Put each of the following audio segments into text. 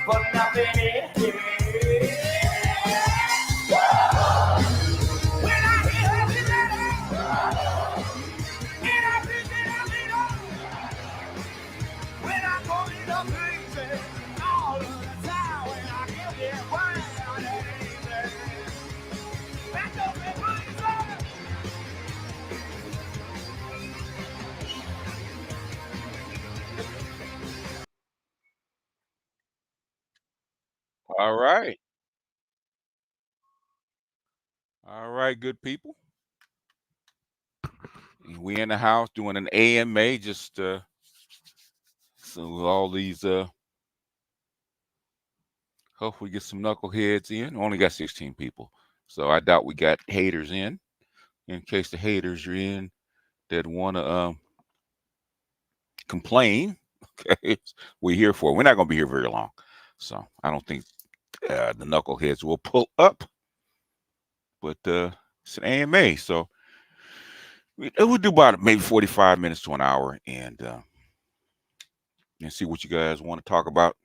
but nothing in here. When I hear her letter, and I think that I need her. When I go in the places, all of the time, when I give it right, back up in my side. All right. All right, good people. We in the house doing an AMA, just so all these hopefully get some knuckleheads in. Only got 16 people. So I doubt we got haters in case the haters are in that want to complain. Okay. We're here for it. We're not going to be here very long. So I don't think the knuckleheads will pull up. But it's an AMA. So we'll do about maybe 45 minutes to an hour and see what you guys want to talk about.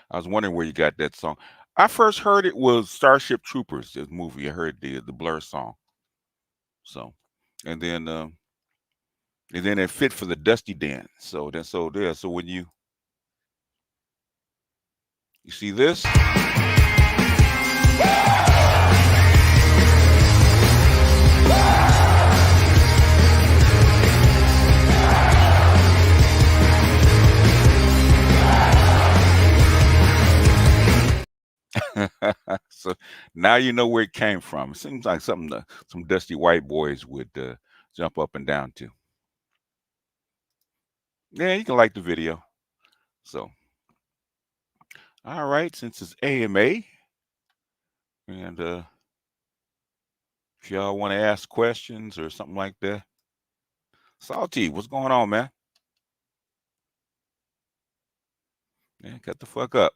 I was wondering where you got that song. I first heard it was Starship Troopers, this movie. I heard the Blur song. So, and then it fit for the Dusty Dance. So when you see this. So now you know where it came from. It seems like something some dusty white boys would jump up and down to. Yeah, you can like the video. So, all right, since it's AMA, and if y'all want to ask questions or something like that, Salty, what's going on, man? Yeah, cut the fuck up.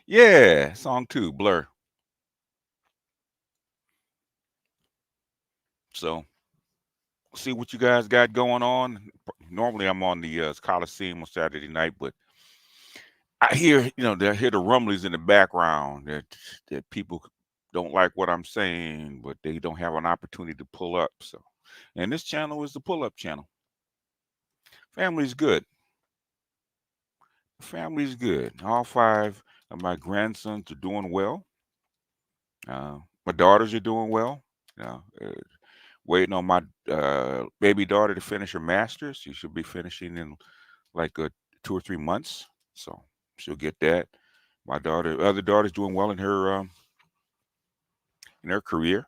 Yeah, song 2, Blur. So, see what you guys got going on. Normally, I'm on the Coliseum on Saturday night, but I hear, I hear the rumblings in the background that people don't like what I'm saying, but they don't have an opportunity to pull up. So, and this channel is the pull-up channel. Family's good. Family's good. All 5 of my grandsons are doing well. My daughters are doing well. Waiting on my baby daughter to finish her master's. She should be finishing in like 2 or 3 months. So she'll get that. My other daughter's doing well in her career.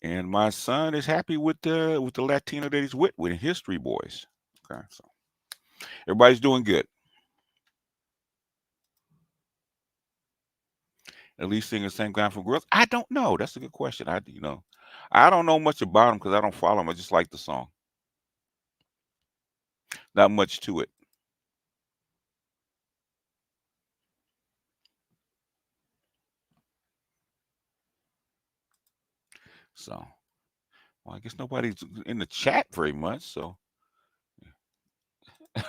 And my son is happy with the Latino that he's with History Boys. Okay, so everybody's doing good. At least singing the same guy from girls. I don't know. That's a good question. I don't know much about him because I don't follow him. I just like the song. Not much to it. So, well, I guess nobody's in the chat very much. So,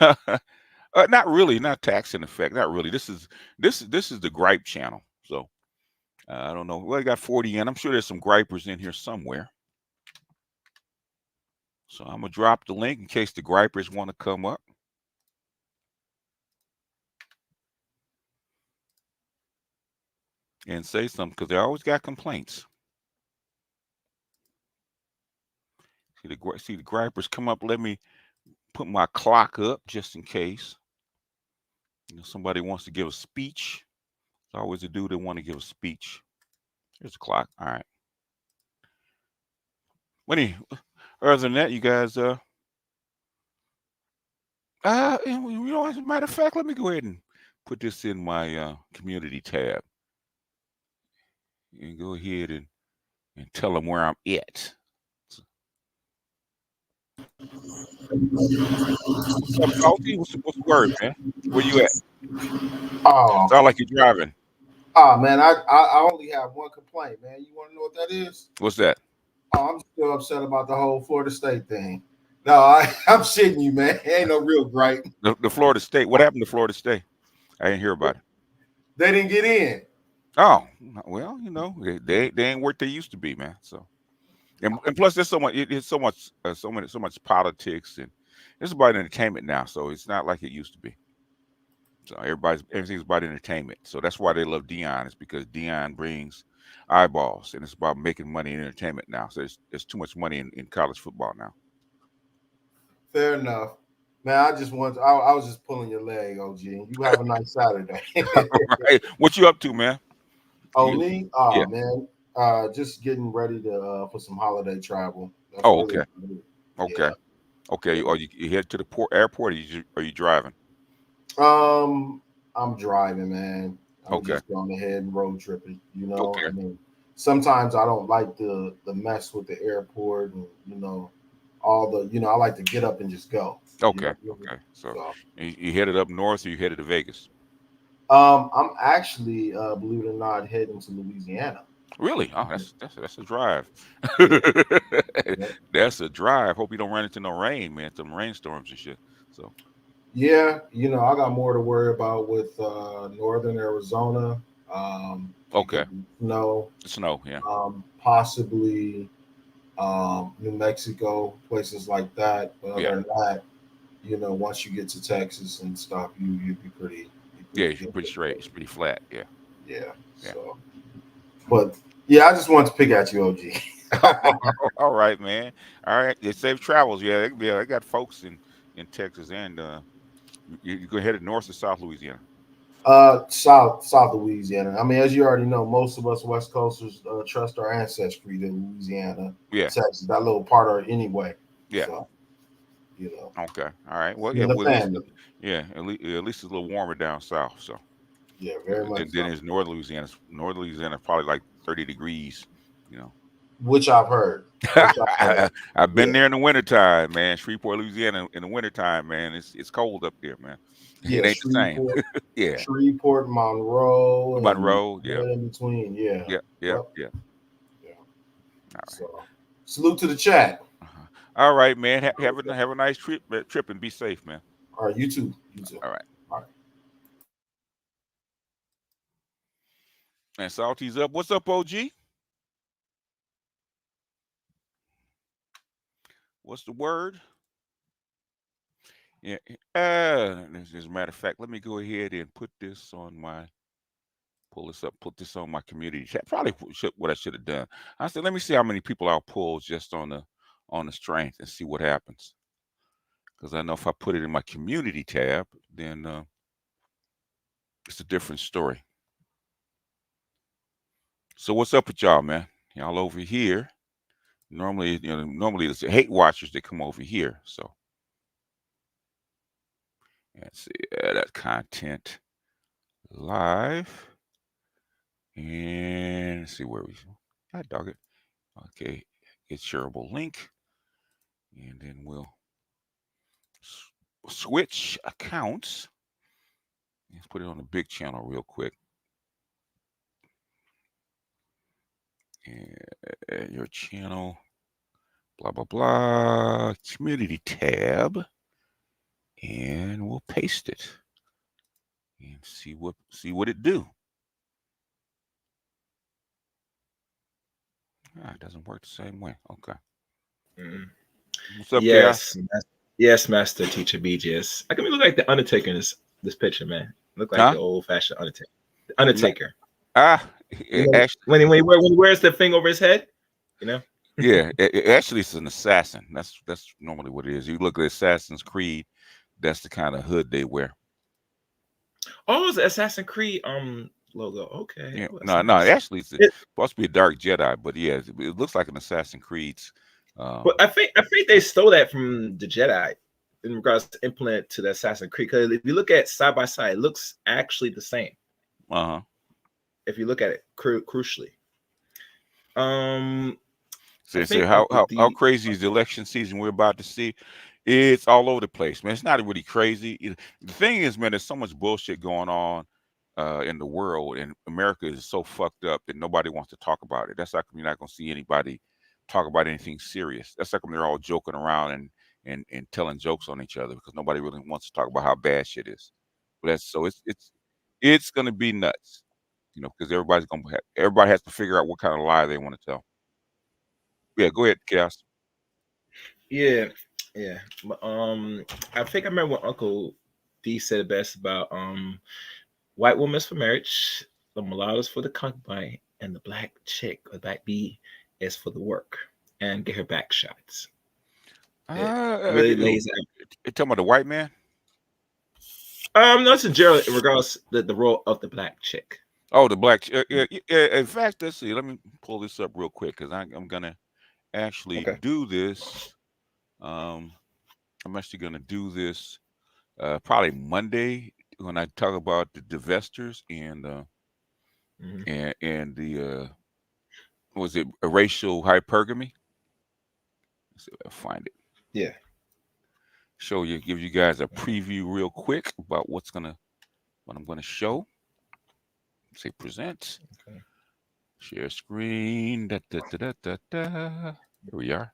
not really. Not tax in effect. Not really. This is the gripe channel. So, I don't know. Well, I got 40 in. I'm sure there's some gripers in here somewhere. So I'm gonna drop the link in case the gripers want to come up and say something because they always got complaints. See the gripers come up. Let me put my clock up just in case. Somebody wants to give a speech. There's always a dude that want to give a speech. Here's the clock. All right. Other than that, you guys, as a matter of fact, let me go ahead and put this in my community tab and go ahead and tell them where I'm at. What's up, Salty? What's the word, man? Where you at? Oh, Sound like you're driving. Oh man, I only have one complaint, man. You want to know what that is? What's that? Oh, I'm still upset about the whole Florida State thing. No, I'm shitting you, man. Ain't no real gripe. The Florida State. What happened to Florida State? I didn't hear about it. They didn't get in. Oh, well, you know, they ain't what they used to be, man. So, and plus, there's so much. It's so much, so much politics, and it's about entertainment now. So it's not like it used to be. So everything's about entertainment. So that's why they love Dion. Is because Dion brings eyeballs, and it's about making money in entertainment now. So there's too much money in college football now. Fair enough. Man, I was just pulling your leg, OG. You have a nice Saturday. Hey, what you up to, man? Oh, You, me? Oh, yeah. man. Just getting ready to for some holiday travel. That's Oh, really okay. Okay. Yeah. Okay. Or you head to the airport? Or are you driving? I'm driving, man. I'm Okay. just going ahead and road tripping. You know, Okay. I mean, sometimes I don't like the mess with the airport and all the I like to get up and just go. Okay. Okay. So So you headed up north, or you headed to Vegas? I'm actually, believe it or not, heading to Louisiana. Really? Oh, that's a drive. Yeah, yeah, That's a drive. Hope you don't run into no rain, man. Some rainstorms and shit. So yeah. I got more to worry about with northern Arizona. It okay. could be snow, Snow, yeah. possibly New Mexico, places like that. But other Yeah. than that, once you get to Texas and stuff, you'd be pretty Yeah, it's good. pretty straight. It's pretty flat. Yeah. Yeah. Yeah. So, but yeah, I just wanted to pick at you, OG. All right, man. All right. Yeah, safe travels. Yeah, I got folks in Texas, and you go headed north or south Louisiana. South Louisiana. I mean, as you already know, most of us West Coasters trust our ancestry to Louisiana, Yeah. Texas, that little part of it anyway. Yeah. So, Okay. All right. Well, yeah. the Well, family. at least it's a little warmer down south. So Yeah, very much then so. it's North Louisiana. North Louisiana probably like 30 degrees. You know. Which I've heard. Which I've heard. I've been Yeah. there in the wintertime, man. Shreveport, Louisiana, in the wintertime, man. It's cold up there, man. It Yeah, ain't the same. Yeah. Shreveport, Monroe, and Monroe, yeah. in between. Yeah. Yeah, yeah, Yep. yeah. Yeah. All right. So, salute to the chat. Uh-huh. All right, man. Have a nice trip and be safe, man. All right, you too. You too. All right. All right. And Salty's up. What's up, OG? What's the word? Yeah. As a matter of fact, let me go ahead and put this on put this on my community chat. Probably what I should have done. I said, let me see how many people I'll pull just on the strength and see what happens. Because I know if I put it in my community tab, then it's a different story. So what's up with y'all, man? Y'all over here. Normally it's the hate watchers that come over here. So let's see that content live. And let's see where I dog it. Okay, get shareable link. And then we'll switch accounts. Let's put it on the big channel real quick. And your channel, blah, blah, blah, community tab. And we'll paste it and see what it do. It doesn't work the same way. Okay. Mm. What's up, Yes, yes, Master Teacher BGS. I can look like the Undertaker in this picture, man. Look like the old-fashioned Undertaker. The Undertaker. Actually, when he wears the thing over his head, Yeah, actually, it's an assassin. That's normally what it is. You look at Assassin's Creed. That's the kind of hood they wear. Oh, it's the Assassin's Creed logo. Okay. Yeah. Oh, No. nice. Actually, it's supposed to be a dark Jedi, but yeah, it looks like an Assassin's Creed's. But I think they stole that from the Jedi in regards to implement to the Assassin's Creed. Because if you look at side by side, it looks actually the same. If you look at it crucially. So how crazy is the election season we're about to see? It's all over the place, man. It's not really crazy. The thing is, man, there's so much bullshit going on in the world, and America is so fucked up that nobody wants to talk about it. That's how come you're not gonna see anybody talk about anything serious. That's how come they're all joking around and telling jokes on each other because nobody really wants to talk about how bad shit is. But it's gonna be nuts, because everybody has to figure out what kind of lie they want to tell. Yeah, go ahead, Chaos. Yeah. But, I think I remember when Uncle D said it best about white woman is for marriage, the mulattoes for the concubine, and the black chick or black bee is for the work and get her back shots. It really lays out. You talking about the white man? No, it's in general in regards to the role of the black chick. Oh, the black. Yeah. In fact, let's see. Let me pull this up real quick because I'm gonna actually do this. I'm actually gonna do this probably Monday when I talk about the divestors and the was it a racial hypergamy? Let's see if I find it. Yeah. Give you guys a preview real quick about what I'm gonna show. Say present. Okay. Share screen. Here we are.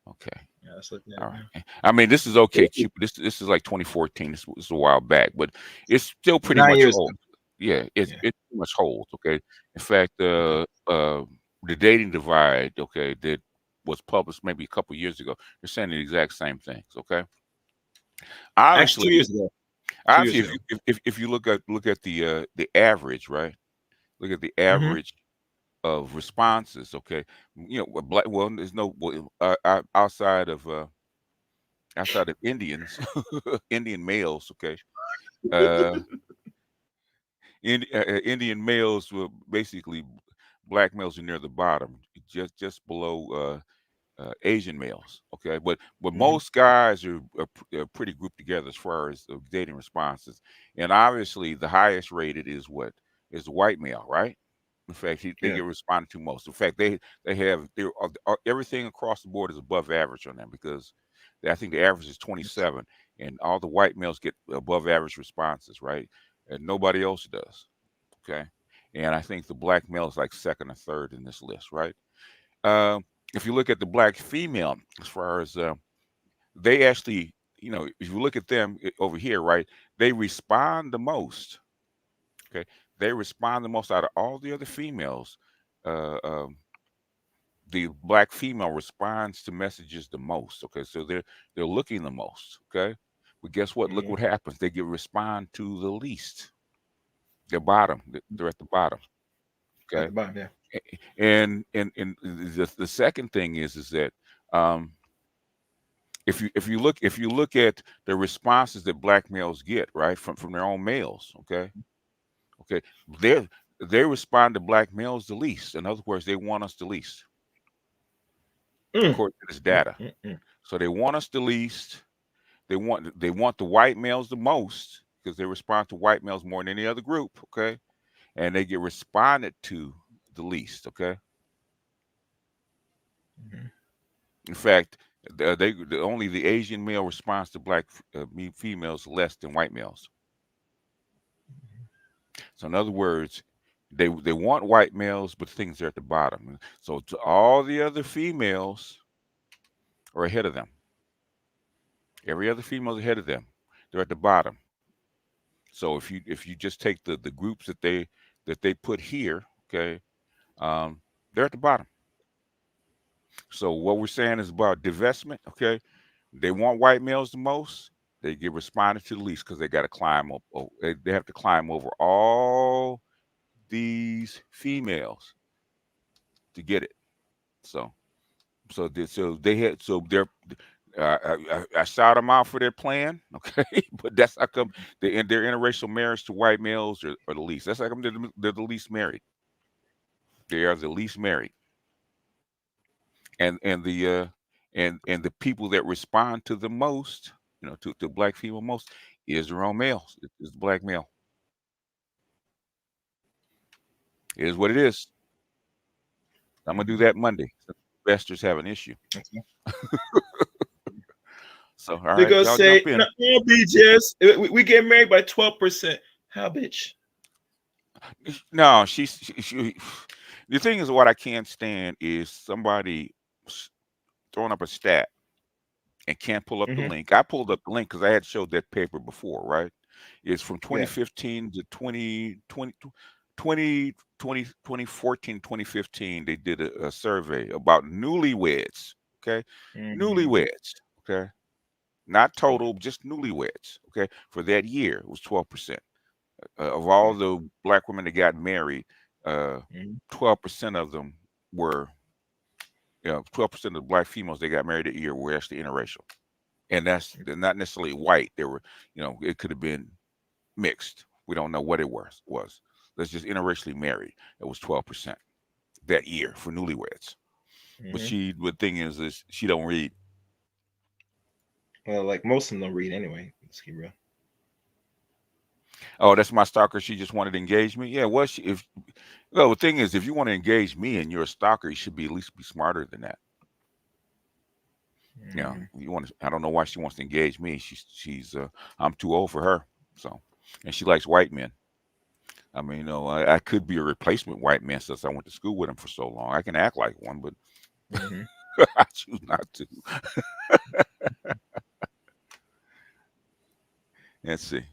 Okay. Yeah, let's look at it. All right. I mean, this is okay. This is like 2014. This was a while back, but it's still pretty much old. Yeah, it's pretty much old. Okay. In fact, the dating divide, okay, that was published maybe a couple years ago. They're saying the exact same things. Okay. Actually, 2 years ago. Obviously, if you look at the average, right? Look at the average of responses. Okay. There's no outside of Indians, Indian males. Okay. Indian males were basically black males are near the bottom, just below Asian males. Okay, but most guys are pretty grouped together as far as dating responses, and obviously the highest rated is the white male, right? In fact, they get responded to most. In fact, they have everything across the board is above average on them because I think the average is 27, and all the white males get above average responses, right? And nobody else does. Okay, and I think the black male is like second or third in this list, right? If you look at the black female, as far as they actually, if you look at them over here, right, they respond the most. Okay, they respond the most out of all the other females. The black female responds to messages the most. Okay, so they're looking the most. Okay, but guess what? Look what happens. They respond to the least. They're bottom. They're at the bottom. Okay. At the bottom, yeah. And the second thing is that if you look at the responses that black males get, right, from their own males, okay, they respond to black males the least. In other words, they want us the least, according to this data. So they want us the least. They want the white males the most because they respond to white males more than any other group, okay, and they get responded to the least, okay. In fact, only the Asian male responds to black females less than white males. So in other words, they want white males, but things are at the bottom. So all the other females are ahead of them. Every other female is ahead of them. They're at the bottom. So if you just take the groups that they put here, okay, they're at the bottom. So what we're saying is about divestment, okay? They want white males the most. They get responded to the least because they got to climb up. They have to climb over all these females to get it. I shout them out for their plan, okay? But that's how come their interracial marriage to white males are the least. That's how come they're the least married. They are the least married. And the people that respond to the most, to black female most, is their own males. It's the black male. It is what it is. I'm gonna do that Monday. Investors have an issue. So all right, they're gonna say, "No, BJS, we get married by 12%." How, bitch? No, she. The thing is, what I can't stand is somebody throwing up a stat and can't pull up the link. I pulled up the link because I had showed that paper before, right? It's from 2015 to 2014, 2015. They did a survey about newlyweds. Okay, newlyweds. Okay, not total, just newlyweds. Okay, for that year, it was 12%. Of all the black women that got married, 12% of them were, 12% of the black females that got married that year were actually interracial. And that's not necessarily white. They were, it could have been mixed. We don't know what it was. Let's just interracially married. It was 12% that year for newlyweds. But the thing is she don't read. Well, like most of them don't read anyway. Let's keep real. Oh, that's my stalker. She just wanted to engage me. Yeah, well, the thing is, if you want to engage me and you're a stalker, you should be at least be smarter than that. You want to. I don't know why she wants to engage me. She's. I'm too old for her. So, and she likes white men. I mean, I could be a replacement white man since I went to school with him for so long. I can act like one, but I choose not to. Let's see.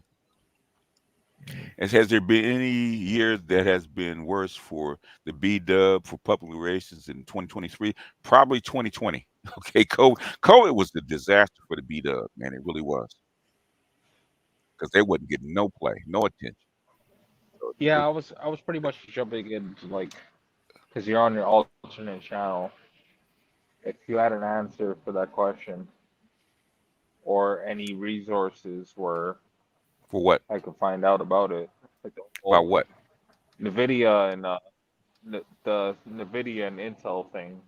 Has there been any year that has been worse for the B-dub for public relations in 2023? Probably 2020. Okay, COVID was the disaster for the B-dub, man. It really was. Because they wouldn't get no play, no attention. So yeah, I was pretty much jumping into like, because you're on your alternate channel. If you had an answer for that question, or any resources where for what I could find out about it, like about what NVIDIA and the NVIDIA and Intel thing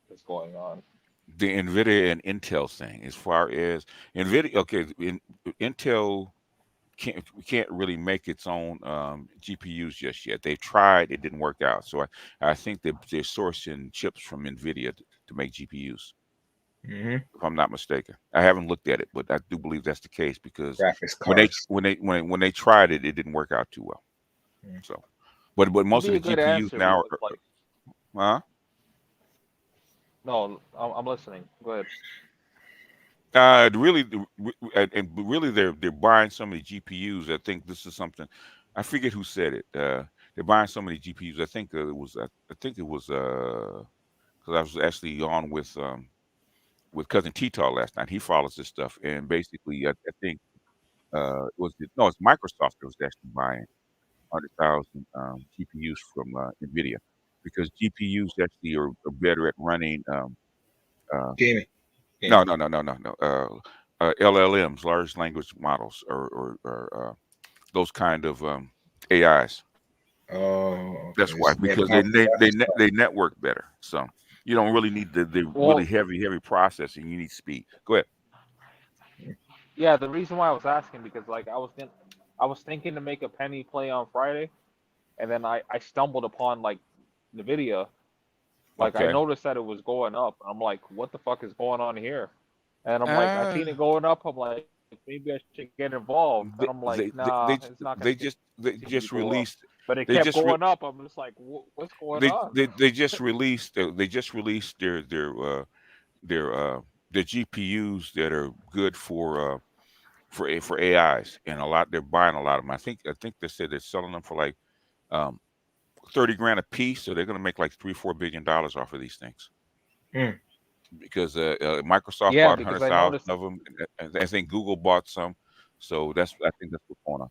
that's going on. The NVIDIA and Intel thing, as far as NVIDIA, okay, Intel can't really make its own GPUs just yet. They've tried, it didn't work out. So I think they're sourcing chips from NVIDIA to make GPUs. If I'm not mistaken, I haven't looked at it, but I do believe that's the case because when they tried it, it didn't work out too well. So, but most of the GPUs now are, huh? No, I'm listening. Go ahead. Really, they're buying so many GPUs. I think this is something. I forget who said it. They're buying so many GPUs. I think it was because I was actually on with cousin T-Tar last night. He follows this stuff, and basically, I think it's Microsoft that was actually buying 100,000 GPUs from NVIDIA because GPUs actually are better at running gaming. No. LLMs, large language models, or those kind of AIs. Oh, okay. That's why, because they network better. So you don't really need the really heavy processing. You need speed. Go ahead. Yeah, the reason why I was asking because like I was thinking to make a penny play on Friday, and then I stumbled upon like NVIDIA. Like I noticed that it was going up. I'm like, what the fuck is going on here? And I'm like, I seen it going up. I'm like, maybe I should get involved. And I'm like, nah, it's not gonna. They just released. But it kept going up. I'm just like, what's going on? They just released. They just released their GPUs that are good for AIs, and they're buying a lot of them. I think they said they're selling them for like 30 grand a piece, so they're going to make like $3-4 billion off of these things. Because Microsoft bought 100,000 of them, and I think Google bought some. So I think that's what's going on.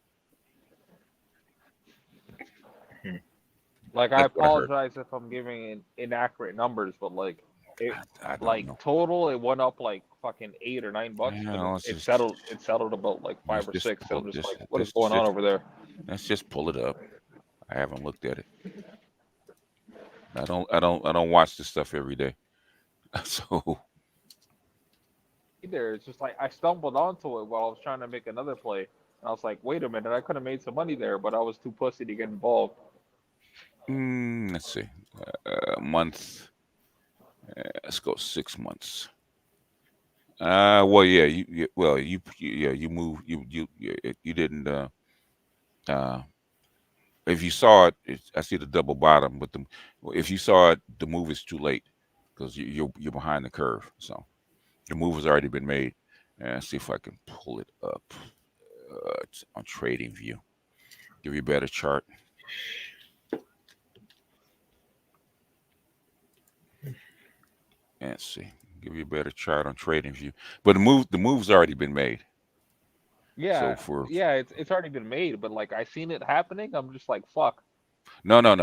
Like I apologize if I'm giving inaccurate numbers, but like total, it went up like fucking $8 or $9. No, it settled about like 5 or 6. So I'm just like, what is going on over there? Let's just pull it up. I haven't looked at it. I don't watch this stuff every day. So either it's just like I stumbled onto it while I was trying to make another play. And I was like, wait a minute, I could have made some money there, but I was too pussy to get involved. Let's see. Month. Let's go 6 months. Well, yeah, you moved. You didn't. If you saw it, I see the double bottom, but if you saw it, the move is too late because you're behind the curve. So The move has already been made. And see if I can pull it up. It's on Trading View. Give you a better chart. Let's see. Give you a better chart on Trading View. But the move's already been made. Yeah, so it's already been made, but like I seen it happening, I'm just like fuck. No. You I'm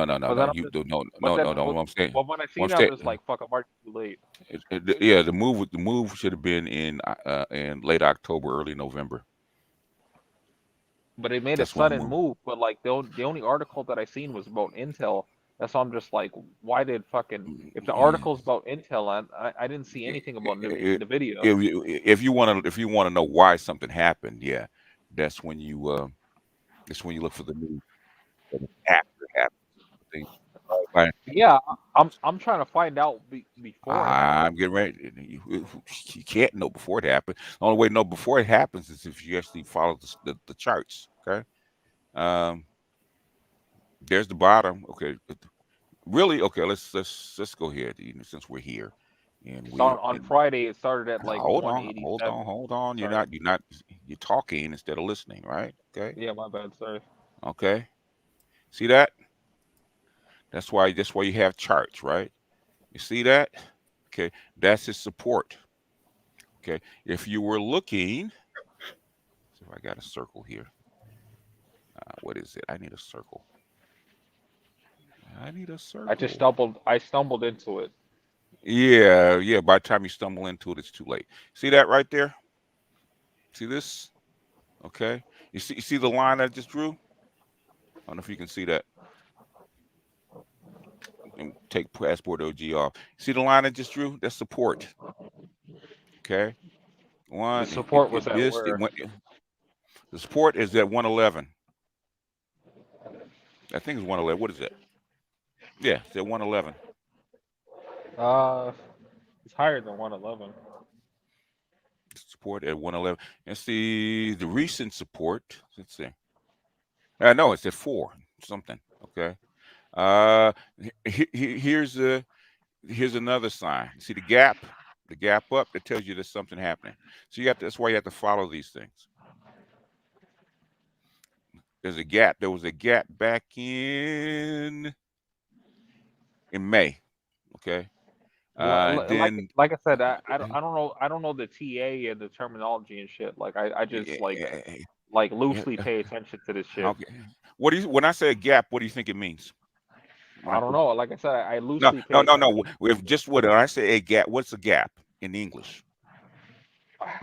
saying. Well, when I seen it, I'm just like fuck. I'm already too late. Yeah, the move should have been in late October, early November. But it made a sudden move. But like the only article that I seen was about Intel. That's why I'm just like, why did fucking if the article's about Intel, I didn't see anything about Nvidia. If you want to know why something happened, yeah, that's when you look for the news after it happens. Yeah, I'm trying to find out before it happens. I'm getting ready. You can't know before it happens. The only way to know before it happens is if you actually follow the charts. Okay. There's the bottom. Okay. Really? Okay. Let's go ahead. Since we're here, and on Friday it started at like hold 187. on. You're talking instead of listening, right? Okay. Yeah, my bad. Sorry. Okay. See that? That's why you have charts, right? You see that? Okay. That's his support. Okay. If you were looking, see if I got a circle here. What is it? I need a circle. I stumbled into it. Yeah. By the time you stumble into it, it's too late. See that right there? See this? Okay. You see the line I just drew? I don't know if you can see that. And take Passport OG off. See the line I just drew? That's support. Okay. The support was at where? The support is at 111. I think it's 111. What is that? Yeah, it's at 111. It's higher than 111. Support at 111. And see the recent support. Let's see. No, it's at 4 something. Okay. Here's another sign. See the gap up. That tells you there's something happening. So that's why you have to follow these things. There's a gap. There was a gap back in May. Okay. Then, like I said, I don't know the TA and the terminology and shit. Like I just loosely pay attention to this shit. Okay. When I say a gap, what do you think it means? I don't know. Like I said, I loosely pay attention. No. If just when I say a gap, what's a gap in English?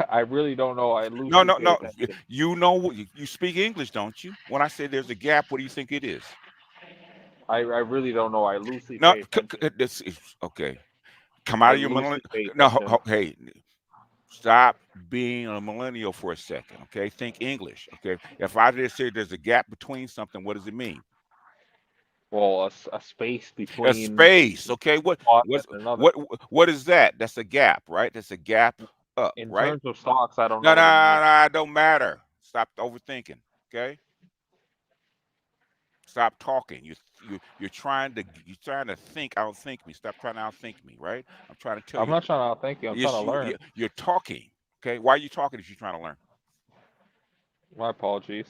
I really don't know. I loosely no. You know, you speak English, don't you? When I say there's a gap, what do you think it is? I really don't know. I loosely pay attention. Okay. Come out of your millennial. No, hey, stop being a millennial for a second. Okay, think English. Okay, if I just say there's a gap between something, what does it mean? Well, a space between. A space. Okay, what is that? That's a gap, right? That's a gap up, in right? terms of stocks, I don't know. No, it don't matter. Stop overthinking. Okay. Stop talking. You're trying to think. Outthink me. Stop trying to outthink me. Right? I'm trying to tell you. I'm not trying to outthink you. I'm trying to learn. You're talking. Okay. Why are you talking if you're trying to learn? My apologies.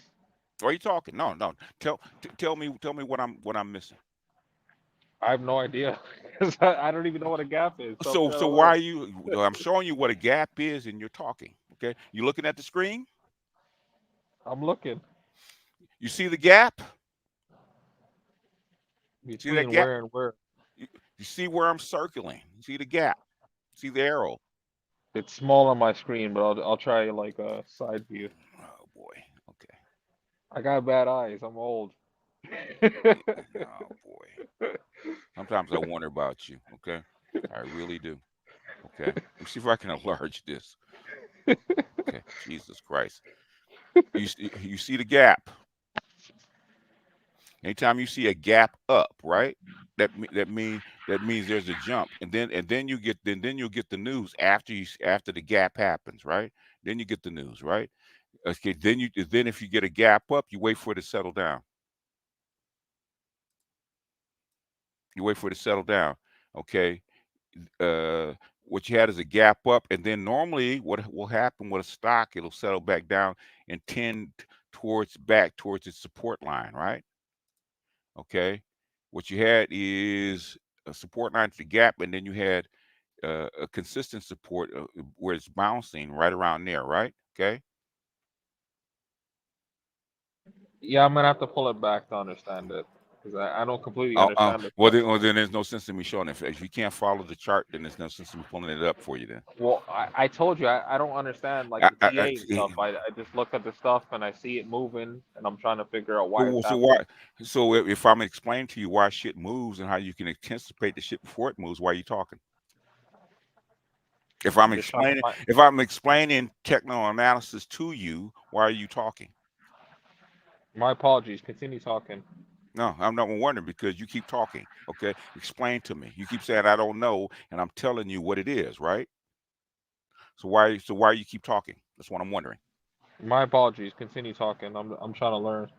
Why are you talking? No. Tell me what I'm missing. I have no idea. I don't even know what a gap is. So why are you? I'm showing you what a gap is, and you're talking. Okay. You looking at the screen? I'm looking. You see the gap? Between see that gap? Where and where? You see where I'm circling? You see the gap? See the arrow? It's small on my screen, but I'll try like a side view. Oh boy. Okay. I got bad eyes. I'm old. Oh boy. Sometimes I wonder about you. Okay. I really do. Okay. Let me see if I can enlarge this. Okay. Jesus Christ. You see the gap? Anytime you see a gap up, right? That means there's a jump, and then you'll get the news after the gap happens, right? Then you get the news, right? Okay. Then if you get a gap up, you wait for it to settle down. You wait for it to settle down. Okay. what you had is a gap up, and then normally what will happen with a stock, it'll settle back down and tend back towards its support line, right? Okay, what you had is a support line to the gap, and then you had a consistent support where it's bouncing right around there, right? Okay. Yeah, I'm gonna have to pull it back to understand it because I don't completely understand it. Well, then there's no sense in me showing it. If you can't follow the chart, then there's no sense in me pulling it up for you. Then Well, I told you I don't understand like the TA and stuff. I just look at the stuff and I see it moving, and I'm trying to figure out why it's happening. So if I'm explaining to you why shit moves and how you can anticipate the shit before it moves, why are you talking? If I'm explaining techno analysis to you, why are you talking? My apologies. Continue talking. No, I'm not wondering because you keep talking. Okay, explain to me. You keep saying I don't know, and I'm telling you what it is, right? So why you keep talking? That's what I'm wondering. My apologies. Continue talking. I'm trying to learn.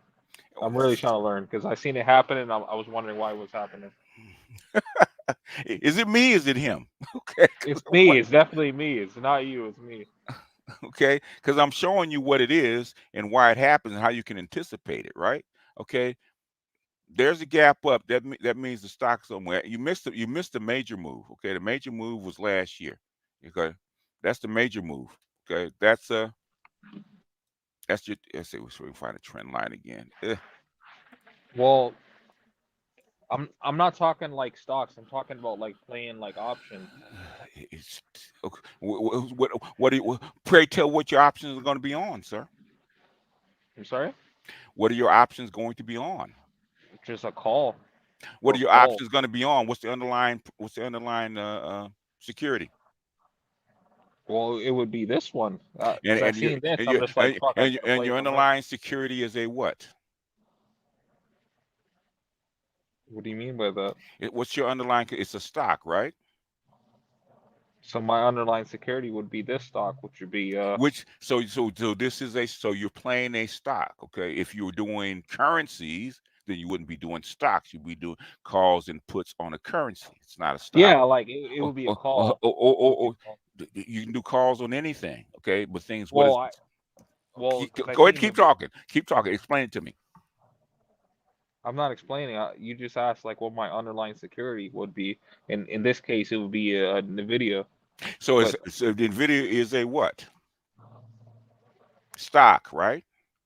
I'm really trying to learn because I seen it happen and I was wondering why it was happening. Is it me? Is it him? Okay, it's me. It's definitely me. It's not you. It's me. Okay, because I'm showing you what it is and why it happens and how you can anticipate it, right? Okay, there's a gap up. That means the stock somewhere. You missed a major move. Okay, the major move was last year. Okay, that's the major move. Okay, that's your. Let's see if we can find a trend line again. Well, I'm not talking like stocks. I'm talking about like playing like options. It's, okay. What do you, pray tell what your options are going to be on, sir? I'm sorry? What are your options going to be on? Just a call. What are your options going to be on? What's the underlying security? Well, it would be this one. And I've seen this. I'm just like, fuck, and your underlying security is a what? What do you mean by that? What's your underlying? It's a stock, right? So my underlying security would be this stock, which would be so this is so you're playing a stock, okay? If you were doing currencies, then you wouldn't be doing stocks. You'd be doing calls and puts on a currency. It's not a stock. Yeah, like it would be a call. You can do calls on anything, okay? But things. Well, go ahead, keep talking. Keep talking. Explain it to me. I'm not explaining. You just asked like what my underlying security would be. In this case, it would be a NVIDIA. So NVIDIA is a what? Stock, right?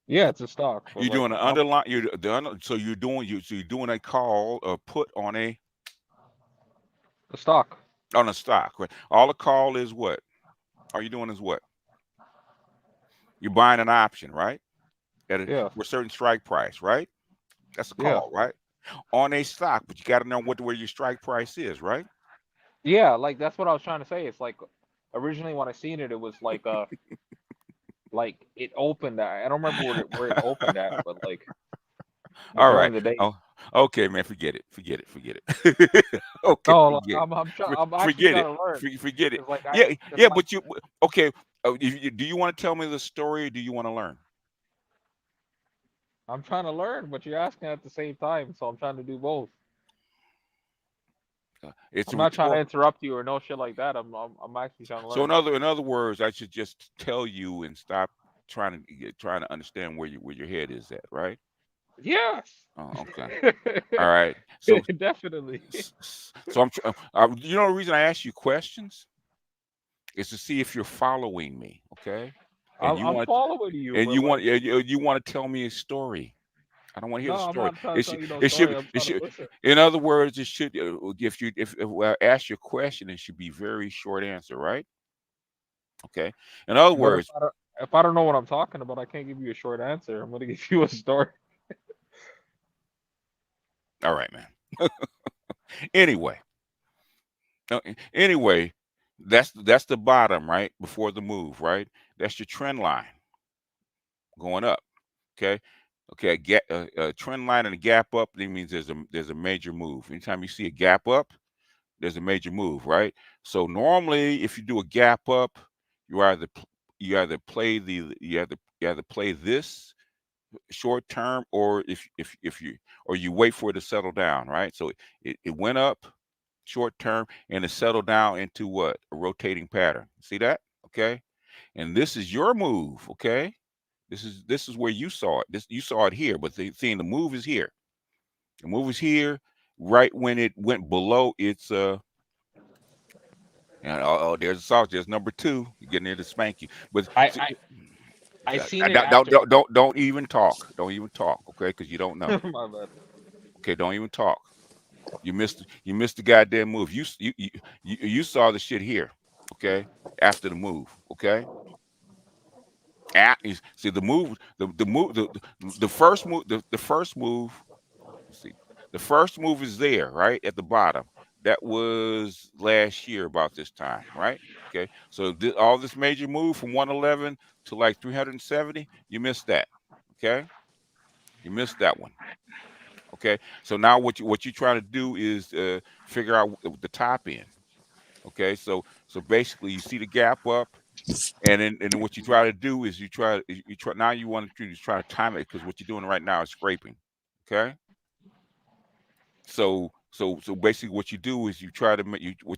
Yeah, it's a stock. You're doing an underlying. So you're doing a call or put on a stock. On a stock, right? All a call is what? All you're doing is what? You're buying an option, right? For a certain strike price, right? That's a call, right? On a stock, but you got to know where your strike price is, right? Yeah, like that's what I was trying to say. It's like originally when I seen it, it was like like it opened at. I don't remember where it opened at, but like all right. The day. Oh, okay, man. Forget it. Okay. No, I'm actually trying to learn. Forget it. Like yeah. But you okay? Do you want to tell me the story, or do you want to learn? I'm trying to learn, but you're asking at the same time, so I'm trying to do both. I'm not trying to interrupt you or no shit like that. I'm actually trying to learn. So in other words, I should just tell you and stop trying to understand where your head is at, right? Yes. Oh, okay. All right. So definitely. So you know the reason I ask you questions is to see if you're following me, okay? And I'm following you. And you want to tell me a story. I don't want to hear the story. I'm not trying to tell you no story. It should. In other words, it should. If I ask you a question, it should be very short answer, right? Okay. In other words, if I don't know what I'm talking about, I can't give you a short answer. I'm going to give you a story. All right, man. Anyway, that's the bottom, right? Before the move, right? That's your trend line going up. Okay. A trend line and a gap up, that means there's a major move. Anytime you see a gap up, there's a major move, right? So normally, if you do a gap up, you either play this short term, or if you wait for it to settle down, right? So it went up, short term, and it settled down into what? A rotating pattern. See that? Okay. And this is your move. Okay. This is where you saw it. You saw it here, but seeing the move is here. The move is here, right when it went below its and there's a sauce. There's number 2. You're getting there to spank you. But I seen it after. Don't even talk. Don't even talk. Okay, because you don't know. My bad. Okay, don't even talk. You missed the goddamn move. You saw the shit here. Okay, after the move. Okay. See the move. The move. The first move. The first move. Let's see. The first move is there, right at the bottom. That was last year about this time, right? Okay. So all this major move from 111 to like 370, you missed that. Okay. You missed that one. Okay. So now what you trying to do is figure out the top end. Okay. So basically you see the gap up, and then what you try to do is you try now you want to try to time it, because what you're doing right now is scraping. Okay. So basically what you do is what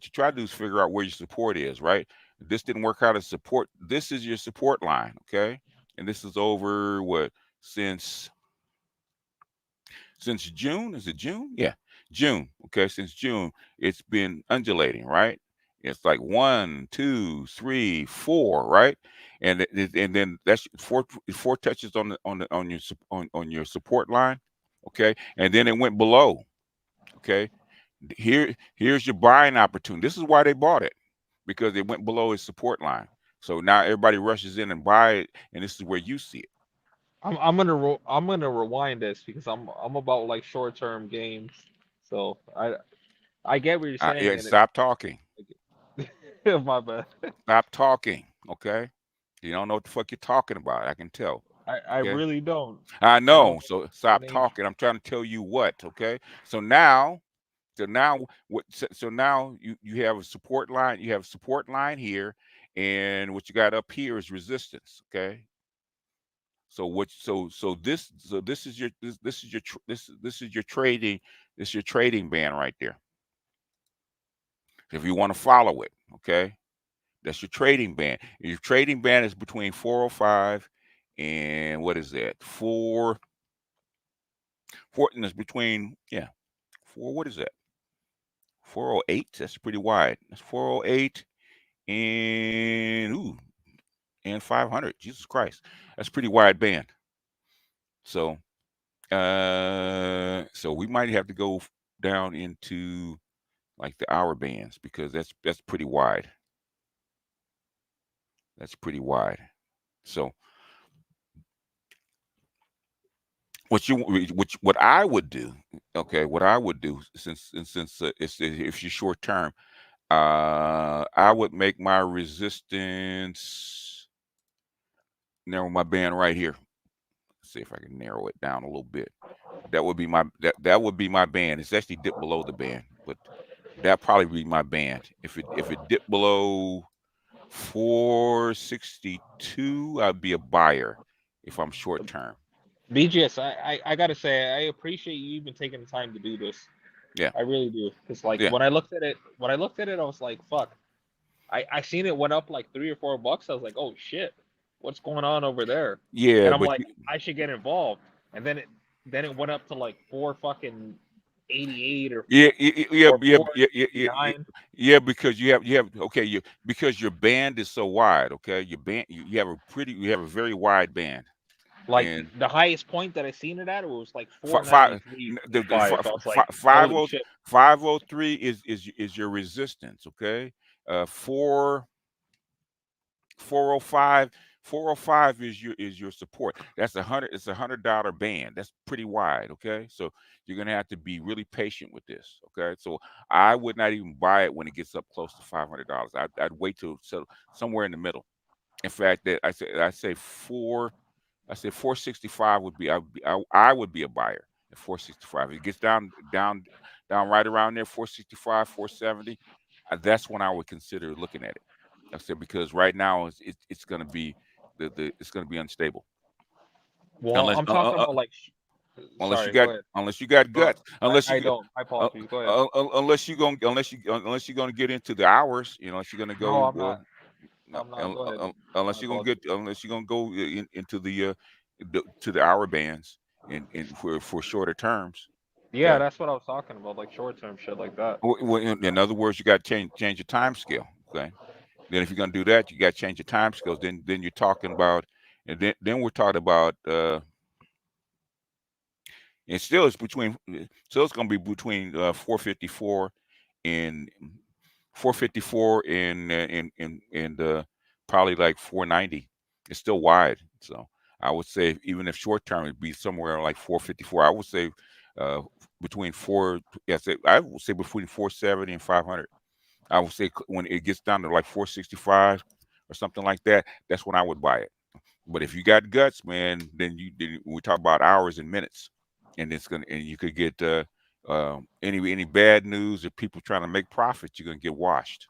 you try to do is figure out where your support is, right? This didn't work out as support. This is your support line, okay? And this is over what, since June? Is it June? Yeah, June. Okay, since June, it's been undulating, right? It's like 1, 2, 3, 4, right? And then that's four touches on your support line, okay? And then it went below. Okay, here's your buying opportunity. This is why they bought it, because it went below its support line. So now everybody rushes in and buy it, and this is where you see it. I'm gonna rewind this because I'm about like short term games. So I get what you're saying. Yeah, stop talking. My bad. Stop talking. Okay, you don't know what the fuck you're talking about. I can tell. I Okay? really don't. I I know. don't So stop talking. I'm trying to tell you what. Okay. So now you have a support line. You have a support line here, and what you got up here is resistance. Okay. So this is your trading band right there. If you want to follow it, okay, that's your trading band. Your trading band is between 405 and what is that? And it's between, yeah, what is that? 408. That's pretty wide. That's 408 and 500. Jesus Christ, that's pretty wide band. So so we might have to go down into like the hour bands, because that's pretty wide. That's pretty wide. So what I would do, okay, what I would do, since if you're short term, I would make my resistance, narrow my band right here. Let's see if I can narrow it down a little bit. That would be my band. It's actually dipped below the band, but that probably be my band. If it dipped below 462, I'd be a buyer if I'm short term. BGS, I gotta say, I appreciate you even taking the time to do this. Yeah, I really do. Because like yeah. when I looked at it, I was like, fuck. I seen it went up like $3 or $4. I was like, oh shit, what's going on over there? Yeah, And I'm but like, I should get involved. And then it went up to like 488 or yeah, or 469. yeah, because you have okay, because your band is so wide, okay? Your band, you have a very wide band. Like And the highest point that I seen it at, it was like five, five 493.5. I was like, holy shit. 503 is your resistance, okay? 405 is your support. That's it's $100 band. That's pretty wide, okay? So you're gonna have to be really patient with this, okay? So I would not even buy it when it gets up close to $500. I'd wait till somewhere in the middle. In fact, that I say 465 would be, I would be a buyer at 465. If it gets down right around there, 465, 470, that's when I would consider looking at it. I said, because right now it's going to be it's going to be unstable. Well, I'm talking about like Unless Sorry, you got go ahead. guts. Unless I you don't. I apologize. Go ahead. unless you're gonna get into the hours, unless you're gonna No, I'm go not. I'm not. Go ahead. My unless apologies. you're gonna go into to the hour bands and for shorter terms. Yeah, Okay. that's what I was talking about, like short term shit like that. In other words, you got to change your time scale. Okay. Then if you're gonna do that, you got to change your time scales. Then you're talking about, and then we're talking about. And still it's between. Still it's gonna be between 454 and 454 and probably like 490. It's still wide. So I would say even if short term it'd be somewhere like 454. I would say uh, between four. Yes, I would say between 470 and 500. I would say when it gets down to like 465 or something like that, that's when I would buy it. But if you got guts, man, then we talk about hours and minutes, and you could get any bad news or people trying to make profits, you're gonna get washed.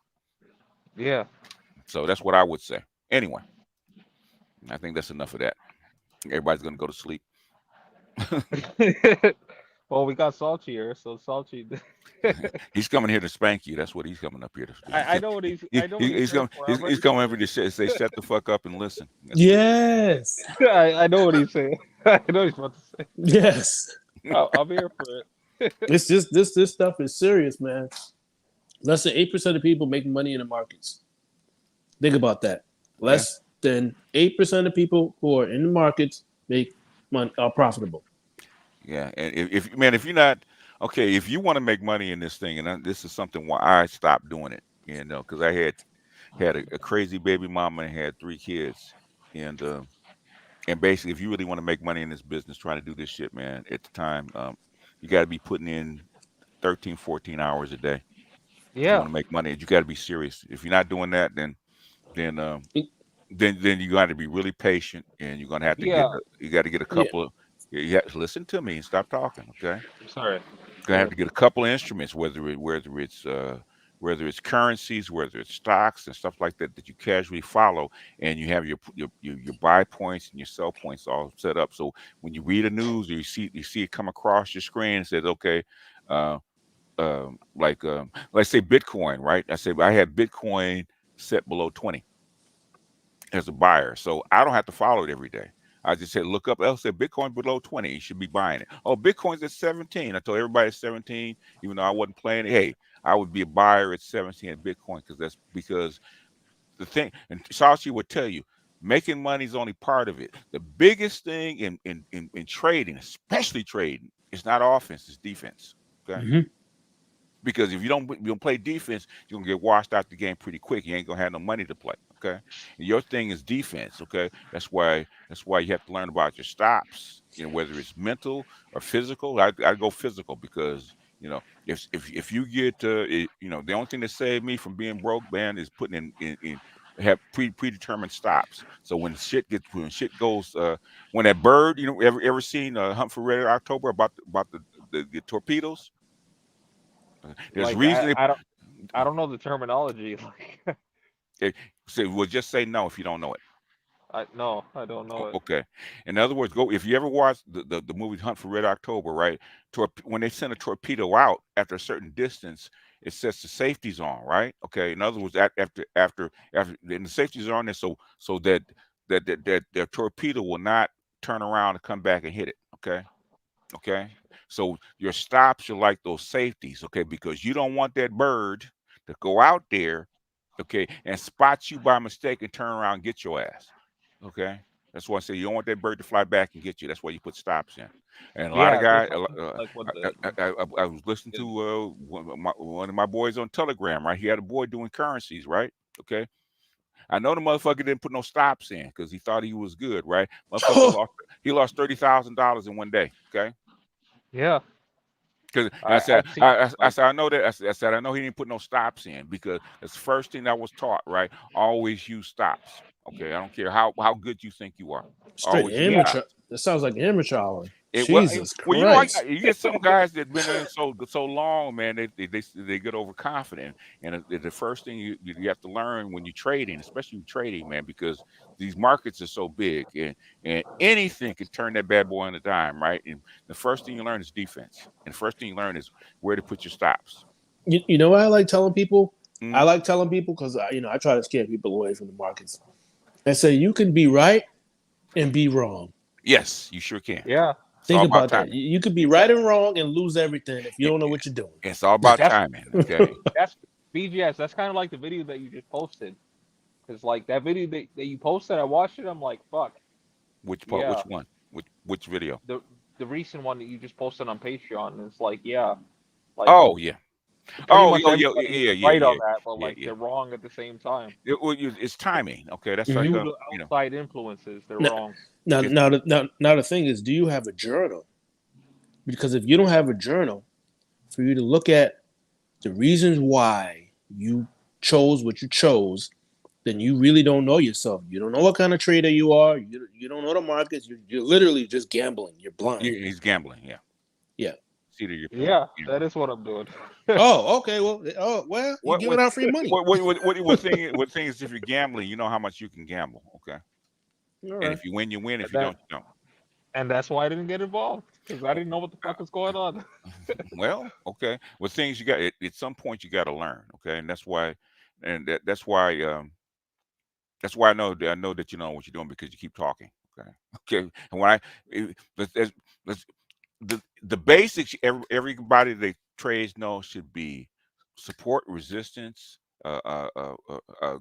Yeah. So that's what I would say. Anyway, I think that's enough of that. Everybody's gonna go to sleep. Well, we got Salty here, so Salty. He's coming here to spank you. That's what he's coming up here to do. I know what he's. I know what he's saying for. He's coming over to say shut the fuck up and listen. Yes. I know what he's saying. I know what he's about to say. Yes. I'm here for it. It's just this stuff is serious, man. Less than 8% of people make money in the markets. Think about that. Less than 8% of people who are in the markets make money, are profitable. Yeah, and if you're not okay, if you want to make money in this thing, and this is something why I stopped doing it, because I had a crazy baby mama and had 3 kids, and basically, if you really want to make money in this business, trying to do this shit, man, at the time, you got to be putting in 13, 14 hours a day. If you want to make money, you got to be serious. If you're not doing that, then you got to be really patient, and you're gonna have to get a couple of. You have to listen to me and stop talking, okay? Sorry. Gonna have to get a couple of instruments, whether it's currencies, whether it's stocks and stuff like that you casually follow, and you have your buy points and your sell points all set up. So when you read the news or you see it come across your screen and says, okay, let's say Bitcoin, right? I had Bitcoin set below 20 as a buyer, so I don't have to follow it every day. I just said, look up. I said Bitcoin below 20. You should be buying it. Oh, Bitcoin's at 17. I told everybody it's 17, even though I wasn't playing it. Hey, I would be a buyer at 17 at Bitcoin because the thing, and Sashi would tell you, making money is only part of it. The biggest thing in trading, especially trading, is not offense, it's defense. Okay. Mm-hmm. Because if you don't play defense, you're gonna get washed out the game pretty quick. You ain't gonna have no money to play. Okay, and your thing is defense. Okay, that's why you have to learn about your stops. Whether it's mental or physical. I go physical because if you get the only thing that saved me from being broke, man, is putting in have predetermined stops. So when shit goes, when that bird, ever seen Hunt for Red October about the torpedoes? There's reason. I don't know the terminology. Well, just say no if you don't know it. No, I don't know it. Okay. In other words, if you ever watch the movie Hunt for Red October, right? When they send a torpedo out after a certain distance, it sets the safeties on, right? Okay. In other words, after and the safeties are on there, so that the torpedo will not turn around and come back and hit it. Okay. Okay. So your stops are like those safeties, okay, because you don't want that bird to go out there, okay, and spot you by mistake and turn around and get your ass. Okay. That's why I say you don't want that bird to fly back and get you. That's why you put stops in. And a lot of guys, I was listening to one of my boys on Telegram, right? He had a boy doing currencies, right? Okay. I know the motherfucker didn't put no stops in because he thought he was good, right? Motherfucker lost $30,000 in one day. Okay. Yeah. Because I said I know that. I said I know he didn't put no stops in because it's the first thing I was taught. Right, always use stops. Okay, I don't care how good you think you are. Straight amateur. That sounds like amateur hour. Jesus well, you know, Christ. you get some guys that been in so long, man. They get overconfident, and the first thing you have to learn when you're trading, especially trading, man, because these markets are so big, and anything can turn that bad boy on a dime, right? And the first thing you learn is defense, and the first thing you learn is where to put your stops. You know what I like telling people? Mm. I like telling people because I try to scare people away from the markets. I say you can be right and be wrong. Yes, you sure can. Yeah. Think about that. You could be right and wrong and lose everything if you don't know what you're doing. It's all about timing. Okay. That's BGS. That's kind of like the video that you just posted. Because like that video that you posted, I watched it. I'm like, fuck. Which part? Yeah. Which one? Which video? The recent one that you just posted on Patreon. It's like, yeah. Like, oh yeah. Oh yeah, right on that, but like they're wrong at the same time. It's timing. Okay, that's due like to outside influences. They're wrong. Now the thing is, do you have a journal? Because if you don't have a journal, for you to look at the reasons why you chose what you chose, then you really don't know yourself. You don't know what kind of trader you are. You don't know the markets. You're literally just gambling. You're blind. He's gambling. Yeah. Yeah. Yeah, that is what I'm doing. Oh, okay. Well, you're giving out free money. What thing is if you're gambling, you know how much you can gamble. Okay. Right. And if you win, you win. If you don't, you don't. And that's why I didn't get involved, because I didn't know what the fuck was going on. Well, okay. Well, things you got at some point you got to learn. Okay, and that's why I know that you know what you're doing because you keep talking. Okay. And when the basics, everybody that trades knows should be support, resistance,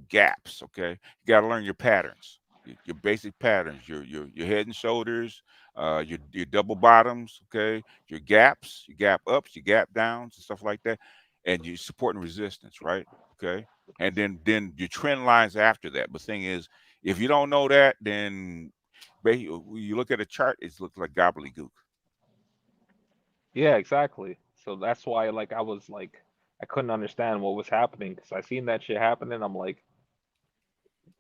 gaps. Okay, you got to learn your patterns, your basic patterns, your head and shoulders, your double bottoms. Okay, your gaps, your gap ups, your gap downs, and stuff like that, and your support and resistance, right? Okay, and then your trend lines after that. But the thing is, if you don't know that, then you look at a chart, it looks like gobbledygook. Yeah, exactly. So that's why, like, I was like, I couldn't understand what was happening because I seen that shit happening. I'm like,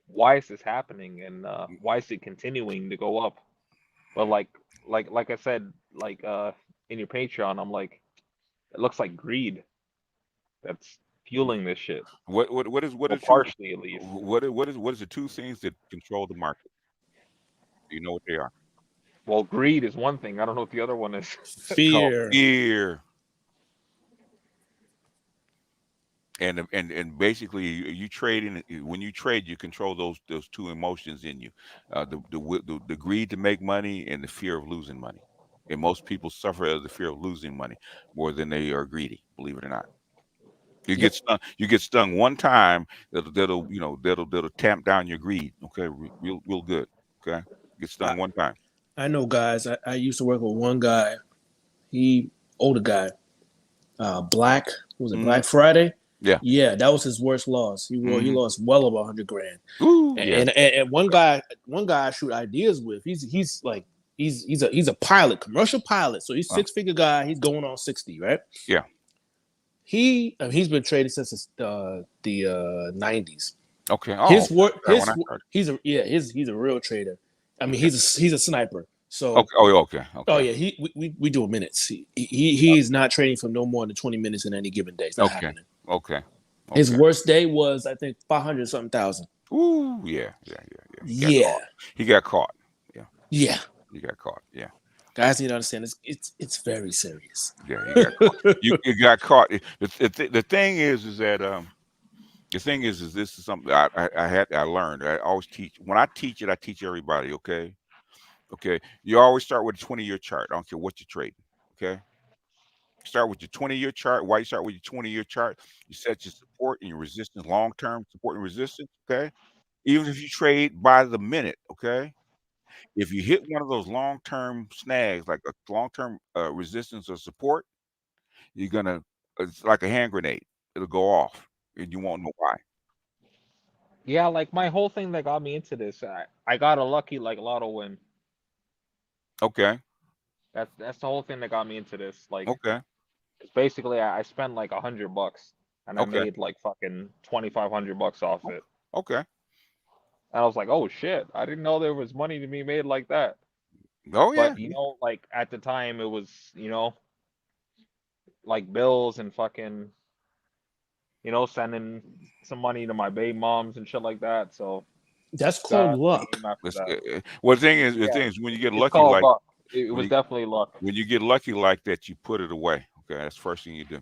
why is this happening, and why is it continuing to go up? But like I said, like in your Patreon, I'm like, it looks like greed that's fueling this shit. What is partially at least? What is the two things that control the market? Do you know what they are? Well, greed is one thing. I don't know what the other one is. Fear. Fear. And basically, you trading. When you trade, you control those two emotions in you, the greed to make money and the fear of losing money. And most people suffer as the fear of losing money more than they are greedy. Believe it or not, you get stung. You get stung one time. That'll tamp down your greed. Okay, real good. Okay, get stung one time. I know guys. I used to work with one guy. He older guy. Black was it Black Friday? Yeah, that was his worst loss. He lost well over $100 grand. Ooh, and one guy I shoot ideas with. He's a pilot, commercial pilot. So he's 6-figure guy. He's going on 60, right? Yeah. He's been trading since the 90s. Okay. He's a real trader. I mean, he's a sniper. So okay. Oh yeah, we do minutes. He's not trading for no more than 20 minutes in any given day. It's not happening. Okay. His worst day was I think 500-something thousand. Ooh, yeah. He got caught. Yeah. He got caught. Yeah. Guys need to understand it's very serious. Yeah, he got caught. You got caught. The thing is that this is something I learned. I always teach. When I teach it, I teach everybody. Okay. You always start with a 20-year chart. I don't care what you're trading. Okay. Start with your 20-year chart. Why you start with your 20-year chart? You set your support and your resistance, long-term support and resistance. Okay. Even if you trade by the minute. Okay. If you hit one of those long-term snags, like a long-term resistance or support, it's like a hand grenade. It'll go off and you won't know why. Yeah, like my whole thing that got me into this, I got a lucky like lotto win. Okay. That's the whole thing that got me into this. Like, okay. It's basically I spent like $100 and I made like fucking $2,500 off it. Okay. And I was like, oh shit, I didn't know there was money to be made like that. Oh yeah. But like at the time, it was like bills and fucking sending some money to my baby moms and shit like that. So That's called luck. after that. Well, the thing is, when you get It's lucky, called like luck. It was definitely luck. when you get lucky like that, you put it away. Okay, that's the first thing you do.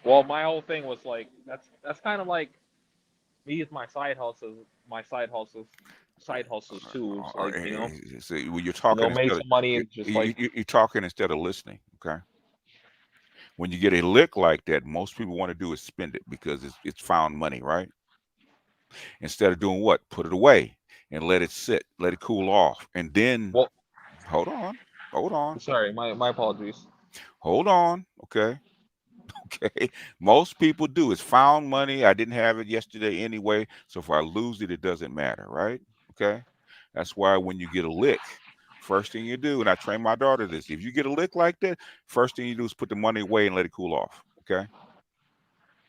Well, my whole thing was like that's kind of like me with my side hustles, too. It's like See, when you're talking, make some money and just like you're talking instead of listening. Okay. When you get a lick like that, most people want to do is spend it because it's found money, right? Instead of doing what? Put it away and let it sit, let it cool off, and then hold on. Sorry, my apologies. Hold on, okay. Okay, most people do. It's found money. I didn't have it yesterday anyway, so if I lose it, it doesn't matter, right? Okay, that's why when you get a lick, first thing you do, and I train my daughter this: if you get a lick like that, first thing you do is put the money away and let it cool off. Okay,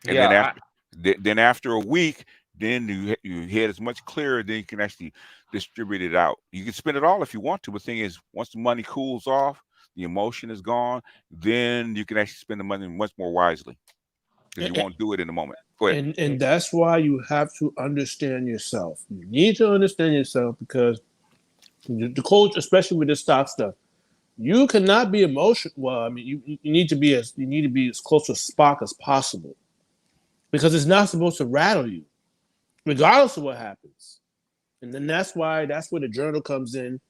and then after a week, then you head is much clearer. Then you can actually distribute it out. You can spend it all if you want to, but the thing is, once the money cools off, the emotion is gone, then you can actually spend the money much more wisely because you won't do it in the moment. Go ahead. And that's why you have to understand yourself. You need to understand yourself because the coach, especially with this stock stuff, you cannot be emotional. Well, I mean, you need to be as close to Spock as possible because it's not supposed to rattle you, regardless of what happens. And then that's where the journal comes in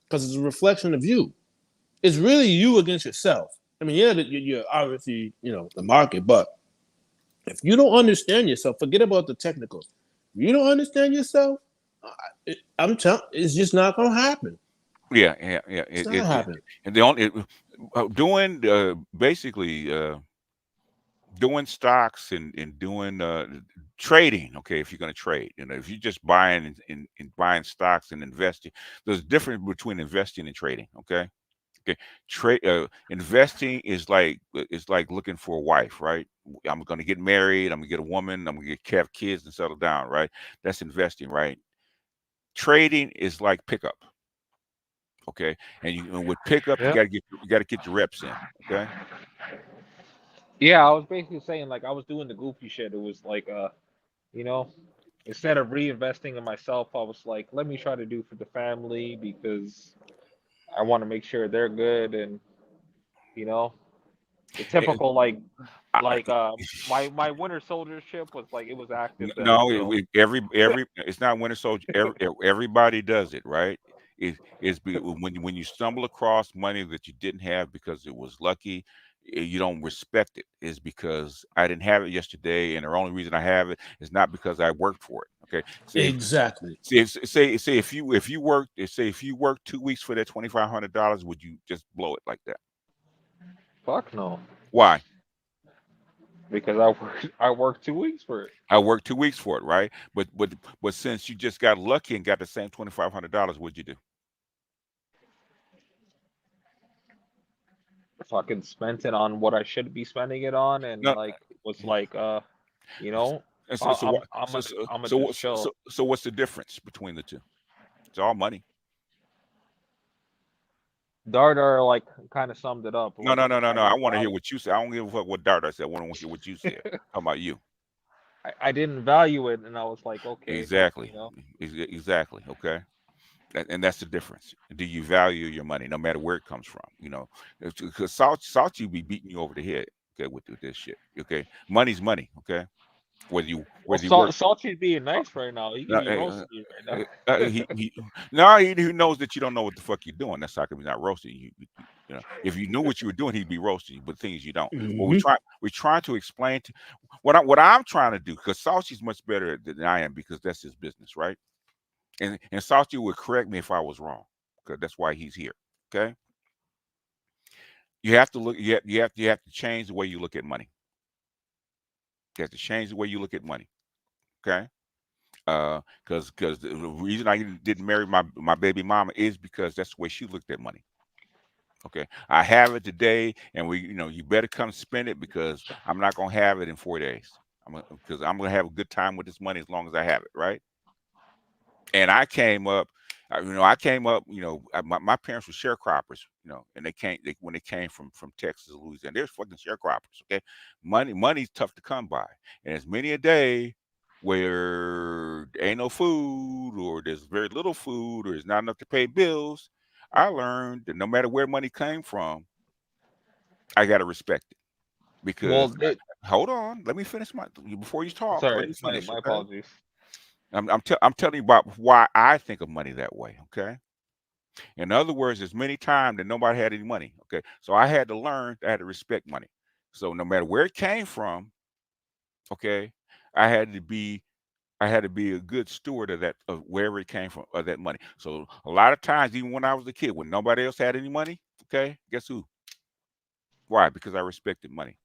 because it's a reflection of you. It's really you against yourself. I mean, you're obviously, the market, but if you don't understand yourself, forget about the technicals. If you don't understand yourself, I'm telling, it's just not going to happen. Yeah. It's not happening. And the only doing stocks and doing trading. Okay, if you're going to trade, if you're just buying and buying stocks and investing, there's a difference between investing and trading. Okay. Investing is like looking for a wife, right? I'm going to get married. I'm going to get a woman. I'm going to have kids and settle down, right? That's investing, right? Trading is like pickup, okay? And with pickup, you got to get your reps in, okay? Yeah, I was basically saying like I was doing the goofy shit. It was like instead of reinvesting in myself, I was like, let me try to do for the family because I want to make sure they're good and the typical my winter soldiership was like it was active then. No, it's not winter soldier. Everybody does it, right? When you stumble across money that you didn't have because it was lucky, you don't respect it. Is because I didn't have it yesterday, and the only reason I have it is not because I worked for it. Okay, exactly. Say if you worked 2 weeks for that $2,500, would you just blow it like that? Fuck no. Why? Because I worked 2 weeks for it. I worked 2 weeks for it, right? But since you just got lucky and got the same $2,500, what'd you do? Fucking spent it on what I should be spending it on, and No. was like, I'm gonna chill. So what's the difference between the two? It's all money. Dardar like kind of summed it up. No. I want to hear what you said. I don't give a fuck what Dardar said. I want to hear what you said. How about you? I didn't value it, and I was like, okay. Exactly. Exactly. Okay. And that's the difference. Do you value your money, no matter where it comes from? Because Salchi be beating you over the head, okay, with this shit. Okay, money's money. Okay, whether you Salchi's being nice right now. He can be roasting you right now. He knows that you don't know what the fuck you're doing. That's how come he's not roasting you. If you knew what you were doing, he'd be roasting you. But the thing is, you don't. Mm-hmm. Well, we try to explain to what I'm trying to do, because Salchi's much better than I am, because that's his business, right? And Salchi would correct me if I was wrong, because that's why he's here. Okay. You have to look. You have to change the way you look at money. You have to change the way you look at money. Okay. Because the reason I didn't marry my baby mama is because that's the way she looked at money. Okay. I have it today, and you better come spend it, because I'm not gonna have it in 4 days. Because I'm gonna have a good time with this money as long as I have it, right? And I came up I came up. My parents were sharecroppers. And when they came from Texas or Louisiana, they're fucking sharecroppers. Okay, money's tough to come by, and there's many a day where there ain't no food, or there's very little food, or there's not enough to pay bills. I learned that no matter where money came from, I got to respect it. Because hold on, let me finish before you talk. Let me finish. My Okay? apologies. I'm telling you about why I think of money that way. Okay. In other words, there's many times that nobody had any money. Okay. So I had to learn. I had to respect money. So no matter where it came from, okay, I had to be a good steward of wherever it came from, of that money. So a lot of times, even when I was a kid, when nobody else had any money, okay, guess who? Why? Because I respected money.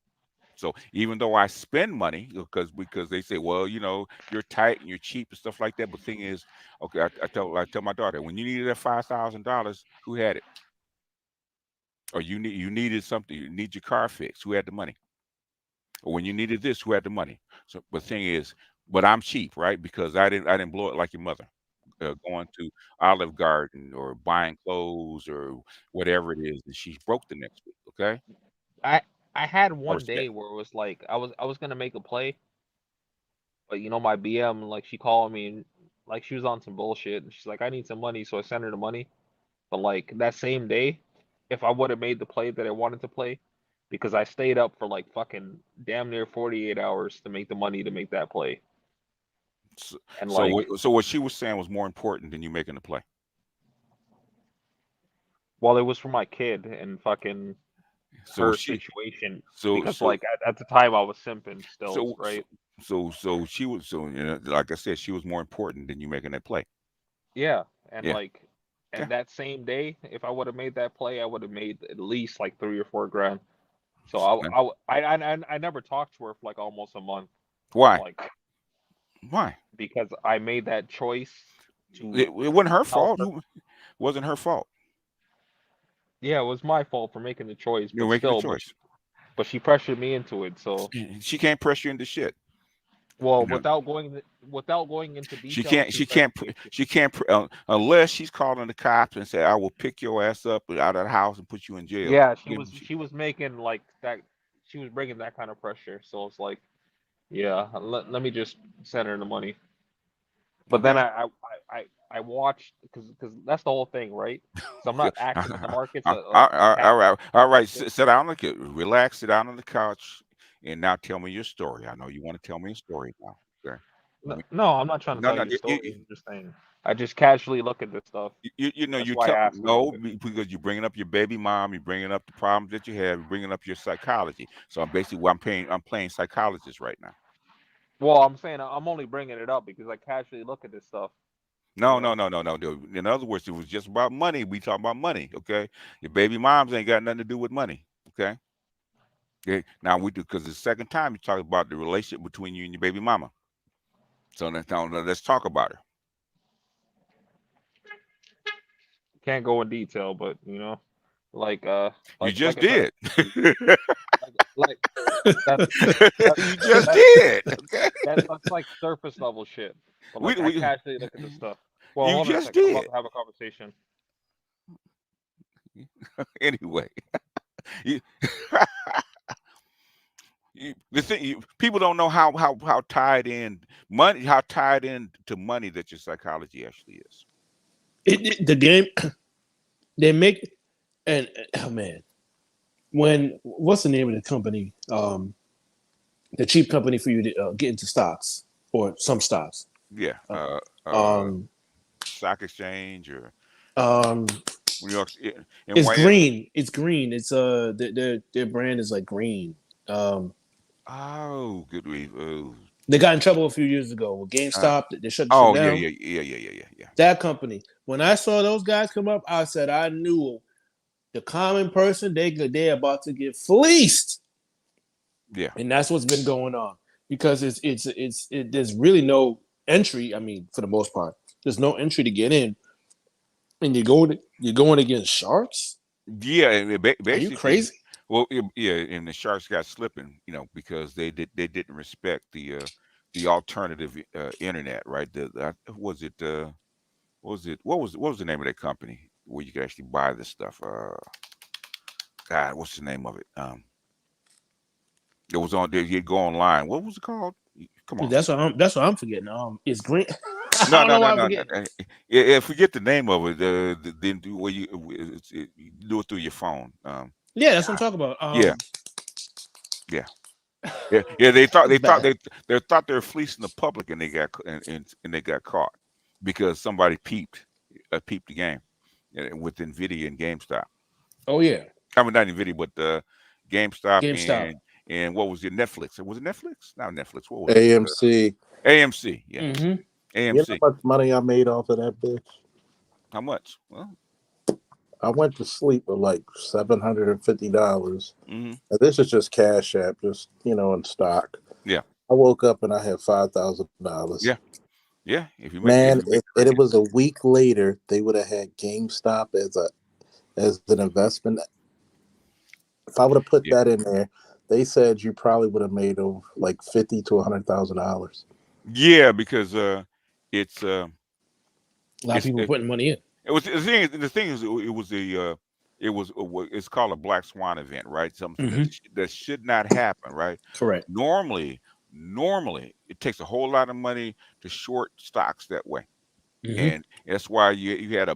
So even though I spend money, because they say, well, you're tight and you're cheap and stuff like that. But the thing is, okay, I tell my daughter, when you needed that $5,000, who had it? Or you needed something, you need your car fixed, who had the money? Or when you needed this, who had the money? So, but the thing is, but I'm cheap, right? Because I didn't blow it like your mother, going to Olive Garden or buying clothes or whatever it is, and she's broke the next week. Okay, I had I one respect. day where it was like I was gonna make a play, but my BM, like, she called me and like she was on some bullshit and she's like, I need some money, so I sent her the money. But like that same day, if I would have made the play that I wanted to play, because I stayed up for like fucking damn near 48 hours to make the money to make that play. And like, So what she was saying was more important than you making the play. well, it was for my kid and fucking So her she, situation, so because so like at the time I was simping still, so right? so she was, like I said, she was more important than you making that play. Yeah, and Yeah. like, Okay. and that same day, if I would have made that play, I would have made at least like 3 or 4 grand. So I never talked to her for like almost a month. Why? Like, Why? because I made that choice It to wasn't her help fault. her. Wasn't her fault. Yeah, it was my fault for making the choice, You're but making a still, choice. but she pressured me into it. So, She can't press you into shit. well, You know, without going into she details, can't. she She can't. pressured me to. She can't unless she's calling the cops and say, "I will pick your ass up out of the house and put you in jail." Yeah, she Give was me- she- she was making like that. She was bringing that kind of pressure. So it's like, yeah, let me just send her the money. But then Okay. I watched, because that's the whole thing, right? So I'm Okay. not active in the markets All like right. All stuff right. like this. Sit down. Relax. Sit down on the couch, and now tell me your story. I know you want to tell me a story now. Okay. Let me- No, I'm not trying to No, tell no. you a story. I'm just saying. I just casually look at this stuff. That's You why I tell asked about no it. because you're bringing up your baby mom, you're bringing up the problems that you have, you're bringing up your psychology. So I'm playing psychologist right now. Well, I'm saying I'm only bringing it up because I casually look at this stuff. No, no, no, no, no, dude. In other words, it was just about money. We talk about money, okay? Your baby moms ain't got nothing to do with money, okay? Okay. Now we do, because the second time you talk about the relationship between you and your baby mama. So now let's talk about her. Can't go in detail, but like You just like I said, did. like that's You just that did. Okay. that's like surface level shit. But We like I we casually look at this stuff. Well, you hold on a just second. I'm about did. to have a conversation. Anyway, you, people don't know how tied in how tied in to money that your psychology actually is. The game they make, and oh man, what's the name of the company? The cheap company for you to get into stocks or some stocks. Yeah. Um, Stock exchange or um, New York it's NYS. green. It's green. It's their brand is like green. Oh, good grief. Oh. They got in trouble a few years ago with GameStop. They shut the shit Oh, down. yeah. That company. When I saw those guys come up, I said I knew the common person they're about to get fleeced. Yeah. And that's what's been going on because there's really no entry. I mean, for the most part, there's no entry to get in, and you're going against sharks. Yeah, and Are you basically, crazy? well, yeah, and the Sharks got slipping, because they didn't respect the alternative internet, right? Was it what was it? What was the name of that company where you could actually buy this stuff? God, what's the name of it? It was on there. You go online. What was it called? Come on. That's what I'm forgetting. It's green. I No, don't no, know no, why I'm no. forgetting. Yeah, forget the name of it. Then do where you do it through your phone. Yeah, that's what I'm talking about. Yeah. Yeah. They thought It's bad. they thought they were fleecing the public, and they got they got caught because somebody peeped the game with Nvidia and GameStop. Oh yeah, I mean, not Nvidia, but GameStop GameStop. and what was it? Netflix? Was it Netflix? Not Netflix. What was AMC. it? AMC. Yeah. Mm-hmm. You know AMC. how much money I made off of that bitch? How much? Well, I went to sleep with like $750. mm-hmm. And this is just Cash App, just in stock. Yeah. I woke up and I had $5,000. Yeah. Yeah. If you Man, if it was a week later, they would have had GameStop as an investment. If I would have put that in there, they said you probably would have made over like $50,000 to $100,000. Yeah, because it's a lot of people putting money in. It was the thing is it's called a black swan event, right? Something that should not happen, right? Correct. Normally it takes a whole lot of money to short stocks that way. And that's why you had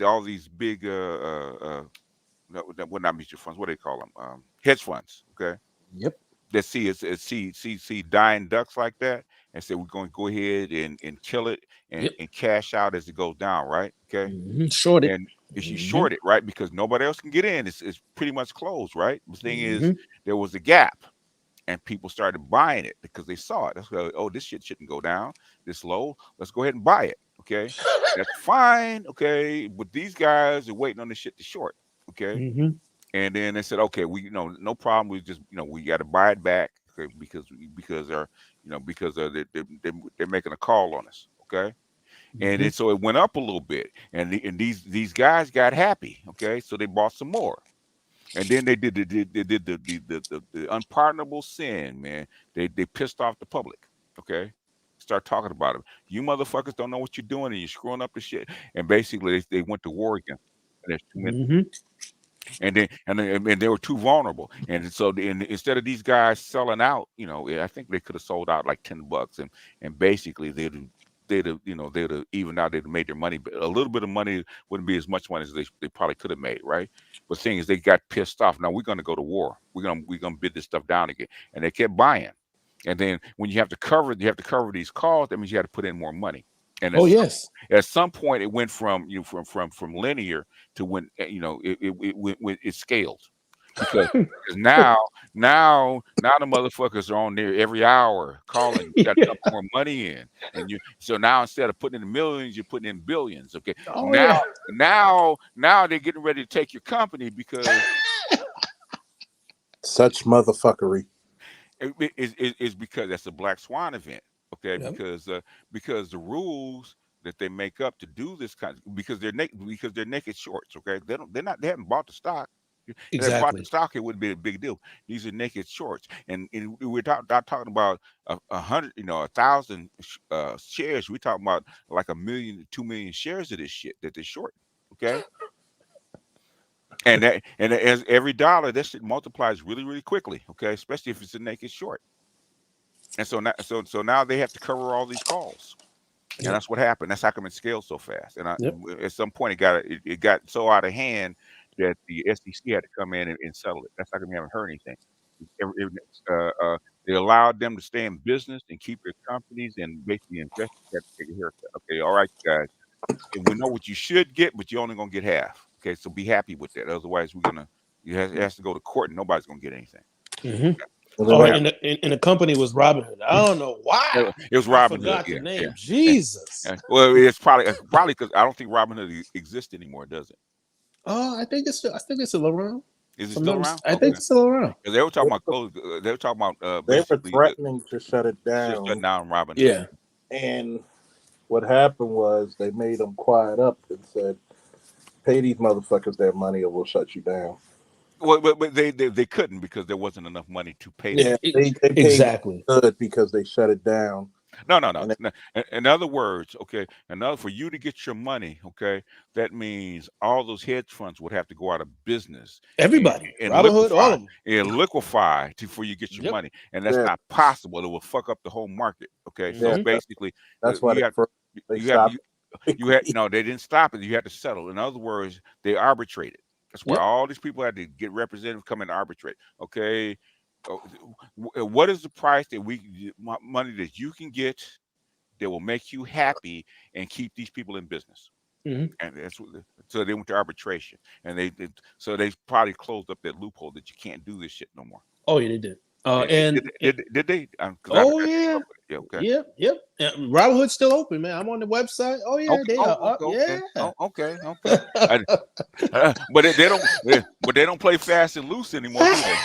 all these big would not mutual funds. What do they call them? Hedge funds. Okay. Yep. That see dying ducks like that, and say we're going to go ahead and kill it and cash out as it goes down, right? Okay. Short it. And if you short it, right, because nobody else can get in, it's pretty much closed, right? The thing is, there was a gap, and people started buying it because they saw it. That's like, oh, this shit shouldn't go down this low. Let's go ahead and buy it. Okay, that's fine. Okay, but these guys are waiting on this shit to short. Okay, and then they said, okay, we no problem. We just we got to buy it back because they're they're making a call on us. Okay, and so it went up a little bit, and these guys got happy. Okay, so they bought some more. And then they did the unpardonable sin, man. They pissed off the public. Okay, start talking about it. You motherfuckers don't know what you're doing, and you're screwing up the shit. And basically, they went to war again. And there's too many. And they were too vulnerable. And so instead of these guys selling out, I think they could have sold out like $10, and basically they'd have evened out, they'd have made their money, but a little bit of money wouldn't be as much money as they probably could have made, right? But the thing is, they got pissed off. Now we're going to go to war. We're gonna bid this stuff down again, and they kept buying. And then when you have to cover these calls, that means you have to put in more money. And at some point, it went from from linear to when it scaled. Because now the motherfuckers are on there every hour calling. You got to put more money in, and so now instead of putting in millions, you're putting in billions. Okay, now they're getting ready to take your company because such motherfuckery. It's because that's a black swan event. Okay, because the rules that they make up to do this because they're naked shorts. Okay, they haven't bought the stock. If they bought the stock, it wouldn't be a big deal. These are naked shorts, and we're not talking about 100, 1,000 shares. We're talking about like 1 million to 2 million shares of this shit that they're short. Okay, and as every dollar, that shit multiplies really, really quickly. Okay, especially if it's a naked short. And so now they have to cover all these calls. And that's what happened. That's how come it scaled so fast. And at some point, it got so out of hand that the SEC had to come in and settle it. That's how come we haven't heard anything. They allowed them to stay in business and keep their companies, and basically investors have to take a haircut. Okay, all right, guys. And we know what you should get, but you're only going to get half. Okay, so be happy with that. Otherwise, it has to go to court, and nobody's going to get anything. And the company was Robinhood. I don't know why. It was Robinhood. I forgot the name. Jesus. Well, it's probably because I don't think Robinhood exists anymore, does it? Oh, I think it's still around. Is it still around? I think it's still around. They were talking about they were talking about they were threatening to shut it down. Shut down Robinhood. Yeah. And what happened was they made them quiet up and said, "Pay these motherfuckers their money, or we'll shut you down." Well, but they couldn't because there wasn't enough money to pay them. Yeah, they paid good because they shut it down. No. And In other words, okay, for you to get your money, okay, that means all those hedge funds would have to go out of business Everybody, and Robinhood, all of them. before you get your Yep. money, and that's yeah, not possible. It will fuck up the whole market. Okay, so yeah, Mhm. basically, that's why they you have stopped. you had no, they didn't stop it. You had to settle. In other words, they arbitrated. That's why Yep. all these people had to get representatives come in and arbitrate. Okay, what is the price that money that you can get that will make you happy and keep these people in business? Hmm. And that's what. So they went to arbitration, and so they probably closed up that loophole that you can't do this shit no more. Oh yeah, they did. Did they? Oh yeah, Yeah. Okay. yep. Robinhood's still open, man. I'm on the website. Oh yeah, Okay. they are up. Okay. Yeah. Okay. But they don't. But they don't play fast and loose anymore, do they?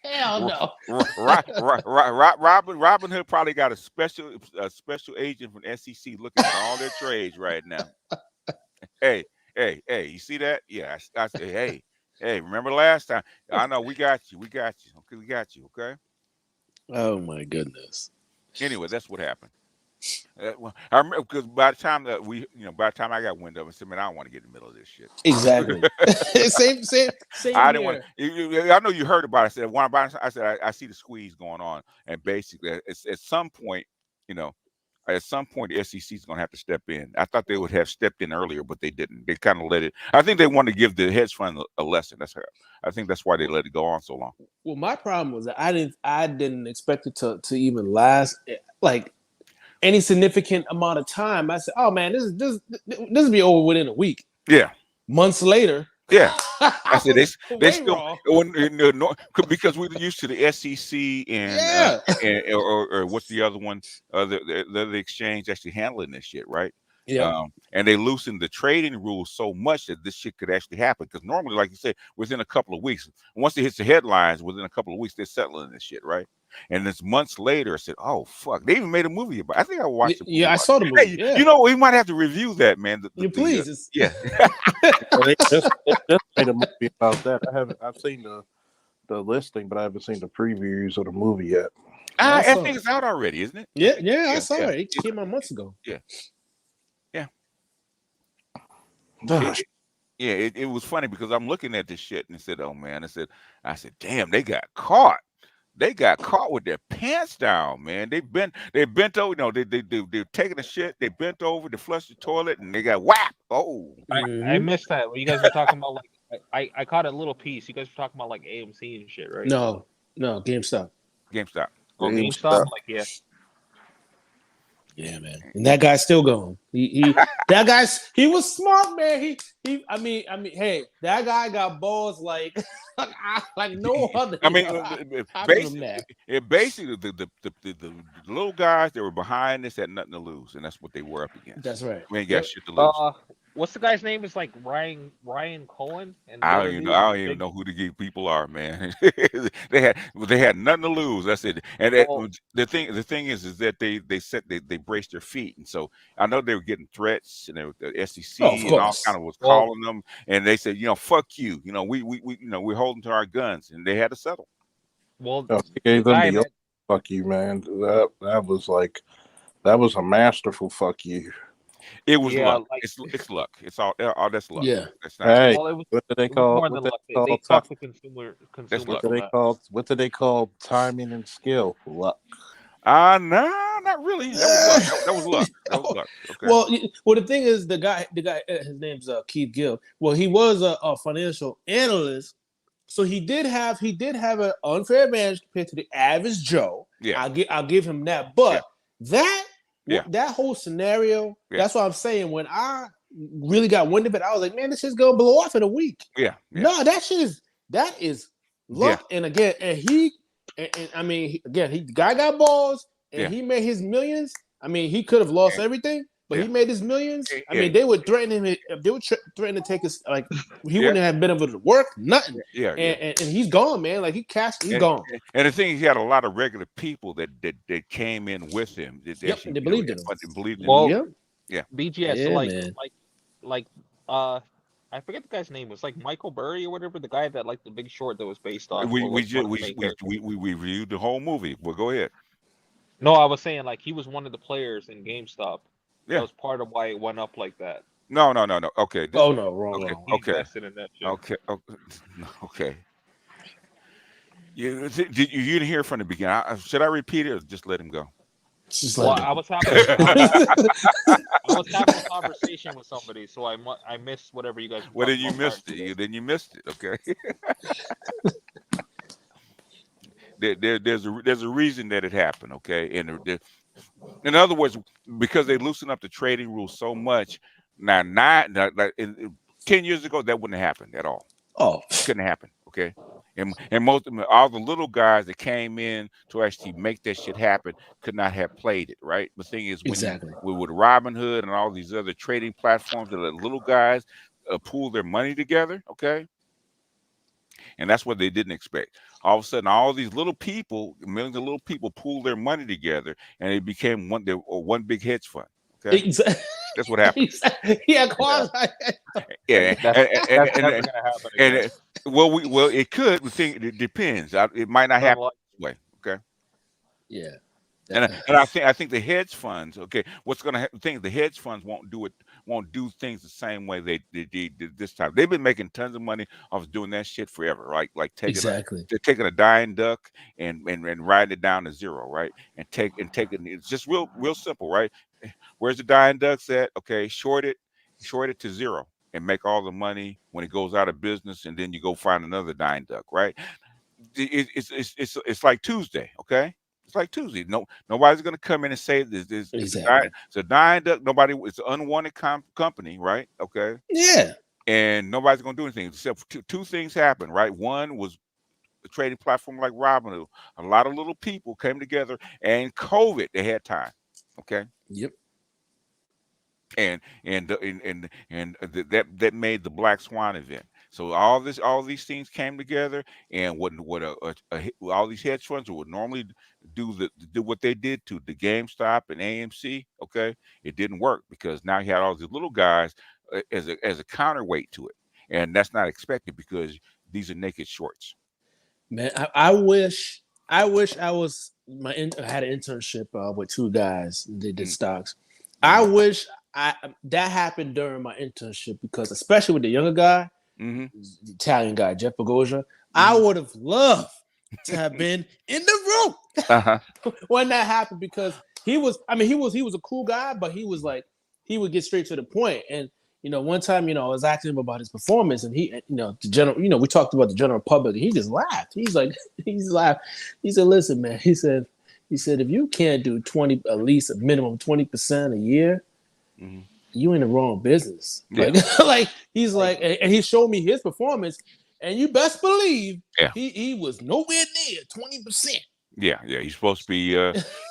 Hell no. Robin Hood probably got a special agent from SEC looking at all their trades right now. Hey, you see that? Yeah, I say, hey, remember last time? I know we got you. Okay, we got you. Okay. Oh my goodness. Anyway, that's what happened. Well, I remember because by the time I got wind of it, I said, man, I don't want to get in the middle of this shit. Exactly. same I here. didn't want. I know you heard about it. I said, I see the squeeze going on, and basically, at some point, the SEC is going to have to step in. I thought they would have stepped in earlier, but they didn't. They kind of let it. I think they wanted to give the hedge fund a lesson. I think that's why they let it go on so long. Well, my problem was that I didn't expect it to even last like any significant amount of time. I said, oh man, this will be over within a week. Yeah. Months later. Yeah. I said they still wrong. because we're used to the SEC and or what's the other one? The exchange actually handling this shit, right? Yeah. And they loosened the trading rules so much that this shit could actually happen. Because normally, like you said, within a couple of weeks, once it hits the headlines, within a couple of weeks, they're settling this shit, right? And it's months later, I said, "Oh fuck!" They even made a movie about it. I think I watched it. Yeah, I saw the movie. Hey, you know, we might have to review that, man. Please. Yeah. They just made a movie about that. I've seen the listing, but I haven't seen the previews of the movie yet. I think it's out already, isn't it? Yeah, I saw it. It came out months ago. Yeah. It was funny because I'm looking at this shit and I said, "Oh man," I said, "Damn, they got caught. They got caught with their pants down, man. They bent over. They're taking a shit. They bent over to flush the toilet and they got whacked. Oh, I missed that. When you guys were talking about like I caught a little piece. You guys were talking about like AMC and shit, right? No, GameStop. Oh, GameStop. Like yeah. Yeah, man. And that guy's still going. He was smart, man. I mean, hey, that guy got balls like no other. I mean, basically the little guys that were behind this had nothing to lose, and that's what they were up against. That's right. We ain't got shit to lose. What's the guy's name? It's like Ryan Cohen. And I don't even know who the people are, man. they had nothing to lose. That's it. And the thing is that they braced their feet, and so I know they were getting threats, and the SEC and all kind of was calling them, and they said, fuck you. We're holding to our guns, and they had to settle. Well, they gave them the fuck you, man. That was a masterful fuck you. It was luck. It's luck. It's all that's luck. Yeah. That's not hey, what do they call? They talk to consumer. What do they call timing and skill? Luck. No, not really. That was luck. That was luck. Okay. Well, the thing is, the guy, his name's Keith Gill. Well, he was a financial analyst, so he did have an unfair advantage compared to the average Joe. Yeah, I'll give him that. But that whole scenario, that's what I'm saying. When I really got wind of it, I was like, man, this shit's gonna blow off in a week. Yeah. No, that is luck. And again, I mean, the guy got balls and he made his millions. I mean, he could have lost everything, but he made his millions. I mean, they would threaten him. They would threaten to take his, like, he wouldn't have been able to work, nothing. And he's gone, man. Like, he's gone. And the thing is, he had a lot of regular people that came in with him. They believed in him. They believed in him. Yeah. BGS, I forget the guy's name. It was like Michael Burry or whatever, the guy that like The Big Short that was based on. We reviewed the whole movie. Well, go ahead. No, I was saying like he was one of the players in GameStop. Yeah. That was part of why it went up like that. No. Okay. Oh no, wrong. He invested in that shit. Okay. You didn't hear from the beginning. Should I repeat it or just let him go? Well, I was having a conversation with somebody, so I missed whatever you guys. Well, then you missed it. Then you missed it. Okay. There's a reason that it happened. Okay, and in other words, because they loosened up the trading rules so much, now 10 years ago that wouldn't have happened at all. Oh, couldn't happen. Okay. And most of them, all the little guys that came in to actually make that shit happen could not have played it, right? The thing is, when with Robinhood and all these other trading platforms that the little guys pool their money together, okay, and that's what they didn't expect. All of a sudden, all these little people, millions of little people, pooled their money together, and it became one big hedge fund. Okay, exactly. That's what happened. Yeah, yeah. That's never gonna happen again. Well, it could. It depends. It might not happen this way. Okay. Yeah. And I think the hedge funds. Okay, what's going to happen? The hedge funds won't do things the same way they did this time. They've been making tons of money off doing that shit forever, right? Like they're taking a dying duck and riding it down to zero, right? And taking it's just real simple, right? Where's the dying ducks at? Okay, short it to zero and make all the money when it goes out of business, and then you go find another dying duck, right? It's like Tuesday, okay? It's like Tuesday. Nobody's gonna come in and say this. Exactly. It's a dying duck. It's an unwanted company, right? Okay. Yeah. And nobody's gonna do anything except for two things happen, right? One was a trading platform like Robinhood. A lot of little people came together, and COVID, they had time. Okay. Yep. And that made the Black Swan event. So all these things came together, and all these hedge funds would normally do what they did to the GameStop and AMC. Okay, it didn't work because now you had all these little guys as a counterweight to it, and that's not expected because these are naked shorts. Man, I wish I was I had an internship with two guys. They did stocks. I wish that happened during my internship because, especially with the younger guy, the Italian guy, Jeff Pagosia, I would have loved to have been in the room when that happened because he was a cool guy, but he would get straight to the point. And one time, I was asking him about his performance, and he, we talked about the general public, and he just laughed. He laughed. He said, "Listen, man," he said, if you can't do at least a minimum 20% a year, you in the wrong business. Yeah. Like he's like, and he showed me his performance, and you best believe he was nowhere near 20%. Yeah. You're supposed to be.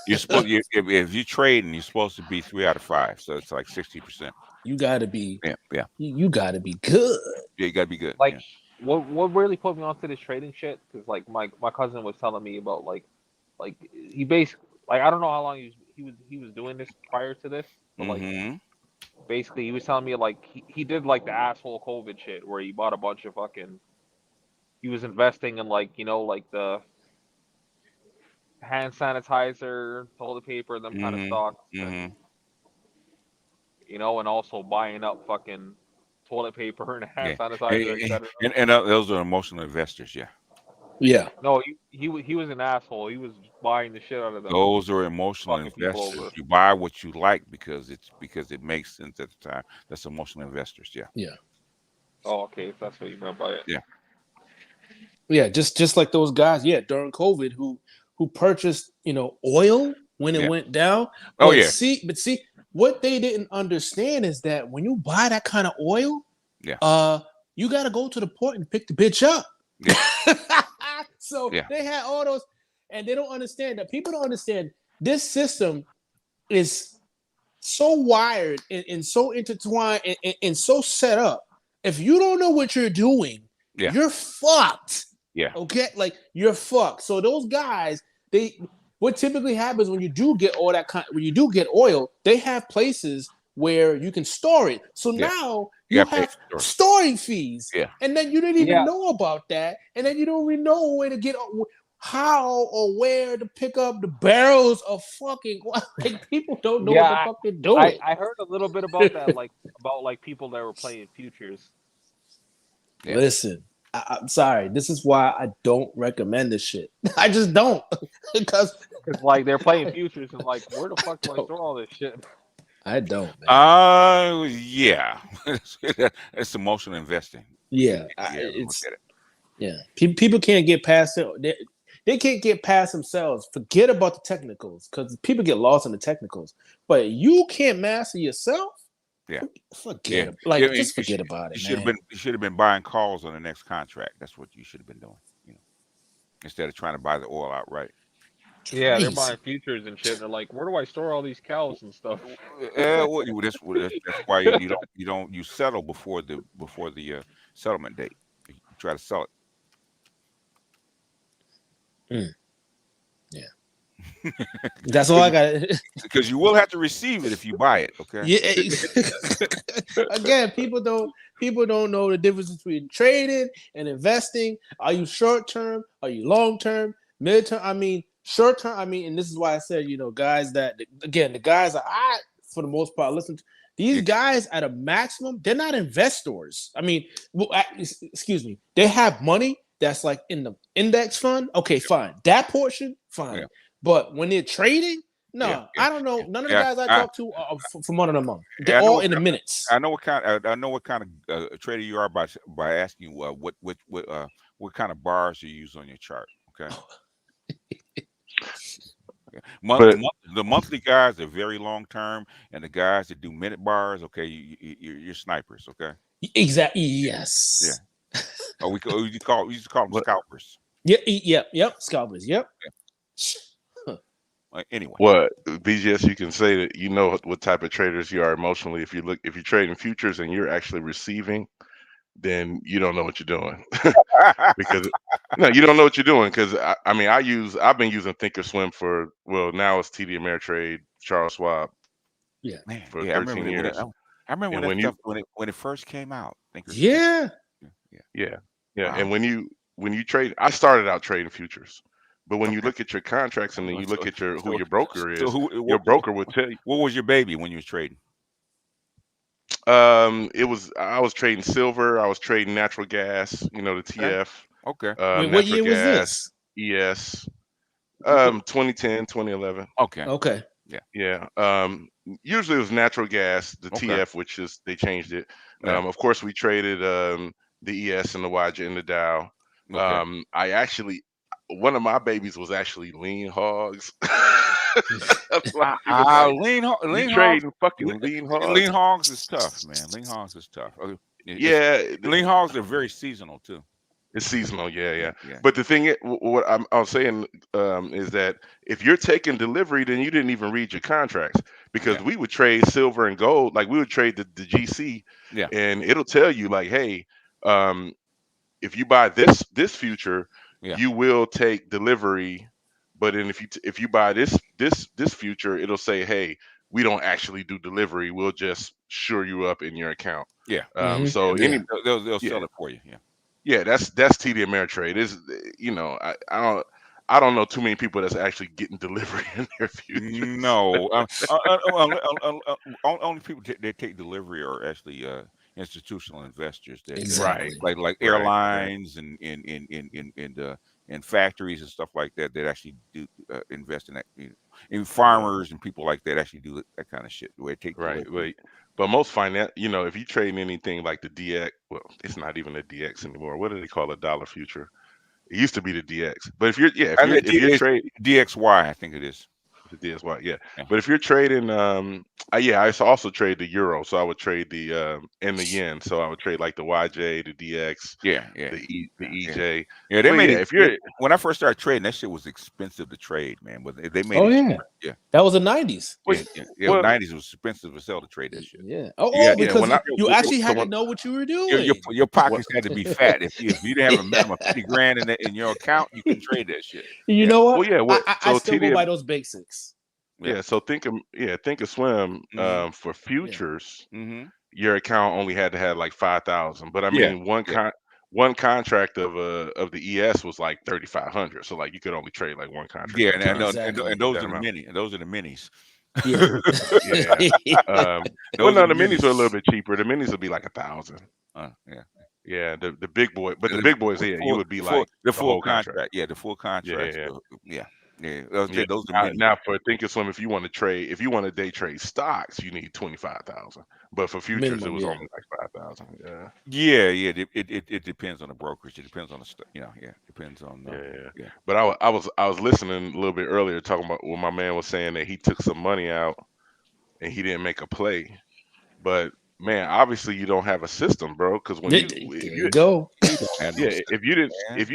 If you trade, and you're supposed to be 3 out of 5, so it's like 60%. You gotta be. Yeah. You gotta be good. Yeah, you gotta be good. Like what really put me onto this trading shit? Because like my cousin was telling me about like he basically, like, I don't know how long he was doing this prior to this, but like basically he was telling me like he did like the asshole COVID shit where he bought a bunch of he was investing in like like the hand sanitizer, toilet paper, them kind of stocks, and, and also buying up fucking toilet paper and hand sanitizer, etc. And those are emotional investors, yeah. Yeah. No, he was an asshole. He was buying the shit out of them. Those are emotional investors. You buy what you like because it makes sense at the time. That's emotional investors. Yeah. Yeah. Oh, okay. If that's what you meant by it. Yeah. Yeah. Just like those guys. Yeah. During COVID, who purchased oil when it went down. Oh yeah. See, what they didn't understand is that when you buy that kind of oil, you got to go to the port and pick the bitch up. Yeah. So they had all those, and they don't understand that. People don't understand this system is so wired and so intertwined and so set up. If you don't know what you're doing, you're fucked. Yeah. Okay, like you're fucked. So those guys, what typically happens when you do get all that when you do get oil, they have places where you can store it. So now you have storing fees. Yeah. And then you didn't even know about that. And then you don't even know where to get. how or where to pick up the barrels of fucking like people don't know what the fuck they're doing. I heard a little bit about that, about people that were playing futures. Yeah. Listen, I'm sorry. This is why I don't recommend this shit. I just don't because like they're playing futures and like where the fuck do I store all this shit? I don't, man. Yeah, it's emotional investing. Yeah, People can't get past it. They can't get past themselves. Forget about the technicals because people get lost in the technicals. But you can't master yourself. Yeah, forget it. Just forget about it. You should have been buying calls on the next contract. That's what you should have been doing. Instead of trying to buy the oil outright. Yeah, they're buying futures and shit. And they're like, where do I store all these cows and stuff? Well, that's why you settle before the settlement date. You try to sell it. Yeah, that's all I got. Because you will have to receive it if you buy it. Okay. Yeah. Again, people don't know the difference between trading and investing. Are you short term? Are you long term? Mid term? I mean, short term. I mean, and this is why I said, guys that again, the guys that I, for the most part, listen to these guys at a maximum. They're not investors. I mean, excuse me. They have money that's like in the index fund. Okay, fine. That portion, fine. Yeah. But when they're trading, I don't know. None of the guys I talk to are for more than a month. They're all in the minutes. I know what kind of trader you are by asking you what kind of bars you use on your chart. Okay. The monthly guys are very long term, and the guys that do minute bars, okay, you're snipers, okay. Exactly. Yes. Yeah. We used to call them scalpers. Yep. Scalpers. Yep. Yeah. Anyway, what BGS, you can say that you know what type of traders you are emotionally. If you're trading futures and you're actually receiving, then you don't know what you're doing. Because you don't know what you're doing. Because I've been using Thinkorswim now it's TD Ameritrade, Charles Schwab. Yeah, man. For 13 years. I remember when it first came out. Yeah. Wow. And when you trade, I started out trading futures. But when you look at your contracts and then you look at who your broker is, your broker would tell you. What was your baby when you was trading? I was trading silver. I was trading natural gas. The TF. Okay. What year was this? ES. 2010, 2011. Okay. Yeah. Usually it was natural gas, the TF, which is they changed it. Of course, we traded the ES and the YJ and the Dow. Okay. One of my babies was actually lean hogs. Lean hogs. Lean hogs is tough, man. Lean hogs is tough. Lean hogs are very seasonal too. It's seasonal, yeah. But the thing, what I'm saying is that if you're taking delivery, then you didn't even read your contracts, because we would trade silver and gold. Like we would trade the GC, and it'll tell you like, hey, if you buy this future, you will take delivery. But then if you buy this future, it'll say, hey, we don't actually do delivery. We'll just shore you up in your account. Yeah. So they'll sell it for you. Yeah. Yeah, that's TD Ameritrade. I don't know too many people that's actually getting delivery in their futures. No, only people that take delivery are actually institutional investors. Like airlines and factories and stuff like that actually do invest in that. And farmers and people like that actually do that kind of shit. Where they take delivery. But most finance, if you trade anything like the DX, well, it's not even a DX anymore. What do they call a dollar future? It used to be the DX. But if you're trading DXY, I think it is. The DXY, yeah. But if you're trading, I also trade the euro, so I would trade the and the yen, so I would trade like the YJ, the DX, the EJ. Yeah, they made it. When I first started trading, that shit was expensive to trade, man. But they made it. Yeah, that was the 90s. The 90s was expensive as hell to trade that shit. Yeah. Because you actually had to know what you were doing. Your pockets had to be fat. If you didn't have a minimum of $50,000 in your account, you can trade that shit. You know what? I still go by those basics. Yeah, so Thinkorswim for futures, your account only had to have like 5,000. But I mean, one contract of the ES was like 3,500. So like you could only trade like one contract. Yeah, at a time. and those are the mini, and those are the minis. Yeah. Well, no, the minis are a little bit cheaper. The minis will be like 1,000. Yeah. Yeah, the big boy, but the big boys, yeah, you would be like the full full contract. Yeah, the full contract. Yeah. Those are minis. Now for Thinkorswim, if you want to trade, if you want to day trade stocks, you need 25,000. But for futures, Minimum, it was yeah. only like 5,000. Yeah. Yeah. It depends on the brokerage. It depends on the it depends on yeah. But I was listening a little bit earlier talking about when my man was saying that he took some money out and he didn't make a play. But man, obviously you don't have a system, bro. Because when you go, if you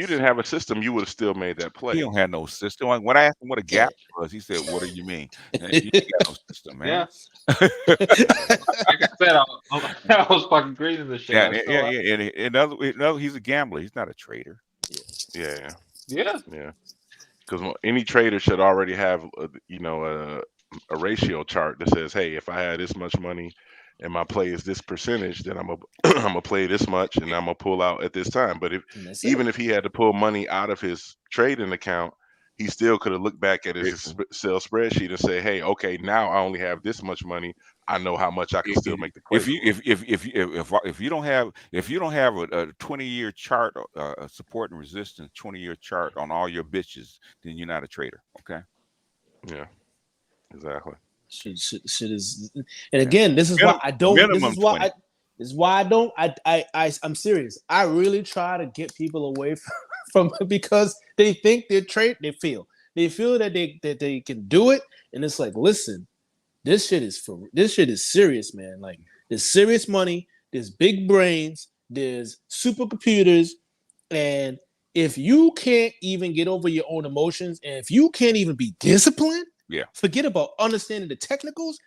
didn't have a system, you would have still made that play. He don't have no system. Like, when I asked him what a gap was, he said, "What do you mean? You got no system, man." Like I said, I was fucking greeting the shit. Yeah. And he's a gambler. He's not a trader. Yeah. Because any trader should already have a ratio chart that says, hey, if I had this much money and my play is this percentage, then I'm gonna play this much and I'm gonna pull out at this time. But if he had to pull money out of his trading account, he still could have looked back at his Excel spreadsheet and say, hey, okay, now I only have this much money. I know how much I can still make the play. If you don't have a 20-year chart, support and resistance 20-year chart on all your bitches, then you're not a trader. Okay. Yeah. Exactly. Shit is, and again, this is why I don't. This is why I don't. I'm serious. I really try to get people away from because they think they're they feel that they can do it, and it's like, listen, this shit is serious, man. Like, there's serious money, there's big brains, there's supercomputers, and if you can't even get over your own emotions, and if you can't even be disciplined. Yeah. Forget about understanding the technicals.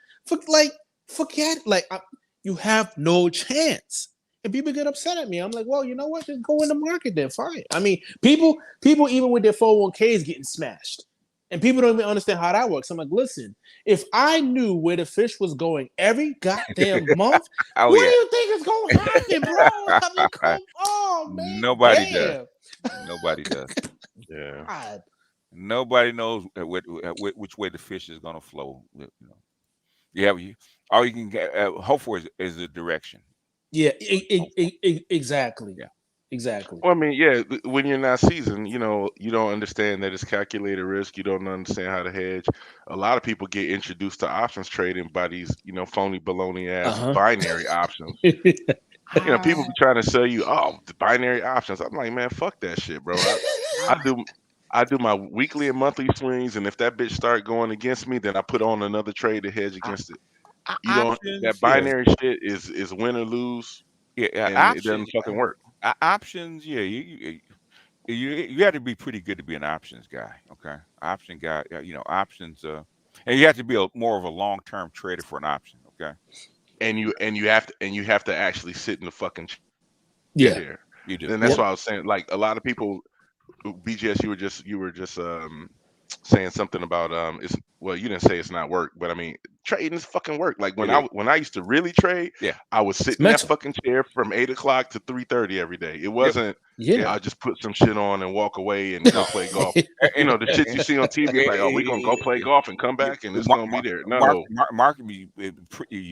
You have no chance. And people get upset at me. I'm like, well, you know what? Just go in the market then. Fine. I mean, people even with their 401ks getting smashed. And people don't even understand how that works. I'm like, listen, if I knew where the fish was going every goddamn month, what do you think is going to happen, bro? I mean, come on, man. Nobody does. Nobody does. Yeah. God. Nobody knows which way the fish is going to flow. All you can get hope for is the direction. Yeah, exactly. Yeah, exactly. Well, I mean, when you're not seasoned, you don't understand that it's calculated risk. You don't understand how to hedge. A lot of people get introduced to options trading by these, phony baloney ass binary options. People be trying to sell you, the binary options. I'm like, man, fuck that shit, bro. I do my weekly and monthly swings, and if that bitch start going against me, then I put on another trade to hedge against it. That binary shit is win or lose. Yeah, and it doesn't fucking work. Options, you have to be pretty good to be an options guy. Okay, option guy, options. And you have to be more of a long-term trader for an option. Okay, and you have to actually sit in the fucking chair. You do. And that's why I was saying, like, a lot of people. BGS, you were just saying something about you didn't say it's not work, but I mean, trading is fucking work. Like when I used to really trade, I would sit in that fucking chair from 8 o'clock to 3:30 every day. It wasn't I just put some shit on and walk away and go play golf. The shit you see on TV, like, oh, we're gonna go play golf and come back and it's gonna be there. No, market, you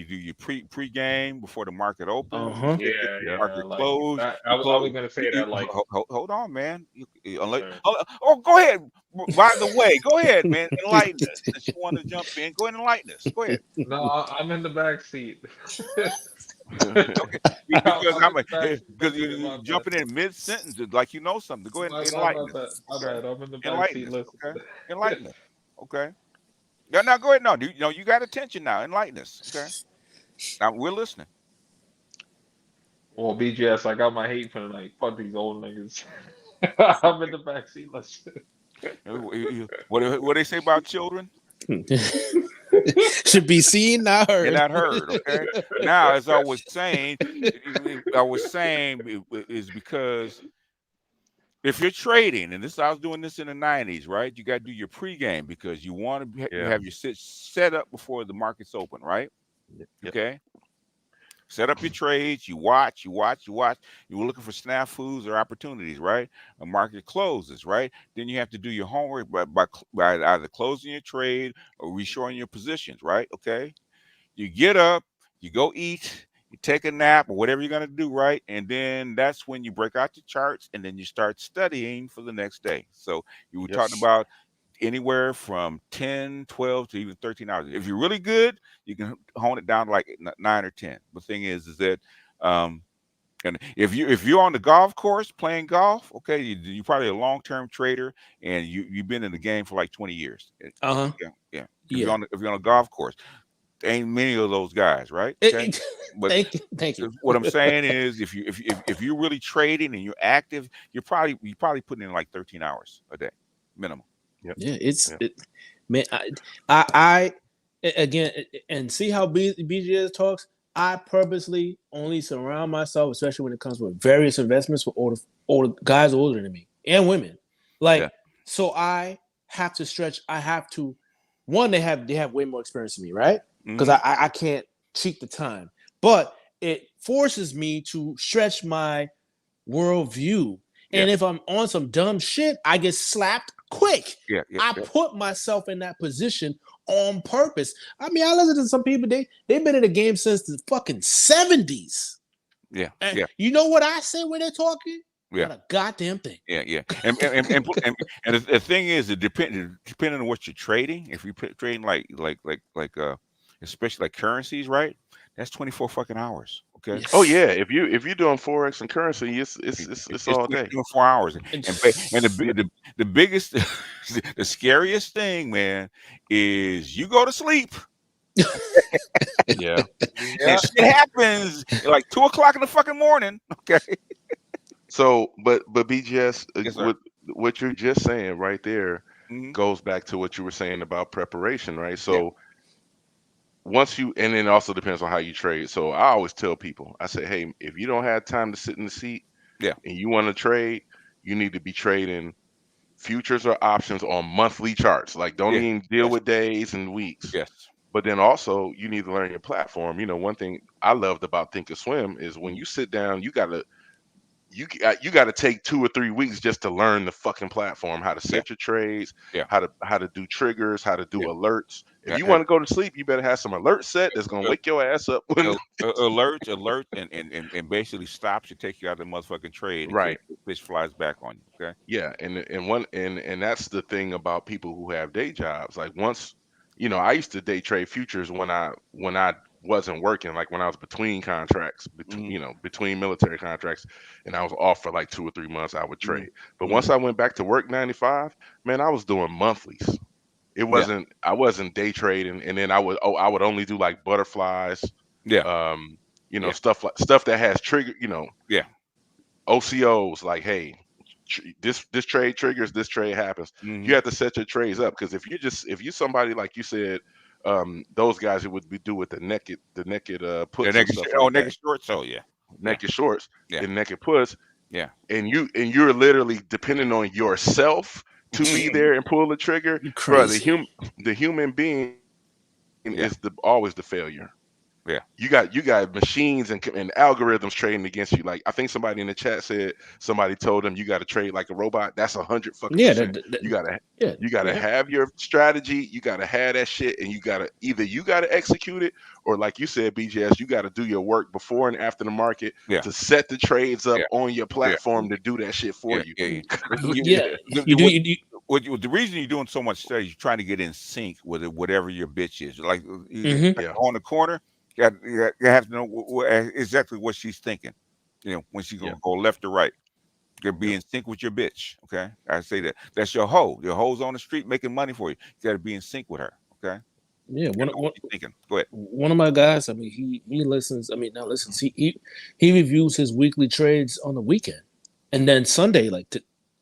do your pre-game before the market opens. Market close. I was gonna say that, like, hold on, man. Go ahead. By the way, go ahead, man. Enlighten us. If you want to jump in, go ahead and enlighten us. Go ahead. No, I'm in the back seat. Because you're jumping in mid-sentence like you know something. Go ahead and enlighten us. I'm in the back seat. Okay? Enlighten us. Okay. Now go ahead. No, you got attention now. Enlighten us. Okay. Now we're listening. Well, BGS, I got my hate for like fuck these old niggas. I'm in the back seat. What they say about children? Should be seen, not heard. You're not heard. Okay. Now, as I was saying is because if you're trading, and I was doing this in the 90s, right? You got to do your pregame because you want to have your set up before the market's open, right? Okay. Set up your trades. You watch. You're looking for snafus or opportunities, right? A market closes, right? Then you have to do your homework by either closing your trade or reshoring your positions, right? Okay. You get up, you go eat, you take a nap or whatever you're going to do, right? And then that's when you break out the charts and then you start studying for the next day. So you were talking about anywhere from 10, 12 to even 13 hours. If you're really good, you can hone it down to like 9 or 10. The thing is that and if you're on the golf course playing golf, okay, you're probably a long-term trader and you've been in the game for like 20 years. Uh-huh. Yeah. If you're on a golf course, ain't many of those guys, right? Okay. But thank you. What I'm saying is, if you're really trading and you're active, you're probably putting in like 13 hours a day minimum. Yeah, man. I again, and see how BGS talks. I purposely only surround myself, especially when it comes with various investments, with older guys older than me and women. So I have to stretch. I have to. One, they have way more experience than me, right? Because I can't cheat the time, but it forces me to stretch my worldview. And if I'm on some dumb shit, I get slapped quick. I put myself in that position on purpose. I mean, I listen to some people, they've been in the game since the fucking 70s. And you know what I say when they're talking? Not a goddamn thing. And the thing is, it depending on what you're trading. If you're trading like especially like currencies, right? That's 24 fucking hours. Okay. Yes. Oh yeah. If you're doing forex and currency, it's all day. 24 hours. And the biggest, the scariest thing, man, is you go to sleep. Yeah. And shit happens like 2:00 in the fucking morning. Okay. So, but BGS, what you're just saying right there goes back to what you were saying about preparation, right? So once you, and it also depends on how you trade. So I always tell people, I say, hey, if you don't have time to sit in the seat, and you want to trade, you need to be trading futures or options on monthly charts. Like, don't even deal with days and weeks. But then also, you need to learn your platform. You know, one thing I loved about Thinkorswim is when you sit down, you gotta take 2 or 3 weeks just to learn the fucking platform, how to set your trades, how to do triggers, how to do alerts. If you want to go to sleep, you better have some alert set that's gonna wake your ass up. Alert, and basically stops you, take you out of the motherfucking trade, right? The fish flies back on you. Okay. Yeah, and that's the thing about people who have day jobs. Like, once, you know, I used to day trade futures when I wasn't working, like when I was between contracts, between military contracts, and I was off for like 2 or 3 months, I would trade. But once I went back to work 9 to 5, man, I was doing monthlies. It wasn't, I wasn't day trading, and then I would only do like butterflies, stuff that has trigger, OCOs, like, hey, this trade triggers, this trade happens. You have to set your trades up, because if you somebody like you said, those guys who would do with the naked puts and stuff like naked that. Shorts, naked shorts and naked puts, and you're literally depending on yourself to be there and pull the trigger. Bro, the human being is always the failure. You got machines and algorithms trading against you. Like, I think somebody in the chat said somebody told them you got to trade like a robot. That's 100%. You gotta have your strategy. You gotta have that shit, and you gotta execute it, or like you said, BJS, you gotta do your work before and after the market to set the trades up on your platform to do that shit for you. The reason you're doing so much study, you're trying to get in sync with it, whatever your bitch is. Like, on the corner. You have to know exactly what she's thinking, when she's gonna go left or right. You gotta be in sync with your bitch. Okay, I say that. That's your hoe. Your hoe's on the street making money for you. You gotta be in sync with her. Okay. Yeah. Thinking. Go ahead. One of my guys, I mean, he listens. I mean, not listens. He reviews his weekly trades on the weekend, and then Sunday, like,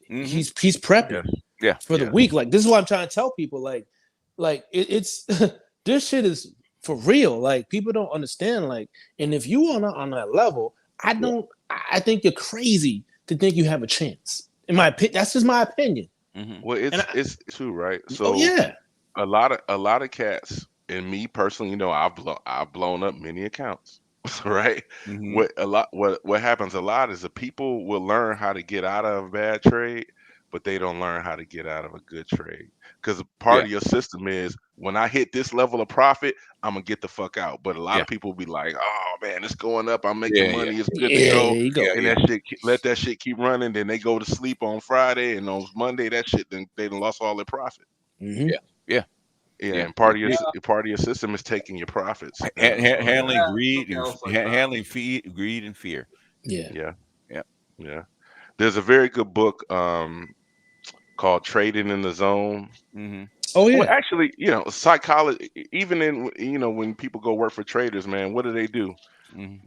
he's prepping for the week. Like, this is what I'm trying to tell people. Like it's this shit is for real. Like, people don't understand. Like, and if you are not on that level, I think you're crazy to think you have a chance. In my opinion, that's just my opinion. Well, it's true, right? So a lot of cats, and me personally, I've blown up many accounts right? What happens a lot is the people will learn how to get out of a bad trade, but they don't learn how to get out of a good trade. Because part of your system is when I hit this level of profit, I'm gonna get the fuck out. But a lot of people be like, "Oh man, it's going up. I'm making money. It's good to go." There you go. And that shit, let that shit keep running. Then they go to sleep on Friday, and on Monday, that shit, then they done lost all their profit. Yeah. And part of your system is taking your profits, handling greed, handling greed and fear. Yeah. There's a very good book called Trading in the Zone. Oh yeah. Well, actually, psychology. Even in when people go work for traders, man, what do?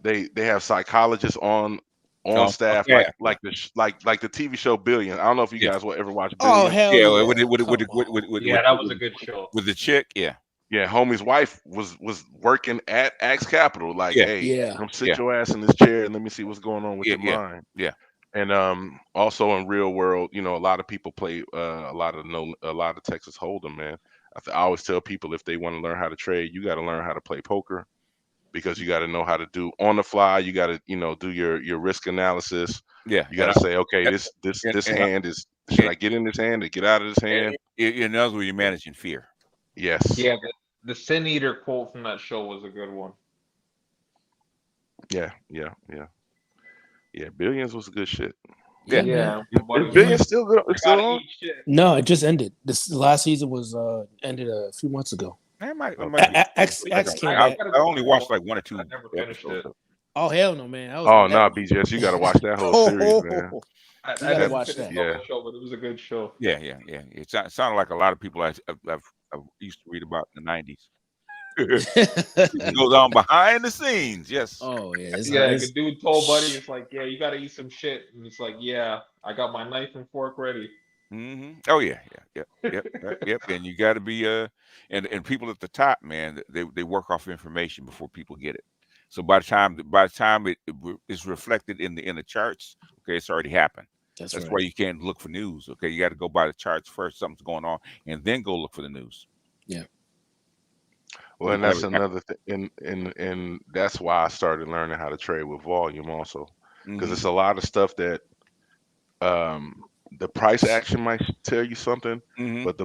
They have psychologists on staff, like the TV show Billion. I don't know if you guys will ever watch Billion. Oh hell yeah. That was a good show. With the chick, yeah, homie's wife was working at Axe Capital. Like, hey, come sit your ass in this chair and let me see what's going on with your mind. Yeah. And also in real world, a lot of people play a lot of Texas Hold'em, man. I always tell people if they want to learn how to trade, you got to learn how to play poker, because you got to know how to do on the fly. You got to do your risk analysis. Yeah, you got to say, okay, this hand is, should I get in this hand or get out of this hand? In other words, you're managing fear. Yes. Yeah, the Sin Eater quote from that show was a good one. Yeah. Billions was good shit. Yeah. Is Billions still good? It's still on? No, it just ended. This last season was ended a few months ago. I only watched like 1 or 2. I never finished it. Oh hell no, man! BJS, you got to watch that whole series, man. I gotta watch that. Show, but it was a good show. Yeah. It sounded like a lot of people I used to read about in the 90s. It goes on behind the scenes. Yes. Oh yeah. The dude told Buddy, it's like, yeah, you got to eat some shit, and it's like, yeah, I got my knife and fork ready. Oh yeah. Yep. And you got to be and people at the top, man, they work off information before people get it. So by the time it is reflected in the charts, okay, it's already happened. That's right. Why you can't look for news. Okay, you got to go by the charts first. Something's going on, and then go look for the news. Yeah. Well, and that's another thing, and that's why I started learning how to trade with volume also, because it's a lot of stuff that the price action might tell you something, but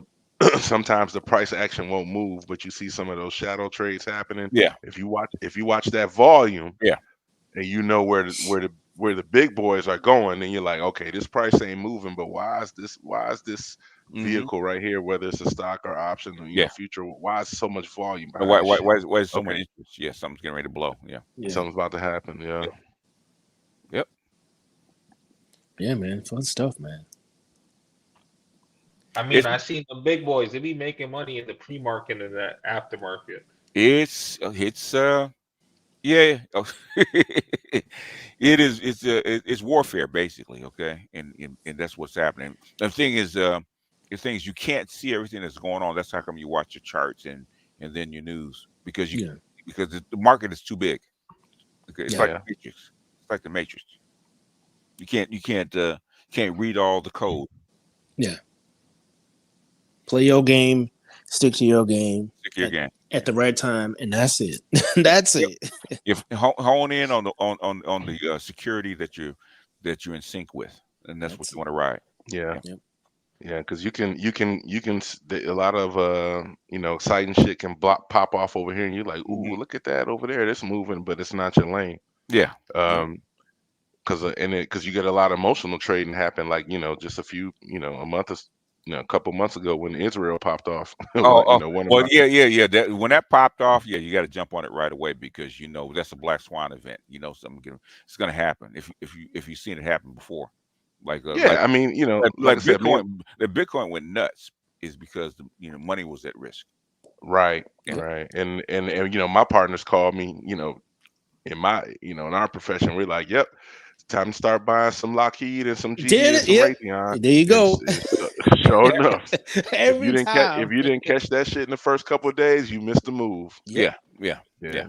sometimes the price action won't move, but you see some of those shadow trades happening. Yeah. If you watch that volume, and you know where the big boys are going, then you're like, okay, this price ain't moving, but why is this vehicle right here, whether it's a stock or option or future, why is so much volume? Why is so much interest? Yeah, something's getting ready to blow. Yeah. Something's about to happen. Yeah. Yep. Yeah, man, fun stuff, man. I mean, I seen the big boys. They be making money in the pre-market and the aftermarket. It's it is. It's warfare basically. Okay, and that's what's happening. The thing is, you can't see everything that's going on. That's how come you watch your charts and then your news, because the market is too big. Okay, it's like the Matrix. It's like the Matrix. You can't read all the code. Yeah. Play your game, stick to your game. At the right time, and that's it. That's it. If hone in on the security that you're in sync with, and that's what you want to ride. Yeah, because you can a lot of exciting shit can pop off over here, and you're like, ooh, look at that over there, that's moving, but it's not your lane. Yeah. Because you get a lot of emotional trading happen, like just a couple months ago when Israel popped off. Yeah. When that popped off, you got to jump on it right away, because that's a black swan event. Something it's going to happen if you've seen it happen before. I mean, like Bitcoin, the Bitcoin went nuts is because the money was at risk. Right. And my partners called me, in our profession, we're like, yep, it's time to start buying some Lockheed and some GE and some Raytheon. There you go. Sure enough. If you didn't catch that shit in the first couple of days, you missed the move. Yeah.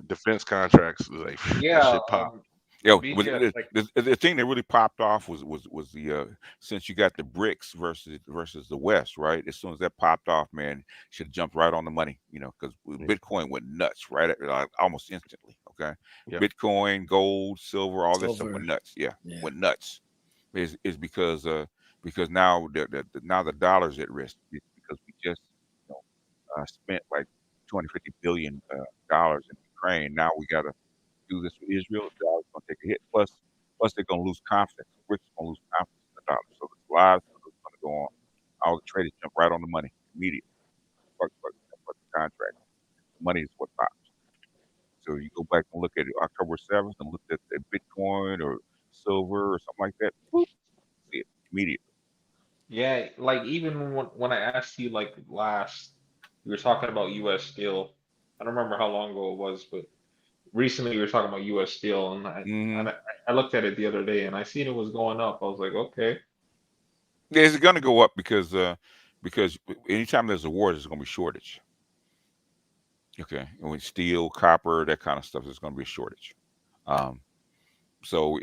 Defense contracts was like, that shit popped. The thing that really popped off was the since you got the BRICS versus the West, right? As soon as that popped off, man, should have jumped right on the money, because Bitcoin went nuts right at almost instantly. Okay, Yep. Bitcoin, gold, silver, all this stuff went nuts. Yeah, Yeah. went nuts. Is because now now the dollar's at risk because we just spent like $250 billion in Ukraine. Now we got to do this with Israel. The dollar's going to take a hit. Plus they're going to lose confidence. Rich is going to lose confidence in the dollar. So there's a lot of stuff that's going to go on. All the traders jump right on the money immediately. Fuck the contract. The money is what matters. So you go back and look at it October 7th and look at Bitcoin or silver or something like that. Whoop, see it immediately. Yeah, like even when I asked you like last, we were talking about U.S. steel. I don't remember how long ago it was, but recently we were talking about U.S. steel, and I looked at it the other day and I seen it was going up. I was like, okay. Yeah, it's going to go up because anytime there's a war, there's going to be shortage. Okay, and with steel, copper, that kind of stuff, there's going to be a shortage. So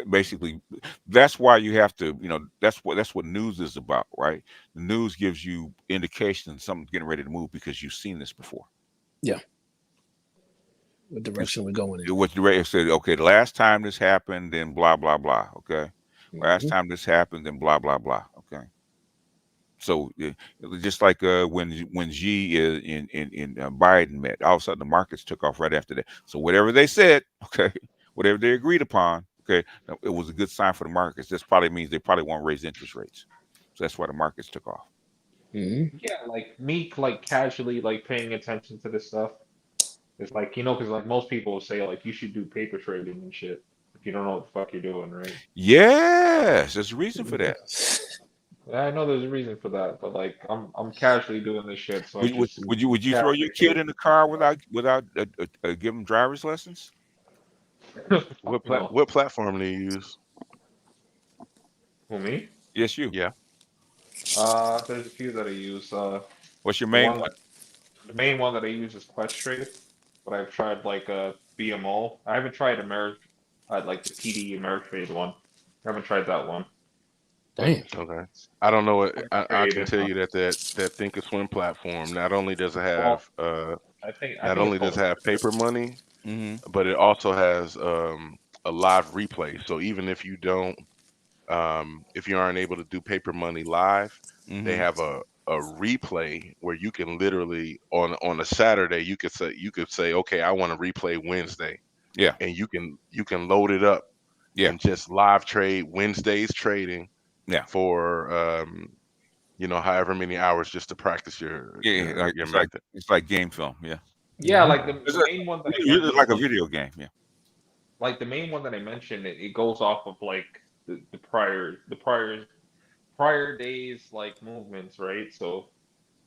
basically, that's why you have to, that's what news is about, right? The news gives you indication something's getting ready to move because you've seen this before. Yeah. What direction we're going in? What direction said? Okay, the last time this happened, then blah blah blah. Okay, last time this happened, then blah blah blah. Okay. So just like when Xi in Biden met, all of a sudden the markets took off right after that. So whatever they said, okay, whatever they agreed upon, okay, it was a good sign for the markets. This probably means they probably won't raise interest rates. So that's why the markets took off. Yeah, like me, like casually, like paying attention to this stuff. It's like, because like most people will say like you should do paper trading and shit if you don't know what the fuck you're doing, right? Yes, there's a reason for that. Yeah, I know there's a reason for that, but like I'm casually doing this shit, so I just Would you throw your casually kid in the car without giving driver's lessons? What platform do you use? Who, me? Yes, you. Yeah. There's a few that I use. What's your main one? The main one that I use is Questrade, but I've tried like BMO. I haven't tried like the TD Ameritrade one. I haven't tried that one. Damn. Okay. I don't know what I can Questrade, tell you that Thinkorswim platform not only does it well, have I think not it's only does called it have paper money, Mm-hmm. but it also has a live replay. So even if you don't if you aren't able to do paper money live, they have a replay where you can literally on a Saturday you could say okay, I want to replay Wednesday. Yeah. And you can load it up and just live trade Wednesday's trading for however many hours just to practice your method. It's like game film, yeah. Yeah, like the main one that I It's mentioned, like a video game, yeah. like the main one that I mentioned, it goes off of like the prior days like movements, right? So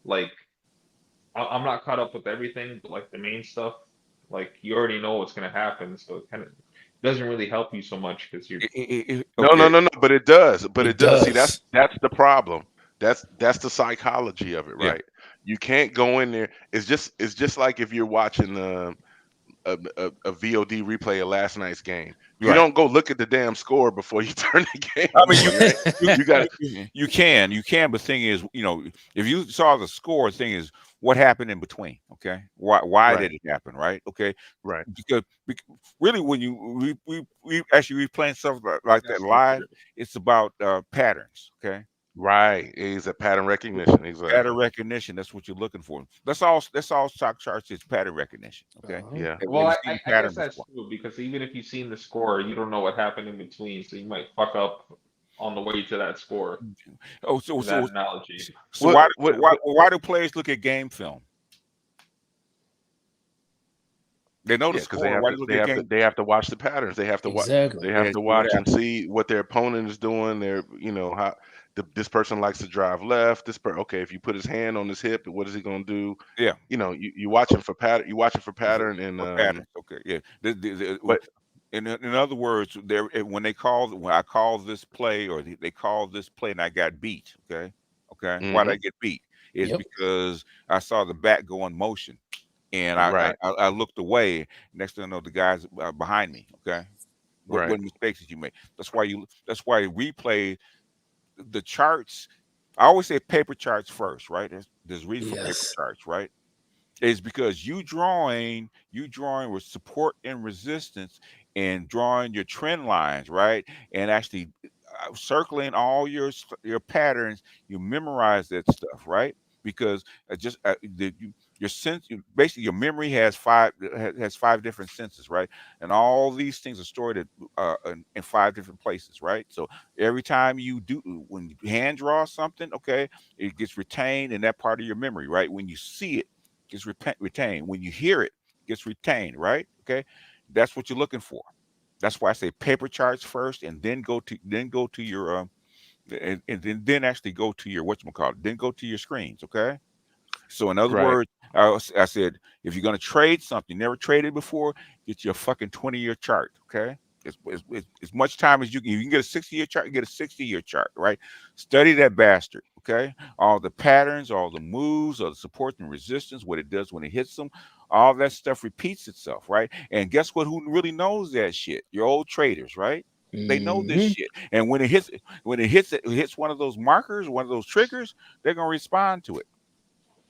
like I'm not caught up with everything, but like the main stuff, like you already know what's gonna happen, so it kind of doesn't really help you so much because you're No, but it does. But it does. See, does. that's the problem. That's the psychology of it, Yeah. right? You can't go in there. It's just like if you're watching a VOD replay of last night's game. You don't go look at the damn score before you turn the game. I mean, you got you can, but thing is, if you saw the score, thing is, what happened in between? Okay, why did it happen? Right? Okay, right. Because really, when we actually replaying stuff like that live, it's about patterns. Okay. Right, it's a pattern recognition. Exactly. Pattern recognition. That's what you're looking for. That's all stock charts is pattern recognition. Okay. Yeah. Well, I guess that's true because even if you've seen the score, you don't know what happened in between, so you might fuck up on the way to that score. Oh, so that analogy. So why do players look at game film? They know the score. They have to watch the patterns. They have to watch. They have to watch and see what their opponent is doing. How this person likes to drive left. Okay, if you put his hand on his hip, what is he going to do? Yeah. You watching for pattern. You watching for pattern and patterns. Okay. Yeah. But in other words, when I called this play or they called this play and I got beat. Okay. Why did I get beat? It's because I saw the bat go in motion. And I looked away. Next thing I know, the guy's behind me. Okay, what mistakes did you make? That's why replay the charts. I always say paper charts first, right? There's reason for paper charts, right? Is because you drawing with support and resistance and drawing your trend lines, right? And actually circling all your patterns, you memorize that stuff, right? Because your sense, basically your memory has five different senses, right? And all these things are stored in five different places, right? So every time when you hand draw something, okay, it gets retained in that part of your memory, right? When you see it, gets retained. When you hear it, gets retained, right? Okay, that's what you're looking for. That's why I say paper charts first, and then go to your and then actually go to your whatchamacallit, then go to your screens. Okay. So in other Right. words, I said, if you're going to trade something, never traded before, get your fucking 20-year chart. Okay. As much time as you can. You can get a 60-year chart, get a 60-year chart, right? Study that bastard. Okay. All the patterns, all the moves, all the support and resistance, what it does when it hits them, all that stuff repeats itself, right? And guess what? Who really knows that shit? Your old traders, right? They know this Mhm. shit. And when it hits one of those markers, one of those triggers, they're gonna respond to it.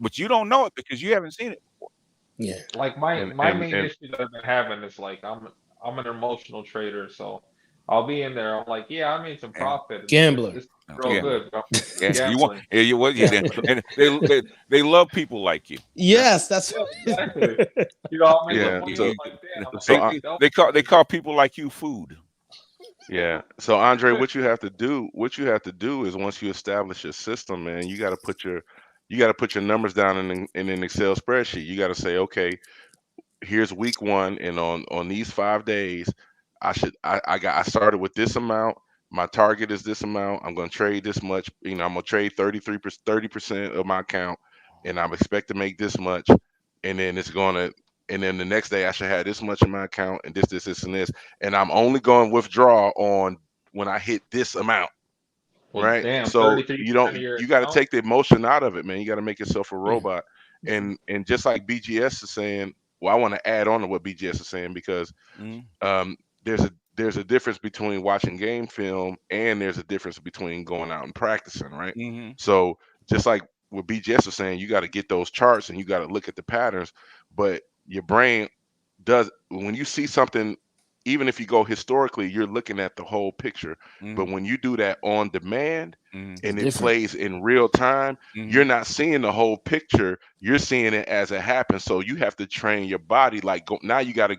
But you don't know it because you haven't seen it before. Yeah. Like my And my and main and issue that I've been having is like I'm an emotional trader, so I'll be in there. I'm like, yeah, I made some And profit, and Gambler. this is real yeah, good. But I'm yeah, you want, gambling. yeah, you what, yeah, and they love people like you. Okay, Yes, that's Yeah, exactly. I'll they make love some yeah. money. So I'm like, damn, I'm so taking these they L's. call people like you food. Yeah. So Andre, what you have to do is once you establish your system, man, you got to put your numbers down in an Excel spreadsheet. You got to say, okay, here's week one, and on these 5 days, I started with this amount. My target is this amount. I'm going to trade this much. I'm going to trade 30% of my account, and I'm expect to make this much. And then and then the next day I should have this much in my account, and this, and this. And I'm only going to withdraw on when I hit this amount. Well, Right. damn, So 33% of your you got to account. take the emotion out of it, man. You got to make yourself a yeah. robot. And just like BGS is saying, well, I want to add on to what BGS is saying because Mm-hmm. um, there's a difference between watching game film and there's a difference between going out and practicing, right? Mm-hmm. So just like what BGS was saying, you got to get those charts and you got to look at the patterns, but your brain does when you see something, even if you go historically, you're looking at the whole picture. But Mm-hmm. when you do that on demand It's and it different. plays in real time, Mm-hmm. you're not seeing the whole picture. You're seeing it as it happens. So you have to train your body. Now you got to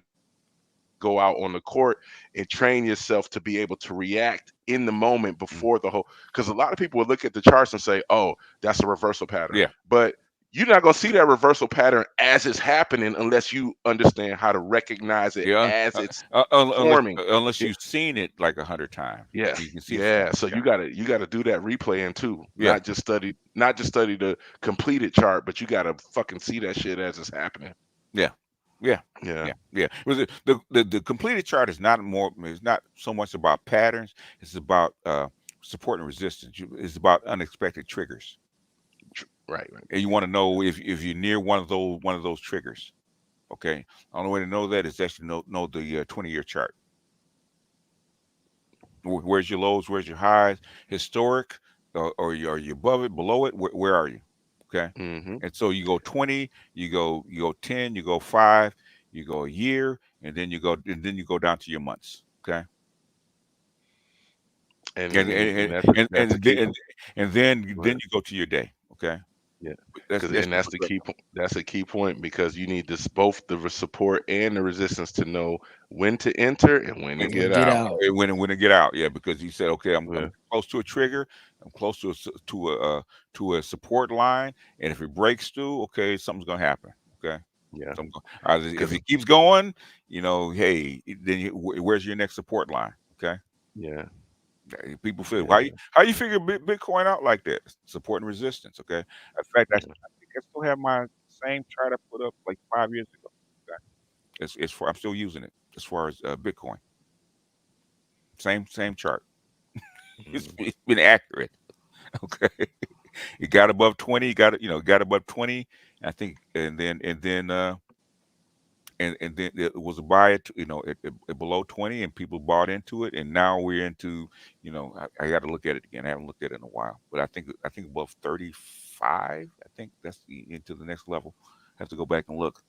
go out on the court and train yourself to be able to react in the moment before the whole. Because a lot of people will look at the charts and say, "Oh, that's a reversal pattern," Yeah. but you're not going to see that reversal pattern as it's happening unless you understand how to recognize it Yeah. as it's Unless forming. unless Yeah, you've seen it like 100 times, yeah, you can see it yeah. forming. So Yeah. you gotta do that replaying too. Yeah. Not just study the completed chart, but you gotta fucking see that shit as it's happening. Yeah. Yeah. Yeah. Yeah. Yeah. Was it the completed chart is not so much about patterns. It's about support and resistance. It's about unexpected triggers. Right. Right. And you want to know if you're near one of those triggers. Okay. The only way to know that is actually know the 20-year chart. Where's your lows? Where's your highs? Historic, or are you above it, below it? Where are you? Okay. Mm-hmm. And so you go 20, you go 10, you go 5, you go a year, and then you go down to your months. Okay. And And and that's a key. and then you go to your day. Okay. Yeah, That's and the that's the progression. key. That's a key point because you need this both the support and the resistance to know when to enter and when to And get Get out. out. when to get out, yeah, because you said, okay, I'm Yeah, close to a trigger, I'm close to a support line, and if it breaks through, okay, something's gonna happen. Okay, yeah, either if because it keeps going, hey, then where's your next support line? Okay, yeah, people feel yeah, how you figure Bitcoin out like that, support and resistance. Okay, in fact, yeah. I think I still have my same chart I put up like 5 years ago. Okay, it's for I'm still using it as far as Bitcoin, same chart. Mm. It's been accurate. Okay. It got above 20, got above 20. I think, and then it was a buy at, below 20, and people bought into it. And now we're into, I got to look at it again. I haven't looked at it in a while, but I think above 35, I think that's into the next level. have to go back and look.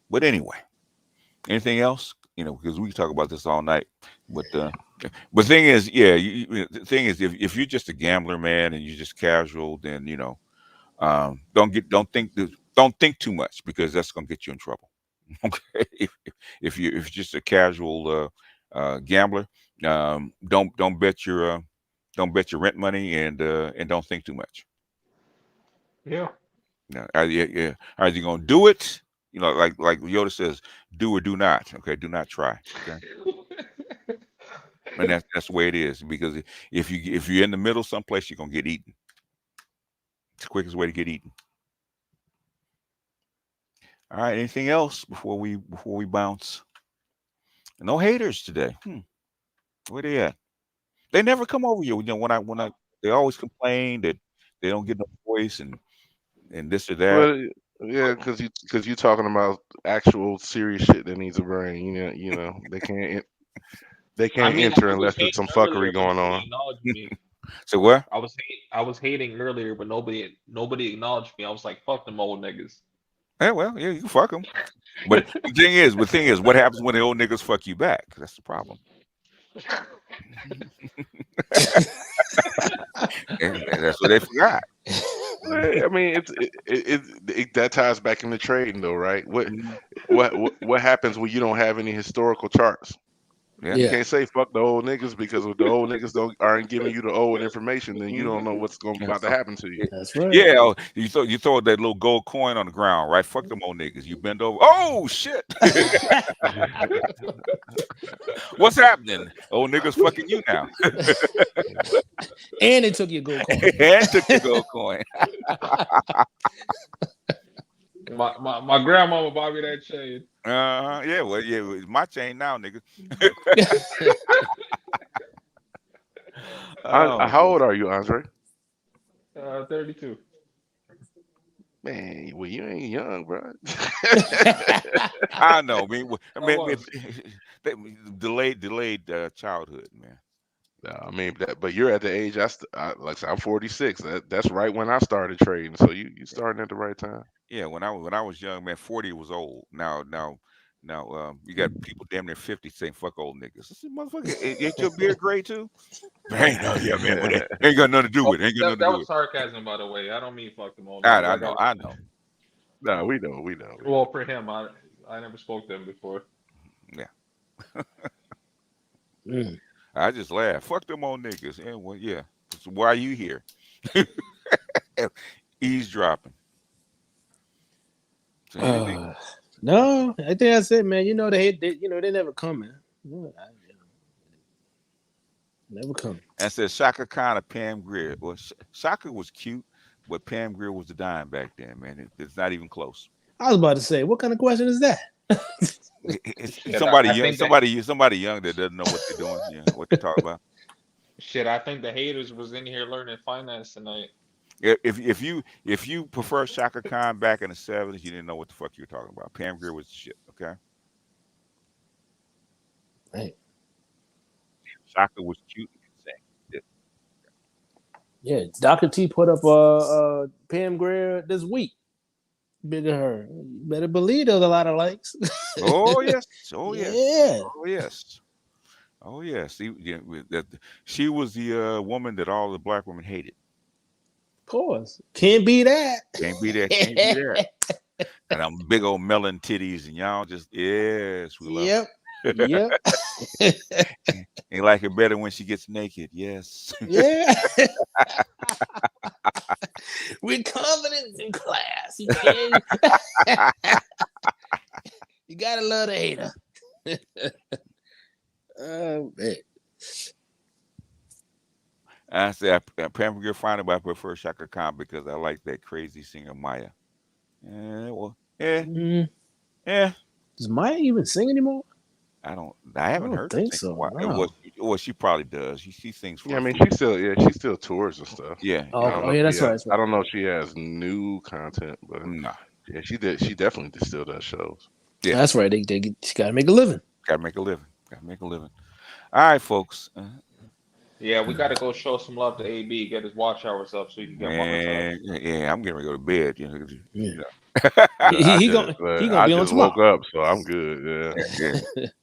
But anyway, anything else? Because we can talk about this all night. But the thing is, the thing is, if you're just a gambler, man, and you're just casual, then don't think too much, because that's gonna get you in trouble. Okay, if you're just a casual gambler, don't bet your rent money, and don't think too much. Yeah. Are you gonna do it? Like Yoda says, do or do not. Okay, do not try. Okay, and that's the way it is. Because if you're in the middle someplace, you're gonna get eaten. It's the quickest way to get eaten. All right. Anything else before we bounce? No haters today. Where they at? They never come over here. When I they always complain that they don't get no voice and this or that. Well, yeah, because you talking about actual serious shit that needs a brain. They can't enter unless there's some fuckery going on. So what? I was hating earlier, but nobody acknowledged me. I was like, fuck them old niggas. Yeah, well, yeah, you can fuck them. But the thing is, what happens when the old niggas fuck you back? That's the problem. And that's what they forgot. I mean, it that ties back into trading, though, right? What happens when you don't have any historical charts? Yeah. You can't say fuck the old niggas, because if the old niggas aren't giving you the old information, then you don't know what's about to happen to you. That's right. Yeah, you throw that little gold coin on the ground, right? Fuck them old niggas. You bend over. Oh shit! What's happening? Old niggas fucking you now. And they took your gold coin. And took your gold coin. My grandmama bought me that chain. Yeah, well, yeah, it's my chain now, nigga. How old are you, Andre? 32. Man, well, you ain't young, bro. I know. Delayed childhood, man. I mean, but you're at the age. Like I said, I'm 46. That's right when I started trading. So you starting at the right time. Yeah, when I was young, man, 40 was old. Now, you got people damn near 50 saying "fuck old niggas." I said, motherfucker, ain't your beard gray too? Ain't man, but it ain't got nothing to do with it. That was sarcasm, by the way. I don't mean fuck them old niggas. I know. No, we know. Well, for him, I never spoke to him before. Yeah. I just laugh. Fuck them old niggas. And well, yeah. So why are you here? Eavesdropping. So no, I think that's it, man. They never come, man. Never come. And said Shaka Khan or Pam Grier. Well, Shaka was cute, but Pam Grier was the dime back then, man. It's not even close. I was about to say, what kind of question is that? Somebody young that doesn't know what they're doing, what they talk about. Shit, I think the haters was in here learning finance tonight. If you prefer Shaka Khan back in the 70s, you didn't know what the fuck you were talking about. Pam Grier was the shit, okay? Right. Shaka was cute and insane. Yeah, Dr. T put up Pam Grier this week. Bigger her. You better believe there's a lot of likes. Oh yes. Oh yes. Yeah. Oh yes. Oh yes. She was the woman that all the black women hated. Of course. Can't be that. Can't be that. Can't be that. And I'm big old melon titties, and y'all just we love it. Yep. Ain't like it better when she gets naked. Yes. Yeah. With confidence in class. You can't. You gotta love the hater. Oh man. I said Pam Grier fine, but I prefer Shaka Khan because I like that crazy singer Maya. Yeah. Does Maya even sing anymore? I haven't heard her think sing so. Wow. Well, she probably does. She sings. Yeah, I mean, she still tours and stuff. Yeah. That's right. I don't know if she has new content, but nah. Yeah, she definitely still does shows. Yeah, that's right. She gotta make a living. Gotta make a living. All right, folks. Yeah, we got to go show some love to AB, get his watch hours up so he can get monetized. Yeah, I'm getting ready to go to bed. You know. He gonna be on just woke tomorrow. up, so I'm good.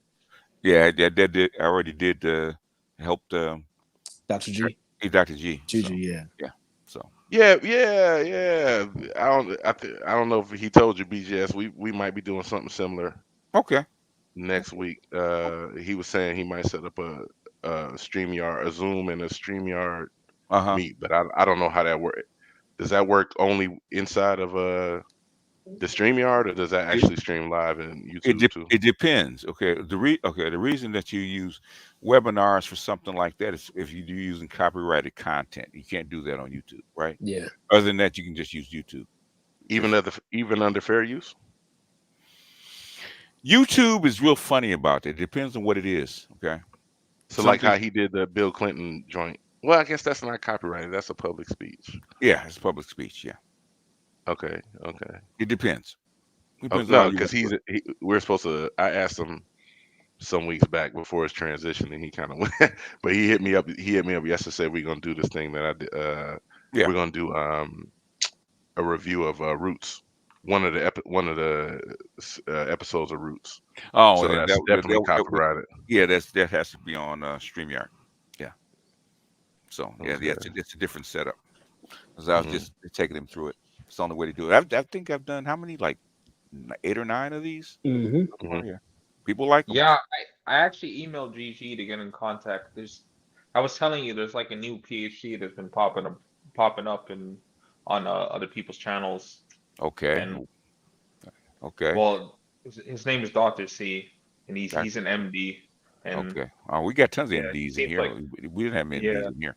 Yeah. That did. I already did. Helped. Dr. G. Dr. G. Yeah. So. Yeah. I don't know if he told you, BGS. We might be doing something similar. Okay. Next week, he was saying he might set up a StreamYard, a Zoom and a StreamYard meet, but I don't know how that works. Does that work only inside of the StreamYard, or does that actually stream live in YouTube too? It depends. Okay. The reason that you use webinars for something like that is if you're using copyrighted content. You can't do that on YouTube, right? Yeah. Other than that, you can just use YouTube. Even under fair use? YouTube is real funny about it. It depends on what it is. Okay. So like how he did the Bill Clinton joint. Well, I guess that's not copyrighted. That's a public speech. Yeah, it's public speech. Yeah. Okay. It depends. No, because we're supposed to. I asked him some weeks back before his transition, and he kind of went. But he hit me up. Yesterday. Said we're gonna do this thing that I did. We're gonna do a review of Roots. One of the episodes of Roots. Oh, so that's definitely copyrighted. Yeah, that has to be on StreamYard. Yeah. So it's a different setup. Because I was just taking him through it. It's the only way to do it. I think I've done how many, like 8 or 9 of these. Yeah. People like them. Yeah, I actually emailed GG to get in contact. I was telling you, there's like a new PhD that's been popping up on other people's channels. Okay. And, okay. Well, his name is Dr. C, and he's an MD. And okay. Oh, we got tons of MDs in here. Like, we didn't have MDs in here.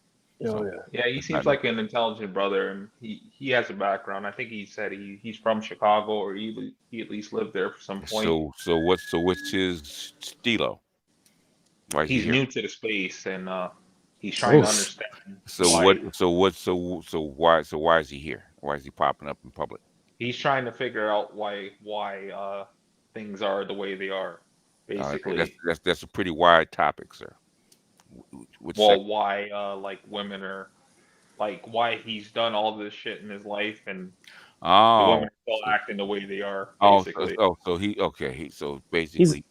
Yeah, he seems like an intelligent brother, and he has a background. I think he said he's from Chicago, or he at least lived there for some point. So what's his stilo? He's new to the space, and he's trying to understand. Why is he here? Why is he popping up in public? He's trying to figure out why things are the way they are. Basically, that's a pretty wide topic, sir. Why like women are, like, why he's done all this shit in his life, and the women are still acting the way they are. Basically. So basically,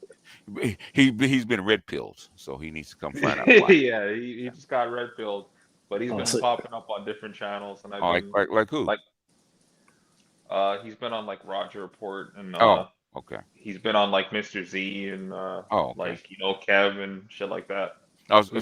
he's been red pilled, so he needs to come find out why. Yeah, he just got red pilled, but he's been popping up on different channels, and like who? Like, he's been on like Roger Report, and okay. He's been on like Mr. Z and like Kev and shit like that. So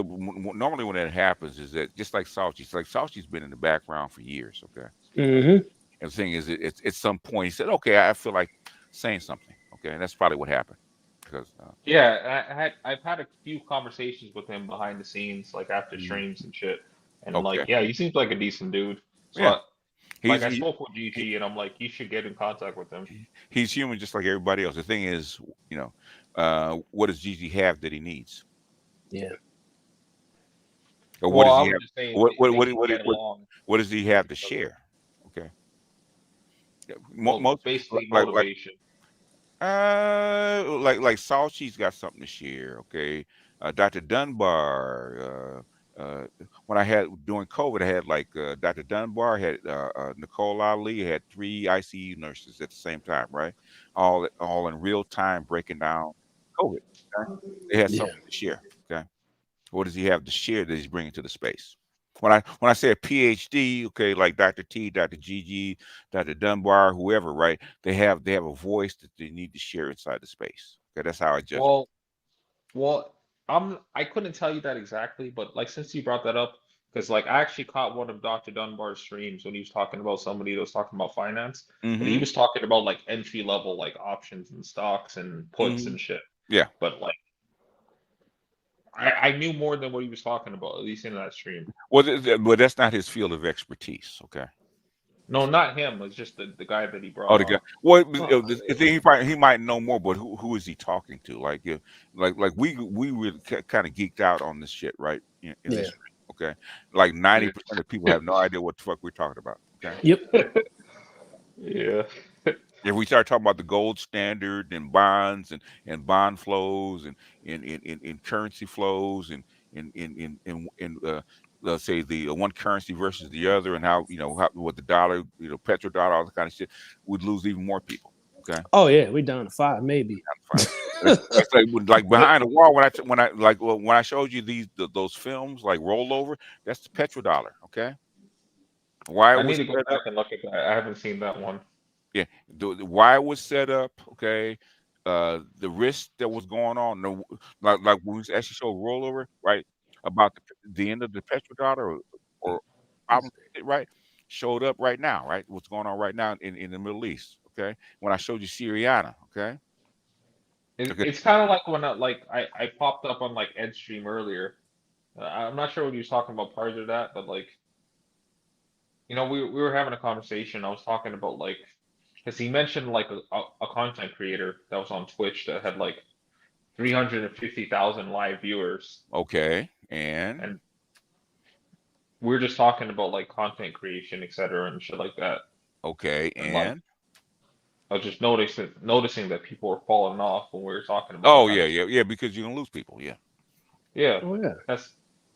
normally when that happens is that just like Sauchi's been in the background for years, okay. And the thing is, it's at some point he said, okay, I feel like saying something, okay, and that's probably what happened. Because I've had a few conversations with him behind the scenes, like after streams and shit, and he seems like a decent dude. So I spoke with GT, and I'm like, you should get in contact with him. He's human just like everybody else. The thing is, what does GT have that he needs? Yeah. Or what does he have? What does he have to share? Okay. Most basically motivation. Like Sauchi's got something to share. Okay. Dr. Dunbar. When I had during COVID, I had like Dr. Dunbar, had Nicole Ali, had 3 ICU nurses at the same time, right? All in real time breaking down COVID. Okay? They had something to share. Okay, what does he have to share that he's bringing to the space? When I say a PhD, okay, like Dr. T, Dr. GG, Dr. Dunbar, whoever, right? They have a voice that they need to share inside the space. Okay, that's how I judge. Well. I couldn't tell you that exactly, but like since you brought that up, because like I actually caught one of Dr. Dunbar's streams when he was talking about somebody that was talking about finance, and he was talking about like entry level like options and stocks and puts and shit. Yeah. But like I knew more than what he was talking about, at least in that stream. Well, that's not his field of expertise. Okay. No, not him. It's just the guy that he brought. Oh, the guy. Well, he might know more, but who is he talking to? Like we were kind of geeked out on this shit, right? In this, okay. Like 90% of people have no idea what the fuck we're talking about. Okay. Yep. Yeah. if we start talking about the gold standard and bonds and bond flows and in currency flows and let's say the one currency versus the other, and how what the dollar, petrodollar, all that kind of shit, would lose even more people. Okay. Oh yeah, we down to 5 maybe. That's like behind the wall when I showed you those films like Rollover. That's the petrodollar. Okay. Why I need to go back and look at that. I haven't seen that one. Yeah, why it was set up, okay, the risk that was going on, like when we actually showed Rollover, right, about the end of the petrodollar or problems, right, showed up right now, right, what's going on right now in the Middle East, okay, when I showed you Syriana, okay. It's kind of like when I popped up on like EdStream earlier. I'm not sure what he was talking about prior to that, but like, we were having a conversation. I was talking about like, because he mentioned like a content creator that was on Twitch that had like 350,000 live viewers. Okay, and we were just talking about like content creation, etc., and shit like that. Okay, and I was just noticing that people were falling off when we were talking about. Oh yeah, because you're gonna lose people. Yeah. Yeah. Oh yeah. That's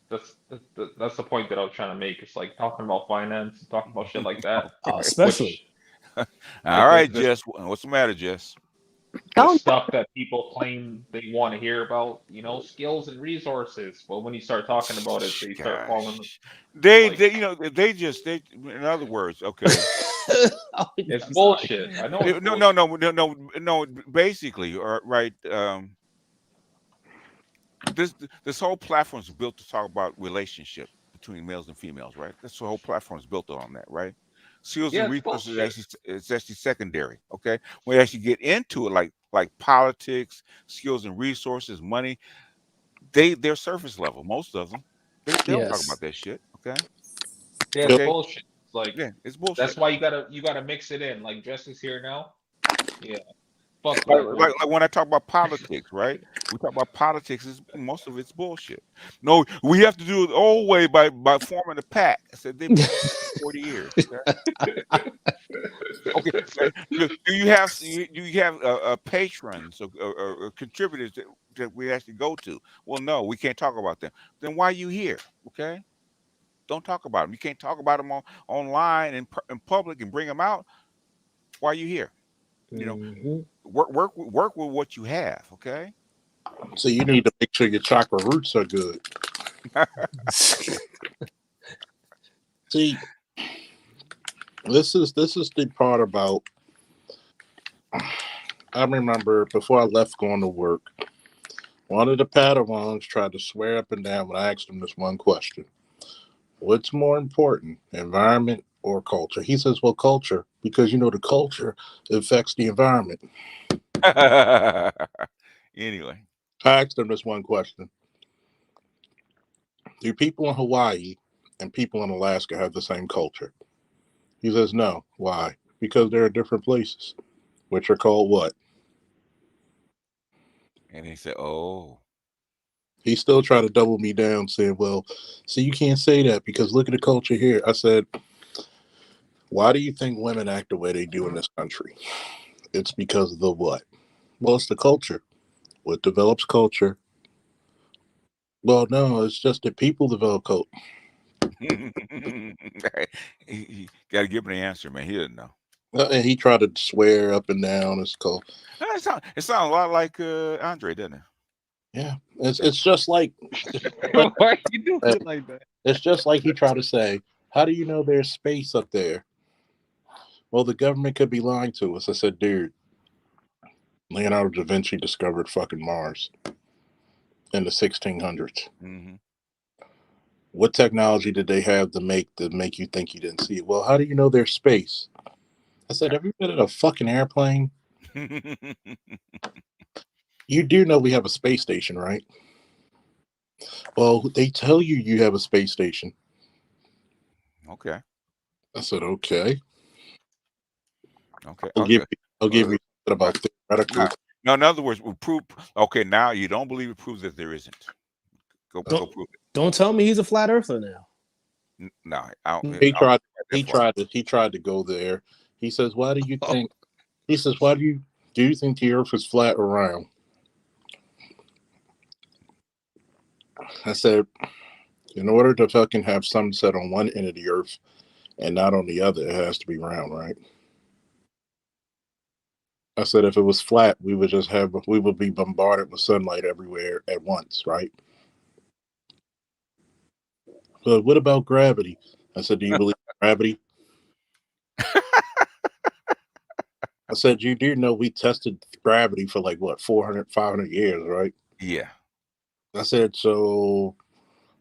the point that I was trying to make. It's like talking about finance, talking about shit like that. Especially. All right, Jess. What's the matter, Jess? The stuff that people claim they want to hear about, skills and resources. Well, when you start talking about it, they start falling. They in other words, okay. It's bullshit. I know. It's no. Basically, right. This whole platform is built to talk about relationship between males and females, right? This whole platform is built on that, right? Skills and resources is actually secondary. Okay, when you actually get into it, like politics, skills and resources, money, they're surface level. Most of them, they don't talk about that shit. Okay. Yeah, it's bullshit. It's like, it's bullshit. That's why you gotta mix it in. Like Jess is here now. Yeah. Fuck like when I talk about politics, right? We talk about politics. Most of it's bullshit. No, we have to do it the old way by forming a pack. I said they've been 40 years. Okay. Do you have patrons or contributors that we actually go to? Well, no, we can't talk about them. Then why are you here? Okay. Don't talk about them. You can't talk about them online and in public and bring them out. Why are you here? Work with what you have, okay? So you need to make sure your chakra roots are good. See, this is the part about. I remember before I left going to work, one of the Padawans tried to swear up and down when I asked him this one question: what's more important, environment or culture? He says, well, culture, because the culture affects the environment. Anyway, I asked him this one question: do people in Hawaii and people in Alaska have the same culture? He says, no. Why? Because they're different places, which are called what? And he said, oh. He still tried to double me down, saying, well, see, you can't say that because look at the culture here. I said, why do you think women act the way they do in this country? It's because of the what? Well, it's the culture. What develops culture? Well, no, it's just that people develop culture. You got to give him the answer, man. He didn't know. And he tried to swear up and down. It's cool. It sounds a lot like Andre, doesn't it? Yeah, it's just like. Why you doing it like that? It's just like he tried to say, how do you know there's space up there? Well, the government could be lying to us. I said, dude, Leonardo da Vinci discovered fucking Mars in the 1600s. Mm-hmm. What technology did they have to make you think you didn't see it? Well, how do you know there's space? I said, have you been in a fucking airplane? You do know we have a space station, right? Well, they tell you have a space station. Okay. I said, okay. Okay. I'll give you something about theoretical. No, in other words, we'll prove. Okay, now you don't believe it proves that there isn't. Go prove it. Don't tell me he's a flat earther now. No, He tried to go there. He says, why do you think He says, "Why do you think the Earth is flat or round?" I said, "In order to fucking have sunset on one end of the Earth and not on the other, it has to be round, right?" I said, "If it was flat, we would be bombarded with sunlight everywhere at once, right?" But what about gravity? I said, "Do you believe in gravity?" I said, "You do know we tested gravity for like what 400, 500 years, right?" Yeah. I said, "So,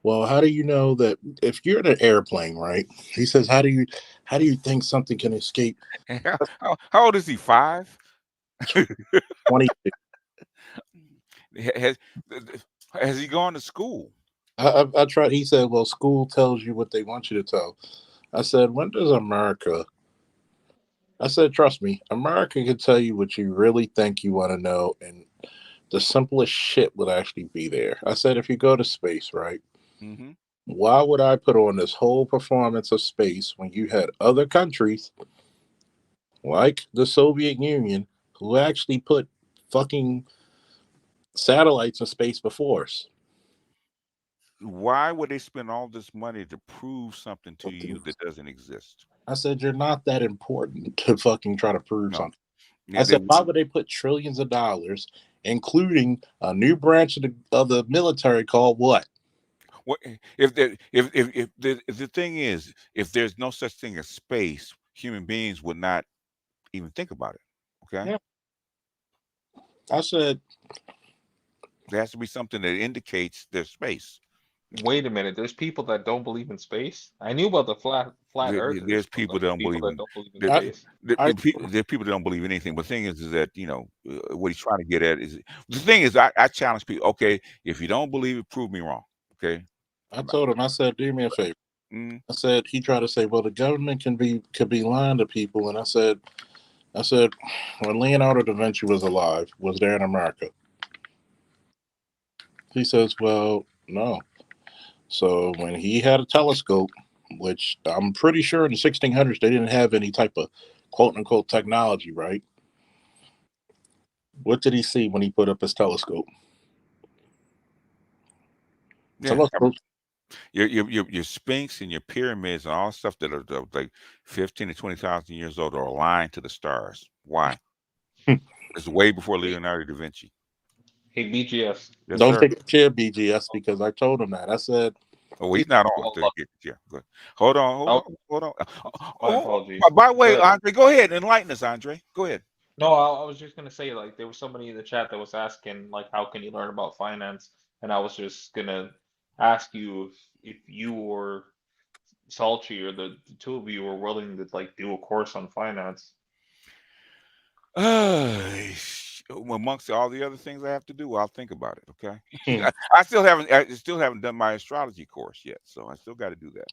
well, how do you know that if you're in an airplane, right?" He says, how do you think something can escape?" How old is he? 5? 22. has, has he gone to school? I tried. He said, "Well, school tells you what they want you to tell." I said, "When does America?" I said, "Trust me, America can tell you what you really think you want to know, and the simplest shit would actually be there." I said, "If you go to space, right? Mm-hmm. Why would I put on this whole performance of space when you had other countries like the Soviet Union who actually put fucking satellites in space before us?" Why would they spend all this money to prove something to you that doesn't exist? I said, "You're not that important to fucking try to prove No. something." Yeah, I said, "Why would they put trillions of dollars, including a new branch of the military called what?" What if the thing is, if there's no such thing as space, human beings would not even think about it. Okay. Yeah. I said, there has to be something that indicates there's space. Wait a minute. There's people that don't believe in space. I knew about the flat earthers, There's but people like that the don't people believe that in don't believe in there, space. there's people that don't believe in anything. But the thing is that what he's trying to get at is the thing is I challenge people. Okay, if you don't believe it, prove me wrong. Okay. I told him, I said, "Do me a favor." Mm. I said, he tried to say, "Well, the government could be lying to people," and I said, when Leonardo da Vinci was alive, was there in America? He says, "Well, no." So when he had a telescope, which I'm pretty sure in the 1600s they didn't have any type of quote unquote technology, right? What did he see when he put up his telescope? Yeah. Your Sphinx and your pyramids and all stuff that are like 15 to 20,000 years old are aligned to the stars. Why? It's way before Leonardo da Vinci. Hey, BGS. Yes, Don't sir. take a chair, BGS, because I told him that. I said, "Oh, he's not on." Well, Yeah, good. Hold on. my apologies. By the way, But Andre, go ahead and enlighten us, Andre. Go ahead. no, I was just gonna say, like, there was somebody in the chat that was asking, like, how can you learn about finance? And I was just gonna ask you if you or Salchi or the two of you were willing to like do a course on finance. Amongst all the other things I have to do, I'll think about it. Okay. hmm. I still haven't done my astrology course yet, so I still got to do that.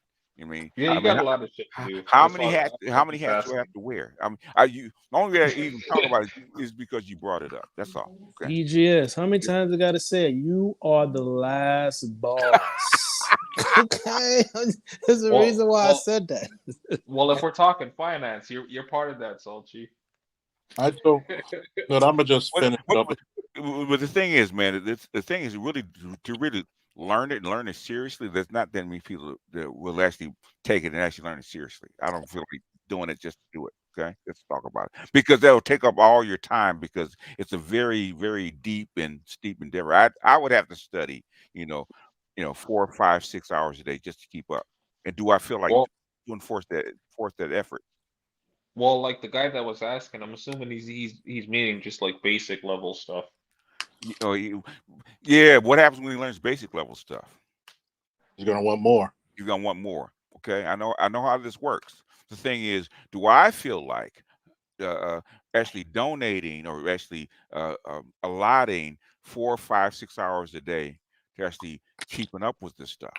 Yeah, you got a lot of shit to do. how That's many why hats? How many hats do I have to wear? I mean, the only way I even talk about it is because you brought it up. That's all. Okay. BGS, how many times I gotta say it? You are the last boss. Okay, there's a reason why I said that. Well, if we're talking finance, you're part of that, Salchi. I told, but I'm gonna just finish up. But the thing is, man, the thing is really to really learn it and learn it seriously. There's not that many people that will actually take it and actually learn it seriously. I don't feel like doing it just to do it. Okay, let's talk about it because that will take up all your time because it's a very, very deep and steep endeavor. I would have to study, 4, 5, 6 hours a day just to keep up. And do I feel like doing force that effort? Well, like the guy that was asking, I'm assuming he's meaning just like basic level stuff. Yeah. What happens when he learns basic level stuff? He's gonna want more. You're gonna want more. Okay. I know how this works. The thing is, do I feel like actually donating or actually allotting 4, 5, 6 hours a day to actually keeping up with this stuff?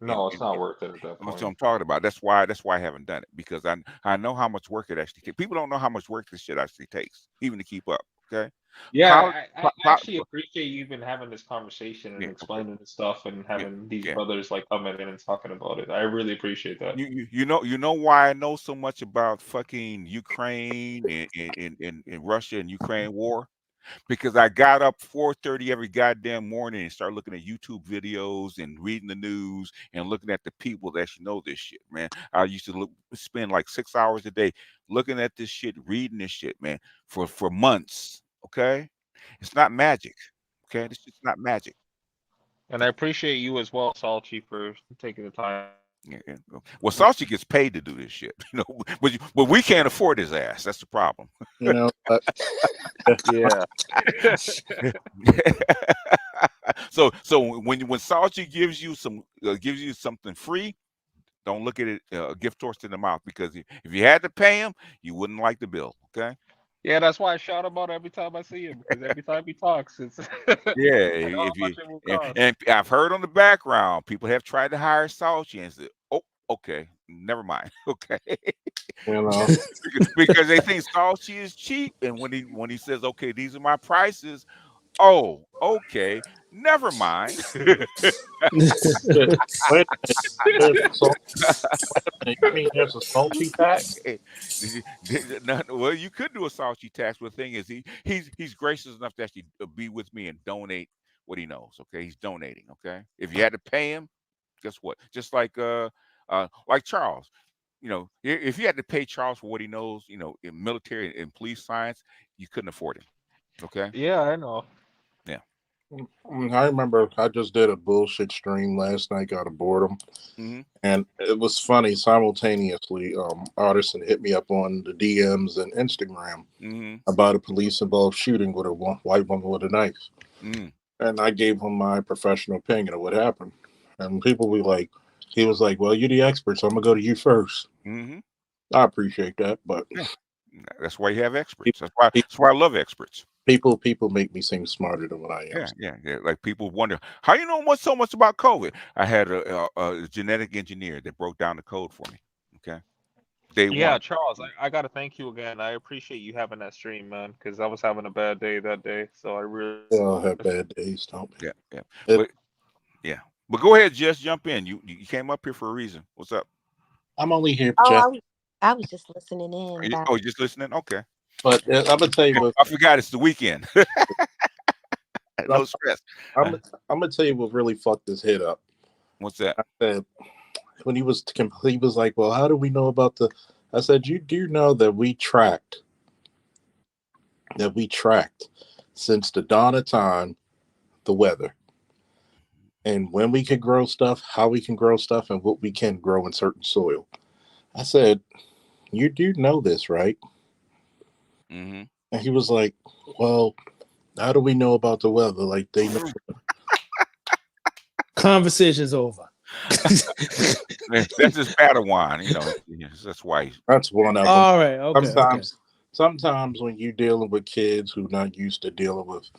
No, it's not worth it at that That's point. what I'm talking about. That's why I haven't done it because I know how much work it actually takes. People don't know how much work this shit actually takes, even to keep up. Okay. Yeah, I actually appreciate you even having this conversation and explaining this stuff and having these brothers like coming in and talking about it. I really appreciate that. You know why I know so much about fucking Ukraine and Russia and Ukraine war? Because I got up 4:30 every goddamn morning and started looking at YouTube videos and reading the news and looking at the people that actually know this shit, man. I used to spend like 6 hours a day looking at this shit, reading this shit, man, for months. Okay, it's not magic. Okay, this shit's not magic. And I appreciate you as well, Salchi, for taking the time. Yeah. Well, Salchi gets paid to do this shit, but we can't afford his ass. That's the problem. You know. Yeah. So when Salchi gives you something free, don't look at it a gift horse in the mouth, because if you had to pay him, you wouldn't like the bill. Okay. Yeah, that's why I shout him out every time I see him, because every time he talks, it's yeah. And I've heard on the background people have tried to hire Salchi and said, "Oh, okay, never mind." Okay. You know. because they think Salchi is cheap, and when he says, "Okay, these are my prices," oh, okay, never mind. Wait you mean there's a Salchi tax? Well, you could do a Salchi tax, but the thing is, he's gracious enough to actually be with me and donate what he knows. Okay, he's donating. Okay, if you had to pay him, guess what? Just like Charles. If you had to pay Charles for what he knows, in military and police science, you couldn't afford him. Okay. Yeah, I know. Yeah. I remember I just did a bullshit stream last night out of boredom, and it was funny. Simultaneously, Artisan hit me up on the DMs and Instagram about a police-involved shooting with a white woman with a knife, and I gave him my professional opinion of what happened, and people were like, he was like, "Well, you're the expert, so I'm gonna go to you first." I appreciate that, but that's why you have experts. That's why I love experts. People make me seem smarter than what I am. Yeah. Like people wonder, how you know so much about COVID? I had a genetic engineer that broke down the code for me. Okay. Day one. Charles, I got to thank you again. I appreciate you having that stream, man, because I was having a bad day that day. So I really all have bad days, don't we? Yeah. But go ahead, Jess, jump in. You came up here for a reason. What's up? I'm only here. I was just listening in. You're just listening? Okay. But I'm gonna tell you what. I forgot it's the weekend. No stress. I'm gonna tell you what really fucked this hit up. What's that? I said, when he was like, "Well, how do we know about the?" I said, "You do know that we tracked since the dawn of time the weather, and when we can grow stuff, how we can grow stuff, and what we can grow in certain soil." I said, "You do know this, right?" And he was like, "Well, how do we know about the weather? Like they know." Conversation's over. That's just Padawan, that's why. That's one of them. All right. Okay. Sometimes when you're dealing with kids who are not used to dealing with,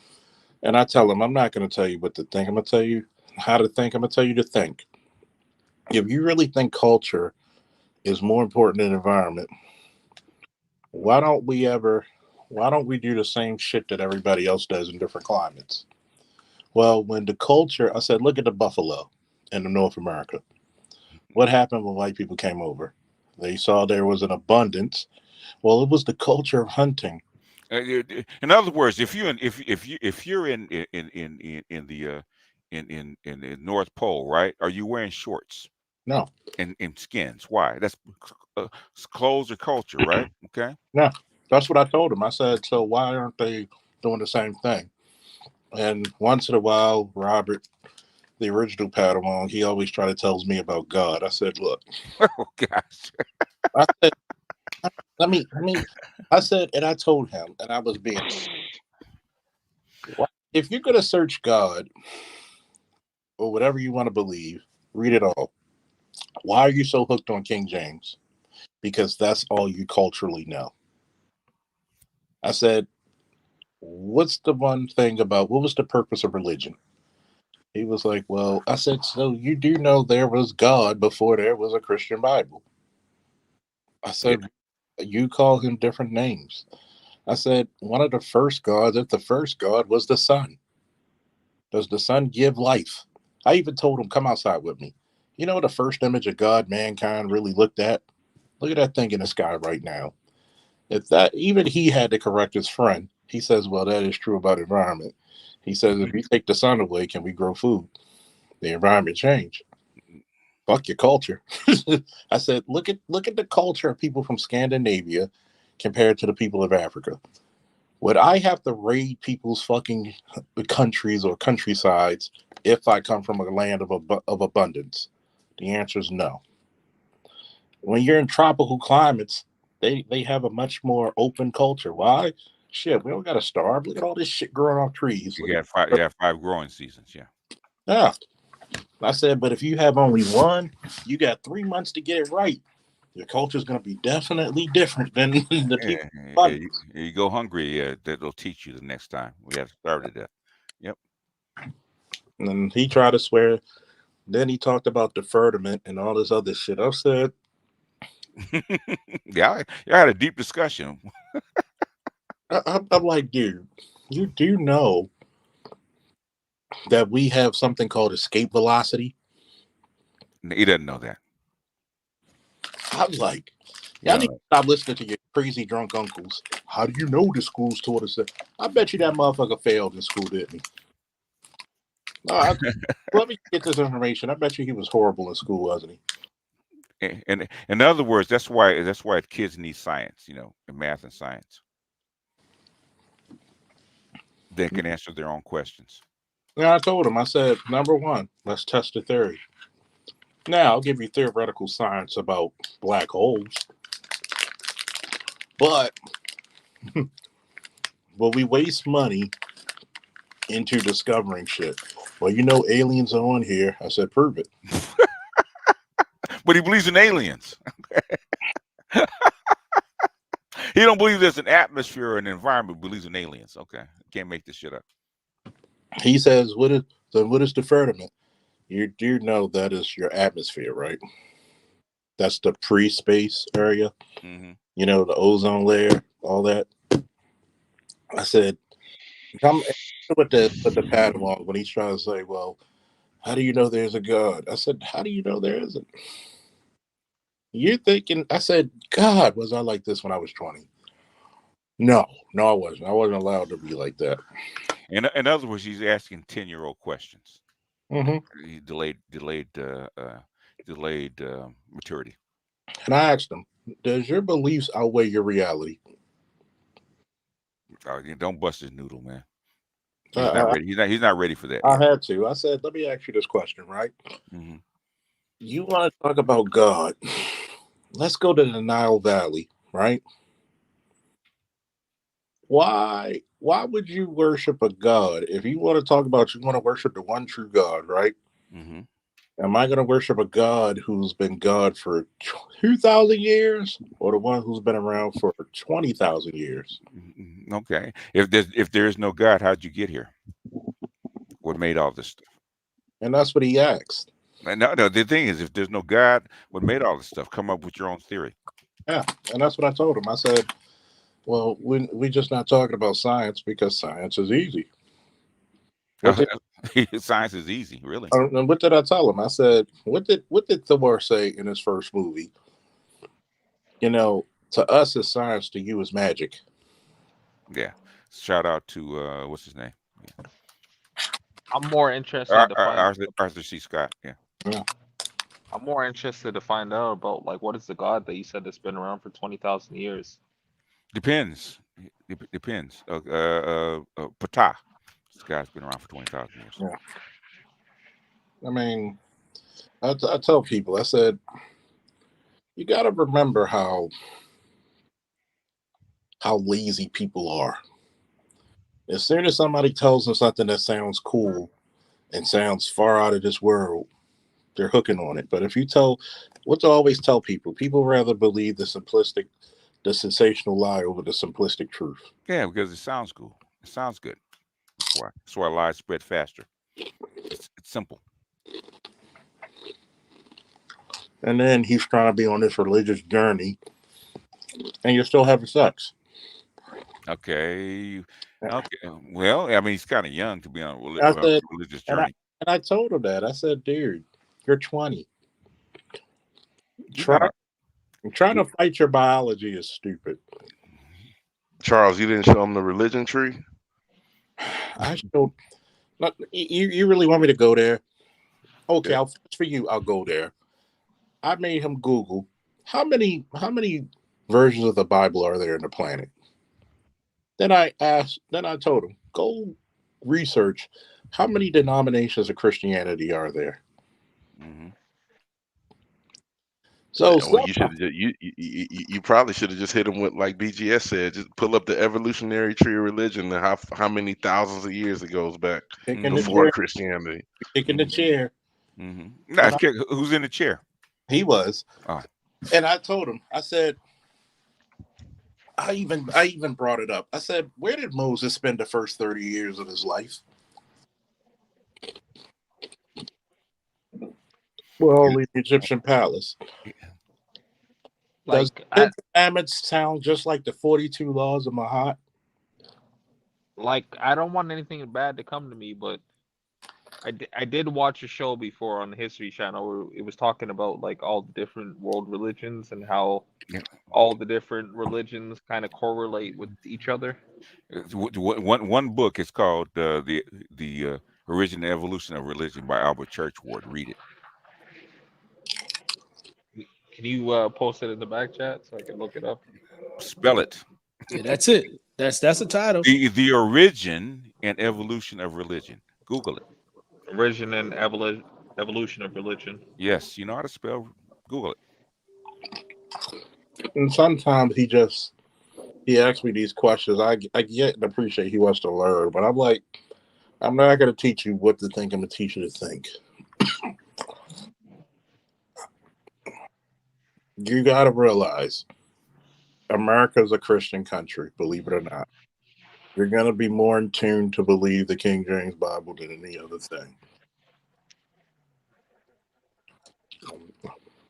and I tell them, I'm not going to tell you what to think. I'm going to tell you how to think. I'm going to tell you to think. If you really think culture is more important than environment, why don't we do the same shit that everybody else does in different climates? Well, when the culture, I said, look at the buffalo in the North America. What happened when white people came over? They saw there was an abundance. Well, it was the culture of hunting. In other words, if you're in the North Pole, right? Are you wearing shorts? No. And skins. Why? That's clothes or culture, right? Okay. No, that's what I told him. I said, so why aren't they doing the same thing? And once in a while, Robert, the original Padawan, he always try to tells me about God. I said, look. Oh gosh. I said, I said, and I told him, and I was being, if you're gonna search God or whatever you want to believe, read it all. Why are you so hooked on King James? Because that's all you culturally know. I said, what's the one thing about, what was the purpose of religion? He was like, well, I said, so you do know there was God before there was a Christian Bible. I said, you call him different names. I said, one of the first gods, if the first god was the sun, does the sun give life? I even told him, come outside with me. You know the first image of God mankind really looked at? Look at that thing in the sky right now. If that, even he had to correct his friend. He says, well, that is true about environment. He says, if you take the sun away, can we grow food? The environment change. Fuck your culture. I said, look at the culture of people from Scandinavia compared to the people of Africa. Would I have to raid people's fucking countries or countrysides if I come from a land of abundance? The answer is no. When you're in tropical climates, they have a much more open culture. Why? Shit, we don't got to starve. Look at all this shit growing off trees. You have 5 growing seasons, yeah. Yeah. I said, but if you have only one, you got 3 months to get it right. Your culture is going to be definitely different than the people. You go hungry, that'll teach you the next time. We got to starve to death. Yep. And he tried to swear. Then he talked about deferment and all this other shit. I said, yeah, I had a deep discussion. I'm like, dude, you do know that we have something called escape velocity? He doesn't know that. I'm like, y'all need to stop listening to your crazy drunk uncles. How do you know the schools taught us that? I bet you that motherfucker failed in school, didn't he? Let me get this information. I bet you he was horrible in school, wasn't he? And in other words, that's why kids need science, and math and science. They can answer their own questions. Yeah, I told him. I said, number one, let's test the theory. Now, I'll give you theoretical science about black holes. But will we waste money into discovering shit? Well, aliens are on here. I said, prove it. But he believes in aliens. He don't believe there's an atmosphere or an environment. He believes in aliens. Okay, can't make this shit up. He says, what is the firmament? You do know that is your atmosphere, right? That's the pre-space area. Mm-hmm. The ozone layer, all that. I said, come with the pad along when he's trying to say, well, how do you know there's a God? I said, how do you know there isn't? You're thinking, I said, God, was I like this when I was 20? No, I wasn't. I wasn't allowed to be like that. In other words, he's asking 10-year-old questions. Mm-hmm. He delayed maturity. And I asked him, does your beliefs outweigh your reality? Don't bust his noodle, man. He's not ready. He's not ready for that. I had to. I said, let me ask you this question, right? Mm-hmm. You want to talk about God? Let's go to the Nile Valley, right? Why would you worship a God? If you want to talk about you want to worship the one true God, right? Mm-hmm. Am I going to worship a God who's been God for 2,000 years or the one who's been around for 20,000 years? Okay. If there's no God, how'd you get here? What made all this stuff? And that's what he asked. No, the thing is, if there's no God, what made all this stuff? Come up with your own theory. Yeah, and that's what I told him. I said, well, we're just not talking about science because science is easy. Science is easy, really. And what did I tell him? I said, what did Thor say in his first movie? To us it's science, to you is magic. Yeah. Shout out to what's his name? Yeah. I'm more interested to find Arthur C. Scott. Yeah. I'm more interested to find out about what is the God that you said that's been around for 20,000 years? Depends. Depends. Ptah. This guy's been around for 20,000 years. Yeah. I mean, I tell people, I said, you got to remember how lazy people are. As soon as somebody tells them something that sounds cool and sounds far out of this world, they're hooking on it. But if you what to always tell people rather believe the sensational lie over the simplistic truth. Yeah, because it sounds cool. It sounds good. That's why lies spread faster. It's simple. And then he's trying to be on this religious journey, and you're still having sex. Okay. Okay. Well, I mean, he's kind of young to be on a I said, religious and journey. I told him that. I said, dude, you're 20. You're not Trying to fight your biology is stupid. Charles, you didn't show him the religion tree? I showed. You really want me to go there? Okay, for you, I'll go there. I made him Google how many versions of the Bible are there in the planet. Then I told him, go research how many denominations of Christianity are there. Mm-hmm. So well, you probably should have just hit him with, like BGS said, just pull up the evolutionary tree of religion and how many thousands of years it goes back before Christianity. Kicking the chair. Mm-hmm. Who's in the chair? He was. Oh. And I told him, I said, I even brought it up. I said, where did Moses spend the first 30 years of his life? Well, the Egyptian palace. Does the commandments sound just like the 42 laws of Mahat? Like, I don't want anything bad to come to me, but I did watch a show before on the History Channel where it was talking about like all the different world religions and how all the different religions kind of correlate with each other. One book is called the Origin and Evolution of Religion by Albert Churchward. Read it. Can you post it in the back chat so I can look it up? Spell it. Yeah, that's it. That's the title. The Origin and Evolution of Religion. Google it. Origin and Evolution of Religion. Yes, you know how to spell. Google it. And sometimes he asks me these questions. I get and appreciate he wants to learn, but I'm like, I'm not going to teach you what to think. I'm going to teach you to think. You got to realize America's a Christian country, believe it or not. You're going to be more in tune to believe the King James Bible than any other thing.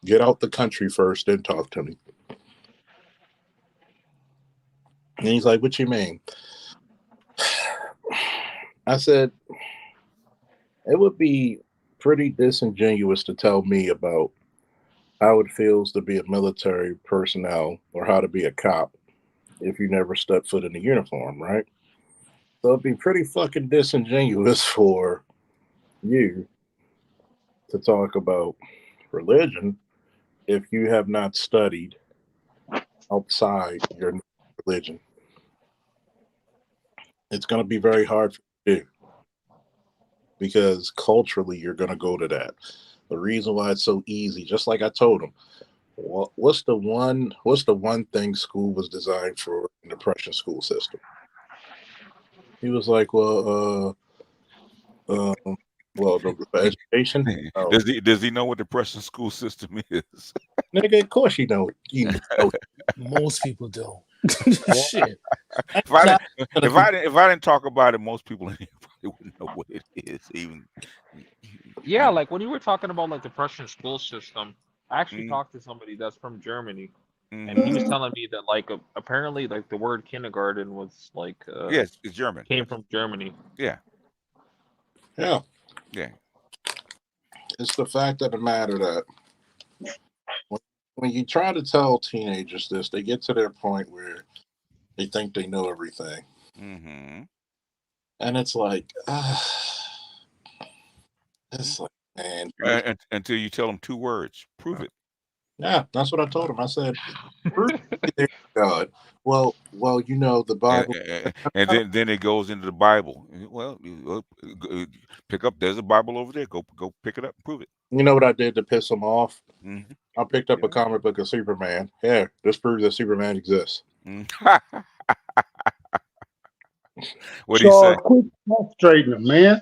Get out the country first, then talk to me. And he's like, what you mean? I said, it would be pretty disingenuous to tell me about how it feels to be a military personnel or how to be a cop if you never stepped foot in a uniform, right? So it'd be pretty fucking disingenuous for you to talk about religion if you have not studied outside your religion. It's going to be very hard for you to do because culturally you're going to go to that. The reason why it's so easy, just like I told him, what's the one thing school was designed for in the Prussian school system? He was like, well, the education. Does he know what the Prussian school system is? Nigga, of course you know. Most people don't. Shit. If I didn't talk about it, most people in here probably wouldn't know what it is. Even. Yeah, like when you were talking about like the Prussian school system, I actually talked to somebody that's from Germany, and he was telling me that like apparently like the word kindergarten was like yes, it's German. Came from Germany. Yeah. Yeah. Yeah. It's the fact of the matter that when you try to tell teenagers this, they get to their point where they think they know everything. Mm-hmm. And it's like, man. Until you tell them 2 words, prove it. Yeah, that's what I told him. I said, prove it, God. Well, you know the Bible, and then it goes into the Bible. Well, pick up. There's a Bible over there. Go pick it up and prove it. You know what I did to piss him off? Mm-hmm. I picked up a comic book of Superman. Yeah, this proves that Superman exists. What do you say? Quit frustrating him, man.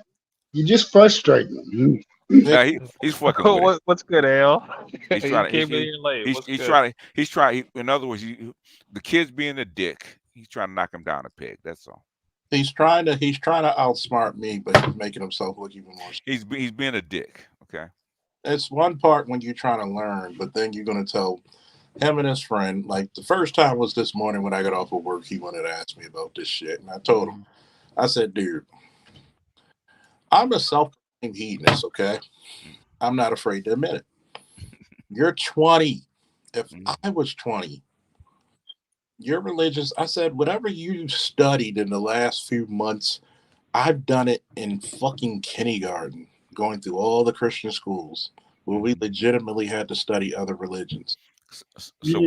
You're just frustrating him. Nah, he's fucking with it. What's good, Al? He's trying. In other words, the kid's being a dick. He's trying to knock him down a peg. That's all. He's trying to outsmart me, but he's making himself look even more. He's being a dick. Okay. It's one part when you're trying to learn, but then you're going to tell him and his friend, like the first time was this morning when I got off of work, he wanted to ask me about this shit. And I told him, I said, dude, I'm a self-proclaimed hedonist, okay? I'm not afraid to admit it. You're 20. If I was 20, you're religious. I said, whatever you studied in the last few months, I've done it in fucking kindergarten, going through all the Christian schools where we legitimately had to study other religions. So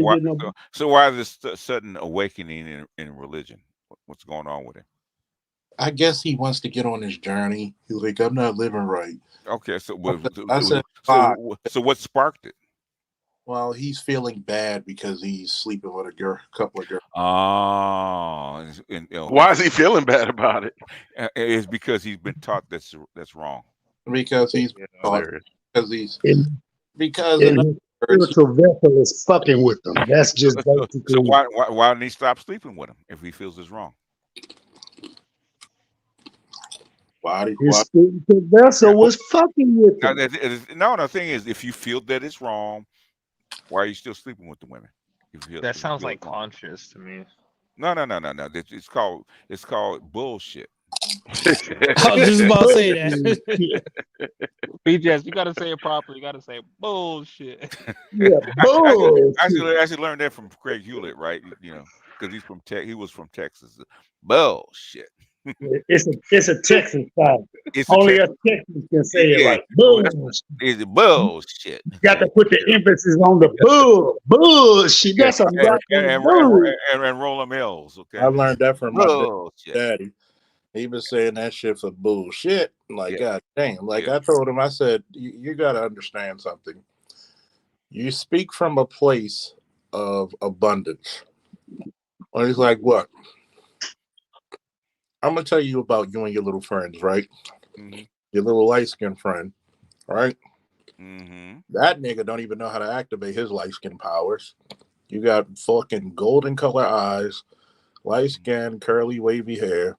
why this sudden awakening in religion? What's going on with it? I guess he wants to get on his journey. He's like, I'm not living right. Okay, so so what sparked it? Well, he's feeling bad because he's sleeping with a couple of girls. Oh, why is he feeling bad about it? It's because he's been taught that's wrong. Because he's because spiritual vessel is fucking with them. That's just basically. So why didn't he stop sleeping with him if he feels it's wrong? His spiritual vessel was fucking with him. No, the thing is, if you feel that it's wrong, why are you still sleeping with the women? That sounds like conscious to me. No. It's called bullshit. I was just about to say that. BJS, you gotta say it properly. You gotta say bullshit. Yeah, bullshit. I actually learned that from Craig Hewlett, right? You know, because he was from Texas. Bullshit. It's a Texan style. Only a Texan can say it like bullshit. It's bullshit. You got to put the emphasis on the bullshit. That's a and roll them L's. Okay. I learned that from my daddy. He was saying that shit for bullshit. Like, God damn. Like, I told him, I said, you got to understand something. You speak from a place of abundance. And he's like, what? I'm going to tell you about you and your little friends, right? Mm-hmm. Your little light-skinned friend, right? Mm-hmm. That nigga don't even know how to activate his light-skinned powers. You got fucking golden color eyes, light skin, curly, wavy hair,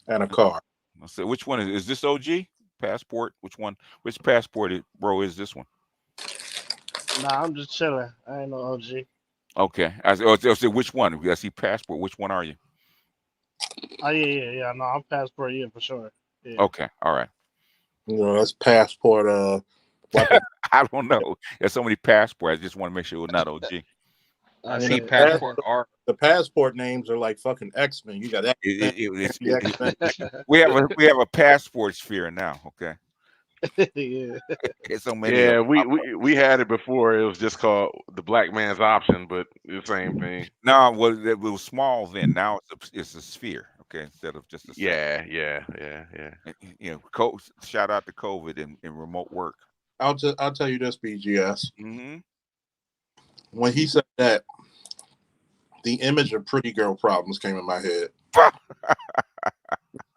and a car. So which one is this? OG passport? Which one? Which passport, bro? Is this one? Nah, I'm just chilling. I ain't no OG. Okay. I said which one? I see passport. Which one are you? Oh yeah. No, I'm passport. Yeah, for sure. Yeah. Okay. All right. You know, that's passport. I don't know. There's so many passports. I just want to make sure it was not OG. I see passport R. The passport names are like fucking X-Men. You got that. We have a passport sphere now. Okay. Yeah. So many. Yeah, we had it before. It was just called the black man's option, but the same thing. No, it was small then. Now it's a sphere. Okay, instead of just a yeah. You know, shout out to COVID and remote work. I'll tell you this, BGS. Mm-hmm. When he said that, the image of Pretty Girl Problems came in my head.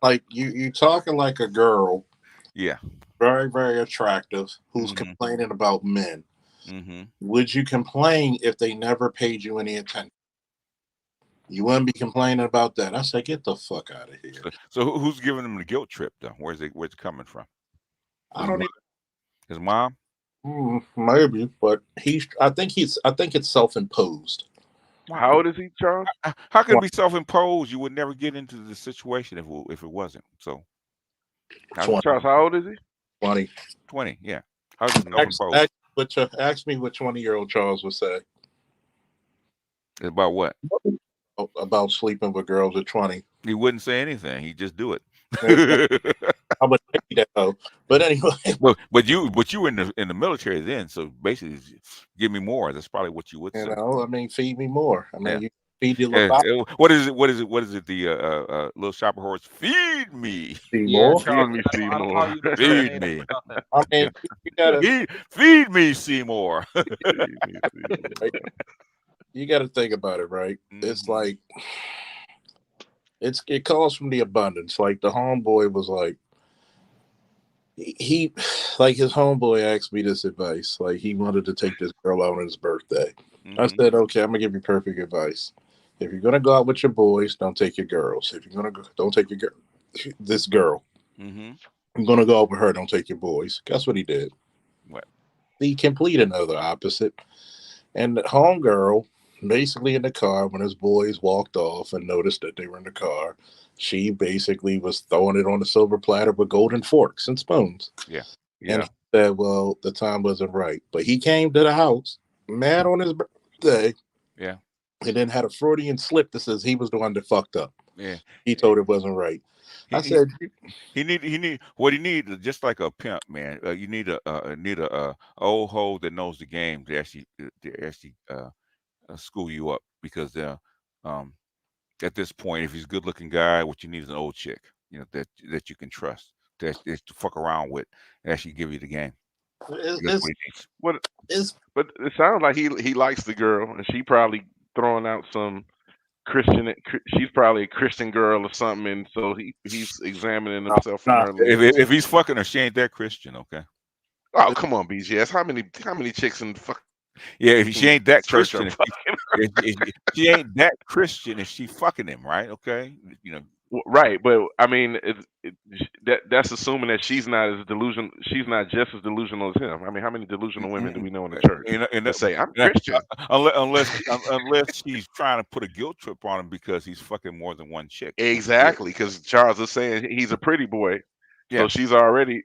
Like you talking like a girl. Yeah. Very, very attractive, who's complaining about men. Mm-hmm. Would you complain if they never paid you any attention? You wouldn't be complaining about that. I said, get the fuck out of here. So who's giving him the guilt trip, though? Where's it coming from? I don't know. His mom? Maybe, but I think it's self-imposed. How old is he, Charles? How could it be self-imposed? You would never get into the situation if it wasn't. So, Charles, how old is he? 20. 20, yeah. How's it self-imposed? Ask me what 20-year-old Charles would say. About what? About sleeping with girls at 20. He wouldn't say anything. He'd just do it. I would take that though. But anyway. But you were in the military then, so basically, give me more. That's probably what you would say. You know, I mean, feed me more. I mean, you feed your little. What is it? What is it? The little shopper horse. Feed me. Feed more. Feed me, Seymour. Feed me. I mean, you gotta feed me, Seymour. You got to think about it, right? It's like it calls from the abundance. Like the homeboy was like, his homeboy asked me this advice. Like he wanted to take this girl out on his birthday. I said, okay, I'm gonna give you perfect advice. If you're gonna go out with your boys, don't take your girls. If you're gonna go, don't take your this girl. I'm gonna go out with her. Don't take your boys. Guess what he did? What? The complete another opposite. And the homegirl, basically in the car, when his boys walked off and noticed that they were in the car, she basically was throwing it on the silver platter with golden forks and spoons. Yeah. And he said, well, the time wasn't right. But he came to the house mad on his birthday. Yeah. And then had a Freudian slip that says he was the one that fucked up. Yeah. He told it wasn't right. I said he need what he need, just like a pimp, man. You need a old hoe that knows the game to actually school you up, because at this point, if he's a good looking guy, what you need is an old chick, that you can trust, that is to fuck around with and actually give you the game. That's what he needs. But it sounds like he likes the girl, and she probably throwing out some Christian. She's probably a Christian girl or something, and so he's examining himself from her. If he's fucking her, she ain't that Christian, okay? Oh, come on, BGS. How many chicks in fuck? Yeah, if she ain't that Christian, if she ain't that Christian, if she fucking him, right? Okay, right. But I mean, that's assuming that she's not as delusional. She's not just as delusional as him. I mean, how many delusional women do we know in the church that say I'm Christian? Unless she's trying to put a guilt trip on him because he's fucking more than one chick. Exactly, because Charles is saying he's a pretty boy, so she's already,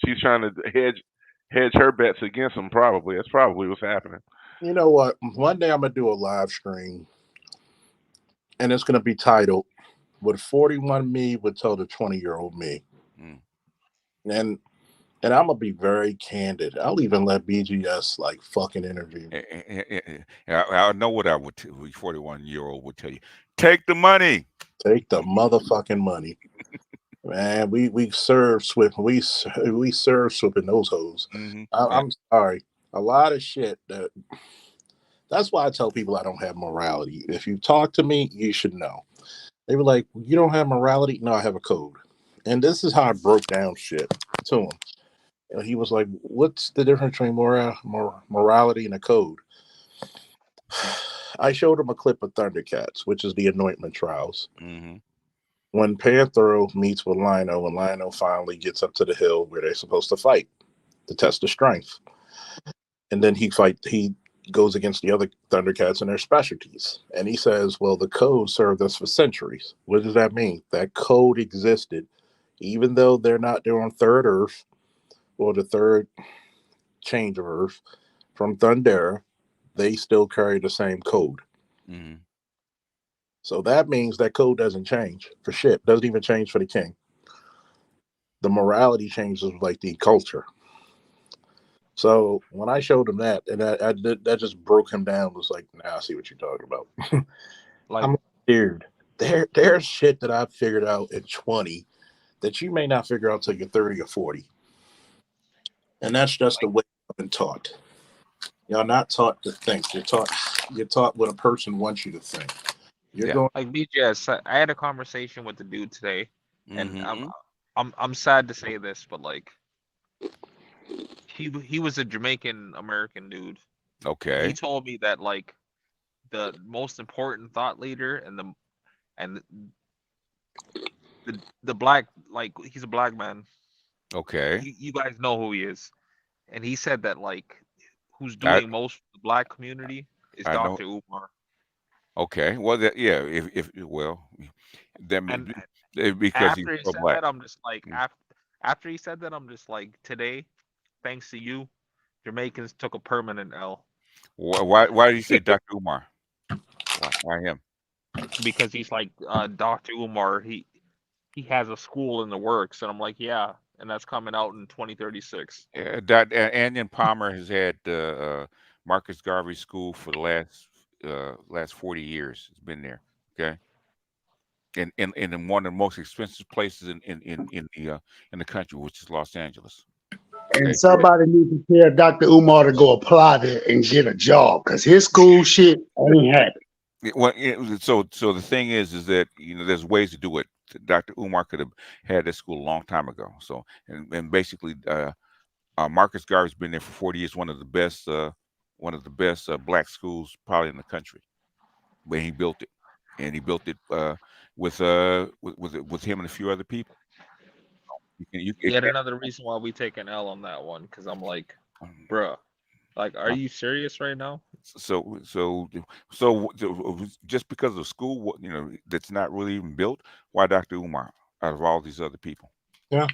she's trying to hedge her bets against him. Probably that's probably what's happening. You know what? One day I'm gonna do a live stream, and it's gonna be titled "What 41 Me Would Tell the 20-year-old Me," and I'm gonna be very candid. I'll even let BGS fucking interview. I know what I would 41-year-old would tell you. Take the money. Take the motherfucking money. Man, we serve Swift. We serve Swift in those hoes. I'm sorry. A lot of shit that's why I tell people I don't have morality. If you talk to me, you should know. They were like, you don't have morality? No, I have a code. And this is how I broke down shit to him. And he was like, what's the difference between morality and a code? I showed him a clip of Thundercats, which is the anointment trials. When Panthro meets with Lino, and Lino finally gets up to the hill where they're supposed to fight to test the strength. And then he goes against the other Thundercats and their specialties. And he says, well, the code served us for centuries. What does that mean? That code existed, even though they're on Third Earth, or the third change of Earth from Thundera, they still carry the same code. So that means that code doesn't change for shit. Doesn't even change for the king. The morality changes like the culture. So when I showed him that, and that just broke him down. It was like, now I see what you're talking about. I'm dude. There's shit that I've figured out at 20 that you may not figure out till you're 30 or 40. And that's just the way I've been taught. You're not taught to think. You're taught what a person wants you to think. Going like BGS. I had a conversation with the dude today, and I'm sad to say this, but he was a Jamaican American dude. Okay. He told me that the most important thought leader and the black, he's a black man. Okay. You guys know who he is, and he said that who's doing most for the black community is Dr. Umar. Okay. Well, because after he said black. that, I'm just after he said that, I'm just today, thanks to you, Jamaicans took a permanent L. Why did you say Dr. Umar? Why him? Because he's Dr. Umar. He has a school in the works, and I'm like, yeah, and that's coming out in 2036. Yeah, Anion Palmer has had Marcus Garvey School for the last 40 years. It's been there. Okay. In one of the most expensive places in the country, which is Los Angeles. And somebody needs to tell Dr. Umar to go apply there and get a job, because his school shit ain't happening. Well, so the thing is that there's ways to do it. Dr. Umar could have had this school a long time ago. So and basically, Marcus Garvey's been there for 40 years. One of the best black schools probably in the country. When he built it, and he built it with him and a few other people. Yet another reason why we take an L on that one, because I'm like, bruh, are you serious right now? So just because of the school, that's not really even built, why Dr. Umar out of all these other people? Yeah.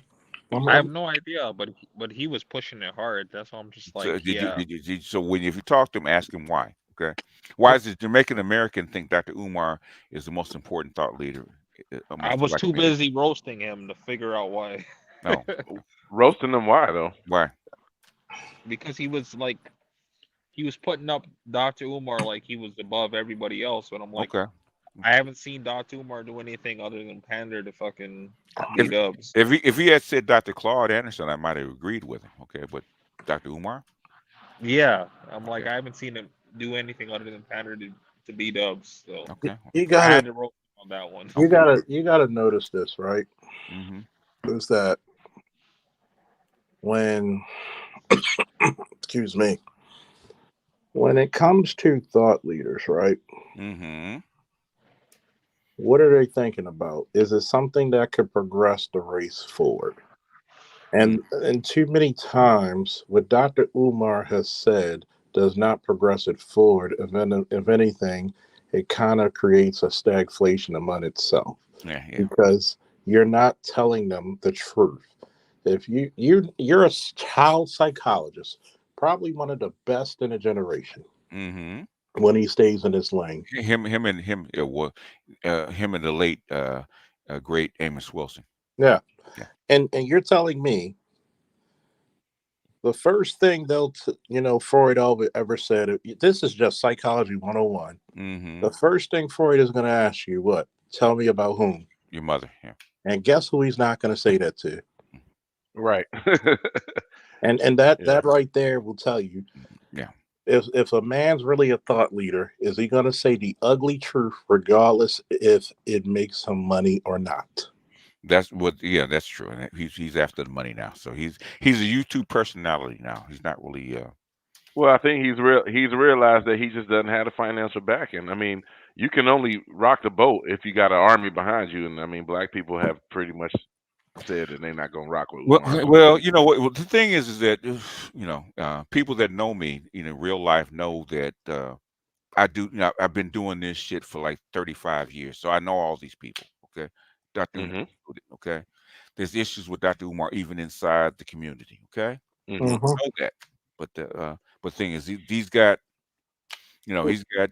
I have no idea, but he was pushing it hard. That's why I'm just So like, yeah. so if you talk to him, ask him why. Okay, why is the Jamaican American think Dr. Umar is the most important thought leader I amongst was Black too community? busy roasting him to figure out why. No, Roasting them, why though? why? Because he was putting up Dr. Umar like he was above everybody else, and I'm like, Okay. I haven't seen Dr. Umar do anything other than pander to fucking If B-dubs. if he had said Dr. Claude Anderson, I might have agreed with him. Okay, but Dr. Umar. Yeah, I'm like, Okay. I haven't seen him do anything other than pander to B-dubs. So Okay. You I gotta had to roast him on that one. you gotta notice this, right? Mm-hmm. Is that when excuse me, when it comes to thought leaders, right? Mm-hmm. What are they thinking about? Is it something that could progress the race forward? And too many times, what Dr. Umar has said does not progress it forward. If anything, it kind of creates a stagflation among itself Yeah. because you're not telling them the truth. If you're a child psychologist, probably one of the best in a generation Mm-hmm. when he stays in his lane. Him and the late great Amos Wilson. Yeah. Yeah. And you're telling me the first thing Freud ever said, this is just psychology 101. Mm-hmm. The first thing Freud is going to ask you, what? Tell me about whom? Your mother. Yeah. And guess who he's not going to say that to? Right. And that right there will tell you. Yeah. If a man's really a thought leader, is he going to say the ugly truth regardless if it makes him money or not? That's true. And he's after the money now. So he's a YouTube personality now. He's not really Well, I think he's realized that he just doesn't have the financial backing. I mean, you can only rock the boat if you got an army behind you, and I mean, black people have pretty much said that they're not going to rock with Umar. well, the thing is that people that know me in real life know that I do. I've been doing this shit for like 35 years, so I know all these people. Okay, Dr. Umar included. Okay, there's issues with Dr. Umar even inside the community. Okay, Mm-hmm. know that. But the thing is, he's got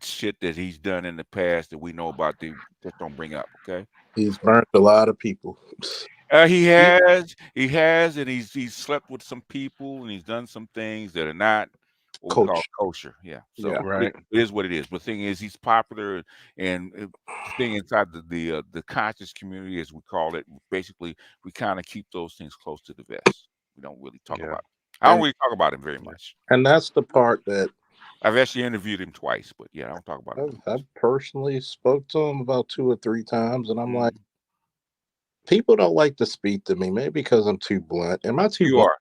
shit that he's done in the past that we know about. They just don't bring up. Okay, He's burnt a lot of people. he has, and he's slept with some people, and he's done some things that are not what we call kosher. Yeah, so right. it is what it is. But the thing is, he's popular, and the thing inside the conscious community, as we call it, basically we kind of keep those things close to the vest. We don't really talk about it. I don't really talk about him very much. And that's the part that I've actually interviewed him twice, but yeah, I don't talk about it. I personally spoke to him about 2 or 3 times, and I'm like, people don't like to speak to me, maybe because I'm too blunt. Am I too You blunt? are.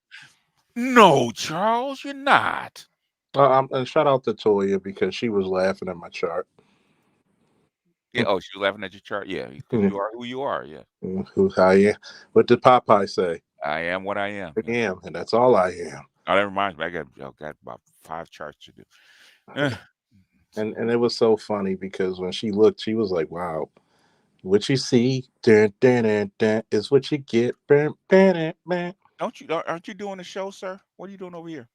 No, Charles, you're not. And shout out to Toya because she was laughing at my chart. Yeah. Oh, she was laughing at your chart. Yeah, because you are who you are. Yeah. Who I am. What did Popeye say? I am what I am. I am, and that's all I am. Oh, that reminds me. I got about 5 charts to do. And it was so funny because when she looked, she was like, "Wow, what you see, dun, dun, dun, dun, is what you get." Dun, dun, dun, dun. Aren't you doing a show, sir? What are you doing over here?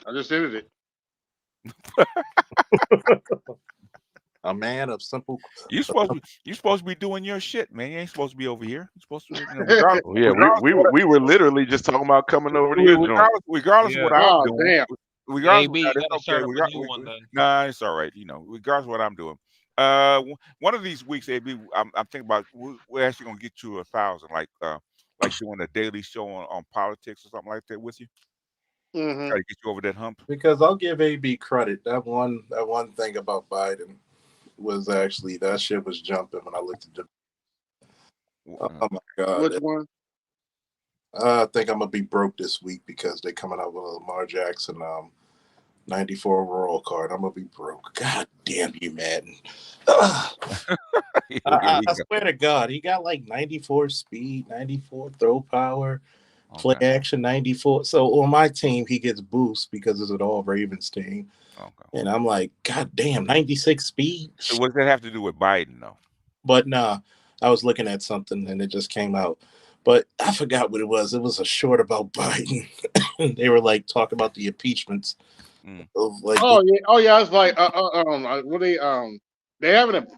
I just ended it. A man of simple. You're supposed to be doing your shit, man. You ain't supposed to be over here. You're supposed to. We were literally just talking about coming over to your joint. Regardless of what I'm doing. Damn. Regardless of that, nah, it's all right. Regardless of what I'm doing. One of these weeks, AB, I'm thinking about we're actually gonna get you 1,000, like doing a daily show on politics or something like that with you. Mm-hmm. Try to get you over that hump. Because I'll give AB credit. That one thing about Biden was actually that shit was jumping when I looked at the. Oh my god! Which one? I think I'm gonna be broke this week because they're coming out with a Lamar Jackson 94 overall card. I'm gonna be broke. God damn you, Madden. I swear to God, he got like 94 speed, 94 throw power. Play action 94. So on my team, he gets boost because it's an all Ravens team. Okay. And I'm like, God damn, 96 speed. So what does that have to do with Biden, though? But nah, I was looking at something and it just came out. But I forgot what it was. It was a short about Biden. They were like talking about the impeachments. Of like It's like what they haven't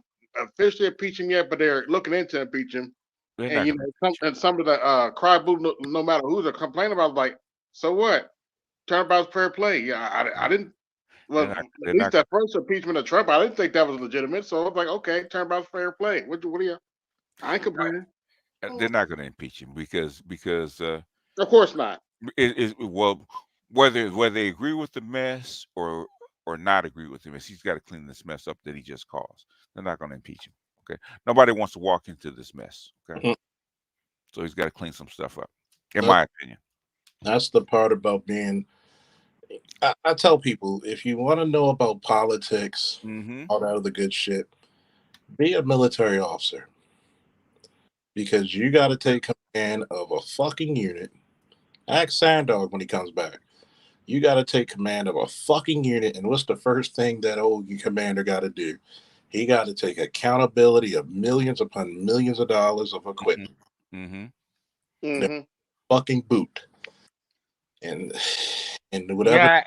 officially impeached him yet, but they're looking into impeaching. And you know, some of the cry boo, no matter who they're complaining about, like, so what? Turnabout's fair play. Yeah, I didn't. Well, at least that first impeachment of Trump, I didn't think that was legitimate. So I was like, okay, turnabout's fair play. What are you? I ain't complaining. They're not going to impeach him because of course not. Well, whether they agree with the mess or not agree with the mess, he's got to clean this mess up that he just caused. They're not going to impeach him. Okay, nobody wants to walk into this mess. Okay, so he's got to clean some stuff up, in my opinion. That's the part about being. I tell people, if you want to know about politics, all that other good shit, be a military officer. Because you got to take command of a fucking unit. Ask Sandog when he comes back. You got to take command of a fucking unit. And what's the first thing that old commander got to do? He got to take accountability of millions upon millions of dollars of equipment. Fucking boot. And whatever. Yeah.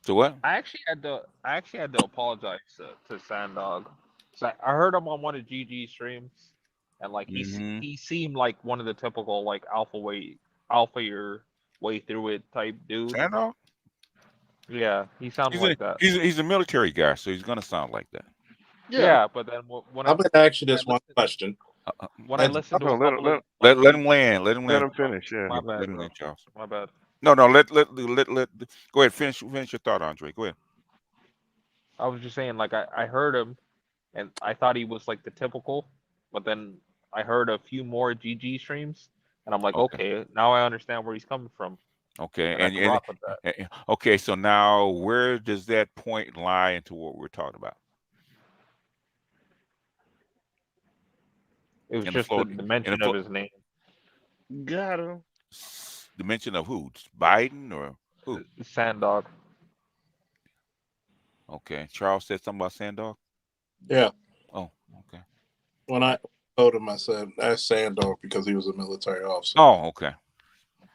So what? I actually had to apologize to Sandog. So I heard him on one of GG's streams, and like he seemed like one of the typical like alpha your way through it type dude. Sandog? Yeah, he sounded like that. He's a military guy, so he's gonna sound like that. Yeah, but then when I'm gonna ask you this one question. When I listened to let him land. Let him finish. Yeah. My bad, let him land, Charles. My bad. No. Let go ahead. Finish your thought, Andre. Go ahead. I was just saying, like I heard him, and I thought he was like the typical, but then I heard a few more GG streams, and I'm like, okay, now I understand where he's coming from. Okay, and okay. So now, where does that point lie into what we're talking about? It was just the mention of his name. Got him. The mention of who? Biden or who? Sandog. Okay. Charles said something about Sandog? Yeah. Oh, okay. When I told him, I said, that's Sandog because he was a military officer. Oh, okay.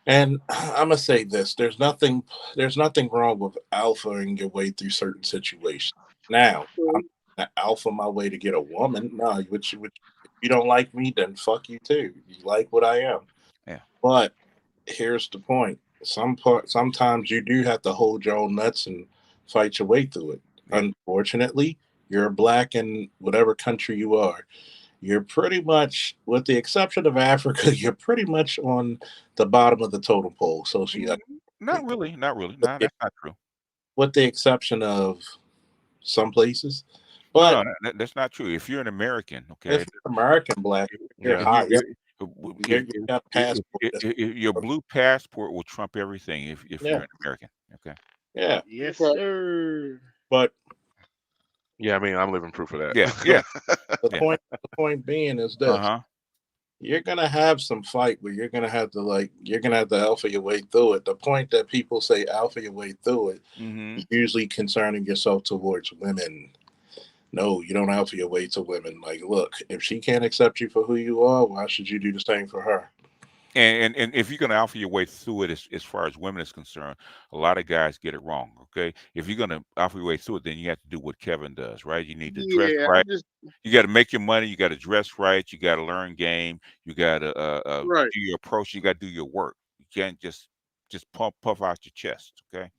And I'm gonna say this: there's nothing wrong with alphaing your way through certain situations. Now, I'm gonna alpha my way to get a woman. No, which if you don't like me, then fuck you too. You like what I am. Yeah. But here's the point: sometimes you do have to hold your own nuts and fight your way through it. Yeah. Unfortunately, you're black in whatever country you are. You're pretty much, with the exception of Africa, you're pretty much on the bottom of the totem pole. Not really. No, that's not true. With the exception of some places. But no, that's not true. If you're an American, okay. If you're American black, you're high. Your blue passport will trump everything if you're an American. Okay. Yeah. Yes, sir. But yeah, I mean, I'm living proof of that. Yeah. The point being is this: you're gonna have some fight where you're gonna have to alpha your way through it. The point that people say alpha your way through it, usually concerning yourself towards women. No, you don't alpha your way to women. Like, look, if she can't accept you for who you are, why should you do the same for her? And if you're gonna alpha your way through it, as far as women is concerned, a lot of guys get it wrong. Okay, if you're gonna alpha your way through it, then you have to do what Kevin does, right? You need to dress right. You got to make your money. You got to dress right. You got to learn game. You got to do your approach. You got to do your work. You can't just puff out your chest. Okay,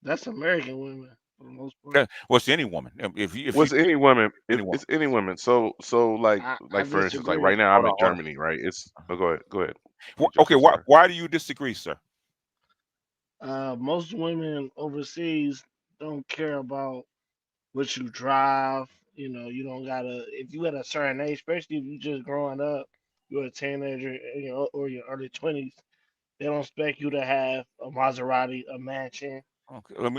that's American women. For the most part. Well, it's any woman. It's any woman. So like for instance, like right now I'm in Germany, right? Go ahead. Okay, why do you disagree, sir? Most women overseas don't care about what you drive. You know, you don't gotta. If you at a certain age, especially if you just growing up, you're a teenager, or your early 20s. They don't expect you to have a Maserati, a mansion. Okay, let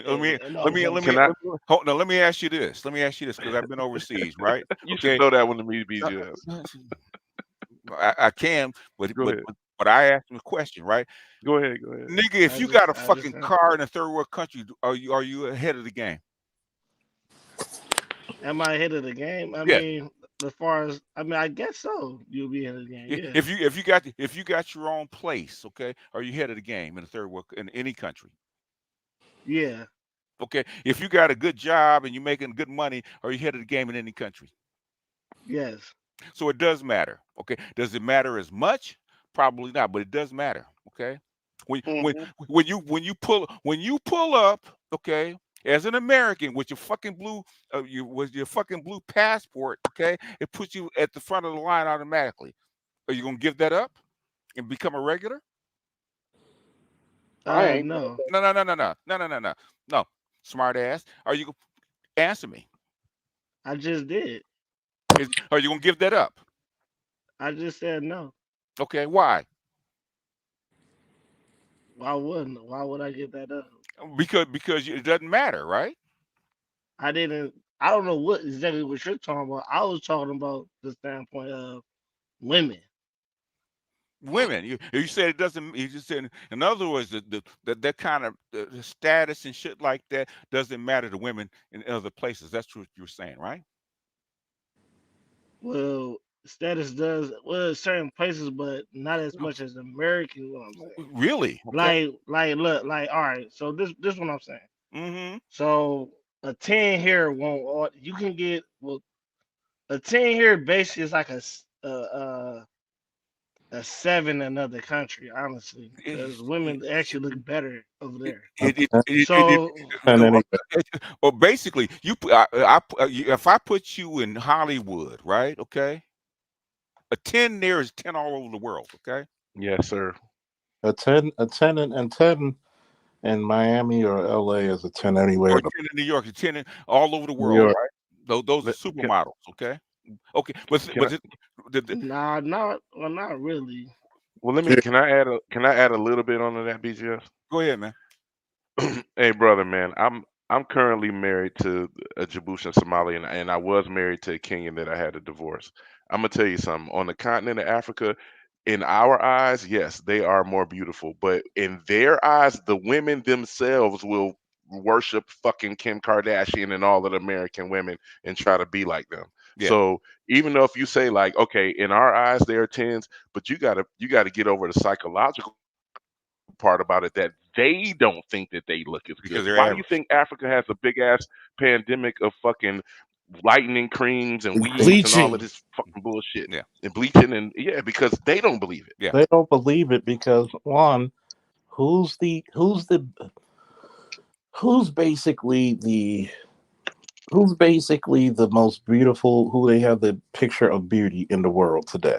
me ask you this. Because I've been overseas, right? You should throw that one to me, BGS. I can, but But I asked him a question, right? Go ahead. Nigga, if you got a fucking car in a third world country, are you ahead of the game? Am I ahead of the game? I mean, as far as I guess so. You'll be ahead of the game. Yeah. If you got your own place, okay, are you ahead of the game in a third world in any country? Yeah. Okay. If you got a good job and you're making good money, are you ahead of the game in any country? Yes. So it does matter. Okay. Does it matter as much? Probably not, but it does matter. Okay. When you pull up, okay, as an American with your fucking blue passport, okay, it puts you at the front of the line automatically. Are you gonna give that up and become a regular? I ain't. No. No. Smart ass. Are you answer me? I just did. Are you gonna give that up? I just said no. Okay, why? Why wouldn't? Why would I give that up? Because it doesn't matter, right? I didn't. I don't know what exactly what you're talking about. I was talking about the standpoint of women. Women, you said it doesn't. You just said, in other words, that kind of status and shit like that doesn't matter to women in other places. That's what you're saying, right? Well, status does well in certain places, but not as much as American. What I'm saying. Really? Okay. Look, all right. So this what I'm saying. Mm-hmm. So a 10 here won't. You can get a 10 here basically is like a 7 in another country, honestly, because women actually look better over there. Well, basically, if I put you in Hollywood, right? Okay, a 10 there is 10 all over the world. Okay. Yes, sir. A 10 in Miami or LA is a 10 anywhere. Or 10 in New York, a 10 all over the world, right? Those are supermodels. Okay. Okay, not really. Well, can I add a little bit onto that, BGS? Go ahead, man. Hey, brother, man, I'm currently married to a Djiboutian Somalian, and I was married to a Kenyan that I had a divorce. I'm gonna tell you something. On the continent of Africa, in our eyes, yes, they are more beautiful, but in their eyes, the women themselves will worship fucking Kim Kardashian and all of the American women and try to be like them. Yeah. So even though if you say like, okay, in our eyes they are 10s, but you gotta get over the psychological part about it that they don't think that they look as good. Why do you think Africa has a big ass pandemic of fucking lightening creams and weeds and all of this fucking bullshit? Yeah. And bleaching because they don't believe it. Yeah. They don't believe it because one, who's basically the most beautiful, who they have the picture of beauty in the world today?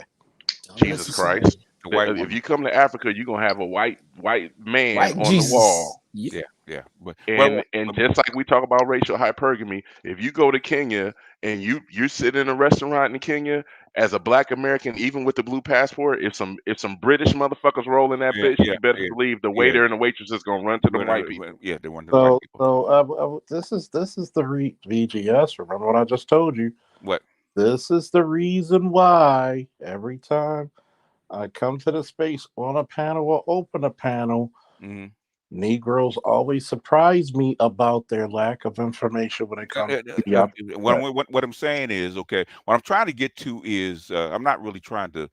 Jesus Christ. If you come to Africa, you're gonna have a white man on the wall. Yeah. And just like we talk about racial hypergamy, if you go to Kenya and you sit in a restaurant in Kenya as a Black American, even with the blue passport, if some British motherfuckers roll in that bitch, you better believe the waiter and the waitress is gonna run to the white people. Yeah, they run to the white people. So this is the VGS. Remember what I just told you? What? This is the reason why every time I come to the space on a panel or open a panel, Negroes always surprise me about their lack of information when it comes to what I'm saying is, okay, what I'm trying to get to is, I'm not really trying to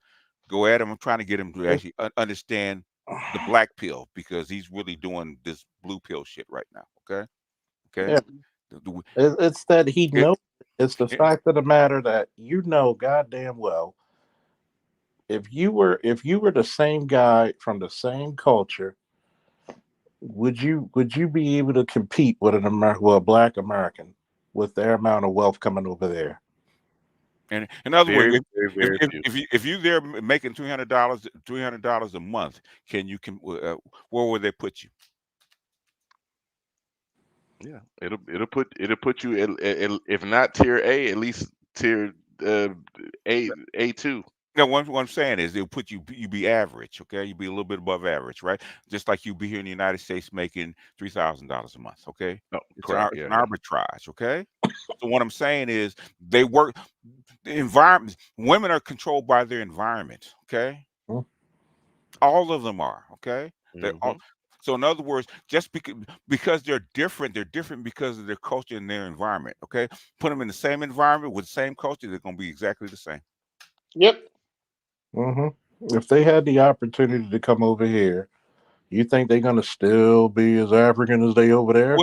go at him. I'm trying to get him to actually understand the black pill, because he's really doing this blue pill shit right now. Okay. Yeah. It's that he knows. It's the fact of the matter that goddamn well, if you were the same guy from the same culture, would you be able to compete with a Black American with their amount of wealth coming over there? And in other words, if you there making $300 a month, where would they put you? Yeah, it'll put you at, if not tier A, at least tier A2. No, what I'm saying is they'll put you be average, okay? You be a little bit above average, right? Just like you be here in the United States making $3,000 a month, okay? Oh, it's an arbitrage, okay? So what I'm saying is they work the environment. Women are controlled by their environment, okay? All of them are. Okay, they're all. So in other words, just because they're different because of their culture and their environment. Okay, put them in the same environment with the same culture, they're going to be exactly the same. Yep. If they had the opportunity to come over here, you think they're gonna still be as African as they over there?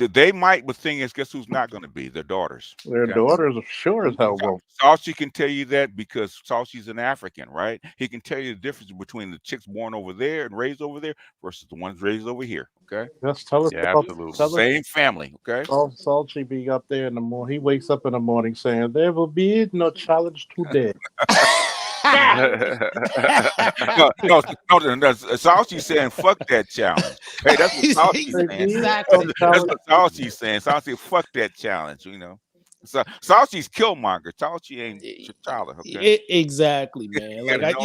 They might, but the thing is, guess who's not going to be? Their daughters. Their daughters, sure as hell won't. Salchi can tell you that because Salchi's an African, right? He can tell you the difference between the chicks born over there and raised over there versus the ones raised over here. Okay, just tell us. Yeah, absolutely. Same family. Okay. Salchi be up there in the morning. He wakes up in the morning saying, "There will be no challenge today." no. Salchi's saying, "Fuck that challenge." Hey, that's what Salchi's saying. Exactly. That's what Salchi's saying. Salchi, fuck that challenge. You know. So Salchi's Killmonger. Salchi ain't T'Challa. Okay. Exactly, man. Like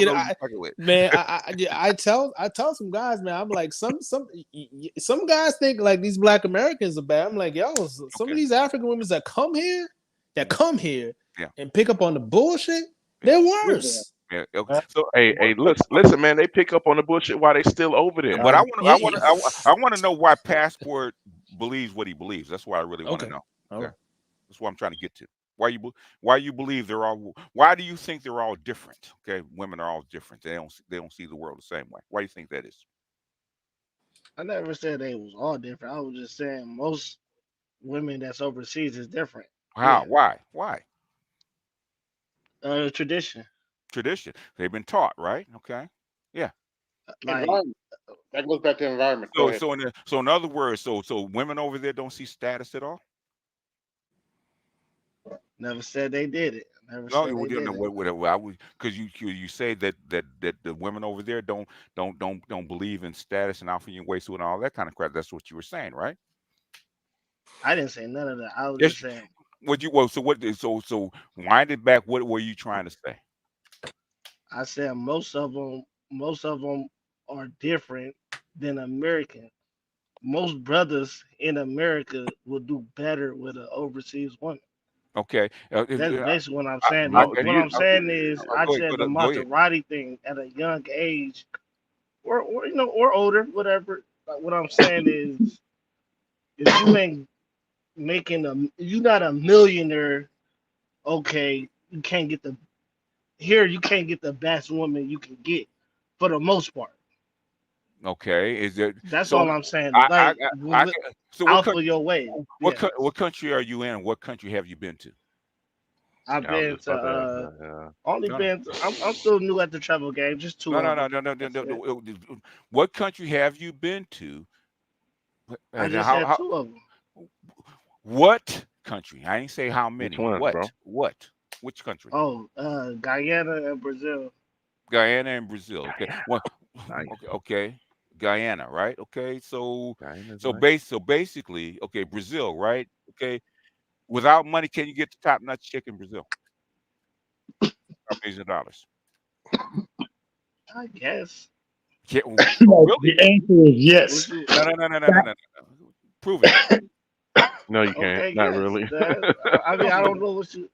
I tell some guys, man. I'm like some guys think like these Black Americans are bad. I'm like, yo, some of these African women that come here, and pick up on the bullshit, they're worse. Yeah. Okay. So hey, listen, man. They pick up on the bullshit while they still over there. But I want to know why Passport believes what he believes. That's what I really want to know. Okay. That's what I'm trying to get to. Why you believe they're all? Why do you think they're all different? Okay, women are all different. They don't see the world the same way. Why do you think that is? I never said they was all different. I was just saying most women that's overseas is different. How? Yeah. Why? Tradition. They've been taught, right? Okay. Yeah. Like, that goes back to environment. So in other words, so women over there don't see status at all. Never said they did it. Because you say that the women over there don't believe in status and alpha and waist and all that kind of crap. That's what you were saying, right? I didn't say none of that. I was just saying. So wind it back. What were you trying to say? I said most of them are different than American. Most brothers in America will do better with an overseas woman. Okay, that's basically what I'm saying. What I'm saying is, I said the Maserati thing at a young age, or older, whatever. What I'm saying is, if you ain't you're not a millionaire, okay, you can't get the best woman you can get for the most part. Okay, is it? That's all I'm saying. So alpha your way. What country are you in? What country have you been to? I've been to I'm still new at the travel game. Just two. No. What country have you been to? I just said two of them. What country? I ain't say how many. What? Which country? Oh, Guyana and Brazil. Guyana and Brazil. Okay. Nice. Okay. Guyana, right? Okay. So basically, okay, Brazil, right? Okay. Without money, can you get the top-notch chick in Brazil? Millions of dollars. I guess. Really? The answer is yes. No. Prove it. No, you can't. Okay, Not really. I mean, I don't know what you.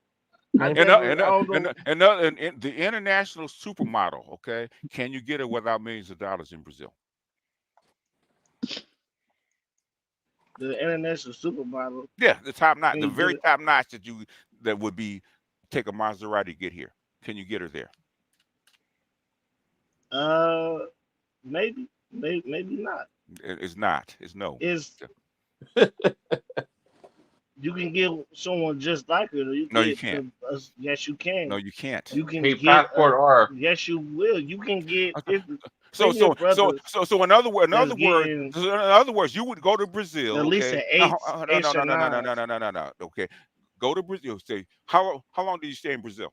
And the international supermodel, okay, can you get her without millions of dollars in Brazil? The international supermodel. Yeah, the top notch, the very top notch that would be take a Maserati to get here. Can you get her there? Maybe not. It's not. It's no. You can get someone just like her. No, you can't. Yes, you can. No, you can't. You can get passport or. Yes, you will. You can get. So in other words, you would go to Brazil. At least an eight. No. Okay, go to Brazil. Say how long do you stay in Brazil?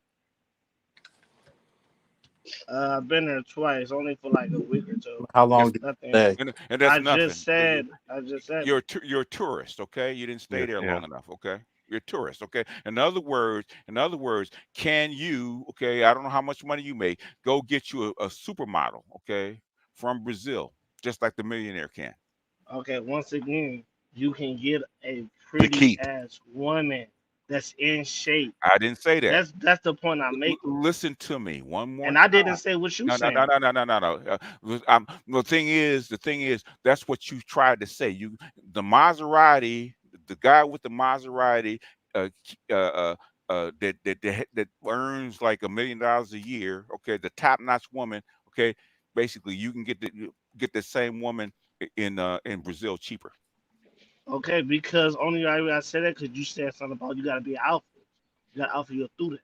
I've been there twice, only for like a week or two. How long did you stay? And that's nothing. I just said. You're a tourist, okay? You didn't stay there long enough, okay? You're a tourist, okay? In other words, can you, okay? I don't know how much money you make. Go get you a supermodel, okay, from Brazil, just like the millionaire can. Okay, once again, you can get a pretty ass woman that's in shape. I didn't say that. That's the point I'm making. Listen to me one more And I time. didn't say what you No. saying. The thing is, that's what you tried to say. The Maserati, the guy with the Maserati, that earns like $1 million a year. Okay, the top-notch woman. Okay, basically, you can get the same woman in Brazil cheaper. Okay, because only reason I said that because you said something about you gotta be an alpha. You gotta alpha your through that.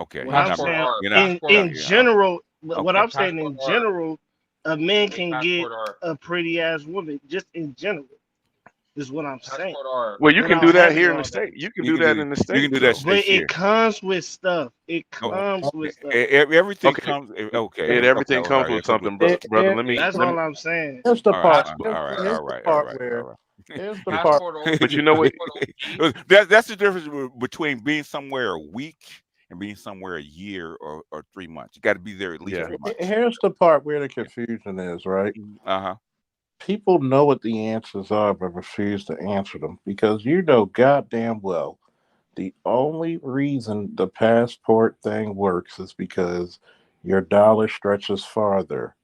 Okay. What I'm saying in general, what I'm saying in general, a man can get a pretty ass woman just in general. Is what I'm saying. Well, you can do that here in the state. You can do that in the state. You can do that, but it comes with stuff. It comes with stuff. Everything comes. Okay. Everything comes with something, brother. Let me. That's all I'm saying. Here's the part. All right. Here's the part. But you know what? That's the difference between being somewhere a week and being somewhere a year or 3 months. You got to be there at least 3 months. Here's the part where the confusion is, right? Uh-huh. People know what the answers are, but refuse to answer them because you know goddamn well the only reason the passport thing works is because your dollar stretches farther.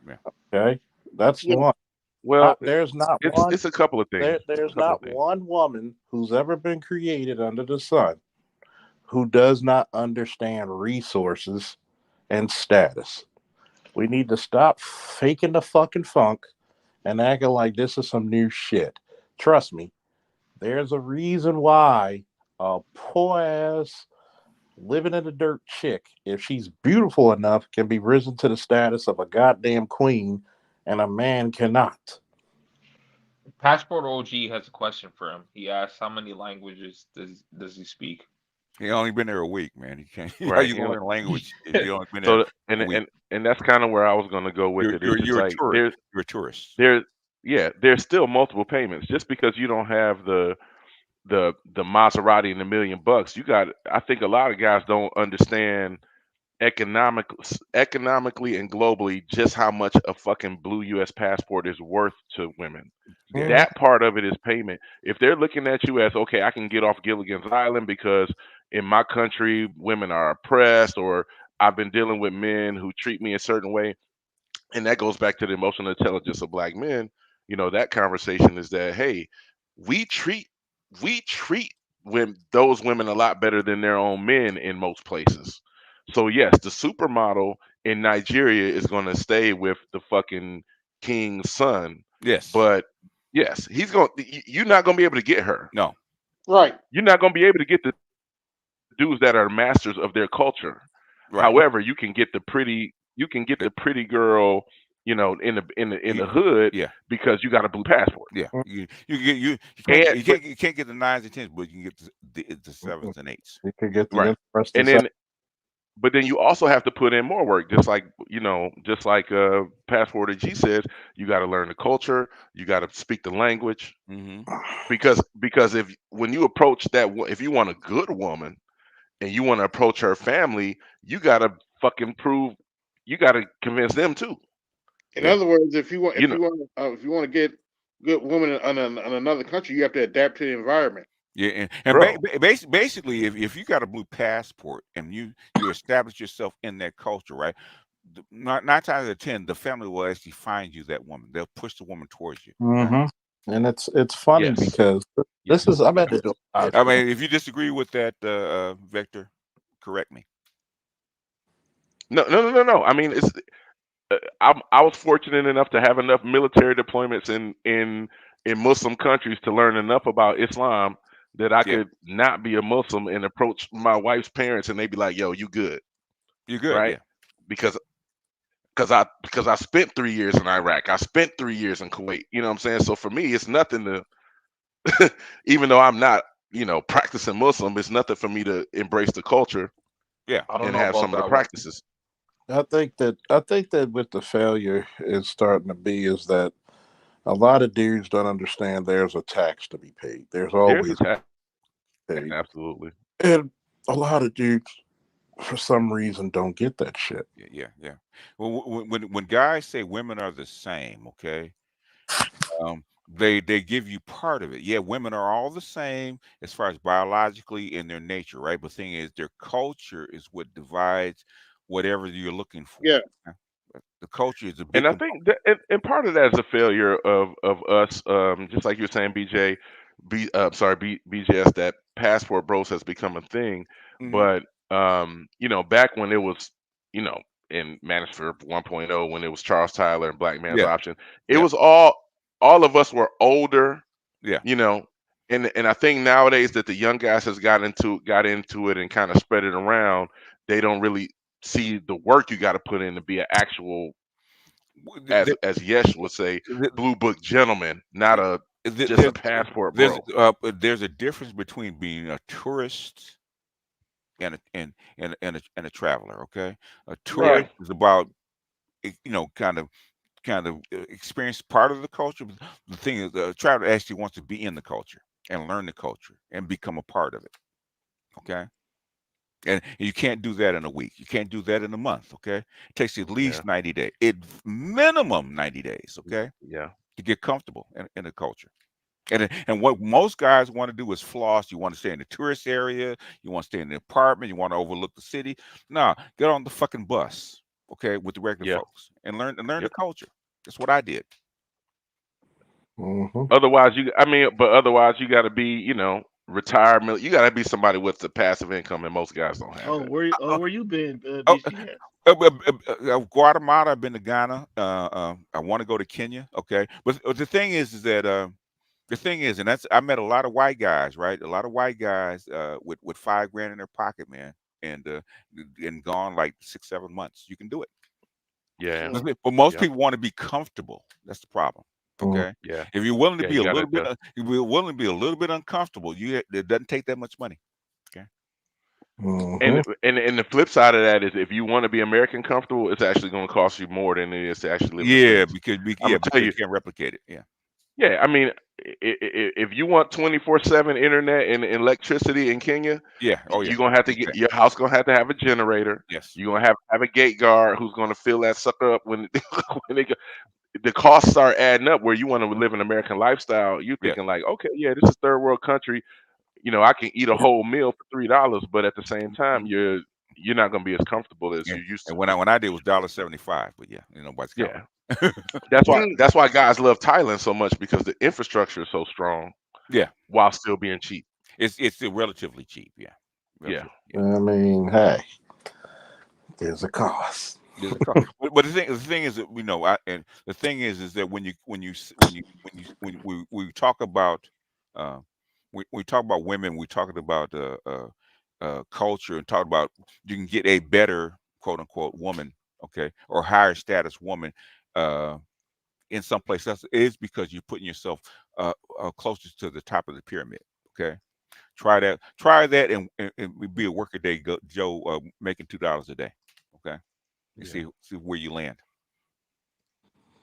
Yeah. Okay, that's one. Well, there's not one. It's a couple of things. There's not one woman who's ever been created under the sun who does not understand resources and status. We need to stop faking the fucking funk and acting like this is some new shit. Trust me, there's a reason why a poor ass living in the dirt chick, if she's beautiful enough, can be risen to the status of a goddamn queen, and a man cannot. Passport OG has a question for him. He asks, how many languages does he speak? He only been there a week, man. He can't. Right. How you gonna learn language if you only been there? And that's kind of where I was going to go with it. You're a tourist. You're a tourist. There's still multiple payments. Just because you don't have the Maserati and $1 million, I think a lot of guys don't understand economically and globally just how much a fucking blue U.S. passport is worth to women. Yeah. That part of it is payment. If they're looking at you as, okay, I can get off Gilligan's Island because in my country women are oppressed, or I've been dealing with men who treat me a certain way, and that goes back to the emotional intelligence of black men. You know, that conversation is that, hey, we treat those women a lot better than their own men in most places. So yes, the supermodel in Nigeria is going to stay with the fucking king's son. Yes, but yes, you're not going to be able to get her. No, right. You're not going to be able to get the dudes that are masters of their culture. Right. However, you can get the pretty girl, you know, in the hood, because you got a blue passport. Yeah, you can't get the 9s and 10s, but you can get the 7s and 8s. You can get right, and then. But then you also have to put in more work, just like Passport G says, you got to learn the culture, you got to speak the language, because when you approach if you want a good woman and you want to approach her family, you got to fucking you got to convince them too. In other words, if you want to get good women in another country, you have to adapt to the environment. Yeah, and basically, if you got a blue passport and you establish yourself in that culture, right? 9 times out of 10, the family will actually find you that woman. They'll push the woman towards you. Right? And it's funny because this is I'm at the. I mean, if you disagree with that, Vector, correct me. No. I mean, it's. I was fortunate enough to have enough military deployments in Muslim countries to learn enough about Islam that I could not be a Muslim and approach my wife's parents and they'd be like, "Yo, you good? You good?" Right? Yeah. Because I spent 3 years in Iraq. I spent 3 years in Kuwait. You know what I'm saying? So for me, it's nothing to, even though I'm not, practicing Muslim, it's nothing for me to embrace the culture. Yeah, and have some of the practices. I think that with the failure is starting to be is that a lot of dudes don't understand there's a tax to be paid. There's always a tax. Absolutely. And a lot of dudes, for some reason, don't get that shit. Yeah. Well, when guys say women are the same, okay, They give you part of it. Yeah, women are all the same as far as biologically in their nature, right? But the thing is, their culture is what divides whatever you're looking for. Yeah. Okay? The culture is a big And I component. think that, and part of that is a failure of us, just like you were saying, BJ, BJS, that passport bros has become a thing. Hmm. But back when it was, you know, in Manosphere 1.0, when it was Charles Tyler and Black Man's Yeah, Option, it yeah, was all of us were older, yeah. you know, and I think nowadays that the young guys has got into it and kind of spread it around. They don't really see the work you got to put in to be an actual, The, as Yesh would say, the, blue book gentleman, not a the, just a there's passport there's bro. there's a difference between being a tourist and a traveler. Okay, a Yeah, tourist is about kind of experience part of the culture. But the thing is, the traveler actually wants to be in the culture and learn the culture and become a part of it. Okay, and you can't do that in a week. You can't do that in a month. Okay, it takes at yeah, least 90 days. It minimum 90 days. Okay, yeah, to get comfortable in the culture. And what most guys want to do is floss. You want to stay in the tourist area. You want to stay in the apartment. You want to overlook the city. Nah, get on the fucking bus, okay, with the regular yeah, folks and learn the yep. culture. That's what I did. Mm-hmm. Otherwise you got to be, retired. You got to be somebody with the passive income, and most guys don't have Oh, that. where you been, Oh, BGS? Guatemala. I've been to Ghana. I want to go to Kenya. Okay, but the thing is that the thing is, and that's I met a lot of white guys, right? A lot of white guys with 5 grand in their pocket, man, and gone like 6 7 months. You can do it. Yeah, Oh, But most yep, people want to be comfortable. That's the problem. Okay. yeah, If you're willing to yeah. be You a got to little bit, adjust. if you're willing to be a little bit uncomfortable, it doesn't take that much money. Okay. Mm-hmm. And the flip side of that is, if you want to be American comfortable, it's actually going to cost you more than it is to actually live in the Yeah, States. I'm yeah, gonna tell because you. you can't replicate it. Yeah. Yeah, I mean, if you want 24/7 internet and electricity in Kenya, Yeah. Oh yeah. you're gonna have to get Okay. your house gonna have to have a generator. Yes. You're gonna have a gate guard who's gonna fill that sucker up when when the costs start adding up. Where you want to live an American lifestyle, you're Yes. thinking like, okay, yeah, this is third world country. I can eat a whole meal for $3, but at the same time, you're not gonna be as comfortable as Yeah. you used to And be. when I did it was $1.75, but yeah, nobody's counting. Yeah, that's why Mm. that's why guys love Thailand so much, because the infrastructure is so strong Yeah. while still being cheap. It's relatively cheap. Yeah. Yeah. Relatively. Yeah. I mean, hey, there's a cost. There's a cost. But the thing is that and the thing is that when we talk about uh we talk about women, we talking about culture, and talk about you can get a better quote unquote woman, okay, or higher status woman uh in some place else, is because you're putting yourself closest to the top of the pyramid. Okay, try that, and be a workaday Joe, making $2 a day. Okay, you Yeah. see where you land.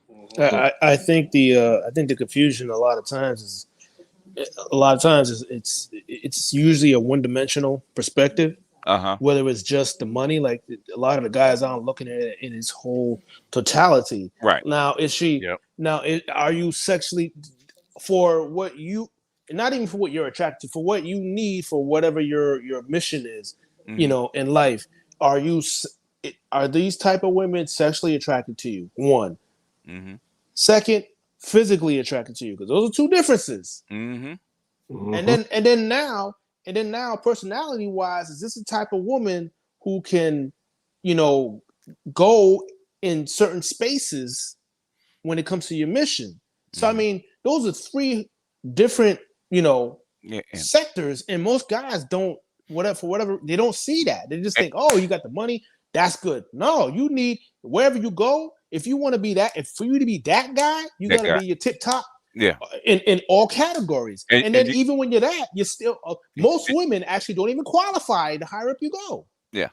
mhm. I think the confusion a lot of times is it's usually a one dimensional perspective. Uh-huh. Whether it's just the money, like a lot of the guys aren't looking at it in its whole totality. Right. Now, Yep. are you sexually for what you, not even for what you're attracted to, for what you need for whatever your mission is, Hmm. in life? Are you are these type of women sexually attracted to you? One. Hmm. Second, physically attracted to you, because those are two differences. Hmm. And Mm-hmm. then now, personality wise, is this the type of woman who can, you know, go in certain spaces when it comes to your mission? So I Hmm. mean, those are three different, you know, Yeah. sectors, and most guys don't, whatever they don't see that. They just And think, oh, you got the money, that's good. No, you need, wherever you go, if you want to be that, if for you to be that guy, you that got to guy. be your tip top Yeah. in all categories. And And and then you, even when you're that, you're still y- most women actually don't even qualify the higher up you go. yeah.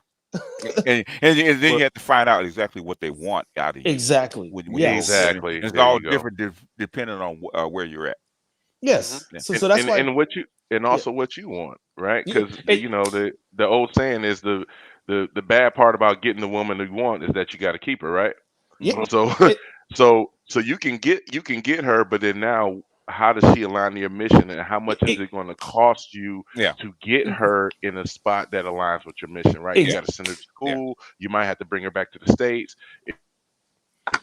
And then Well, you have to find out exactly what they want out of you Exactly. when you go there. Yes. And exactly. it's There all you go. different depending on where you're at. Mhm. Yes. Yeah. So that's why. And Yeah. also what you want, right? Yeah. Because the old saying is, the bad part about getting the woman you want is that you got to keep her, right? Yeah. Hmm. So It, so you can get her, but then now how does she align to your mission, and how much is it going to cost you Yeah. to get her in a spot that aligns with your mission, right? You got to send her to school. You might have to bring her back to the States.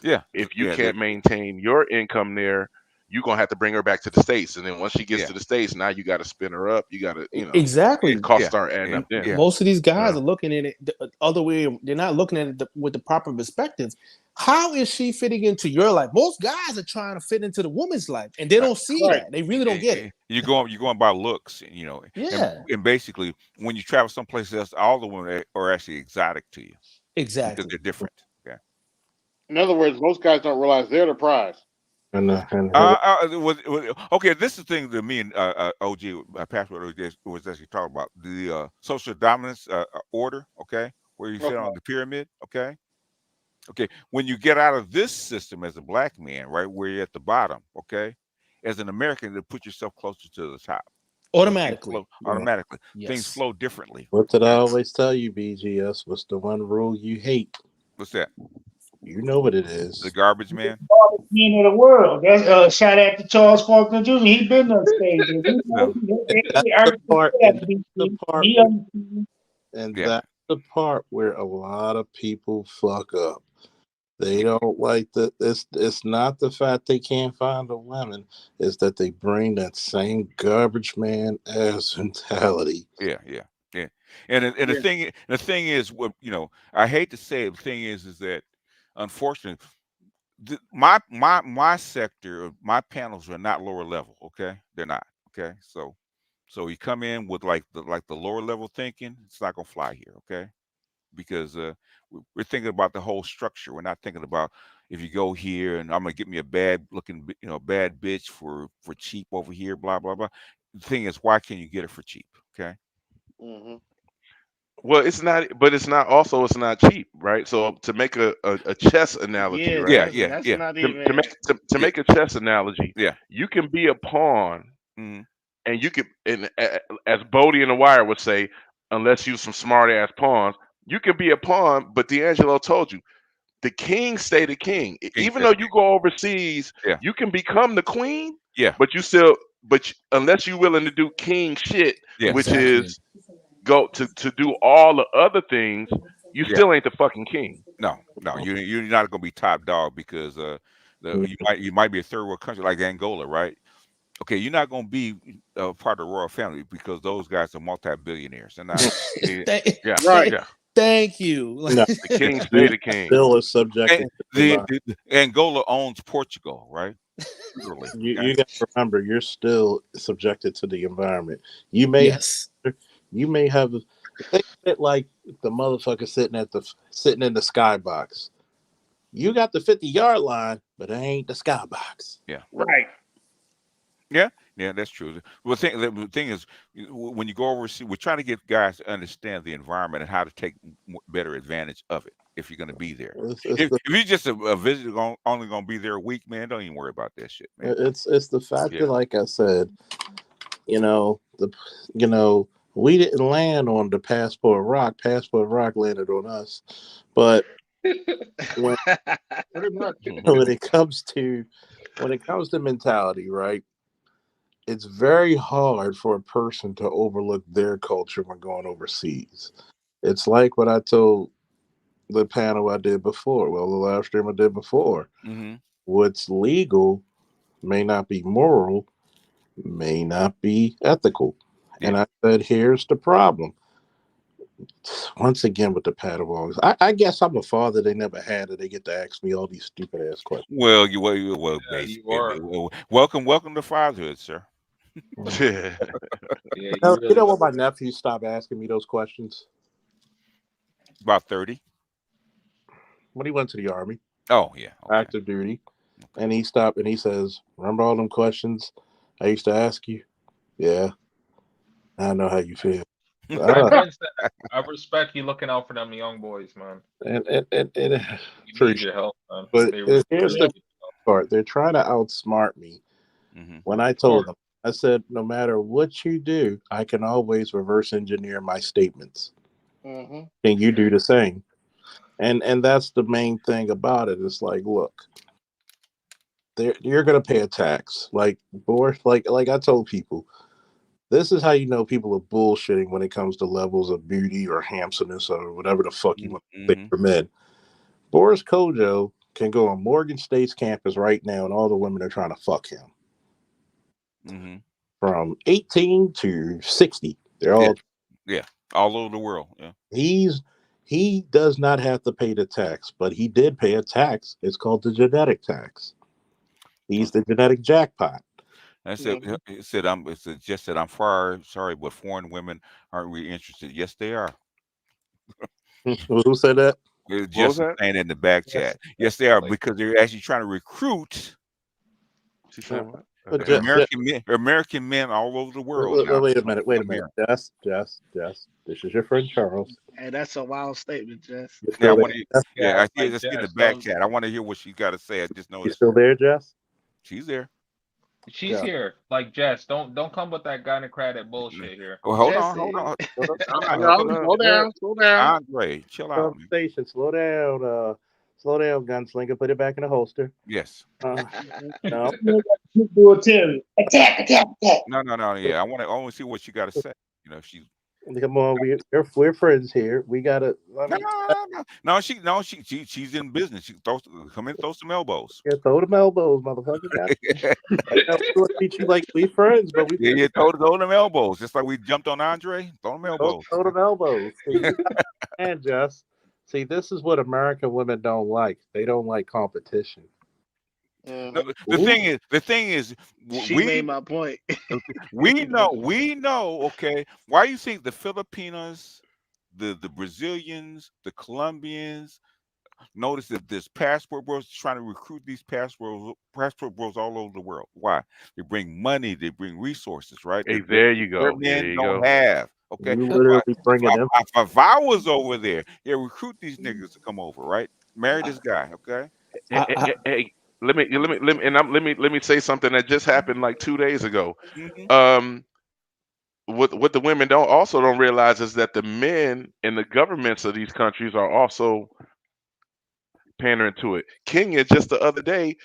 If you can't maintain your income there, you're gonna have to bring her back to the States, and then once she gets to the States, now you got to spin her up. You got to, exactly. costs start adding up. Then most of these guys are looking at it the other way. They're not looking at it with the proper perspective. How is she fitting into your life? Most guys are trying to fit into the woman's life, and they don't see that. They really don't get it. You're going by looks, and basically when you travel someplace else, all the women are actually exotic to you. Exactly, because they're different. Yeah. In other words, most guys don't realize they're the prize. Okay, this is the thing that me and OG, Passport OG, was actually talking about the social dominance order. Okay, where you sit on the pyramid. Okay, when you get out of this system as a black man, right, where you're at the bottom. Okay, as an American, to put yourself closer to the top. Automatically. Automatically, yes. Things flow differently. What did I always tell you, BGS? What's the one rule you hate? What's that? You know what it is. The garbage man. Garbage man of the world. That's shout out to Charles Faulkner Jr. He been on stage. That's the part where a lot of people fuck up. They don't like that. It's not the fact they can't find a woman. It's that they bring that same garbage man ass mentality. Yeah. And the thing is, I hate to say it, the thing is that unfortunately, my sector, my panels are not lower level. Okay, they're not. Okay, so you come in with like the lower level thinking, it's not gonna fly here. Okay, because we're thinking about the whole structure. We're not thinking about if you go here and I'm gonna get me a bad looking, bad bitch for cheap over here. Blah blah blah. The thing is, why can you get it for cheap? Okay. Mm-hmm. Well, it's not, but it's not cheap, right? So to make a chess analogy, right? That's not even To make a chess analogy, you can be a pawn, and you can, and as Bodie and the Wire would say, unless you some smart ass pawns, you can be a pawn. But D'Angelo told you, the king stay the king. Even though you go overseas, you can become the queen. Yeah. But unless you're willing to do king shit, which is go to do all the other things, you still ain't the fucking king. No, you're not gonna be top dog because you might be a third world country like Angola, right? Okay, you're not gonna be part of the royal family because those guys are multi-billionaires. They're not. Thank you. No, the king stay the king. Still is subject. Angola owns Portugal, right? You got to remember, you're still subjected to the environment. You may have think of it like the motherfucker sitting in the skybox. You got the 50-yard line, but it ain't the skybox. Yeah. Right. Yeah, that's true. Well, the thing is, when you go overseas, we're trying to get guys to understand the environment and how to take better advantage of it if you're going to be there. If you're just a visitor, only going to be there a week, man, don't even worry about that shit, man. It's the fact that, like I said, we didn't land on the Passport Rock. Passport Rock landed on us. But when it comes to mentality, right? It's very hard for a person to overlook their culture when going overseas. It's like what I told the panel I did before. Well, the live stream I did before. Mm-hmm. What's legal may not be moral, may not be ethical. Yeah. And I said, here's the problem. Once again with the Padawans, I guess I'm a father they never had, and they get to ask me all these stupid ass questions. Well, you are. Welcome to fatherhood, sir. You know what? My nephew stopped asking me those questions. About 30. When he went to the Army. Oh yeah, active duty, and he stopped and he says, "Remember all them questions I used to ask you?" Yeah, I know how you feel. I respect you looking out for them young boys, man. And you need your help, man. But here's the part: they're trying to outsmart me. Mm-hmm. When I told them, I said, "No matter what you do, I can always reverse engineer my statements. Mm-hmm. Can you do the same?" And that's the main thing about it. It's like, look, you're gonna pay a tax. Like I told people, this is how you know people are bullshitting when it comes to levels of beauty or handsomeness or whatever the fuck you want to say for men. Boris Kojo can go on Morgan State's campus right now, and all the women are trying to fuck him. From 18 to 60, they're all all over the world. Yeah, he does not have to pay the tax, but he did pay a tax. It's called the genetic tax. He's the genetic jackpot. I said, it said, it suggested I'm far sorry, but foreign women aren't really interested. Yes, they are. Who said that? It's just saying in the back chat. Yes, they are, because they're actually trying to recruit American men all over the world. Wait a minute. Jess. This is your friend Charles. Hey, that's a wild statement, Jess. Yeah, I see it's in the back chat. I want to hear what she's got to say. I just know you still there, Jess? She's there. She's here. Like Jess, don't come with that gynocratic bullshit here. Well, hold on. Slow down. Andre, chill out. Station, slow down. Slow down, gunslinger. Put it back in the holster. Yes. No. Attack. No. Yeah, I want to see what she got to say. You know, she's. Come on, we're friends here. We gotta. No, she's in business. She throw some elbows. Yeah, throw them elbows, motherfucker. We'll teach you like we friends, but we throw them elbows, just like we jumped on Andre. Throw them elbows. Throw them elbows. And just see, this is what American women don't like. They don't like competition. No, the thing is, she made my point. we know. Okay, why you think the Filipinos, the Brazilians, the Colombians? Notice that this passport bros trying to recruit these passport bros all over the world. Why? They bring money, they bring resources, right? Hey, there you go. Men don't have. Okay, if I was over there, recruit these niggas to come over, right? Marry this guy, okay? Hey, let me say something that just happened like 2 days ago. What the women don't realize is that the men and the governments of these countries are also pandering to it. Kenya just the other day,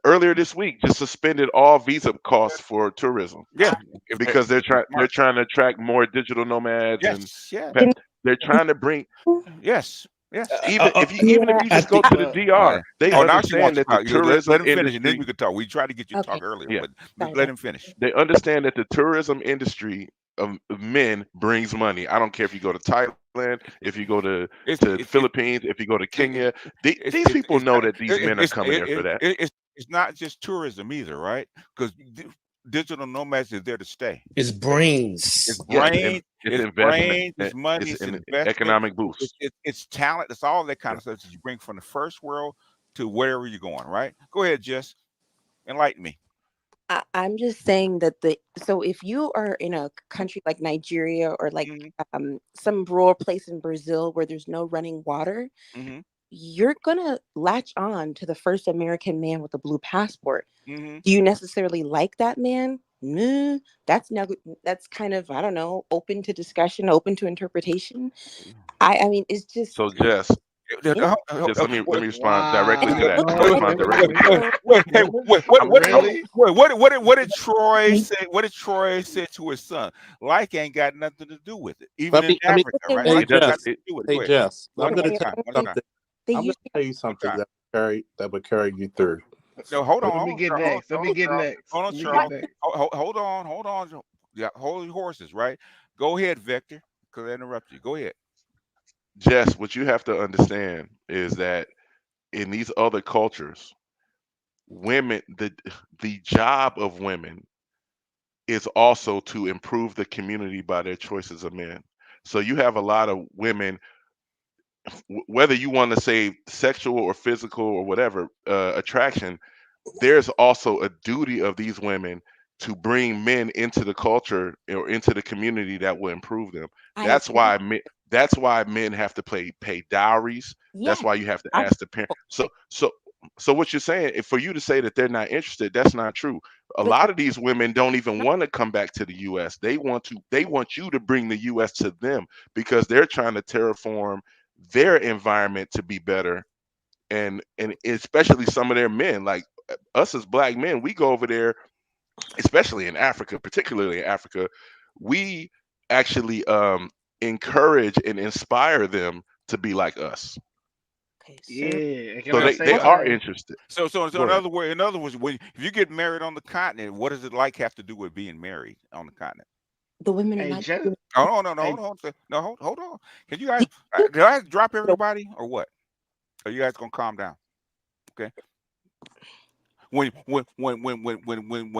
earlier this week, just suspended all visa costs for tourism. Yeah, because they're trying to attract more digital nomads, and they're trying to bring. Yes. Even if you just go to the DR, they understand that the tourism let him finish, industry. and then we could talk. We tried to get you to talk earlier, but let him finish. They understand that the tourism industry of men brings money. I don't care if you go to Thailand, if you go to the Philippines, if you go to Kenya. These people know that these men are coming there for that. It's not just tourism either, right? Because digital nomads is there to stay. It's brains. It's brains. It's investment. brains. It's money. It's an economic boost. It's talent. It's all that kind of stuff that you bring from the first world to wherever you're going. Right? Go ahead, Jess. Enlighten me. I'm just saying that so if you are in a country like Nigeria or like some rural place in Brazil where there's no running water, you're gonna latch on to the first American man with a blue passport. Do you necessarily like that man? No, that's kind of, I don't know, open to discussion, open to interpretation. I mean, it's just so. Jess, let me respond directly to that. What did Troy say? What did Troy say to his son? Like ain't got nothing to do with it. Even in Africa, right? Hey, Jess, I'm going to tell you something that would carry you through. No, hold on. Let me get next. Hold on, Charles. Hold on. Yeah, hold your horses, right? Go ahead, Victor, because I interrupted you. Go ahead. Jess, what you have to understand is that in these other cultures, women, the job of women is also to improve the community by their choices of men. So you have a lot of women, whether you want to say sexual or physical or whatever attraction, there's also a duty of these women to bring men into the culture or into the community that will improve them. That's why men have to pay dowries. That's why you have to ask the parents. So what you're saying, for you to say that they're not interested, that's not true. A lot of these women don't even want to come back to the U.S. They want you to bring the U.S. to them because they're trying to terraform their environment to be better and especially some of their men, like us as black men, we go over there, especially in Africa, particularly in Africa, we actually encourage and inspire them to be like us. Yeah, So they are interested. So in other words, when if you get married on the continent, what does it like have to do with being married on the continent? The women are Hey, not. just, Oh no, hey, hold on. Can you guys did I drop everybody or what? Are you guys gonna calm down? Okay. When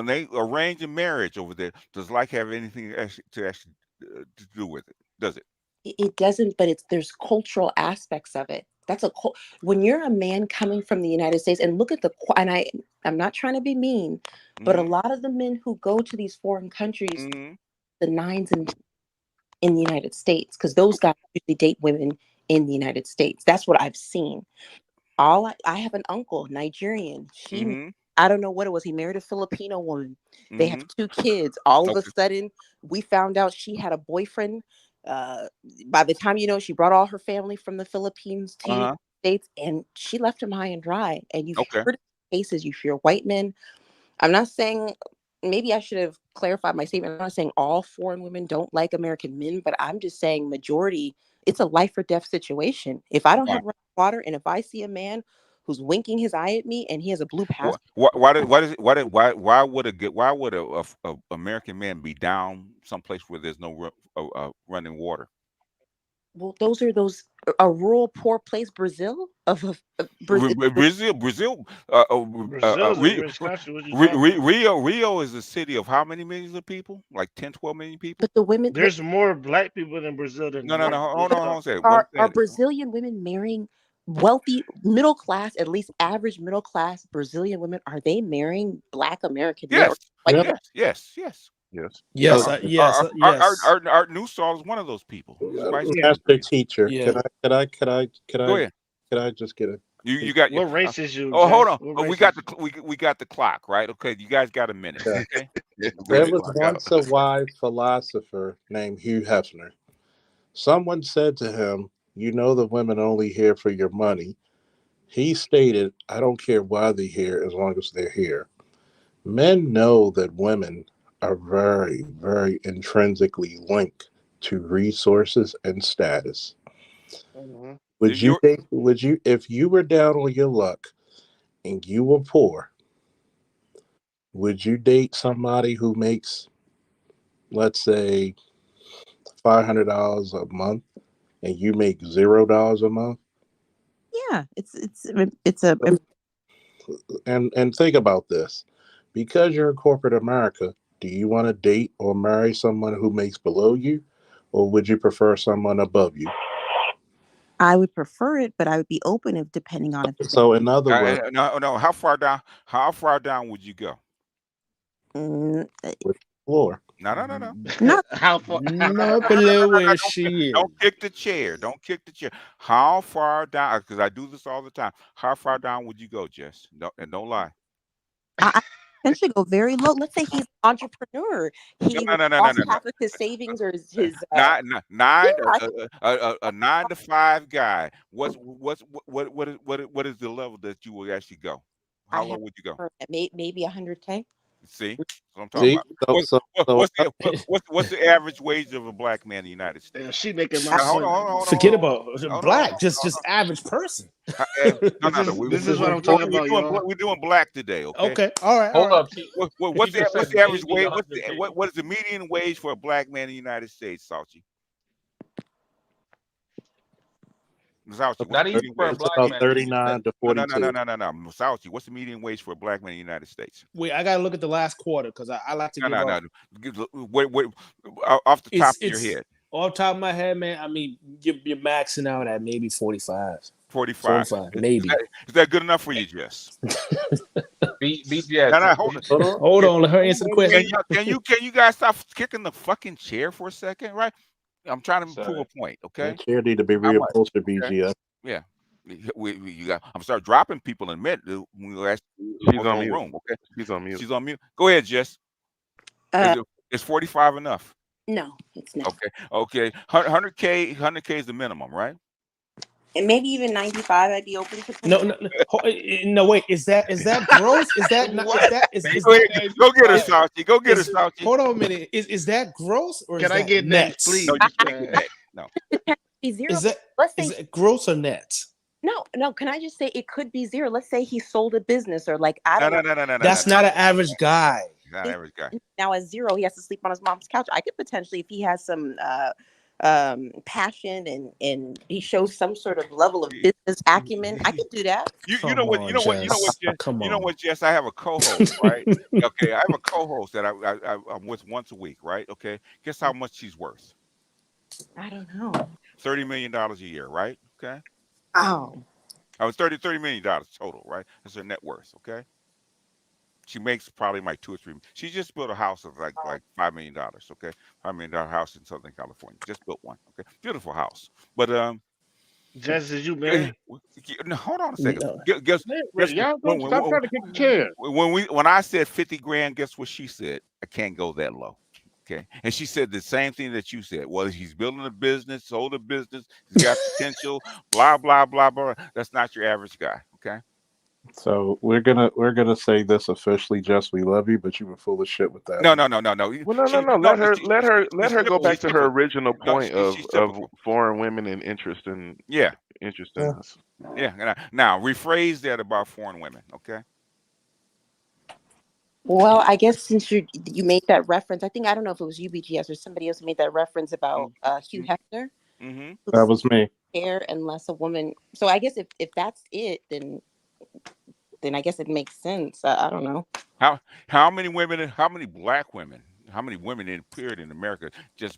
they arrange a marriage over there, does like have anything to do with it? Does it? It doesn't, but there's cultural aspects of it. That's when you're a man coming from the United States, and look at I'm not trying to be mean, but a lot of the men who go to these foreign countries, the nines and in the United States, because those guys usually date women in the United States. That's what I've seen. I have an uncle, Nigerian. I don't know what it was. He married a Filipino woman. They have 2 kids. All of a sudden, we found out she had a boyfriend. By the time she brought all her family from the Philippines to the United States, and she left him high and dry. And you've heard cases. You hear white men. I'm not saying. Maybe I should have clarified my statement. I'm not saying all foreign women don't like American men, but I'm just saying majority. It's a life or death situation. If I don't have running water, and if I see a man who's winking his eye at me and he has a blue passport, why would a American man be down someplace where there's no running water? Well, those are a rural, poor place, Brazil. Brazil. Rio is a city of how many millions of people? Like 10, 12 million people. But the women. There's more black people in Brazil than no. Hold on. Are Brazilian women marrying wealthy, middle class, at least average middle class Brazilian women? Are they marrying black American men? Yes. Art Newsall is one of those people. Master teacher. Yeah. Can I Go ahead. Can I just get a? You got what race is you? Oh, hold on. We got the clock, right? Okay, you guys got a minute. Okay. There was once a wise philosopher named Hugh Hefner. Someone said to him, "You know the women only here for your money." He stated, "I don't care why they're here as long as they're here." Men know that women are very, very intrinsically linked to resources and status. Would you, if you were down on your luck and you were poor, would you date somebody who makes, let's say, $500 a month and you make $0 a month? Yeah, it's a. And think about this. Because you're in corporate America, do you want to date or marry someone who makes below you, or would you prefer someone above you? I would prefer it, but I would be open if depending on it. So in other words, no. How far down would you go? With the floor. No. Not how far? Not below where she is. Don't kick the chair. How far down? Because I do this all the time. How far down would you go, Jess? Don't lie. I should go very low. Let's say he's an entrepreneur. He lost half of his savings or his a 9 to 5 guy. What is the level that you would actually go? How low would you go? Maybe 100K. See, what I'm talking about. What's the average wage of a black man in the United States? Yeah, she making my hold on. Forget about black. Just average person. This is what I'm talking about, y'all. We're doing black today. Okay. All right. Hold up. What's the average wage? What is the median wage for a black man in the United States, Salchi? Not even for a black man. 39 to 42. No. Salchi, what's the median wage for a black man in the United States? Wait, I gotta look at the last quarter because I like to wait, off the top of your head. Off the top of my head, man. I mean, you're maxing out at maybe 45. 45, maybe. Is that good enough for you, Jess? BGS. Hold on. Let her answer the question. Can you guys stop kicking the fucking chair for a second, right? I'm trying to prove a point, okay? The chair need to be reupholstered, BGS. Yeah. I'm start dropping people in a minute. She's on mute. Room, okay? She's on mute. She's on mute. Go ahead, Jess. Is 45 enough? No, it's not. Okay. 100K is the minimum, right? And maybe even 95, I'd be open to. No, wait. Is that gross? Is that not? Is that is Go that? ahead, go get her, Saucy. Go get her, Saucy. Hold on a minute. Is that gross or Can is I that get next, nets? please? No, you can't get that. No. Be zero. Is that Let's is say it gross or net? no. Can I just say it could be zero? Let's say he sold a business or like I don't know. That's not an average guy. Not an average guy. Now at zero, he has to sleep on his mom's couch. I could potentially, if he has some passion and he shows some sort of level of business acumen, I could do that. You know what, Jess? I have a co-host, right? Okay, I have a co-host that I'm with once a week, right? Okay, guess how much she's worth? I don't know. $30 million a year, right? Okay. Oh. I was $30 million total, right? That's her net worth. Okay. She makes probably like 2 or 3. She just built a house of like $5 million. Okay, $5 million house in Southern California. Just built one. Okay, beautiful house. But Jess, did you marry? No, hold on a second. No. Guess Y'all don't stop trying to kick the chair. when I said 50 grand, guess what she said? I can't go that low. Okay, and she said the same thing that you said. Well, he's building a business, sold a business, he's got potential. Blah blah blah blah. That's not your average guy. Okay. So we're gonna say this officially, Jess. We love you, but you were full of shit with that. No. Well, no. Let her go back to her original point of foreign women and interest in us. Yeah. Now rephrase that about foreign women. Okay. Well, I guess since you made that reference, I don't know if it was UBGS or somebody else made that reference about Hugh Hefner. Mm-hmm. That was me. Hair unless a woman. So I guess if that's it, then I guess it makes sense. I don't know. How many women? How many black women? How many women in period in America just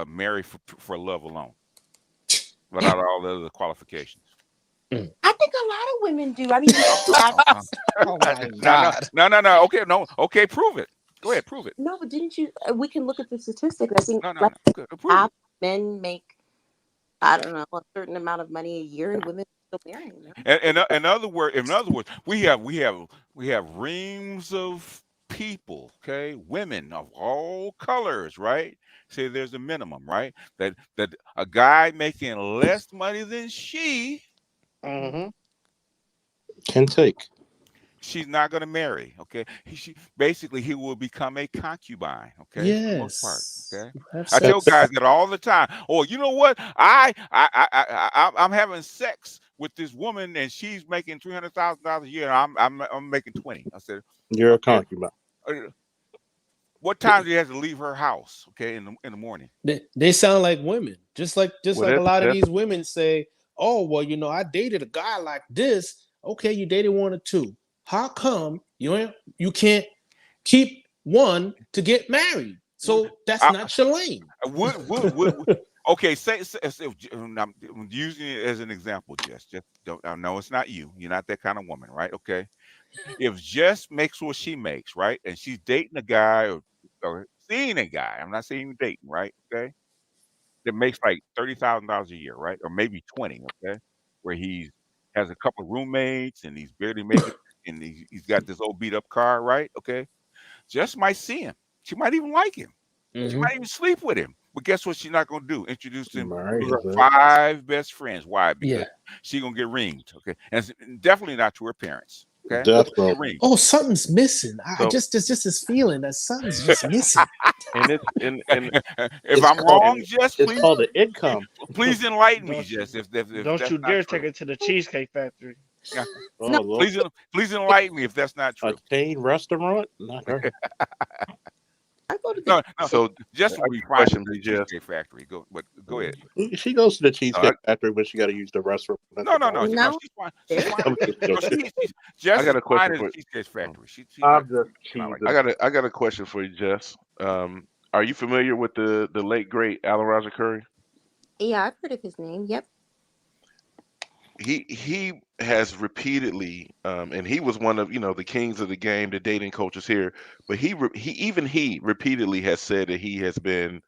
marry for love alone, without all the other qualifications? I think a lot of women do. I mean, oh my God. No. Okay, prove it. Go ahead, prove it. No, but didn't you? We can look at the statistics. I think prove it. Men make, I don't know, a certain amount of money a year, and women still marrying them. In other words, we have reams of people, okay, women of all colors, right? Say there's a minimum, right? That a guy making less money than she can take. She's not going to marry. Okay, he will become a concubine. Okay, yes. For the most part. Okay, I tell guys that all the time. Oh, you know what? I'm having sex with this woman and she's making $300,000 a year. And I'm making 20. I said, you're a concubine. What time do you have to leave her house? Okay, in the morning. They sound like women, just like a lot of these women say. Oh well, I dated a guy like this. Okay, you dated one or two. How come you can't keep one to get married? So that's not your lane. Okay, say I'm using it as an example, Jess. I know it's not you. You're not that kind of woman, right? Okay. If Jess makes what she makes, right, and she's dating a guy or seeing a guy, I'm not saying dating, right? Okay. That makes like $30,000 a year, right? Or maybe 20, okay? Where he has a couple of roommates and he's barely making and he's got this old beat up car, right? Okay. Jess might see him. She might even like him. She might even sleep with him. But guess what she's not gonna do? Introduce him to her 5 best friends. Why? Because she's gonna get ringed. Okay. And it's definitely not to her parents. Okay. Oh, something's missing. There's just this feeling that something's just missing. And if I'm wrong, Jess, it's called the income. Please enlighten me, Jess. If don't you dare take it to the Cheesecake Factory. Yeah. Please enlighten me if that's not true. A chain restaurant? Not her. No. So just a question for the Cheesecake Factory. Go ahead. She goes to the Cheesecake Factory, but she got to use the restroom. No. She's fine. I got a question for the Cheesecake Factory. I got a question for you, Jess. Are you familiar with the late great Alan Roger Curry? Yeah, I've heard of his name. Yep. He has repeatedly, and he was one of the kings of the game, the dating coaches here. But he repeatedly has said that he has been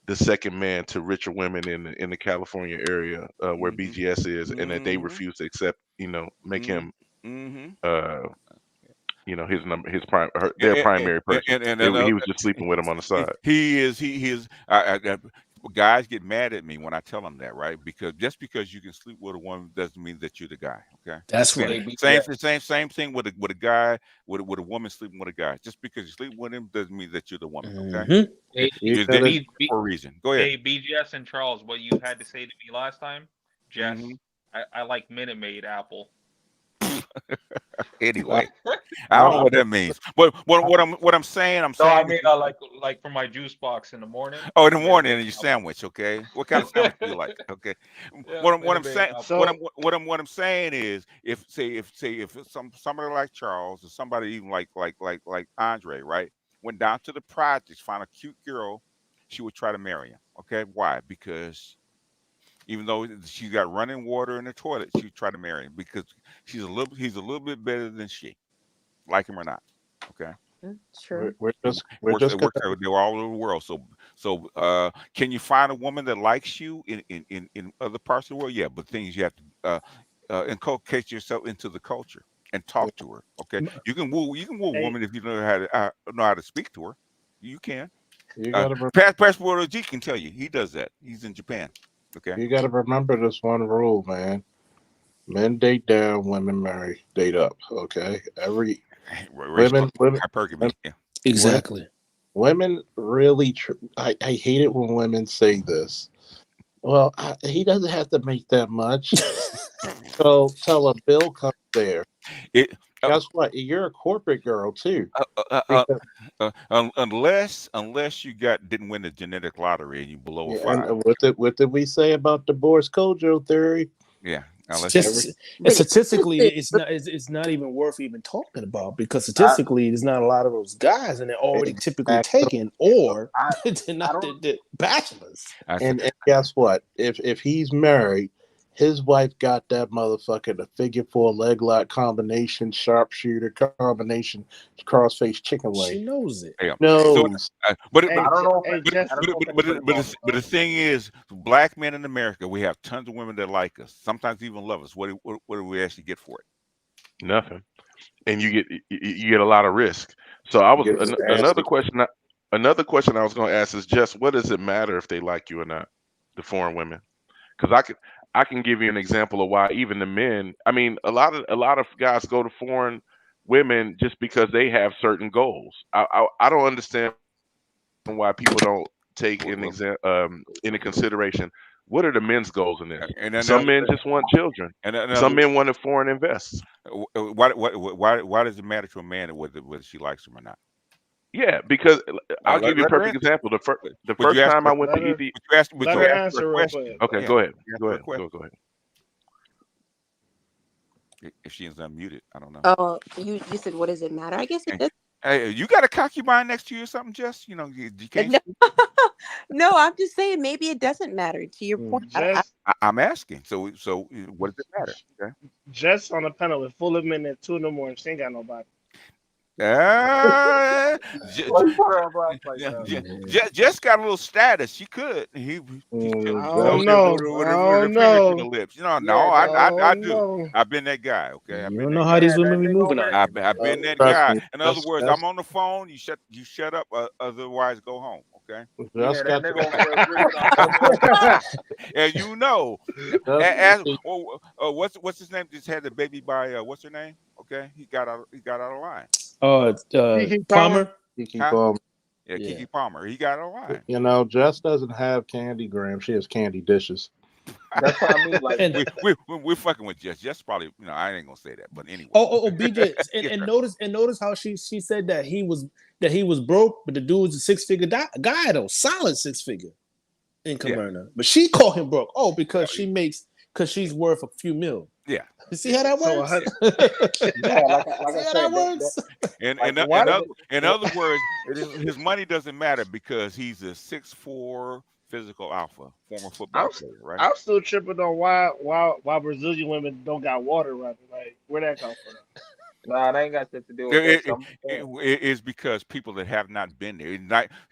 the second man to richer women in the California area where BGS is, and that they refuse to accept, make him, their primary person. And he was just sleeping with him on the side. He is. guys get mad at me when I tell them that, right? Because just because you can sleep with a woman doesn't mean that you're the guy. Okay, that's right. Same thing with a guy with a woman sleeping with a guy. Just because you sleep with him doesn't mean that you're the woman. Okay, you're there for a reason. Go ahead. Hey, BGS and Charles, what you had to say to me last time, Jess, I like Minute Maid apple. Anyway, I don't know what that means. But what I'm saying, I mean, like for my juice box in the morning. Oh, in the morning in your sandwich. Okay, what kind of sandwich do you like? Okay, what I'm saying is, if somebody like Charles or somebody even like Andre, right, went down to the projects, found a cute girl, she would try to marry him. Okay, why? Because even though she got running water in the toilet, she would try to marry him because he's a little bit better than she, like him or not. Okay. Sure. We're Works all over the world. So can you find a woman that likes you in other parts of the world? Yeah, but things you have to inculcate yourself into the culture and talk to her. Okay, you can woo a woman if you know how to speak to her. You can. You gotta Passport OG can tell you he does that. He's in Japan. Okay. You got to remember this one rule, man. Men date down, women marry, date up. Okay, women, yeah. Exactly. Women really. I hate it when women say this. Well, he doesn't have to make that much. So tell a bill comes there. Guess what? You're a corporate girl too. Unless you didn't win the genetic lottery and you below a 5. And what did we say about divorce Kojo theory? Yeah. Statistically, it's not even worth even talking about because statistically, there's not a lot of those guys, and they're already typically taken, or they're not the bachelors. And guess what? If he's married, his wife got that motherfucker the figure 4 leg lock combination, sharpshooter combination, crossface chicken leg. She knows it. Yeah. Knows. But I don't know. But the thing is, black men in America, we have tons of women that like us, sometimes even love us. What do we actually get for it? Nothing. And you get a lot of risk. So I was another question I was going to ask is just what does it matter if they like you or not, the foreign women? Because I can give you an example of why even the men. I mean, a lot of guys go to foreign women just because they have certain goals. I don't understand why people don't take into consideration what are the men's goals in this. And some men just want children, and some men want to foreign invest. Why does it matter to a man whether she likes him or not? Yeah, because I'll give you a perfect example. The first time I went to Ethiopia, let her answer real quick. Okay, go ahead. Go ahead. If she is unmuted, I don't know. Oh, you said what does it matter? I guess it does. Hey, you got a concubine next to you or something, Jess? You know, you can't. No, I'm just saying maybe it doesn't matter. To your point, I'm asking. So what does it matter? Okay. Jess on the panel with full of men at 2 in the morning. She ain't got nobody. Just got a little status. She could. I don't know. The lips. I do. I've been that guy. Okay. You don't know how these women be moving on. I've been that guy. In other words, I'm on the phone. You shut up. Otherwise, go home. Okay. And you know, what's his name? Just had the baby by what's her name? Okay, he got out of line. Palmer. Kiki Palmer. Yeah, Kiki Palmer. He got out of line. You know, Jess doesn't have candy grams. She has candy dishes. That's what I mean. Like we're fucking with Jess. Jess probably, I ain't gonna say that, but anyway. BJ, and notice how she said that he was broke, but the dude was a 6-figure guy though, solid 6-figure income earner. But she called him broke. Oh, because she's worth a few mil. Yeah. You see how that works? In other words, his money doesn't matter because he's a 6'4" physical alpha, former football player, right? I'm still tripping on why Brazilian women don't got water running. Like, where that come from? Nah, that ain't got shit to do with it is because people that have not been there.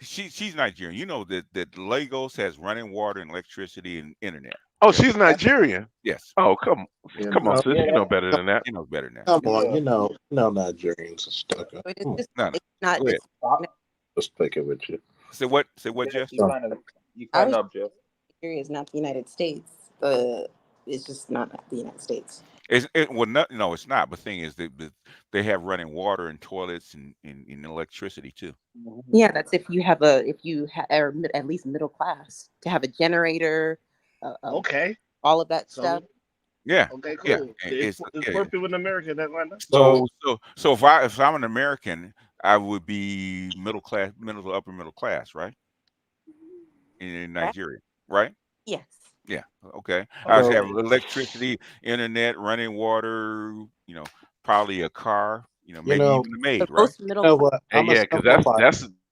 She's Nigerian. You know that Lagos has running water and electricity and internet. Oh, she's Nigerian. Yes. Oh, come on, sis. You know better than that. You know better than that. Come on, you know Nigerians are stuck up. It's not. Just pick it with you. Say what, Jeff? You cut up, Jeff. Nigeria is not the United States. It's just not the United States. No, it's not. But the thing is, they have running water and toilets and electricity too. Yeah, that's if you are at least middle class to have a generator. Okay. All of that stuff. Yeah. Okay, cool. Yeah. It's poor people in America that right now. So if I'm an American, I would be middle class, upper middle class, right? In Nigeria, right? Yes. Yeah. Okay. I would have electricity, internet, running water. Probably a car. Maybe even a maid, right? Most middle class. Yeah, because that's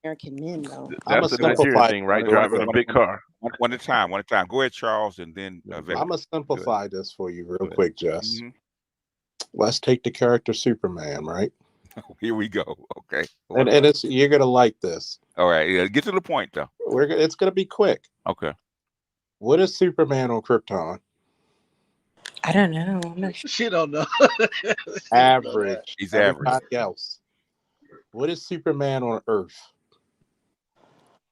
American men though. That's the Nigerian thing, right? Driving a big car. One at a time. Go ahead, Charles, and then Victor. I'm gonna simplify this for you real quick, Jess. Let's take the character Superman, right? Here we go. Okay. And you're gonna like this. All right. Yeah, get to the point though. It's gonna be quick. Okay. What is Superman on Krypton? I don't know. I'm not sure. She don't know. Average. He's average. Everybody else. What is Superman on Earth?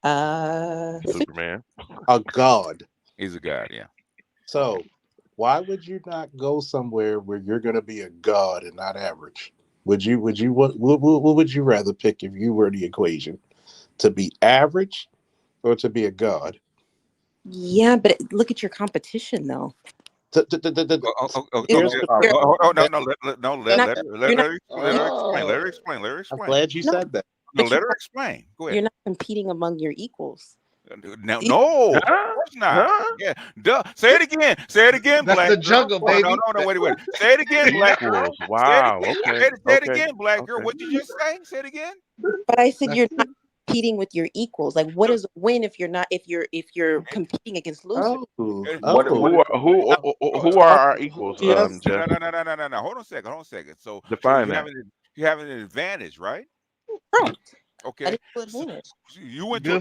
Superman. A god. He's a god, yeah. So why would you not go somewhere where you're gonna be a god and not average? What would you rather pick if you were the equation? To be average or to be a god? Yeah, but look at your competition though. No, let her explain. I'm glad you said that. No, let her explain. Go ahead. You're not competing among your equals. No, of course not. Yeah, duh. Say it again. That's Black the girl. jungle, baby. No, wait. Say it again, Black girl. Wow. Say it again, Black girl. What did you just say? Say it again. But I said you're not competing with your equals. Like, what is a win if you're not? If you're competing against losers? Who are our equals? Jeff? No. Hold on a second. So define that. You have an advantage, right? Right. Okay. So you went to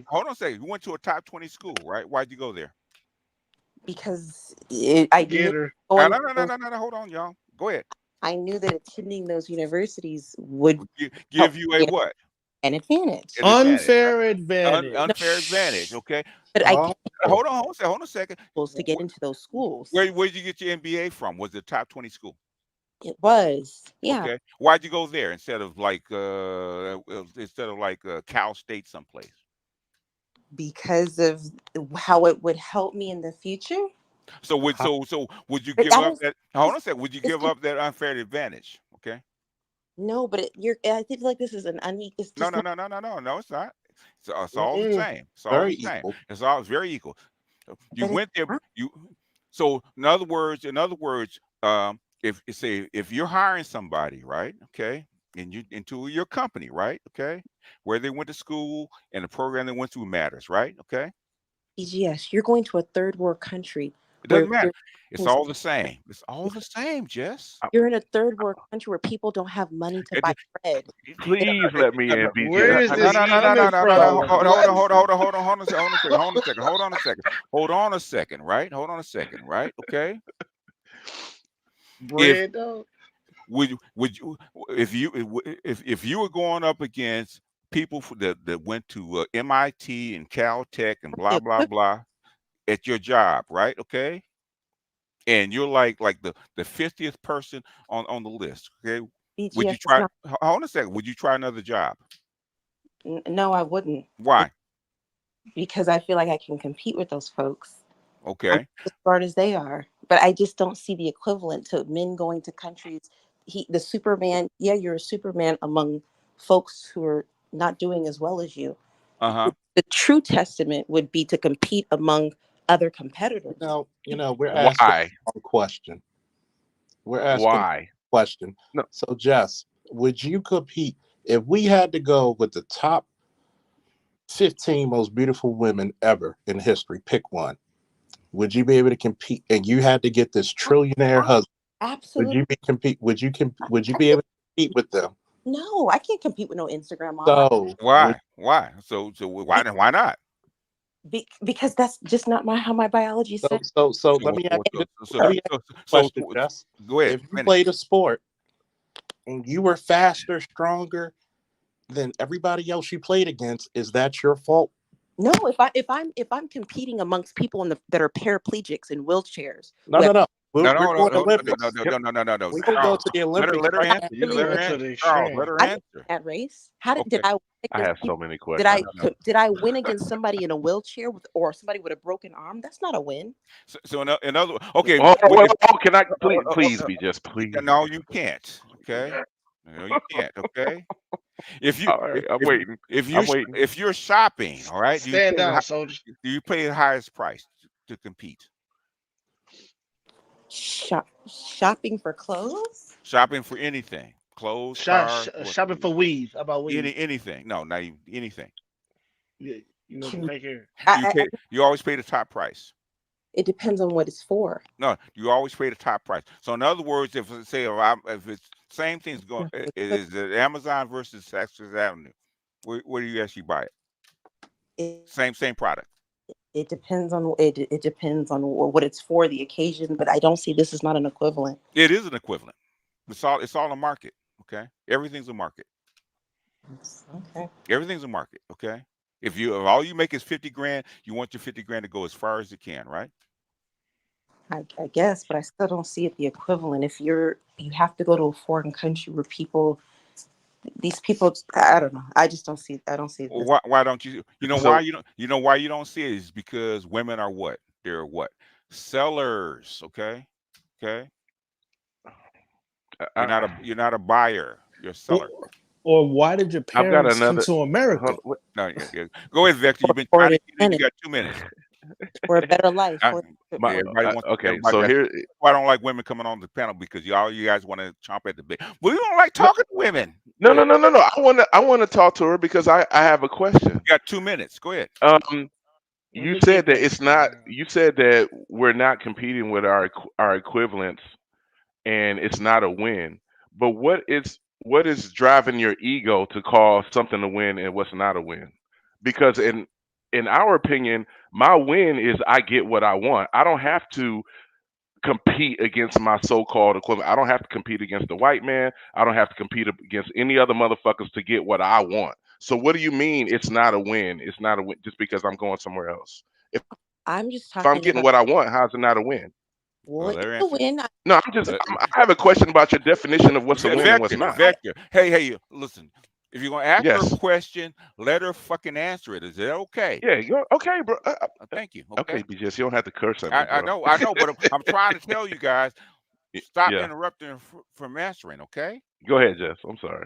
hold on a second. You went to a top 20 school, right? Why'd you go there? Because I get her. No. Hold on, y'all. Go ahead. I knew that attending those universities would give you a what? An advantage. Unfair advantage. Unfair advantage. Okay. But hold on a second. To get into those schools. Where did you get your MBA from? Was it top 20 school? It was. Yeah. Okay. Why'd you go there instead of like Cal State someplace? Because of how it would help me in the future. So would you give up that? Hold on a second. Would you give up that unfair advantage? Okay. No, but I feel like this is an unequal. No, it's not. It's all the same. It's all the same. It's very equal. You went there. So in other words, if you're hiring somebody, right? Okay, and you into your company, right? Okay, where they went to school and the program they went through matters, right? Okay. Yes, you're going to a third world country. It doesn't matter. It's all the same. It's all the same, Jess. You're in a third world country where people don't have money to buy bread. Please let me in, BJ. Where is this Hold on a second, right? Okay. Bread, though. Would you if you were going up against people that went to MIT and Caltech and blah blah blah at your job, right? Okay. And you're like the 50th person on the list. Okay. Would you try? Hold on a second. Would you try another job? No, I wouldn't. Why? Because I feel like I can compete with those folks. Okay. I'm as smart as they are, but I just don't see the equivalent to men going to countries. The Superman. Yeah, you're a Superman among folks who are not doing as well as you. The true testament would be to compete among other competitors. We're asking a question. We're asking a question. No. So, Jess, would you compete if we had to go with the top 15 most beautiful women ever in history? Pick one. Would you be able to compete? And you had to get this trillionaire husband. Absolutely. Would you be able to compete with them? No, I can't compete with no Instagram model. So why? So why not? Because that's just not how my biology says. So let me ask you this. Go ahead. If you played a sport and you were faster, stronger than everybody else you played against, is that your fault? No, if I'm competing amongst people that are paraplegics in wheelchairs. No, no, no. We're No, going no, Olympics. no. We can go Charles, to the let Olympics. her answer. You Really let her Going to answer. the Charles, let extreme. her I didn't answer. win that race. How did Okay. I win I against have so people? many Did questions. did I win against somebody in a wheelchair or somebody with a broken arm? That's not a win. So in other, okay. Can I please be just please? No, you can't. Okay. No, you can't. Okay. If you All right, I'm waiting. I'm waiting. if you're shopping, all right, Stand down, soldier. do you pay the highest price to compete? Shopping for clothes? Shopping for anything, clothes, cars, Shopping for weave. How about weave? anything. No, not even anything. Yeah, you know the fake hair. You always pay the top price. It depends on what it's for. No, you always pay the top price. So in other words, if it's same things going, it is Amazon versus Saks Avenue. Where do you actually buy it? Same product. It depends on it depends on what it's for, the occasion, but I don't see this is not an equivalent. It is an equivalent. It's all a market. Okay, everything's a market. Okay. Everything's a market. Okay. If all you make is 50 grand, you want your 50 grand to go as far as it can, right? I guess, but I still don't see it the equivalent. If you have to go to a foreign country where these people, I don't know. I just don't see it. I don't see it. Well, why don't you? You know why you don't? You know why you don't see it is because women are what? They're what? Sellers. Okay. Okay. You're not a buyer. You're a seller. Or why did your parents come to America? No, yeah. Go ahead, Vector. You've been trying to get in. You got 2 minutes. For a better life. Everybody wants. Okay, so here. I don't like women coming on the panel because you guys want to chomp at the bit. Well, you don't like talking to women. No. I want to talk to her because I have a question. You got 2 minutes. Go ahead. You said that it's not. You said that we're not competing with our equivalents, and it's not a win. But what is driving your ego to call something a win and what's not a win? Because in our opinion, my win is I get what I want. I don't have to compete against my so-called equivalent. I don't have to compete against the white man. I don't have to compete against any other motherfuckers to get what I want. So what do you mean it's not a win? It's not a win just because I'm going somewhere else. If I'm just I'm talking getting about what I want, how's it not a win? it's a win. No, I have a question about your definition of what's a win and what's not. Vector. Hey, listen. If you're gonna ask her a question, let her fucking answer it. Is it okay? Yeah, you're okay, bro. Thank you. Okay, BJS, you don't have to curse at me, I bro. know, but I'm trying to tell you guys, stop interrupting from answering. Okay? Go ahead, Jess. I'm sorry.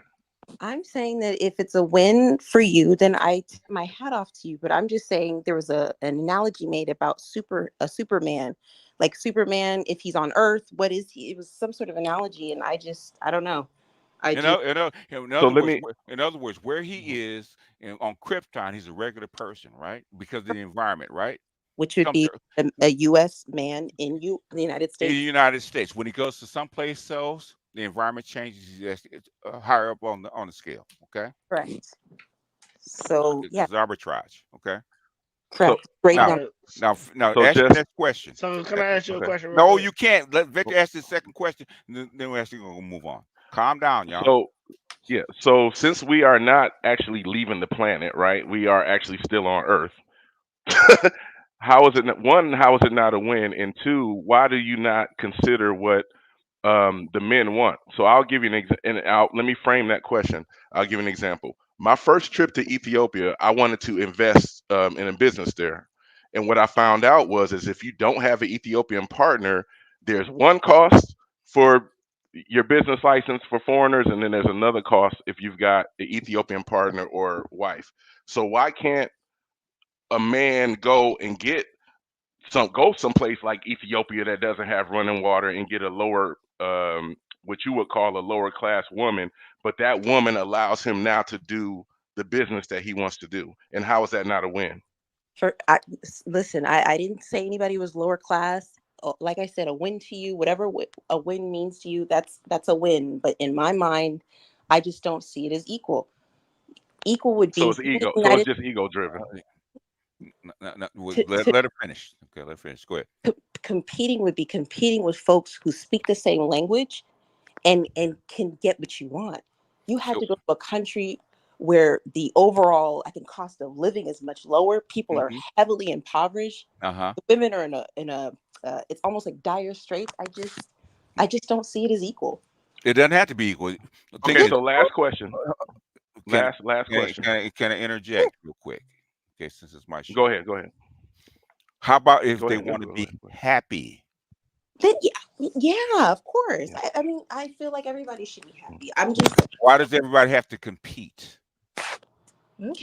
I'm saying that if it's a win for you, then I tip my hat off to you. But I'm just saying there was an analogy made about Superman. Like Superman, if he's on Earth, what is he? It was some sort of analogy, and I don't know. In other words, where he is on Krypton, he's a regular person, right? Because of the environment, right? Which would be a U.S. man in the United States. In the United States, when he goes to someplace else, the environment changes. He's higher up on the scale. Okay. Correct. So it's arbitrage. Okay. Correct. Now, ask the next question. So can I ask you a question? No, you can't. Let Victor ask the second question, and then we're actually gonna move on. Calm down, y'all. So since we are not actually leaving the planet, right? We are actually still on Earth. How is it not a win? And two, why do you not consider what the men want? So I'll give you an example, let me frame that question. I'll give you an example. My first trip to Ethiopia, I wanted to invest in a business there. And what I found out is if you don't have an Ethiopian partner, there's one cost for your business license for foreigners, and then there's another cost if you've got an Ethiopian partner or wife. So why can't a man go someplace like Ethiopia that doesn't have running water and get a lower what you would call a lower class woman, but that woman allows him now to do the business that he wants to do? And how is that not a win? Listen, I didn't say anybody was lower class. Like I said, a win to you, whatever a win means to you, that's a win. But in my mind, I just don't see it as equal. Equal would be so it's ego. So it's just ego driven. Let her finish. Okay, let her finish. Go ahead. Competing would be competing with folks who speak the same language and can get what you want. You have to go to a country where the overall, I think, cost of living is much lower. People are heavily impoverished. The women are in a it's almost like dire straits. I just don't see it as equal. It doesn't have to be equal. Okay, so last question. Last question. Can I interject real quick? Okay, since it's my show. Go ahead. How about if they want to be happy? Then yeah, of course. I mean, I feel like everybody should be happy. I'm just. Why does everybody have to compete?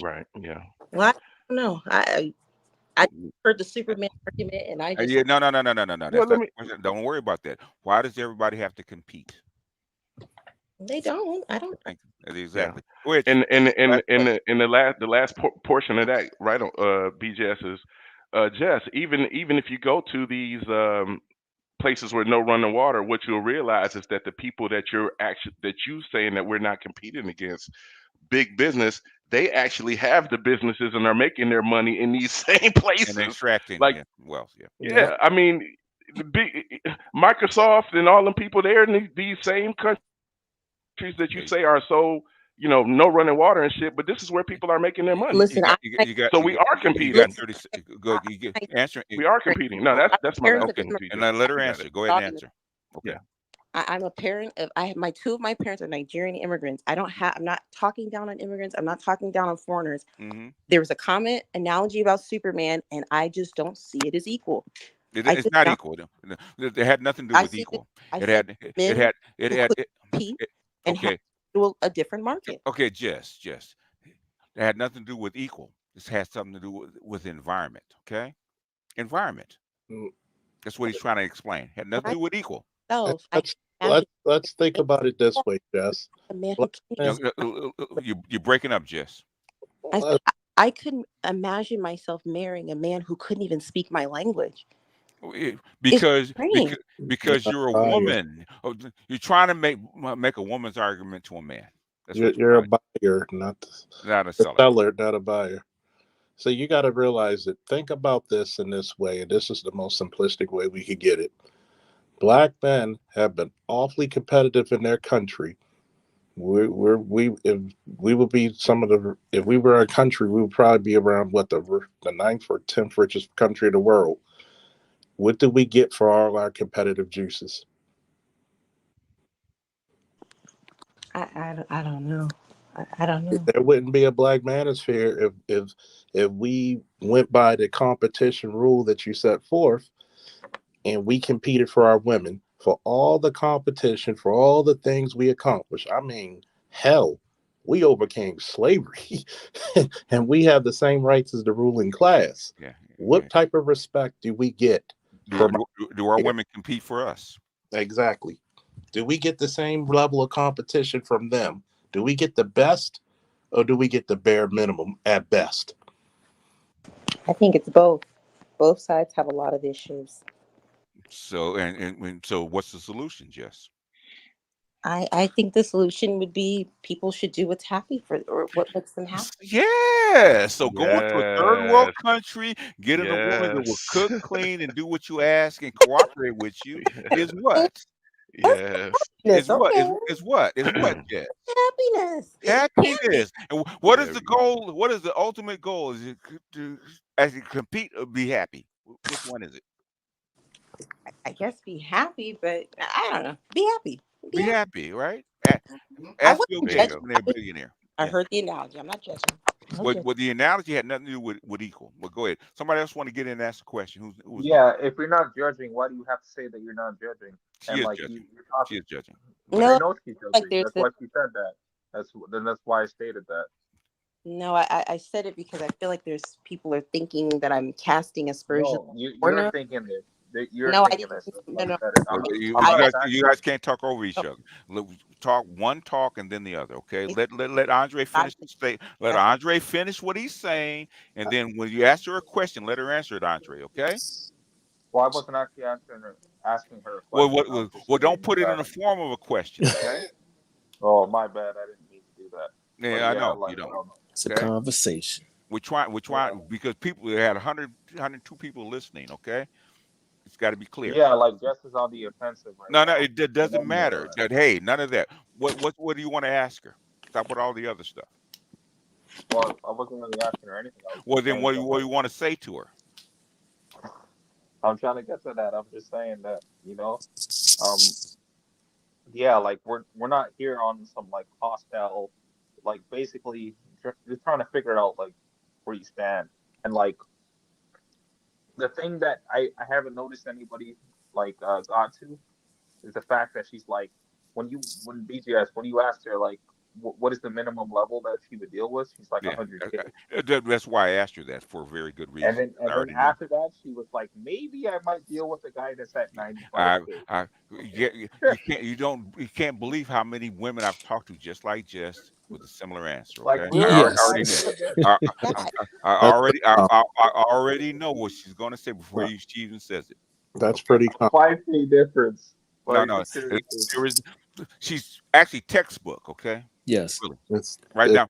Right. Yeah. Well, I don't know. I heard the Superman argument, and I just. No. That's not, don't worry about that. Why does everybody have to compete? They don't. I don't. Exactly. Yeah. And the last portion of that, right on BJS is Jess, even if you go to these places where no running water, what you'll realize is that the people that you saying that we're not competing against, big business, they actually have the businesses and are making their money in these same places. And extracting wealth. Yeah. I mean, the big Microsoft and all them people there in these same countries that you say are so, no running water and shit, but this is where people are making their money. Listen, so we are competing. You got 30 go answer. We are competing. No, that's my last thing. And let her answer. Go ahead and answer. Okay. I'm a parent of. I have two of my parents are Nigerian immigrants. I'm not talking down on immigrants. I'm not talking down on foreigners. There was a comment analogy about Superman, and I just don't see it as equal. It's not equal. It had nothing to do with equal. It had and had to a different market. Okay, Jess. It had nothing to do with equal. This has something to do with environment. Okay, environment. That's what he's trying to explain. It had nothing to do with equal. Let's think about it this way, Jess. You're breaking up, Jess. I couldn't imagine myself marrying a man who couldn't even speak my language. Because you're a woman. You're trying to make a woman's argument to a man. You're a buyer, not a seller, not a buyer. So you got to realize that. Think about this in this way, and this is the most simplistic way we could get it. Black men have been awfully competitive in their country. If we were a country, we would probably be around the 9th or 10th richest country in the world. What do we get for all our competitive juices? I don't know. I don't know. There wouldn't be a black manosphere if we went by the competition rule that you set forth, and we competed for our women, for all the competition, for all the things we accomplished. I mean, hell, we overcame slavery, and we have the same rights as the ruling class. What type of respect do we get? Do our women compete for us? Exactly. Do we get the same level of competition from them? Do we get the best, or do we get the bare minimum at best? I think it's both. Both sides have a lot of issues. So so what's the solution, Jess? I think the solution would be people should do what's happy or what makes them happy. Yeah. So going to a third world country, getting a woman that will cook, clean, and do what you ask and cooperate with you is what? Yes. Is what? Jess? Happiness. And what is the goal? What is the ultimate goal? Is it to actually compete or be happy? Which one is it? I guess be happy, but I don't know. Be happy. Be happy, right? Ask Bill Gates when they're a billionaire. I heard the analogy. I'm not judging. Well, the analogy had nothing to do with equal. Well, go ahead. Somebody else want to get in and ask a question. Who's if you're not judging, why do you have to say that you're not judging? She is judging. No, I know she's judging. That's why she said that. That's why I stated that. No, I said it because I feel like there's people are thinking that I'm casting aspersions. No, you're thinking this. You guys can't talk over each other. Talk and then the other. Okay. Let Andre finish the state. Let Andre finish what he's saying, and then when you ask her a question, let her answer it, Andre. Okay. Well, I wasn't actually asking her a question. Well, don't put it in the form of a question. Okay. Oh, my bad. I didn't mean to do that. Yeah, I know you don't. It's a conversation. We're trying because we had 102 people listening. Okay. It's got to be clear. Yeah, like Jess is on the offensive right now. No, it doesn't matter. Hey, none of that. What do you want to ask her? Stop with all the other stuff. Well, I wasn't really asking her anything. Well, then what do you want to say to her? I'm trying to get to that. I'm just saying that, yeah, like we're not here on some like hostile, like basically you're trying to figure out like where you stand. And like the thing that I haven't noticed anybody like got to is the fact that she's like when BGS when you asked her like what is the minimum level that she would deal with, she's like 100K. That's why I asked her that for a very good reason. And then after that, she was like, maybe I might deal with a guy that's at 95K. You can't believe how many women I've talked to just like Jess with a similar answer. Like, Okay, yes. I already know what she's going to say before she even says it. That's pretty common. 5K difference. Like, no, she's actually textbook. Okay. Yes. Really. Right now,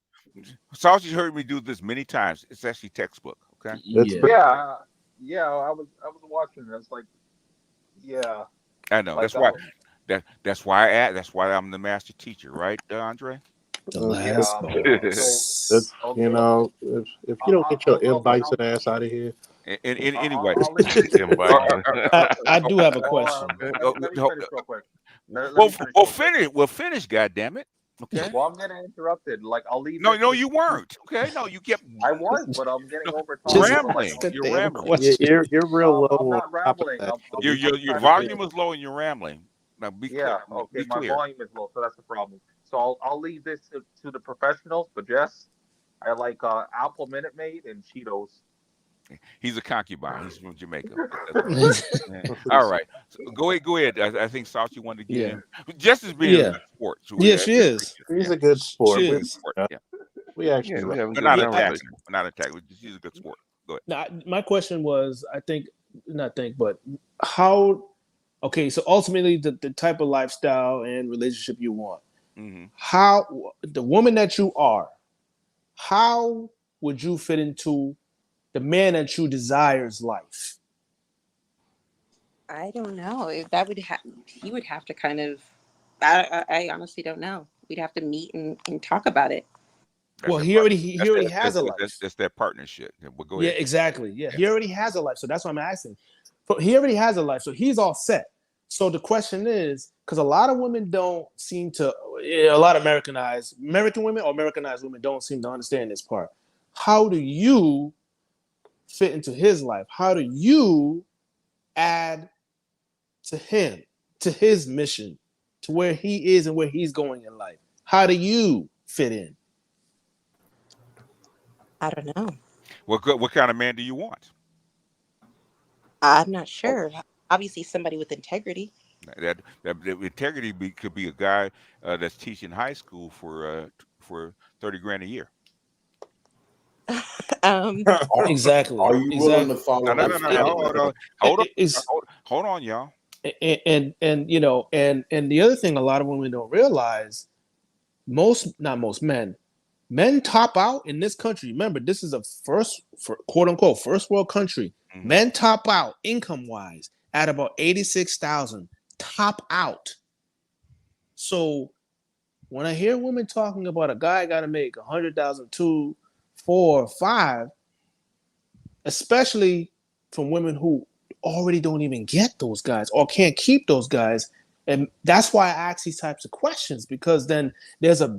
Sausage heard me do this many times. It's actually textbook. Okay. Yeah. I was watching it. It's like, yeah. I know. Like, that's why I'm the master teacher, right, Andre? The last That's, you know, if you don't get your invites and ass out of here. Anyway, I do have a question. Let me finish real quick. We'll finish. God damn it. Okay. Well, I'm getting interrupted. Like I'll leave. No, you weren't. Okay. No, you kept. I was, but I'm getting over. Rambling. You're rambling. You're real low. I'm not rambling. Your volume is low and you're rambling. Now be clear. Okay. My volume is low, so that's the problem. So I'll leave this to the professionals. But Jess, I like Apple Minute Maid and Cheetos. He's a concubine. He's from Jamaica. All right. So go ahead. I think Saucy wanted to get in. Just as being a good sport. So she is. She's a good sport. We actually we're not attacking. She's a good sport. Go ahead. Now, my question was, but how? Okay, so ultimately, the type of lifestyle and relationship you want. Mm-hmm. How the woman that you are, how would you fit into the man that you desire's life? I don't know. If that he would have to kind of. I honestly don't know. We'd have to meet and talk about it. Well, he already has a life. That's that partnership. We'll go ahead. Yeah, exactly. Yeah, he already has a life, so that's what I'm asking. But he already has a life, so he's all set. So the question is, because a lot of women don't seem to, a lot of American women or Americanized women don't seem to understand this part. How do you fit into his life? How do you add to him, to his mission, to where he is and where he's going in life? How do you fit in? I don't know. What kind of man do you want? I'm not sure. Obviously, somebody with integrity. That integrity could be a guy that's teaching high school for $30,000 a year. Exactly. Are you willing to follow? No. Hold on, y'all. And the other thing a lot of women don't realize, not most men top out in this country. Remember, this is a quote unquote first world country. Mm-hmm. Men top out income wise at about 86,000. Top out. So when I hear women talking about a guy got to make 100,000, 2, 4, 5, especially from women who already don't even get those guys or can't keep those guys, and that's why I ask these types of questions, because then there's a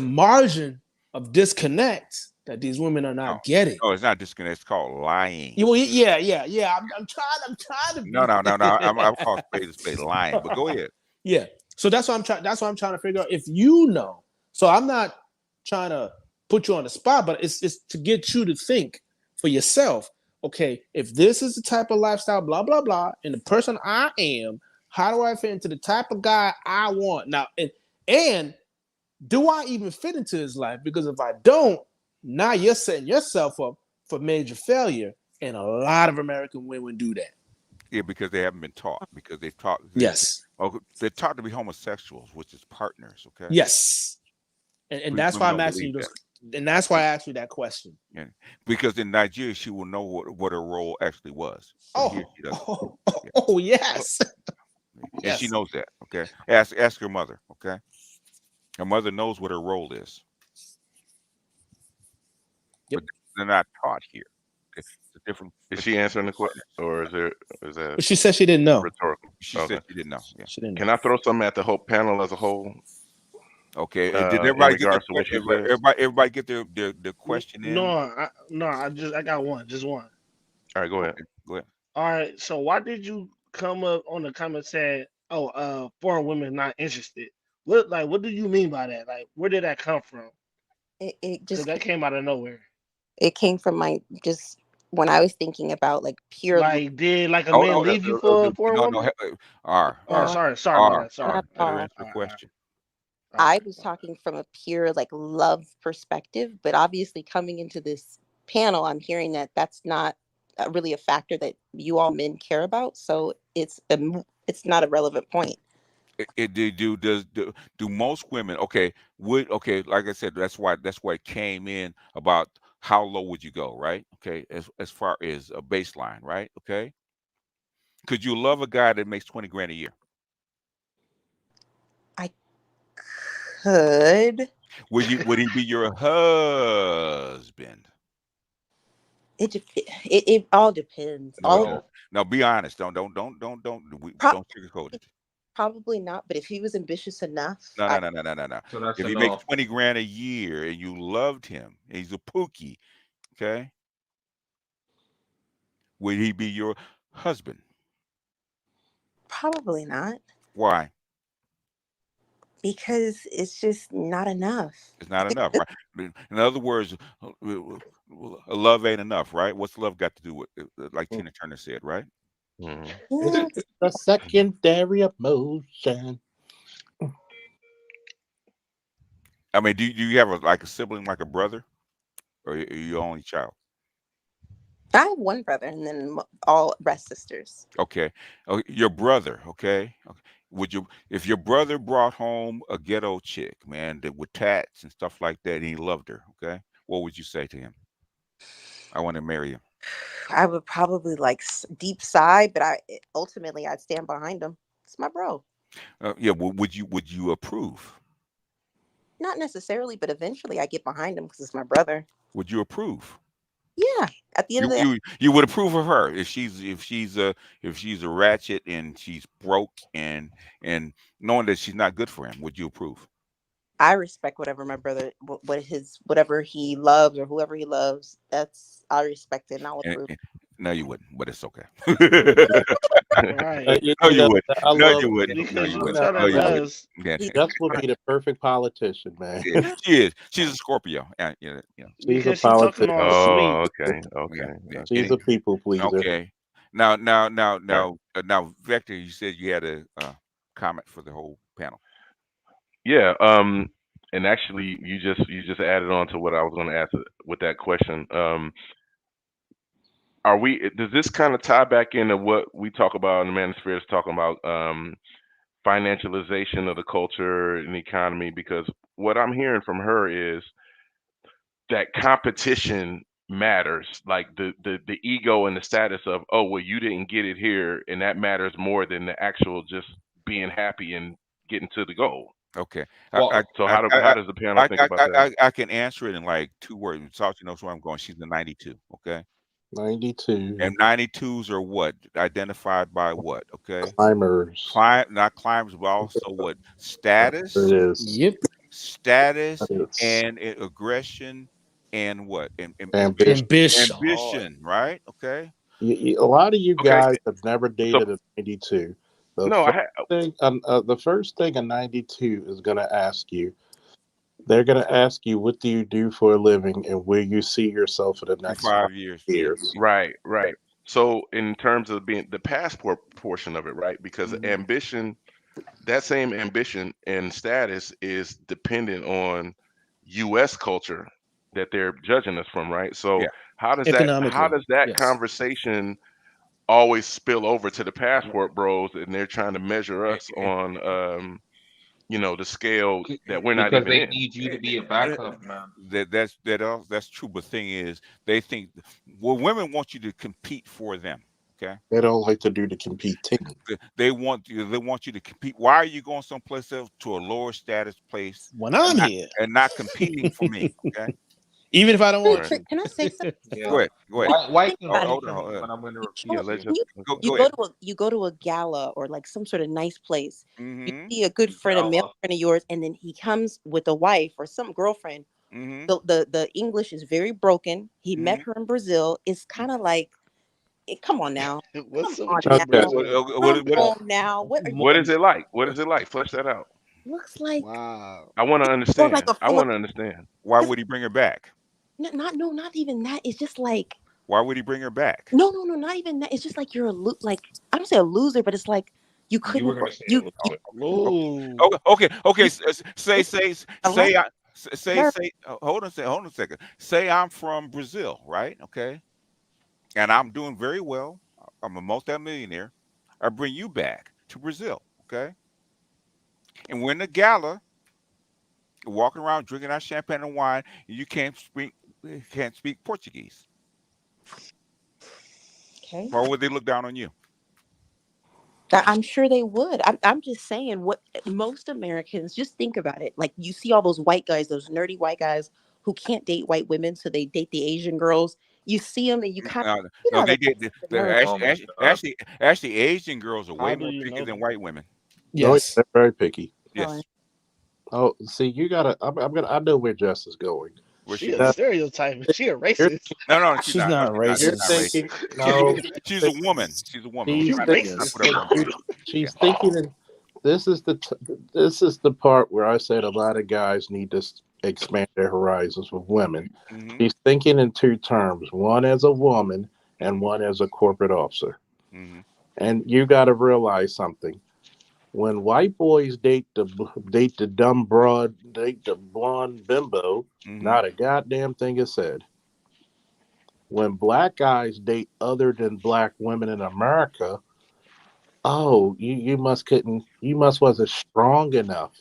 margin of disconnect that these women are not getting. No, it's not disconnect. It's called lying. Yeah. I'm trying to. No. I'm called spade lying. But go ahead. Yeah. So that's what I'm trying. That's what I'm trying to figure out. If you know, so I'm not trying to put you on the spot, but it's to get you to think for yourself. Okay, if this is the type of lifestyle, blah blah blah, and the person I am, how do I fit into the type of guy I want now? And do I even fit into his life? Because if I don't, now you're setting yourself up for major failure. And a lot of American women do that. Yeah, because they haven't been taught. Because they've taught. Yes. They're taught to be homosexuals, which is partners. Okay. Yes. And that's why I'm asking you this. And that's why I asked you that question. Yeah. Because in Nigeria, she will know what her role actually was. Yes. And she knows that. Okay. Ask her mother. Okay. Her mother knows what her role is. but they're not taught here. It's a different. Is she answering the question, or is that? But she said she didn't know. Rhetorical. She said she didn't know. Yeah. She didn't know. Can I throw something at the whole panel as a whole? Okay. Did In everybody get regards to what she said? everybody get their question in? I got one, just one. All right, go ahead. Okay, go ahead. All right, so why did you come up on the comment saying, "Oh, foreign women not interested"? What do you mean by that? Like, where did that come from? It just that came out of nowhere. It came from my just when I was thinking about like pure. Like, did like a man leave you for a foreign woman? Sorry about that. Sorry. Not at all. Answer the question. I was talking from a pure like love perspective, but obviously coming into this panel, I'm hearing that that's not really a factor that you all men care about. So it's not a relevant point. Do most women like I said, that's why it came in about how low would you go, right? Okay, as far as a baseline, right? Okay, could you love a guy that makes 20 grand a year? I could. Would he be your husband? It all depends. No, be honest. Don't sugarcoat it. Probably not, but if he was ambitious enough. No. So if he makes 20 grand a year and you loved him, and he's a pookie, okay, would he be your husband? Probably not. Why? Because it's just not enough. It's not enough, right? In other words, love ain't enough, right? What's love got to do with it? Like Tina Turner said, right? It's a secondary emotion. I mean, do you have a sibling, like a brother, or are you your only child? I have one brother, and then all rest sisters. Okay, your brother. Okay, if your brother brought home a ghetto chick, man, that with tats and stuff like that, and he loved her, okay, what would you say to him? I want to marry him. I would probably like deep sigh, but ultimately I'd stand behind him. It's my bro. Yeah, would you approve? Not necessarily, but eventually I get behind him because it's my brother. Would you approve? Yeah. At the end of the day, you would approve of her if she's a ratchet and she's broke and knowing that she's not good for him. Would you approve? I respect whatever my brother, whatever he loves or whoever he loves. I respect it, and I'll approve. No, you wouldn't, but it's okay. Right. No, you wouldn't. No, you wouldn't. Because No, you tell wouldn't. her does. That would be the perfect politician, man. Yeah, she is. She's a Scorpio. She's a She's politician. talking all sweet. Okay. She's a people pleaser. Okay. Now, Vector, you said you had a comment for the whole panel. Yeah. And actually, you just added on to what I was going to ask with that question. Does this kind of tie back into what we talk about in the Manosphere is talking about financialization of the culture and the economy? Because what I'm hearing from her is that competition matters, like the ego and the status of, oh, well, you didn't get it here, and that matters more than the actual just being happy and getting to the goal. Okay. Well, how does the panel think about that? I can answer it in like 2 words. Saucy knows where I'm going. She's the 92. Okay. 92. And 92s are what? Identified by what? Okay. Climbers. Not climbers, but also what? Status. It is. Yep. Status and aggression and what? Ambition. Right? Okay. A lot of you guys have never dated a 92. The first thing a 92 is going to ask you, they're going to ask you, what do you do for a living and where you see yourself in the next 5 years. Right. So in terms of being the passport portion of it, right? Because ambition, that same ambition and status is dependent on U.S. culture that they're judging us from, right? So how does that conversation always spill over to the passport bros, and they're trying to measure us on the scale that we're not even in? Because they need you to be a backup, man. That's true. But the thing is, they think women want you to compete for them. Okay. They don't like to do the competing. They want you to compete. Why are you going someplace else to a lower status place when I'm here and not competing for me? Okay. Even if I don't want Wait, to. can I say something? Go ahead. Go ahead. White Think about it. Hold on. information, but I'm going to repeat You, it. let's you, Go you ahead. go to a gala or like some sort of nice place. You Mm-hmm. see a good friend, a male Gala. friend of yours, and then he comes with a wife or some girlfriend. Mm-hmm. The English is very broken. He met Mm-hmm. her in Brazil. It's kind of like, come on now, What's come up on with you now, Okay. Brazil? come What on now. What are you? What is it like? What is it like? Flesh that out. Looks like Wow. I want to or like understand. a I Filipino. want to understand. Why Because would he bring her back? not even that. It's just like Why would he bring her back? no, not even that. It's just like you're like I don't say a loser, but it's like you You were couldn't going to say a you loser. Whoa. Okay. you Say, unless say. her Hold on a second. Say I'm from Brazil, right? Okay, and I'm doing very well. I'm a multi-millionaire. I bring you back to Brazil, okay? And we're in the gala, walking around drinking our champagne and wine, and you can't speak Portuguese. okay. Why would they look down on you? I'm sure they would. I'm just saying what most Americans just think about it. Like you see all those white guys, those nerdy white guys who can't date white women, so they date the Asian girls. You see them and you kind of you know No, how they they did. nerd. Oh my God. Actually, Asian girls are way How do more you picky know than that? white women. Oh, yeah, Yes. they're very picky. Oh, Yes. Oh, see, you gotta. I'm gonna. I know where Jess is going. Where's She she a Now, going? stereotype. She a you're, racist. No, she's She's not. No, not she's not. you're She's not racist. racist. thinking. No, She's a woman. She's a woman. We're she's You trying to thinking. put her racist. on point. Yeah. She's thinking. This is this is the part where I said a lot of guys need to expand their horizons with women. Mm-hmm. She's thinking in two terms: one as a woman and one as a corporate officer. Mm-hmm. And you got to realize something. When white boys date the dumb broad, date the blonde bimbo, Mm-hmm. not a goddamn thing is said. When black guys date other than black women in America, oh, you must wasn't strong enough.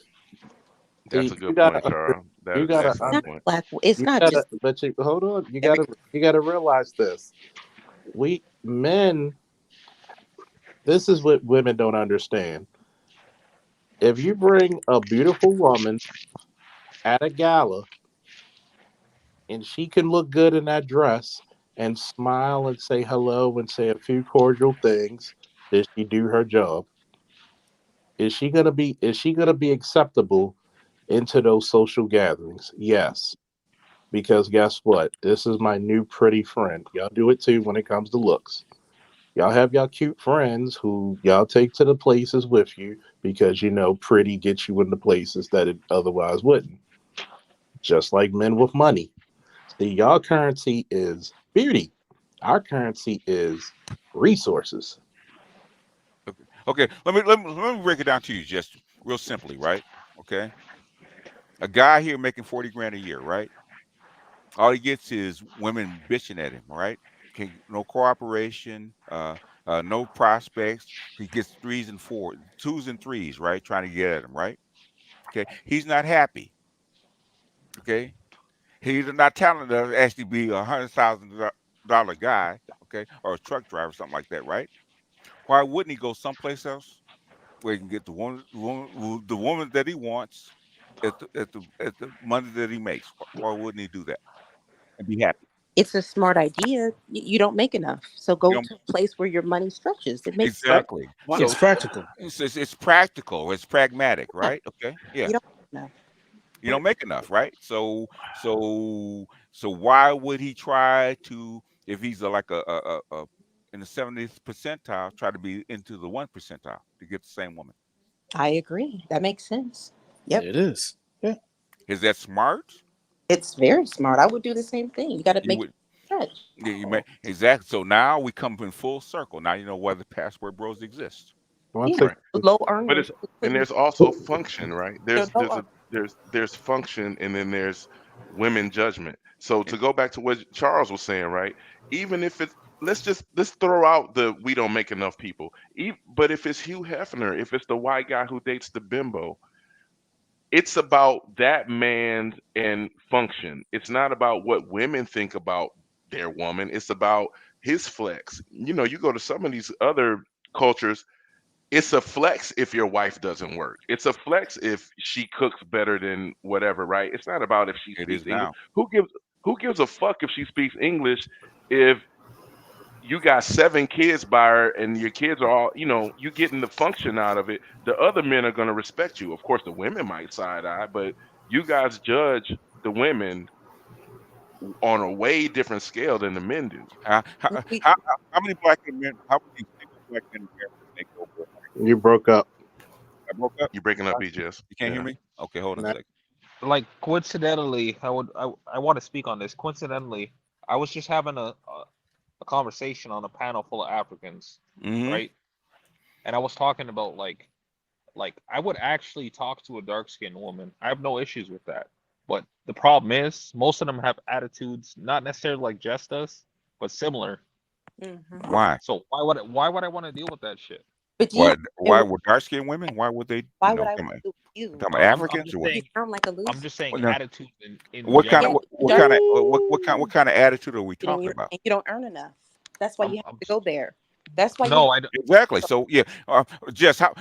That's See, a good point, Charles. you That's an gotta, excellent not point. black. It's you not gotta, just but hold on, every. you gotta realize this. We men, this is what women don't understand. If you bring a beautiful woman at a gala and she can look good in that dress and smile and say hello and say a few cordial things, did she do her job? Is she gonna be acceptable into those social gatherings? Yes. Because guess what? This is my new pretty friend. Y'all do it too when it comes to looks. Y'all have y'all cute friends who y'all take to the places with you because you know pretty gets you into places that it otherwise wouldn't. Just like men with money. See, y'all currency is beauty. Our currency is resources. Okay. Let me break it down to you just real simply, right? Okay. A guy here making 40 grand a year, right? All he gets is women bitching at him, right? No cooperation, no prospects. He gets threes and fours, twos and threes, right? Trying to get at him, right? Okay. He's not happy. Okay. He's not talented to actually be $100,000 guy, okay, or a truck driver, something like that, right? Why wouldn't he go someplace else where he can get the woman that he wants at the money that he makes? Why wouldn't he do that and be happy? It's a smart idea. You don't make enough, so You go know, to a place where your money stretches. It makes sense. exactly. Why? It's So practical. it's practical. It's pragmatic, Yeah, right? Okay. Yeah. you don't make enough. You don't make enough, right? So why would he try to if he's like a in the 70th percentile, try to be into the 1 percentile to get the same woman? I agree. That makes sense. Yep, It is. Yeah. Is that smart? it's very smart. I would do the same thing. You got to You make it would stretch. you may exactly. So now we come in full circle. Now you know why the password bros exist. Once Yeah, again, Right. low But earners it's and couldn't. there's also function, right? They're low earners. There's function and then there's women judgment. So And to go back to what Charles was saying, right? Even if it's let's throw out the we don't make enough people. But if it's Hugh Hefner, if it's the white guy who dates the bimbo, it's about that man and function. It's not about what women think about their woman. It's about his flex. You know, you go to some of these other cultures, it's a flex if your wife doesn't work. It's a flex if she cooks better than whatever, right? It's not about if she it speaks is English. now. Who gives? Who gives a fuck if she speaks English if you got 7 kids by her and your kids are all, you getting the function out of it? The other men are going to respect you. Of course, the women might side eye, but you guys judge the women on a way different scale than the men do. How many black men? How many single black men in America make over? You broke up. I broke up. You breaking up, EJS? You can't hear me? Okay, hold on a second. Like coincidentally, I want to speak on this. Coincidentally, I was just having a conversation on a panel full of Africans, right? And I was talking about like I would actually talk to a dark-skinned woman. I have no issues with that. But the problem is, most of them have attitudes not necessarily like Jess does, but similar. Why? So why would I want to deal with that shit? But why would dark-skinned women? Why would they? Why would I want to do with you? Talking about Africans or what? You sound like a loser. I'm just saying attitudes in what kind general. of what kind of attitude are we talking about? And you don't earn enough. That's why you have to go there. That's why. No, I don't. Exactly. So yeah, Jess, how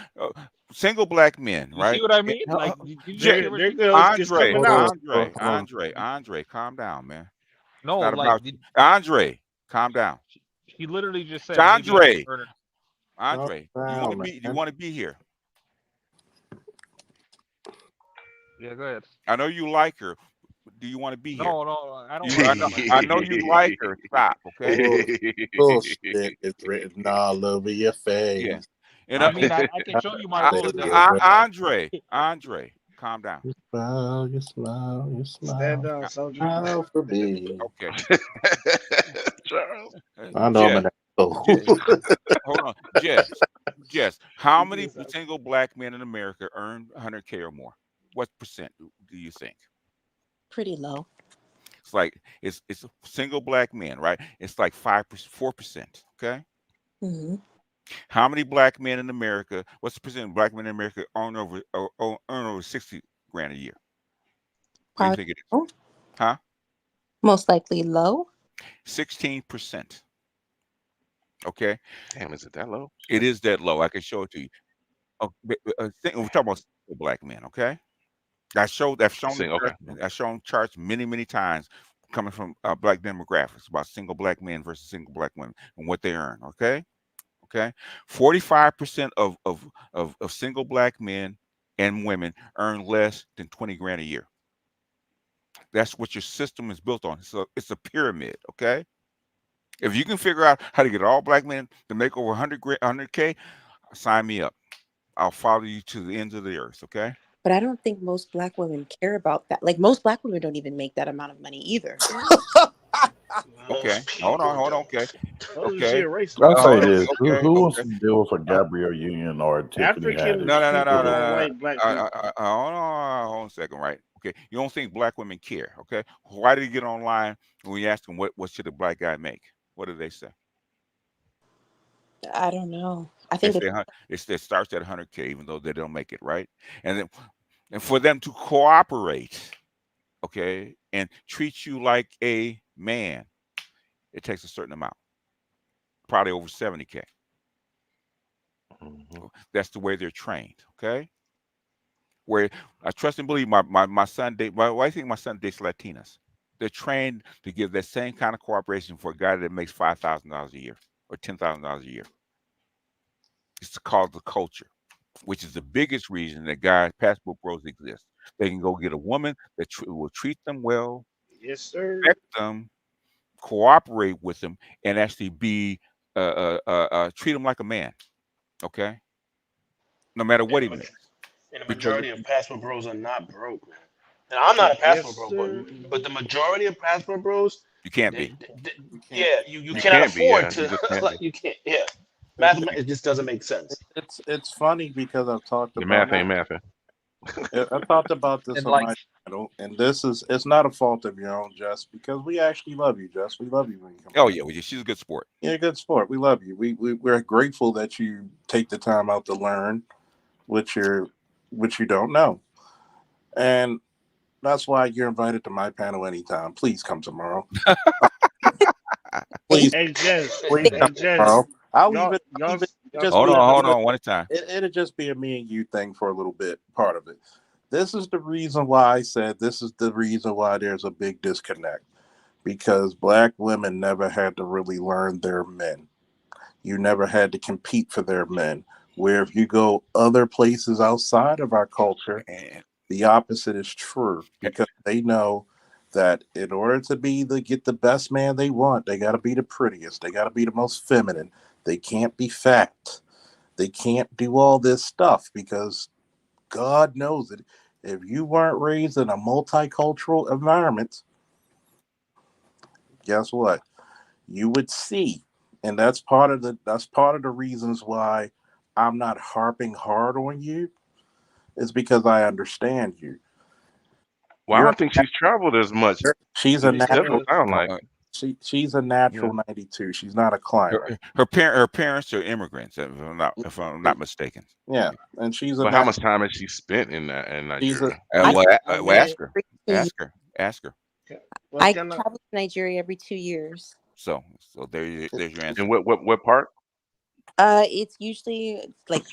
single black men, right? You see what I mean? Like, Andre, calm down, man. No, like Andre, calm down. He literally just said, Andre, you want to be here? Yeah, go ahead. I know you like her. Do you want to be here? No, I don't. I know you like her. Stop, okay? Bullshit is written all over your face. Yeah. And I mean, I can show you my role. Andre, calm down. You smile, you smile, you smile. Stand down, soldier. Smile for me. Okay. Charles. I know I'm an asshole. Hold on, Jess. How many single black men in America earn 100K or more? What percent do you think? Pretty low. It's like it's single black men, right? It's like 4%. Okay. How many black men in America? What's the percent of black men in America earn over 60 grand a year? What do you think it is? Huh? Most likely low. 16%. Okay. Damn, is it that low? It is that low. I can show it to you. We're talking about single black men. Okay. I've shown charts many times coming from black demographics about single black men versus single black women and what they earn. Okay. 45% of single black men and women earn less than 20 grand a year. That's what your system is built on. So it's a pyramid. Okay. If you can figure out how to get all black men to make over 100K, sign me up. I'll follow you to the ends of the earth. Okay. But I don't think most black women care about that. Like most black women don't even make that amount of money either. Okay. Hold on. Okay. I'll say this. Who wants to deal with a Gabrielle Union or a Tiffany Haddish? No. Hold on a second, right? Okay. You don't think black women care, okay? Why did you get online when you ask them what should a black guy make? What do they say? I don't know. I think it starts at 100K, even though they don't make it, right? And for them to cooperate, okay, and treat you like a man, it takes a certain amount, probably over 70K. That's the way they're trained, okay? Where I trust and believe my son dates. I think my son dates Latinas. They're trained to give that same kind of cooperation for a guy that makes $5,000 a year or $10,000 a year. It's called the culture, which is the biggest reason that guys, passport bros exist. They can go get a woman that will treat them well, yes, sir, respect them, cooperate with them, and actually be treat them like a man. Okay, no matter what he makes. And the majority of passport bros are not broke, man. And I'm not a passport bro, but the majority of passport bros, you can't be. You cannot afford to. Like you can't. Yeah. Mathematics, it just doesn't make sense. It's funny because I've talked about math ain't mathing. I talked about this on my channel, and it's not a fault of your own, Jess, because we actually love you, Jess. We love you when you come. Oh yeah, she's a good sport. Yeah, good sport. We love you. We're grateful that you take the time out to learn, which you don't know, and that's why you're invited to my panel anytime. Please come tomorrow. Please, Jess. Come tomorrow. I'll leave it. Hold on, one at a time. It'll just be a me and you thing for a little bit, part of it. This is the reason why I said this is the reason why there's a big disconnect. because black women never had to really learn their men. You never had to compete for their men. Where if you go other places outside of our culture, the opposite is true, because they know that in order to get the best man they want, they got to be the prettiest. They got to be the most feminine. They can't be fat. They can't do all this stuff, because God knows it. If you weren't raised in a multicultural environment, guess what? You would see. And that's part of the reasons why I'm not harping hard on you, is because I understand you. Well, I don't think she's traveled as much. She's a natural. Sound like She's a natural 92. She's not a climber. Her parents are immigrants, if I'm not mistaken. Yeah, and she's a. But how much time has she spent in Nigeria? Ask her. I travel to Nigeria every 2 years. So there's your answer. And what part? It's usually like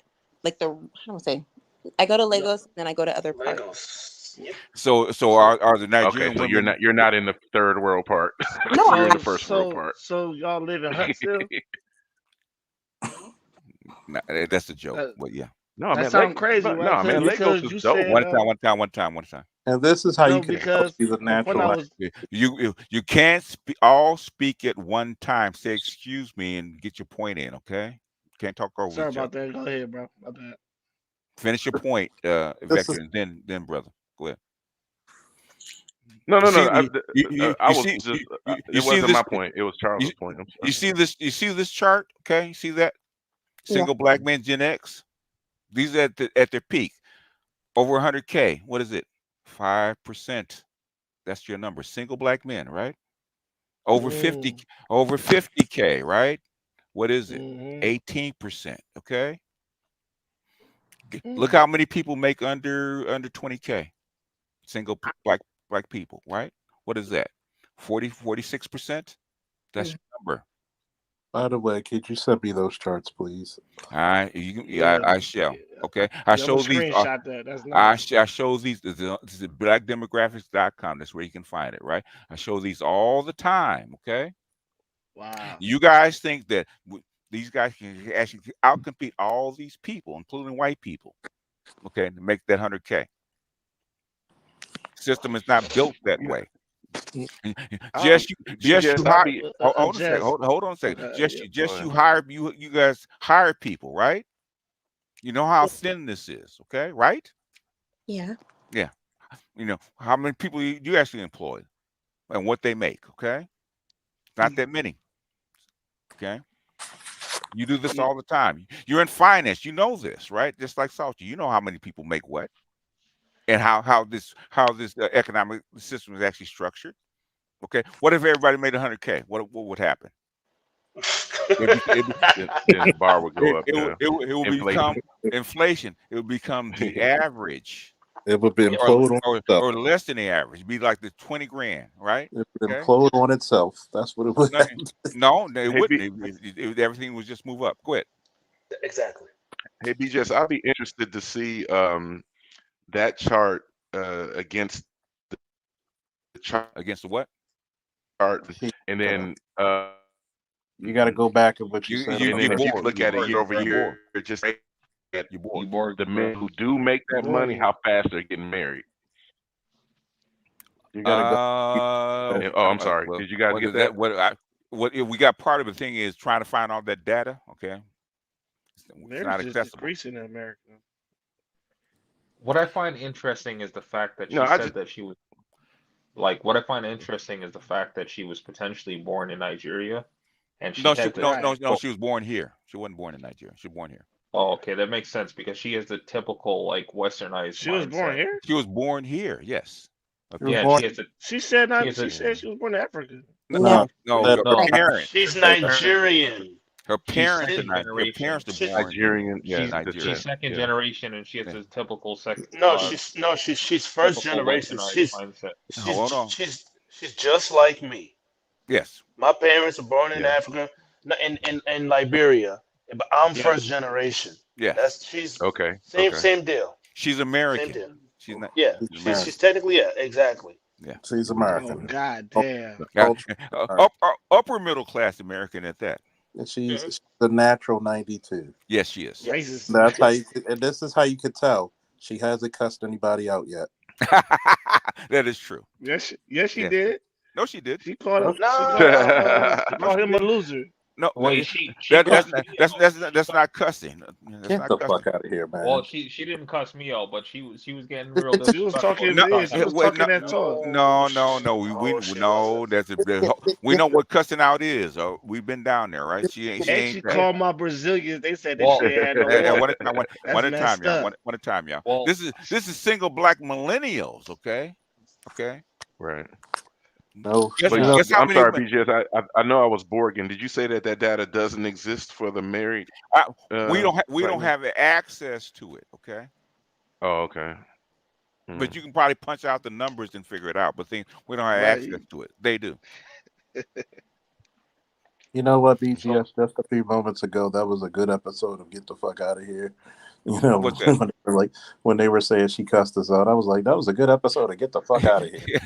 the, how do I say? I go to Lagos, and then I go to other parts. So are the Nigerian okay? So women? you're not in the third world part. No, you're in the first world part. So y'all live in huts still? Nah, that's a joke. But yeah. No, that sounds crazy. No, man, Lagos is dope. One time. And this is how you can because she's a natural. You can't all speak at one time. Say excuse me and get your point in. Okay. Can't talk over. Sorry about that. Go ahead, bro. My bad. Finish your point, Vector, and then brother. Go ahead. No. It wasn't my point. It was Charles' point. You see this chart? Okay, you see that? Single black men, Gen X. These are at their peak. Over 100K. What is it? 5%. That's your number. Single black men, right? Over 50K, right? What is it? 18%. Okay. Look how many people make under 20K. Single black people, right? What is that? 46%? That's your number. By the way, could you send me those charts, please? I shall. Okay. I show these. I show these. This is blackdemographics.com. That's where you can find it, right? I show these all the time. Okay. Wow. You guys think that these guys can actually outcompete all these people, including white people, okay, to make that 100K. System is not built that way. Hold on a second. You guys hire people, right? You know how thin this is, okay, right? Yeah. Yeah. You know how many people you actually employ and what they make, okay? Not that many. Okay. You do this all the time. You're in finance. You know this, right? Just like Salty. You know how many people make what, and how this economic system is actually structured. Okay. What if everybody made 100K? What would happen? Then the bar would go up. It will become inflation. It would become the average. It would implode on itself. Or less than the average. It'd be like the 20 grand, right? It would implode on itself. That's what it would. No, it wouldn't. Everything would just move up. Go ahead. Exactly. Hey, BJS, I'll be interested to see that chart against the chart. Against the what? Chart, and then you got to go back and what you said. And then if you look at it year over year, just the men who do make that money, how fast they're getting married. You gotta go. I'm sorry. Did you guys get that? What we got? Part of the thing is trying to find all that data. Okay, it's not accessible. Decreasing in America. What I find interesting is the fact that she said that she was like. What I find interesting is the fact that she was potentially born in Nigeria, and she no, she was born here. She wasn't born in Nigeria. She was born here. Oh, okay, that makes sense because she has the typical like westernized. She was born here. She was born here. Yes. Okay. Yeah, she said she was born in Africa. No, her parents. She's Nigerian. Her parents are Nigerian. Yeah, she's second generation, and she has a typical second. She's first generation. She's just like me. Yes. My parents were born in Africa, in Liberia, but I'm first generation. Yeah. She's okay. Same deal. She's American. Same deal. She's not. Yeah. She's technically exactly. Yeah, she's Oh American. God damn. Upper middle class American at that. And she's the natural 92. Yes, she is. Racist. That's how you. And this is how you could tell she hasn't cussed anybody out yet. That is true. Yes, she Yes. did. No, she did. She called him. No. She called him a loser. No, Wait, that's not cussing. That's Get not the cussing. fuck out of here, man. Well, she didn't cuss me out, but she was getting real She was talking. disrespectful. She was talking that talk. No. We know what cussing out is. We've been down there, right? She And ain't. she called my Brazilians. They said this shit had no water. One at a time, y'all. One at a time, y'all. Well, this is single black millennials, okay? Right. No, I'm sorry, BGS. I know I was Borgen. Did you say that data doesn't exist for the married? We don't have access to it, okay? Oh, okay. But you can probably punch out the numbers and figure it out. But we don't have access to it. They do. You know what, BGS? Just a few moments ago, that was a good episode of Get the Fuck Out of Here. You know, when they were saying she cussed us out, I was like, that was a good episode of Get the Fuck Out of Here.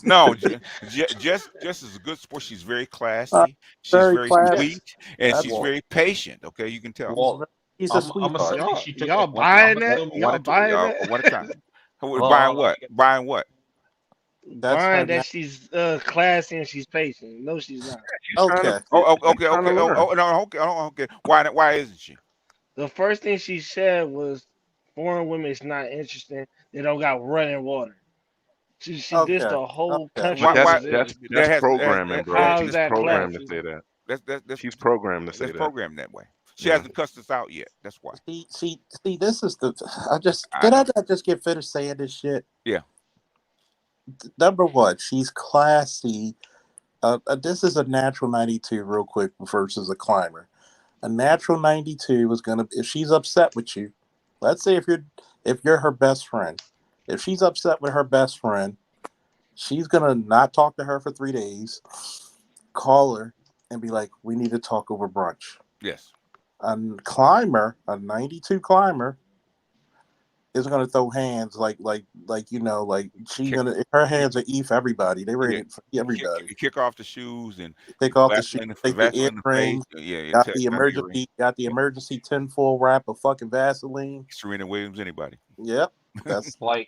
No, Jess is a good sport. She's very classy. She's very sweet, and she's very patient. Okay, you can tell. Well, he's a sweetheart. Y'all buying that? Y'all buying that? One at a time. Buying what? Buying what? Buying that she's classy and she's patient. No, she's not. Okay. Okay. Why isn't she? The first thing she said was, "Foreign women is not interesting. They don't got running water." She dissed the whole country. That's programming, bro. How's She's that programmed classy? to say that. She's programmed to say that. That's programmed that way. She hasn't cussed us out yet. That's why. See, this is the. I just get finished saying this shit. Yeah. Number one, she's classy. This is a natural 92 real quick versus a climber. A natural 92 is gonna, if she's upset with you, let's say if you're her best friend, if she's upset with her best friend, she's gonna not talk to her for 3 days, call her and be like, we need to talk over brunch. Yes. A 92 climber is gonna throw hands like she's gonna, her hands are E for everybody. They ready for everybody. Kick off the shoes and take off the shoes, take the earrings. Got the emergency tinfoil wrap of fucking Vaseline. Serena Williams, anybody? Yep. That's like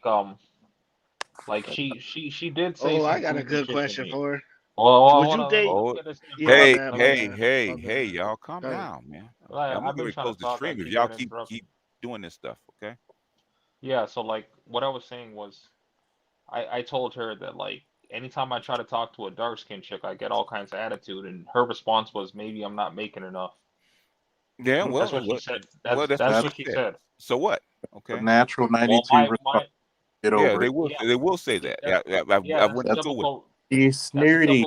she did say. Oh, I got a good question for her. Would you date? Hey, y'all, calm down, man. I'm gonna close the stream if y'all keep doing this stuff, okay? Yeah, so like what I was saying was, I told her that like anytime I try to talk to a dark skinned chick, I get all kinds of attitude, and her response was, maybe I'm not making enough. Yeah, well, that's what she said. That's what she said. So what? Okay. Natural 92. Get over they will say that. I went to school with. He's snooty.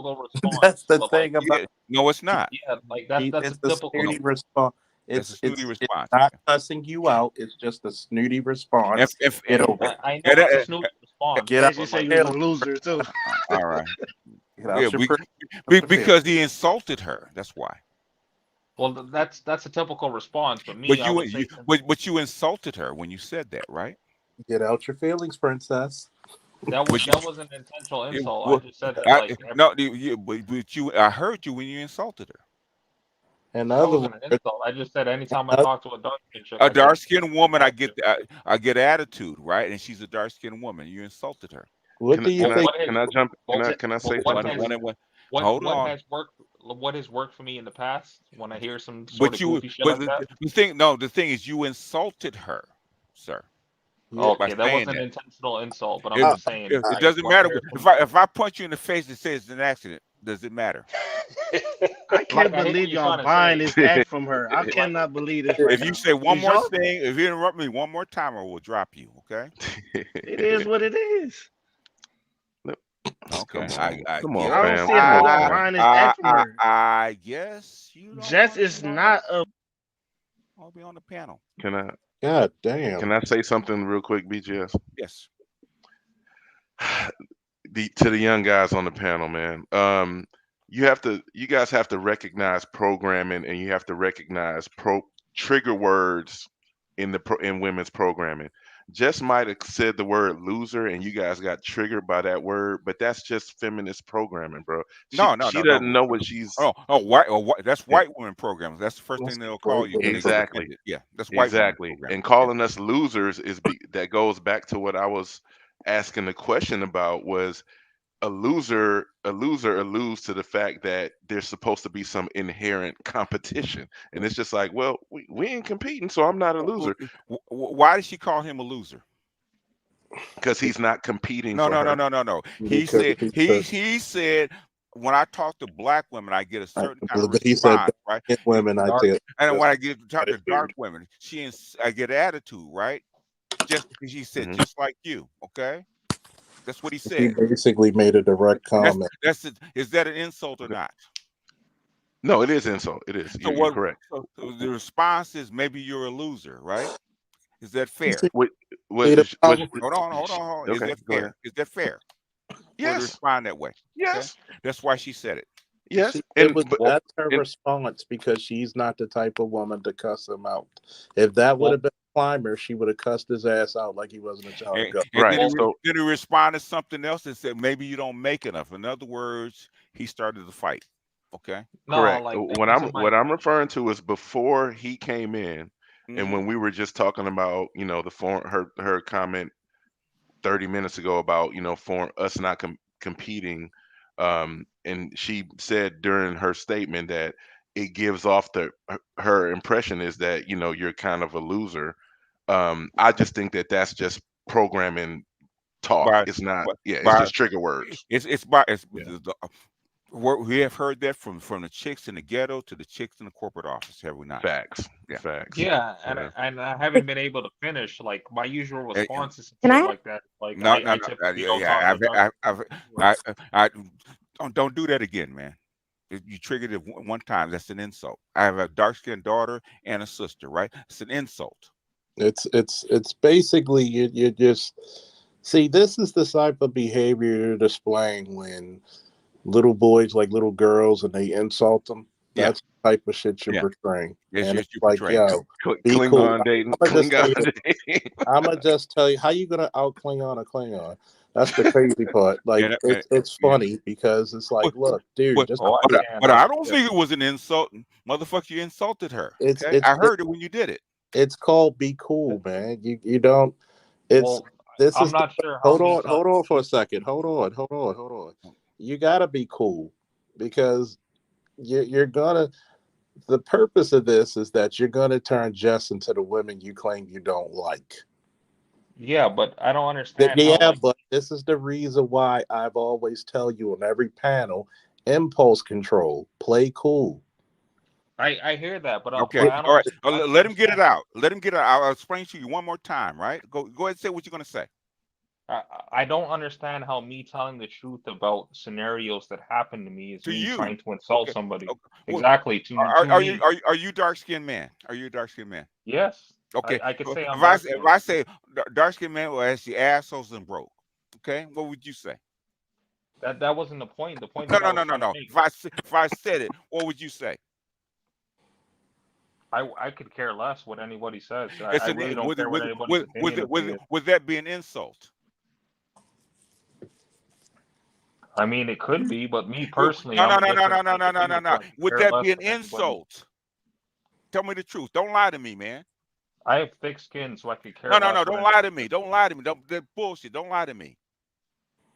That's the thing about. No, it's not. Yeah, like that's a typical snooty response. It's response. Not cussing you out. It's just a snooty response. Get over it. I know it's a snooty response. Get up. She said you're a loser too. All right. Because he insulted her. That's why. Well, that's a typical response. But me, but you insulted her when you said that, right? Get out your feelings, princess. That was an intentional insult. I just said that. I heard you when you insulted her. And that wasn't an insult. I just said anytime I talk to a dark skinned woman, I get attitude, right? And she's a dark skinned woman. You insulted her. What do you think? Can I jump? Can I say something? Hold on. What has worked for me in the past when I hear some sort of goofy shit like that? The thing is, you insulted her, sir. Okay, that wasn't an intentional insult, but I'm just saying. It doesn't matter. If I punch you in the face and say it's an accident, does it matter? I can't believe y'all buying this act from her. I cannot believe this. If you say one more thing, if you interrupt me one more time, I will drop you. Okay? It is what it is. Okay. Come on, I don't see how y'all buying this act from her. I guess you. Jess is not a. I'll be on the panel. Can I? God damn. Can I say something real quick, BGS? Yes. To the young guys on the panel, man. You guys have to recognize programming, and you have to recognize trigger words in women's programming. Jess might have said the word loser, and you guys got triggered by that word, but that's just feminist programming, bro. She doesn't know what she's. White. That's white women programs. That's the first thing they'll call you. Exactly. Yeah, that's white women programs. And calling us losers that goes back to what I was asking the question about. Was a loser alludes to the fact that there's supposed to be some inherent competition, and it's just like, well, we ain't competing, so I'm not a loser. Why did she call him a loser? Because he's not competing. No. He said when I talk to black women, I get a certain kind of response, right? Women, and when I get to talk to dark women, I get attitude, right? Just because she said just like you, okay? That's what he said. He basically made a direct comment. Is that an insult or not? No, it is insult. It is. You're correct. So the response is maybe you're a loser, right? Is that fair? Hold on. Okay, is that fair? Is that fair? Yes. To respond that way. Yes. Okay? That's why she said it. Yes. That's her response, because she's not the type of woman to cuss him out. If that would have been a climber, she would have cussed his ass out like he wasn't a child. Then he responded to something else and said, maybe you don't make enough. In other words, he started the fight. Okay. Correct. What I'm referring to is before he came in, and when we were just talking about, her comment 30 minutes ago about, for us not competing, and she said during her statement that it gives off her impression is that, you're kind of a loser. I just think that's just programming talk. It's not. It's just trigger words. We have heard that from the chicks in the ghetto to the chicks in the corporate office, have we not? Facts. Yeah, and I haven't been able to finish. Like my usual response is like that. Like I typically don't talk to don't do that again, man. You triggered it one time. That's an insult. I have a dark-skinned daughter and a sister, right? It's an insult. It's basically you just see, this is the type of behavior you're displaying when little boys like little girls and they insult them. That's the type of shit you're portraying. And it's like, yo, be cool. I'm gonna just tell you, how you gonna out Klingon a Klingon? That's the crazy part. Like, it's funny because it's like, look, dude. But I don't think it was an insult. Motherfucker, you insulted her. I heard it when you did it. It's called be cool, man. You don't. I'm not sure. Hold on for a second. Hold on. You gotta be cool, because you're gonna. The purpose of this is that you're gonna turn Jess into the women you claim you don't like. Yeah, but I don't understand. But this is the reason why I've always tell you on every panel: impulse control, play cool. I hear that, but okay, all right. Let him get it out. I'll explain to you one more time. Right? Go ahead and say what you're gonna say. I don't understand how me telling the truth about scenarios that happened to me is me trying to insult somebody. Okay. Exactly. Are you dark-skinned man? Are you a dark-skinned man? Yes. Okay. I could say if I say dark-skinned man will ask you assholes and broke, okay, what would you say? That wasn't the point. The point. No. If I said it, what would you say? I could care less what anybody says. I really don't care what anybody's opinion is. Would that be an insult? I mean, it could be, but me personally, no. Would that be an insult? Tell me the truth. Don't lie to me, man. I have thick skin, so I can care. No. Don't lie to me. Don't lie to me. That bullshit. Don't lie to me.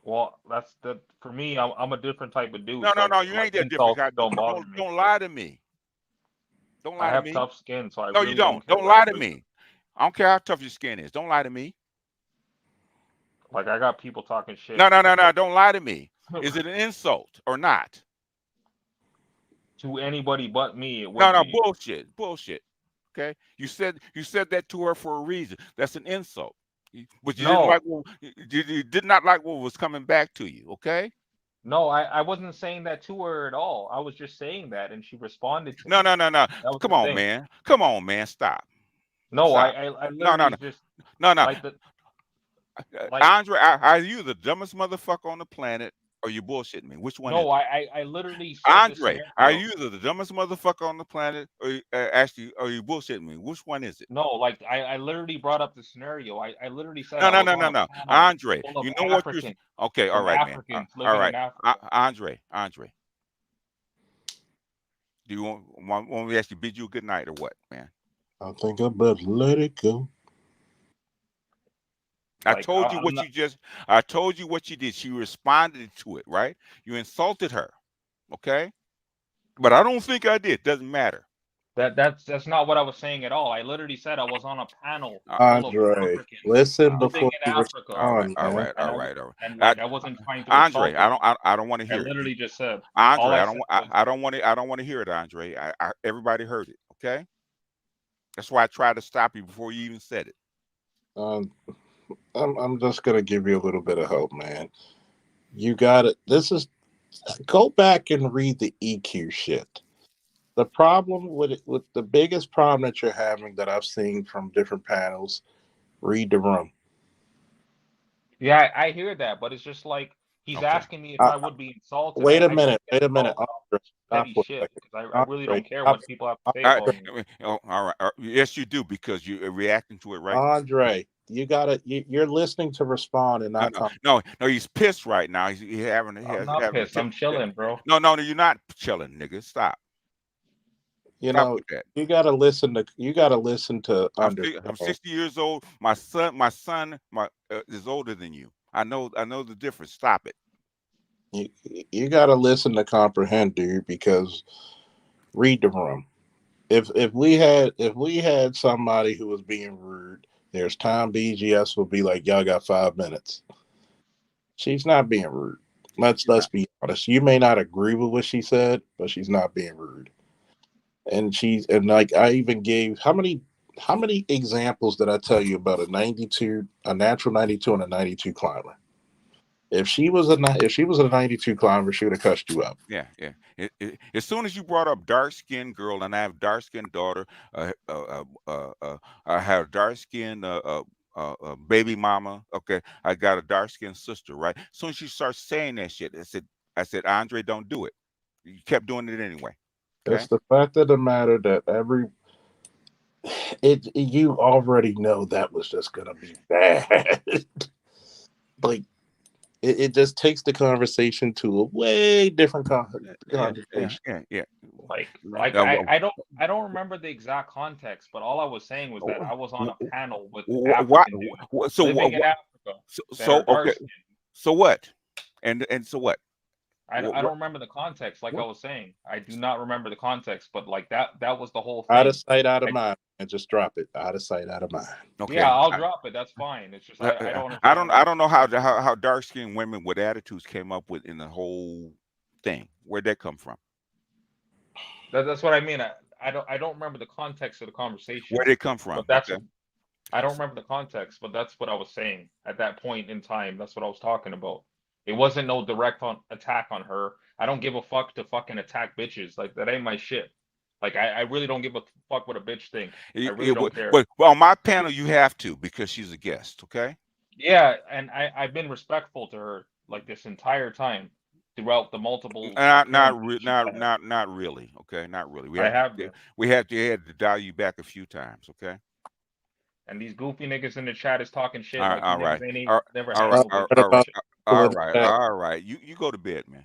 Well, that's for me. I'm a different type of dude. No. You ain't that different. Don't lie to me. Don't lie to me. I have tough skin, so No, you don't. Don't lie to me. I don't care how tough your skin is. Don't lie to me. Like, I got people talking shit. No. Don't lie to me. Is it an insult or not? To anybody but me, it would be. Bullshit. Okay, you said that to her for a reason. That's an insult. But you did not like what was coming back to you. Okay. No, I wasn't saying that to her at all. I was just saying that, and she responded to No. Come on, man. Stop. No, Stop. I literally just no. Andre, are you the dumbest motherfucker on the planet, or you bullshitting me? Which one? No, I literally said Andre, are you the dumbest motherfucker on the planet, or actually, are you bullshitting me? Which one is it? No, like I literally brought up the scenario. I literally said No, I was on a panel Andre, full of you know what you're okay? All right, man. Africans All living right, in Africa. Andre. Do you want me to ask you bid you a good night or what, man? I think I better let it go. I told you what you just. I told you what you did. She responded to it, right? You insulted her, okay? But I don't think I did. Doesn't matter. That's not what I was saying at all. I literally said I was on a panel full Andre, of Africans listen living before in you Africa. All right. And like I wasn't trying to Andre, insult them. I don't want to hear it. I literally just said Andre, I don't want to hear it, Andre. Everybody heard it, okay? That's why I tried to stop you before you even said it. I'm just gonna give you a little bit of help, man. You got it. Go back and read the EQ shit. The problem with the biggest problem that you're having that I've seen from different panels, read the room. Yeah, I hear that, but it's just like he's asking me if I would be insulted. Wait a minute. Andre, petty shit, because I really don't care what people have to say about me. All right. Yes, you do, because you're reacting to it, right? Andre, you're listening to respond and not no, he's pissed right now. He's having. I'm not pissed. I'm chilling, bro. No, you're not chilling, nigga. Stop. Stop with that. You gotta listen to. I'm 60 years old. My son is older than you. I know the difference. Stop it. You gotta listen to comprehend, dude. Because read the room. If we had somebody who was being rude, there's time BGS will be like, y'all got 5 minutes. She's not being rude. Let's be honest. You may not agree with what she said, but she's not being rude. And like I even gave how many examples did I tell you about a natural 92 and a 92 climber? If she was a 92 climber, she would have cussed you up. Yeah. As soon as you brought up dark-skinned girl, and I have dark-skinned daughter, I have dark-skinned baby mama. Okay, I got a dark-skinned sister. Right. As soon as you start saying that shit, I said, Andre, don't do it. You kept doing it anyway. Okay? It's the fact of the matter that you already know that was just gonna be bad. Like. It just takes the conversation to a way different conversation. Yeah. Like I don't remember the exact context, but all I was saying was that I was on a panel with African dudes living in Africa. Okay. So what? And so what? I don't remember the context. Like I was saying, I do not remember the context. But like that was the whole thing. Out of sight, out of mind, and just drop it. Out of sight, out of mind. Okay. Yeah, I'll drop it. That's fine. It's just I don't know how dark skinned women with attitudes came up with in the whole thing. Where'd that come from? That's what I mean. I don't remember the context of the conversation. Where'd it come from? But I don't remember the context, but that's what I was saying at that point in time. That's what I was talking about. It wasn't no direct attack on her. I don't give a fuck to fucking attack bitches. Like, that ain't my shit. Like, I really don't give a fuck what a bitch thinks. I really don't care. But on my panel, you have to, because she's a guest, okay? Yeah, and I've been respectful to her, like, this entire time throughout the multiple. Not really, okay? Not really. We had to dial you back a few times, okay? And these goofy niggas in the chat is talking shit. All right. You go to bed, man.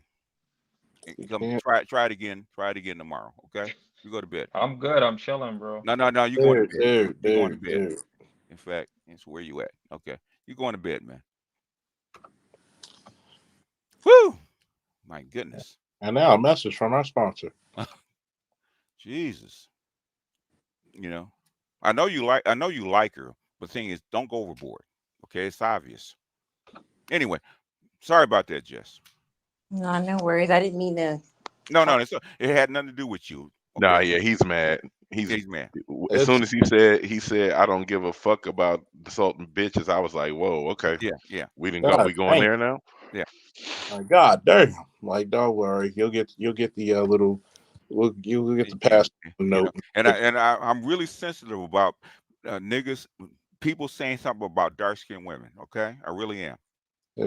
Come try it again. Try it again tomorrow. Okay. You go to bed. I'm good. I'm chilling, bro. No. You going to bed. You going to bed. In fact, it's where you at. Okay. You going to bed, man. Woo! My goodness. And now a message from our sponsor. Jesus. I know you like her, but the thing is, don't go overboard. Okay, it's obvious. Anyway, sorry about that, Jess. No worries. I didn't mean to. No, it had nothing to do with you. Okay? Nah, yeah, he's mad. He's mad. As soon as he said, I don't give a fuck about assaulting bitches, I was like, whoa, okay. Yeah. We going there now? Yeah. My God damn. Like, don't worry. You'll get the little. You'll get the pass note. And I'm really sensitive about niggas, people saying something about dark skinned women. Okay, I really am.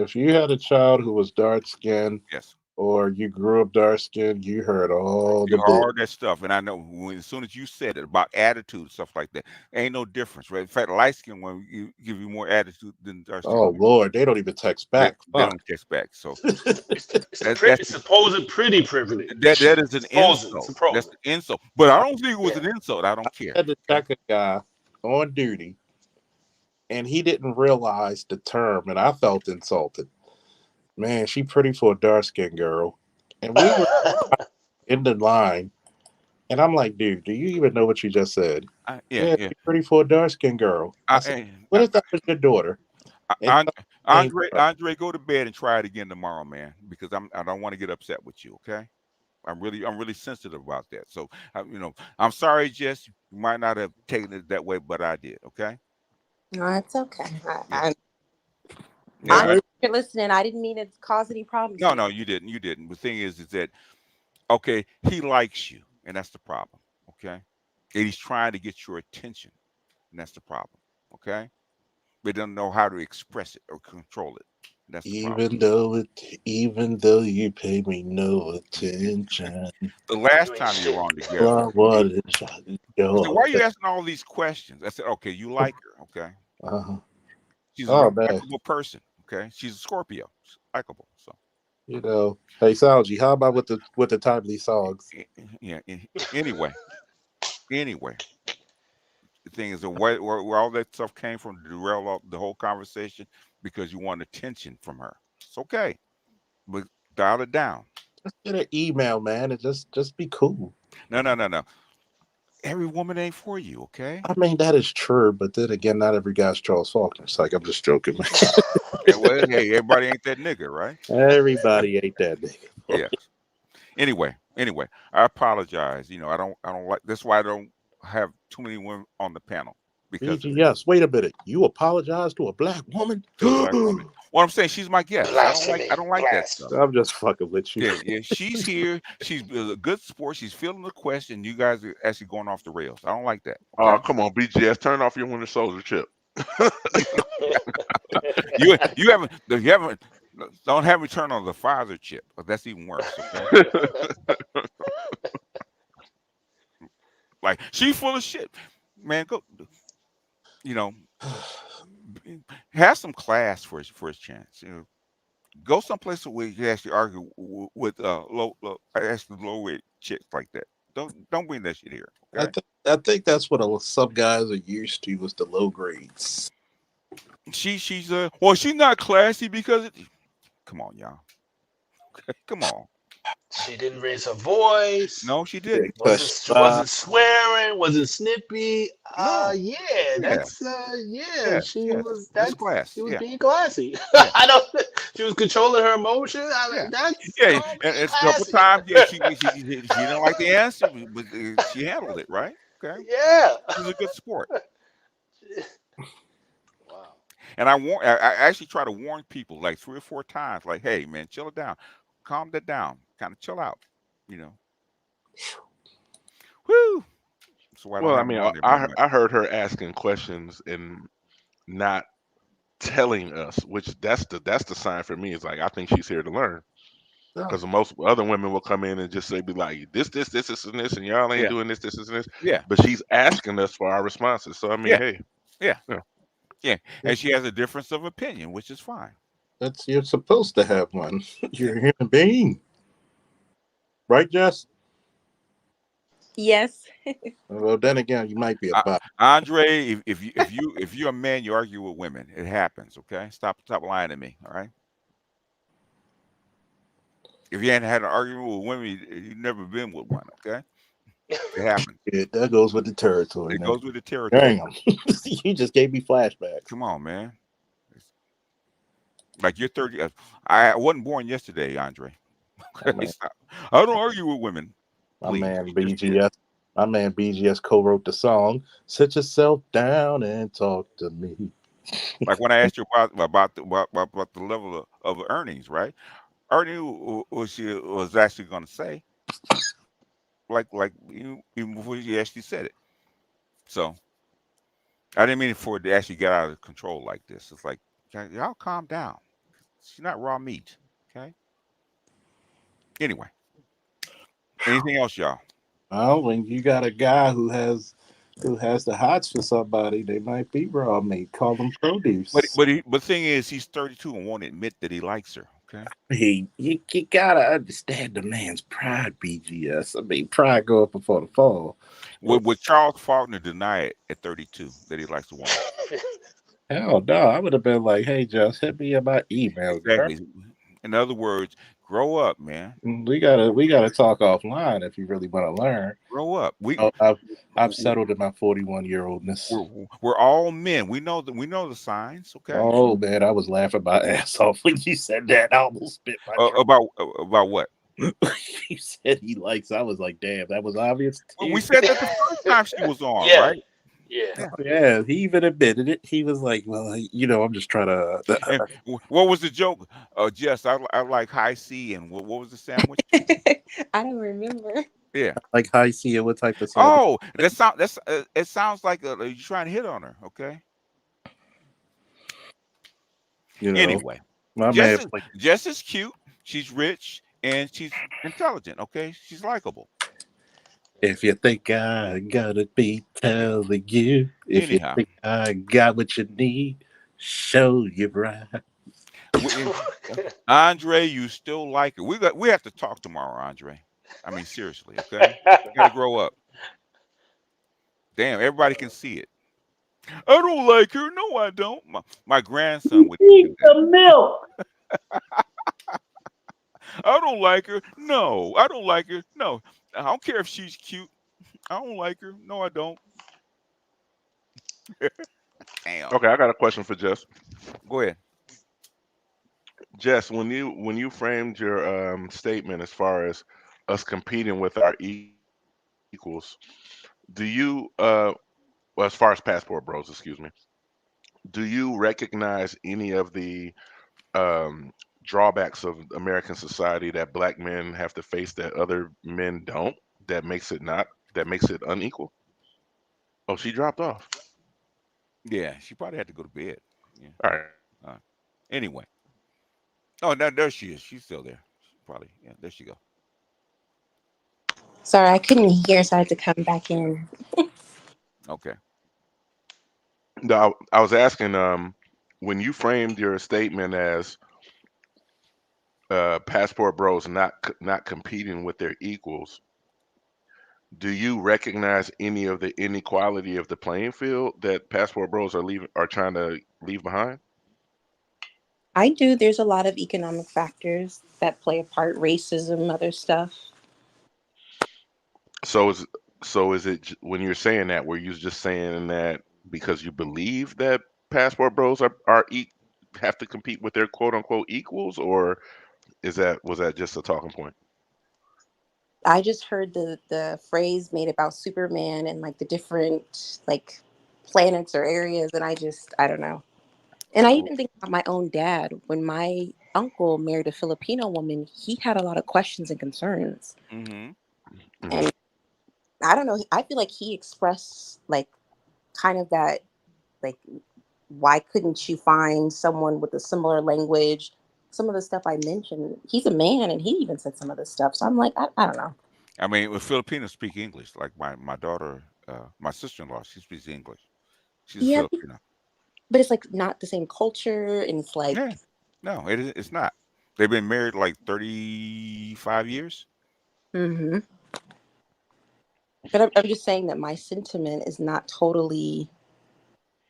If you had a child who was dark skinned, Yes. or you grew up dark skinned, you heard all the all that stuff, and I know as soon as you said it about attitude stuff like that, ain't no difference, right? In fact, light skin one you give you more attitude than dark skin. Oh Lord, they don't even text back. They don't text back. So it's supposed pretty privilege. That is an insult. That's an insult. But I don't think it was an insult. I don't care. I had to check a guy on duty, and he didn't realize the term, and I felt insulted. Man, she pretty for a dark skinned girl, and we were in the line, and I'm like, dude, do you even know what you just said? Yeah. She's pretty for a dark skinned girl. I said, what if that was your daughter? Andre, go to bed and try it again tomorrow, man, because I don't want to get upset with you. Okay, I'm really sensitive about that. So I'm sorry, Jess. You might not have taken it that way, but I did. Okay. No, it's okay. I'm listening. I didn't mean to cause any problems. No, you didn't. You didn't. The thing is that okay, he likes you, and that's the problem. Okay, and he's trying to get your attention, and that's the problem. Okay. They don't know how to express it or control it. That's the problem. Even though you pay me no attention. The last time you were on together, why are you asking all these questions? I said, okay, you like her, okay? She's a likable person, okay? She's a Scorpio, she's likable. So hey Salji, how about with the timely songs? Yeah. Anyway. The thing is, where all that stuff came from to derail the whole conversation because you want attention from her. It's okay, but dial it down. Just get an email, man, and just be cool. No. Every woman ain't for you, okay? I mean, that is true, but then again, not every guy's Charles Faulkner. It's like, I'm just joking, man. Well, hey, everybody ain't that nigga, right? Everybody ain't that nigga. Yes. Anyway, I apologize. I don't like. That's why I don't have too many women on the panel. Because yes, wait a minute. You apologize to a black woman? To a black woman. Well, I'm saying she's my guest. I don't like that stuff. I'm just fucking with you. Yeah. She's here. She's a good sport. She's feeling the question. You guys are actually going off the rails. I don't like that. Okay? Oh, come on, BGS. Turn off your Winter Soldier chip. you haven't. Don't have me turn on the Pfizer chip. But that's even worse. Okay? Like, she's full of shit. Man, go. Have some class for his chance. Go someplace where you actually argue with low weight chicks like that. Don't bring that shit here. Okay? I think that's what some guys are used to, was the low grades. She's not classy because come on, y'all. Okay, come on. She didn't raise her voice. No, she didn't. Wasn't swearing. Wasn't snippy. No. She was class. She was being classy. She was controlling her emotions. And it's a couple times. Yeah, she didn't like the answer, but she handled it right. Okay. Yeah. She was a good sport. Wow. And I actually try to warn people like 3 or 4 times, like, hey man, chill it down. Calm that down. Kind of chill out, Woo. So I heard her asking questions and not telling us, which that's the sign for me. Is like, I think she's here to learn. Because most other women will come in and just say, be like, this, and this, and y'all ain't doing this, and this. Yeah. But she's asking us for our responses. So I mean, hey. Yeah. And she has a difference of opinion, which is fine. You're supposed to have one. You're a human being, right, Jess? Yes. Well, then again, you might be a bot. Andre, if you're a man, you argue with women. It happens. Okay, stop lying to me. All right. If you hadn't had an argument with women, you've never been with one. Okay. It happens. That goes with the territory. It goes with the territory. Damn. You just gave me flashbacks. Come on, man. Like, you're 30. I wasn't born yesterday, Andre. Okay, stop. I don't argue with women. My man BGS co-wrote the song "Sit Yourself Down and Talk to Me." Like when I asked you about the level of earnings, right? Ernie was actually going to say, like even before you actually said it. So I didn't mean for it to actually get out of control like this. It's like, y'all calm down. She's not raw meat. Okay. Anyway, anything else, y'all? Oh, when you got a guy who has the hots for somebody, they might be raw meat. Call them produce. But the thing is, he's 32 and won't admit that he likes her. Okay. You gotta understand the man's pride, BGS. I mean, pride go up before the fall. Would Charles Faulkner deny it at 32 that he likes a woman? Hell no, I would have been like, "Hey, just hit me in my email." Exactly. In other words, grow up, man. We gotta talk offline if you really want to learn. Grow up. I've settled in my 41-year-oldness. We're all men. We know the signs. Okay. Oh man, I was laughing my ass off when you said that. I almost spit my drink. About what? You said he likes. I was like, damn, that was obvious. We said that the first time she was on, Yeah. right? Yeah. He even admitted it. He was like, "Well, I'm just trying to." What was the joke? Jess, I like high C, and what was the sandwich? I don't remember. Yeah, like high C. What type of sandwich? Oh, it sounds like you're trying to hit on her. Okay. Anyway, my man. Jess is cute. She's rich and she's intelligent. Okay, she's likable. If you think I gotta be telling you, if you think I got what you need, show you right. Andre, you still like her. We have to talk tomorrow, Andre. I mean, seriously, okay? You gotta grow up. Damn, everybody can see it. I don't like her. No, I don't. My grandson would eat the milk. I don't like her. No, I don't like her. No, I don't care if she's cute. I don't like her. No, I don't. Damn. Okay, I got a question for Jess. Go ahead. Jess, when you framed your statement as far as us competing with our equals, do you well, as far as passport bros, excuse me, do you recognize any of the drawbacks of American society that black men have to face that other men don't, that makes it unequal? Oh, she dropped off. Yeah, she probably had to go to bed. Yeah. All right. Anyway. Oh, there she is. She's still there. Probably. Yeah, there she go. Sorry, I couldn't hear, so I had to come back in. Okay. No, I was asking, when you framed your statement as passport bros not competing with their equals, do you recognize any of the inequality of the playing field that passport bros are trying to leave behind? I do. There's a lot of economic factors that play a part, racism, other stuff. So is it when you're saying that, were you just saying that because you believe that passport bros have to compete with their quote unquote equals, or was that just a talking point? I just heard the phrase made about Superman and like the different like planets or areas, and I don't know. And I even think about my own dad. When my uncle married a Filipino woman, he had a lot of questions and concerns. Mm-hmm. And I don't know. I feel like he expressed like kind of that, like, why couldn't you find someone with a similar language? Some of the stuff I mentioned, he's a man and he even said some of this stuff. So I'm like, I don't know. I mean, with Filipinos speak English. Like my daughter, my sister-in-law, she speaks English. She's a Filipino. But it's like not the same culture, and it's like no, it's not. They've been married like 35 years. Mm-hmm. But I'm just saying that my sentiment is not totally.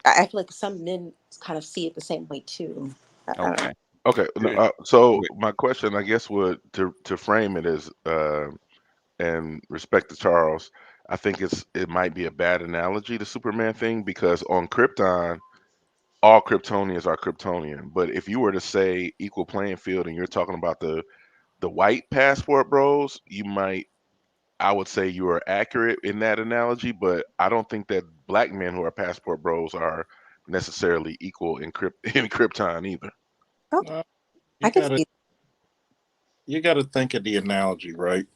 I feel like some men kind of see it the same way too. Okay. Okay. So my question, I guess, would to frame it as, and respect to Charles, I think it might be a bad analogy, the Superman thing, because on Krypton, all Kryptonians are Kryptonian. But if you were to say equal playing field, and you're talking about the white passport bros, I would say you are accurate in that analogy, but I don't think that black men who are passport bros are necessarily equal in Krypton either. Oh, You got to think of the analogy, right?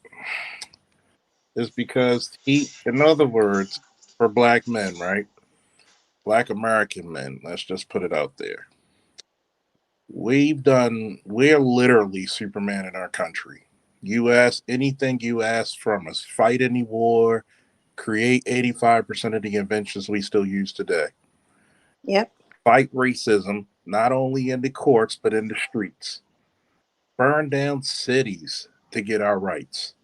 It's because in other words, for black men, right? Black American men, let's just put it out there. We're literally Superman in our country. You ask anything you ask from us, fight any war, create 85% of the inventions we still use today. Yep. Fight racism, not only in the courts, but in the streets. Burn down cities to get our rights.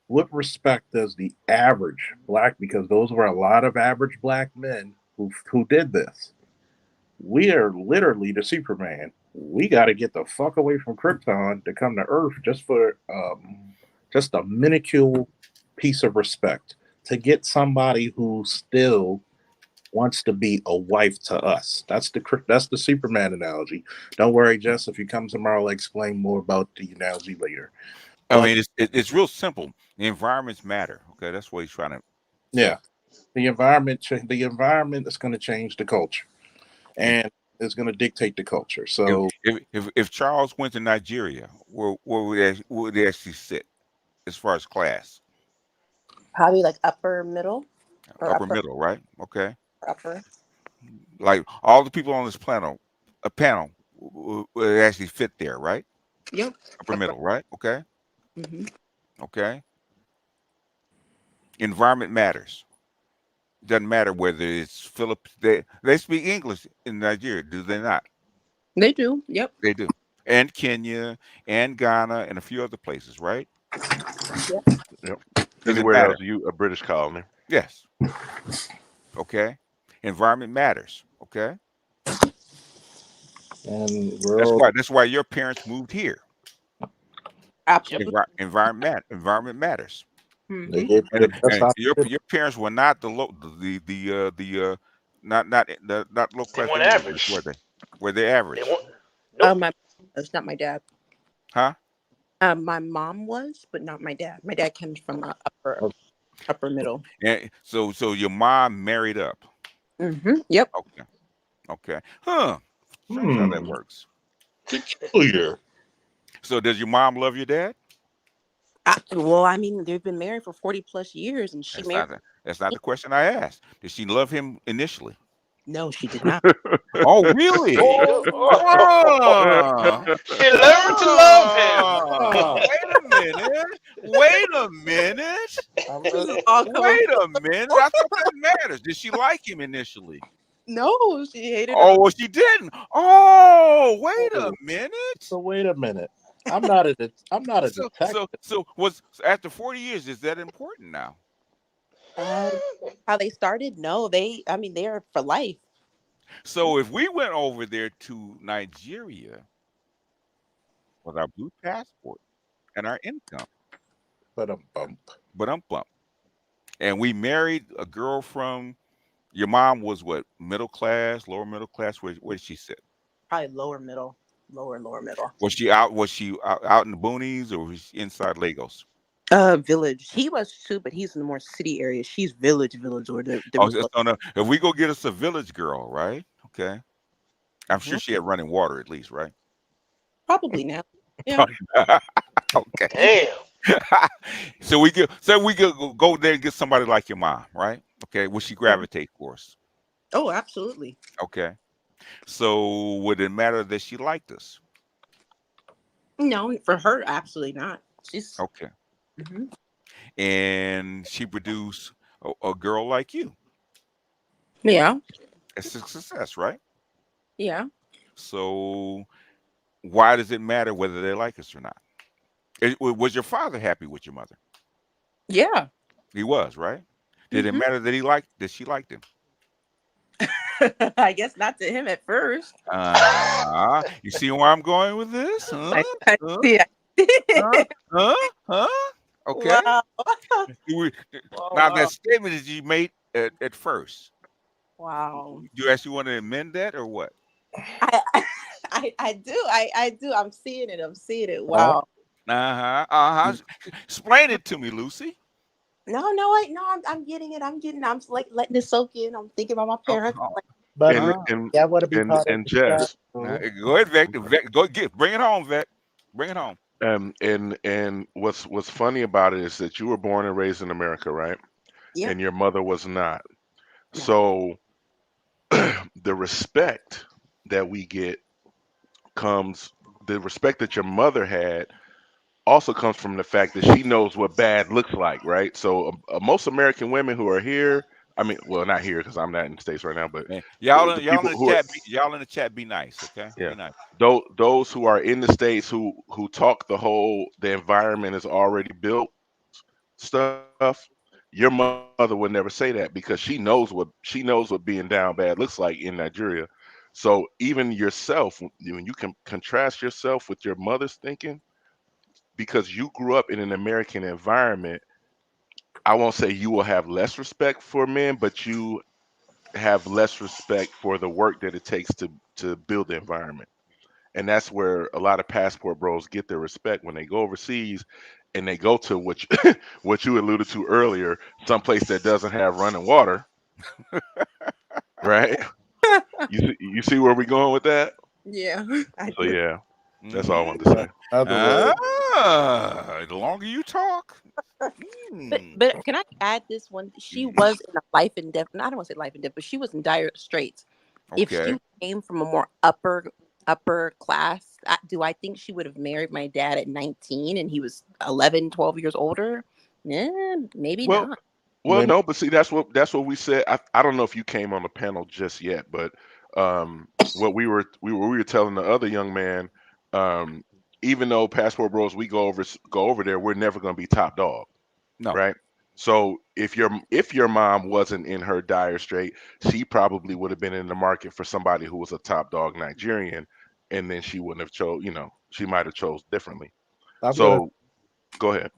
What respect does the average black, because those were a lot of average black men who did this. We are literally the Superman. We got to get the fuck away from Krypton to come to Earth just for just a minuscule piece of respect to get somebody who still wants to be a wife to us. That's the Superman analogy. Don't worry, Jess. If you come tomorrow, I'll explain more about the analogy later. I mean, it's real simple. The environments matter. Okay, that's what he's trying to. Yeah, the environment is going to change the culture, and it's going to dictate the culture. So if Charles went to Nigeria, where would they actually sit as far as class? Probably like upper middle. Or Upper middle, right? Okay. Upper. Like all the people on this panel would actually fit there, right? Yep. Upper middle, right? Okay. Mm-hmm. Okay. Environment matters. Doesn't matter whether it's Philippines. They speak English in Nigeria, do they not? They do. Yep. They do. And Kenya and Ghana and a few other places, right? Yep. Anywhere else, you a British colony. Yes. Okay. Environment matters. Okay. And that's why your parents moved here. Absolutely. Environment matters. Mm-hmm. And your parents were not not low class. They weren't average. Were they average? That's not my dad. Huh? My mom was, but not my dad. My dad comes from upper middle. And so your mom married up. Mm-hmm. Yep. Okay. Huh. Strange how that works. Peculiar. So does your mom love your dad? Well, I mean, they've been married for 40 plus years, and That's not the question I asked. Did she love him initially? No, she did not. Oh, really? She learned to love him. Wait a minute. I thought that matters. Did she like him initially? No, she hated him. Oh, well, she didn't. Oh, wait a minute. So wait a minute. I'm not a detective. So was after 40 years, is that important now? How they started? No, they're for life. So if we went over there to Nigeria with our blue passport and our income, and we married a girl from your mom was what, middle class, lower middle class? Where did she sit? Probably lower middle. Was she out in the boonies, or was she inside Lagos? Village. He was too, but he's in the more city area. She's village, or no. If we go get us a village girl, right? Okay. I'm sure she had running water at least, right? Probably now. Yeah. Okay. Damn. So we could go there and get somebody like your mom, right? Okay. Would she gravitate for us? Oh, absolutely. Okay. So would it matter that she liked us? No, for her, absolutely not. She's okay. Mm-hmm. And she produced a girl like you. Yeah. It's a success, right? Yeah. So why does it matter whether they like us or not? Was your father happy with your mother? Yeah. He was, right? Did it matter that she liked him? I guess not to him at first. You see where I'm going with this? Huh? Okay. Wow. Now that statement that you made at first. Wow. Do you actually want to amend that or what? I do. I'm seeing it. Wow. Explain it to me, Lucy. No, I'm getting it. I'm like letting it soak in. I'm thinking about my parents. But I want to be part of Jess. Go ahead, Vec. Bring it home, Vec. Bring it home. And what's funny about it is that you were born and raised in America, right? Yeah. And your mother was not. So the respect that we get comes the respect that your mother had also comes from the fact that she knows what bad looks like, right? So most American women who are here, I mean, well, not here because I'm not in the States right now, but y'all the in people the who are, chat, y'all in the chat, be nice, okay? yeah, Be nice. those who are in the States who talk the environment is already built stuff. Your mother would never say that because she knows what being down bad looks like in Nigeria. So even yourself, when you can contrast yourself with your mother's thinking, because you grew up in an American environment, I won't say you will have less respect for men, but you have less respect for the work that it takes to build the environment. And that's where a lot of passport bros get their respect when they go overseas and they go to what you alluded to earlier, someplace that doesn't have running water, right? You see where we're going with that? Yeah, I So do. yeah, that's all I wanted to say. Other way, The longer you talk. But can I add this one? She was in a life and death. I don't want to say life and death, but she was in dire straits. If Okay. she came from a more upper class, do I think she would have married my dad at 19 and he was 11, 12 years older? Maybe Well, not. no, but see, that's what we said. I don't know if you came on the panel just yet, but what we were telling the other young man, um, even though passport bros we go over there, we're never going to be top dog, No. right? So if your mom wasn't in her dire strait, she probably would have been in the market for somebody who was a top dog Nigerian, and then she wouldn't have chose. She might have chose differently. So go ahead.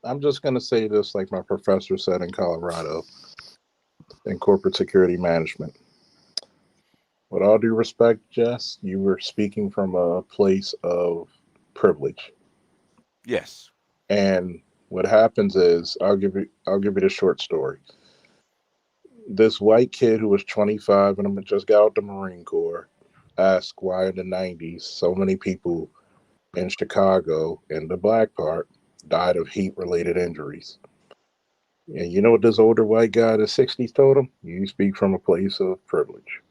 I'm just gonna say this, like my professor said in Colorado, in corporate security management. With all due respect, Jess, you were speaking from a place of privilege. Yes. And what happens is, I'll give you the short story. This white kid who was 25 and just got out the Marine Corps asked why in the 90s so many people in Chicago, in the black part, died of heat-related injuries. And you know what this older white guy in the 60s told him? You speak from a place of privilege.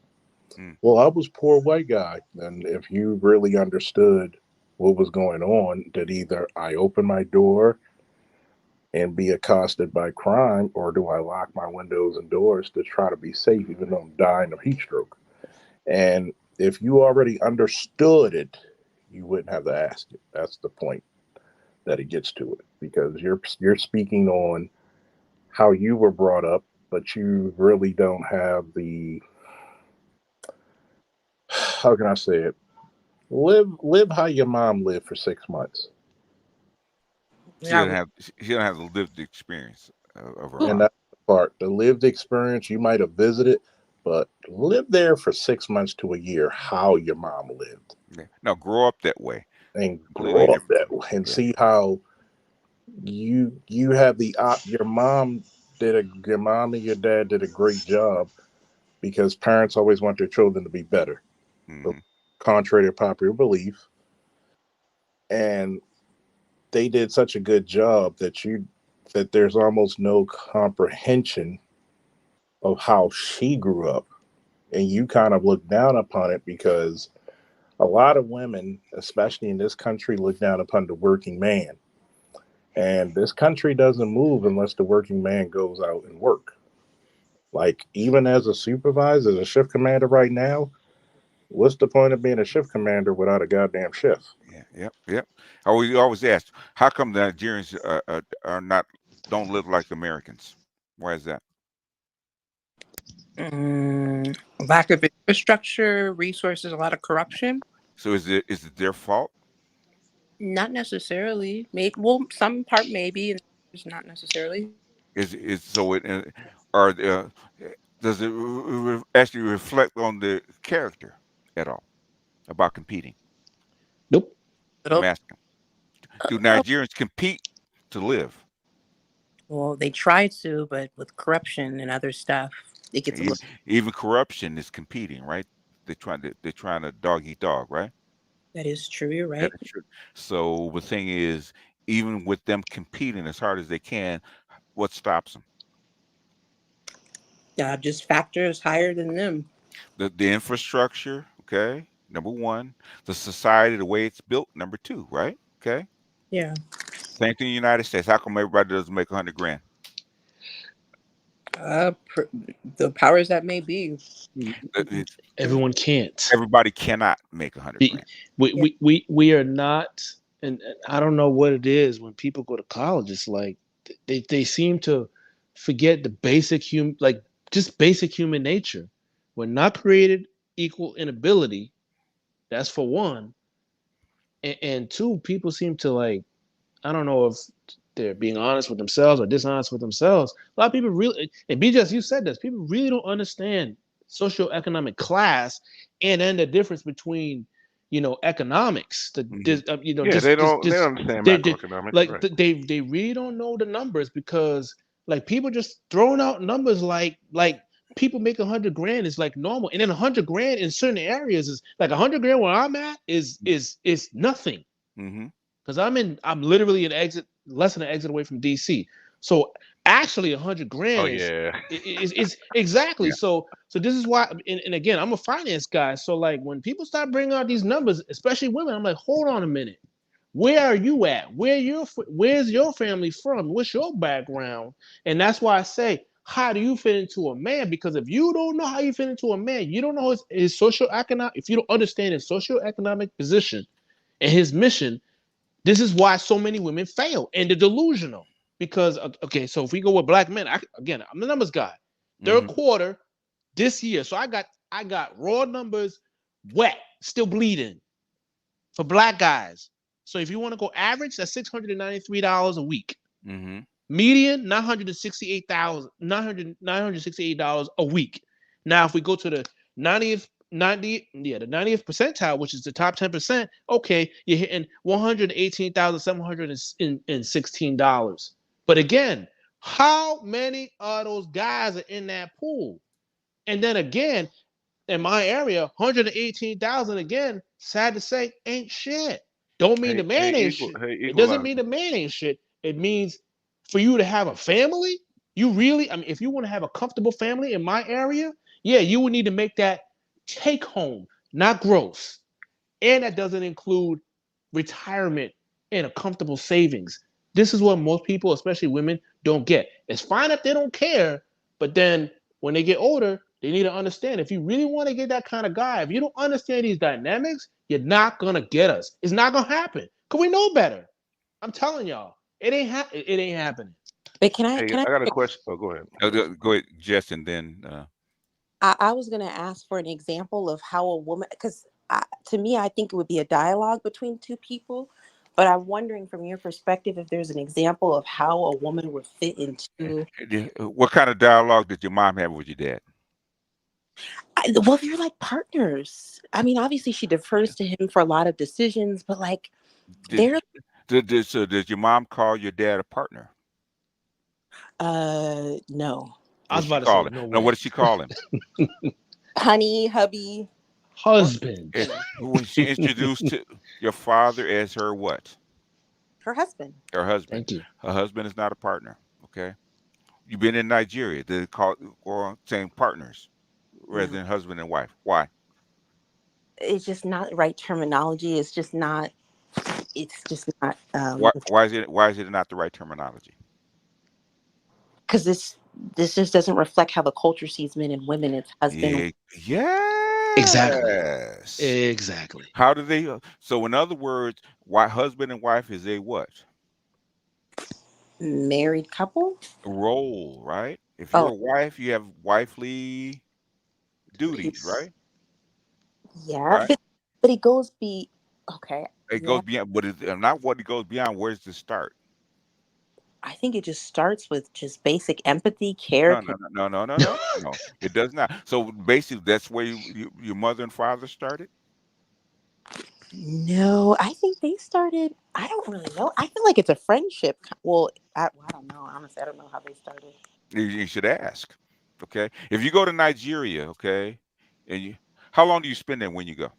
Well, I was poor white guy. And if you really understood what was going on, that either I open my door and be accosted by crime, or do I lock my windows and doors to try to be safe, even though I'm dying of heat stroke? And if you already understood it, you wouldn't have to ask it. That's the point that it gets to it, because you're speaking on how you were brought up, but you really don't have the, how can I say it? Live how your mom lived for 6 months. She don't have the lived experience of her And mom. that's the part. The lived experience, you might have visited, but live there for 6 months to a year how your mom lived. Yeah. No, grow up that way. And Completely grow up different. that way and see how you have your mom and your dad did a great job, because parents always want their children to be better, contrary to popular belief. And they did such a good job that there's almost no comprehension of how she grew up. And you kind of look down upon it because a lot of women, especially in this country, look down upon the working man. And this country doesn't move unless the working man goes out and work. Like, even as a supervisor, as a shift commander right now, what's the point of being a shift commander without a goddamn shift? Yeah. Yep. We always ask, how come the Nigerians don't live like Americans? Why is that? Lack of infrastructure, resources, a lot of corruption. So is it their fault? Not necessarily. Maybe, well, some part maybe, and it's not necessarily. Is so it or does it actually reflect on the character at all about competing? Nope. I'm asking. Do Nigerians compete to live? Well, they try to, but with corruption and other stuff, it gets a little. Even corruption is competing, right? They're trying to dog eat dog, right? That is true. You're That right. is true. So the thing is, even with them competing as hard as they can, what stops them? Just factors higher than them. The infrastructure, Okay, number one. The society, the way it's built, number two, right? Okay. Yeah. Same thing in the United States. How come everybody doesn't make 100 grand? The powers that may be. Everyone can't. Everybody cannot make 100 grand. We are not, and I don't know what it is when people go to college. It's like they seem to forget the basic just basic human nature. We're not created equal in ability. That's for one, and two, people seem to like, I don't know if they're being honest with themselves or dishonest with themselves. A lot of people really, and BJ, you said this, people really don't understand socioeconomic class and then the difference between, economics. They don't understand macroeconomics. Like right. they really don't know the numbers, because like people just throwing out numbers like people make 100 grand is like normal, and then 100 grand in certain areas is like 100 grand where I'm at is nothing. Mm-hmm. Because I'm literally less than an exit away from DC. So actually 100 grand is exactly. Yeah. So this is why, and again, I'm a finance guy. So like when people start bringing out these numbers, especially women, I'm like, hold on a minute. Where are you at? Where's your family from? What's your background? And that's why I say, how do you fit into a man? Because if you don't know how you fit into a man, you don't know his socioeconomic, if you don't understand his socioeconomic position and his mission, this is why so many women fail and they're delusional. Because, okay, so if we go with black men, I'm the numbers guy. Third quarter this year, so I got raw numbers, wet, still bleeding for black guys. So if you want to go average, that's $693 a week. Mm-hmm. Median, $968 a week. Now, if we go to the 90th percentile, which is the top 10%, okay, you're hitting $118,716. But again, how many of those guys are in that pool? And then again, in my area, 118,000 again, sad to say, ain't shit. Don't mean the man ain't shit. It doesn't mean the man ain't shit. It means for you to have a family, if you want to have a comfortable family in my area, yeah, you would need to make that take home, not gross. And that doesn't include retirement and a comfortable savings. This is what most people, especially women, don't get. It's fine if they don't care, but then when they get older, they need to understand, if you really want to get that kind of guy, if you don't understand these dynamics, you're not gonna get us. It's not gonna happen. Cause we know better. I'm telling y'all, it ain't happening. But can I got a question. Oh, go ahead. Go ahead, Jess, and then I was gonna ask for an example of how a woman, because to me, I think it would be a dialogue between two people. But I'm wondering from your perspective if there's an example of how a woman would fit into. What kind of dialogue did your mom have with your dad? Well, they're like partners. I mean, obviously she defers to him for a lot of decisions, but like Did your mom call your dad a partner? No. I was about to say, no way. No, what did she call him? Honey, hubby. Husband. When she introduced to your father as her what? Her husband. Her husband. Thank you. Her husband is not a partner. Okay. You've been in Nigeria. They call saying partners rather than husband and wife. Why? It's just not the right terminology. It's just not. Why is it not the right terminology? Because this just doesn't reflect how the culture sees men and women. It's husband. Yeah. Exactly. How do they? So in other words, why husband and wife is a what? Married couple. Role, right? If you're a wife, you have wifely duties, right? Yeah, right? but it goes okay. It goes beyond, but it's not what it goes beyond. Where's the start? I think it just starts with just basic empathy, care. No. It does not. So basically, that's where your mother and father started. No, I think they started. I don't really know. I feel like it's a friendship. Well, I don't know. Honestly, I don't know how they started. You should ask. Okay, if you go to Nigeria, okay, and how long do you spend there when you go?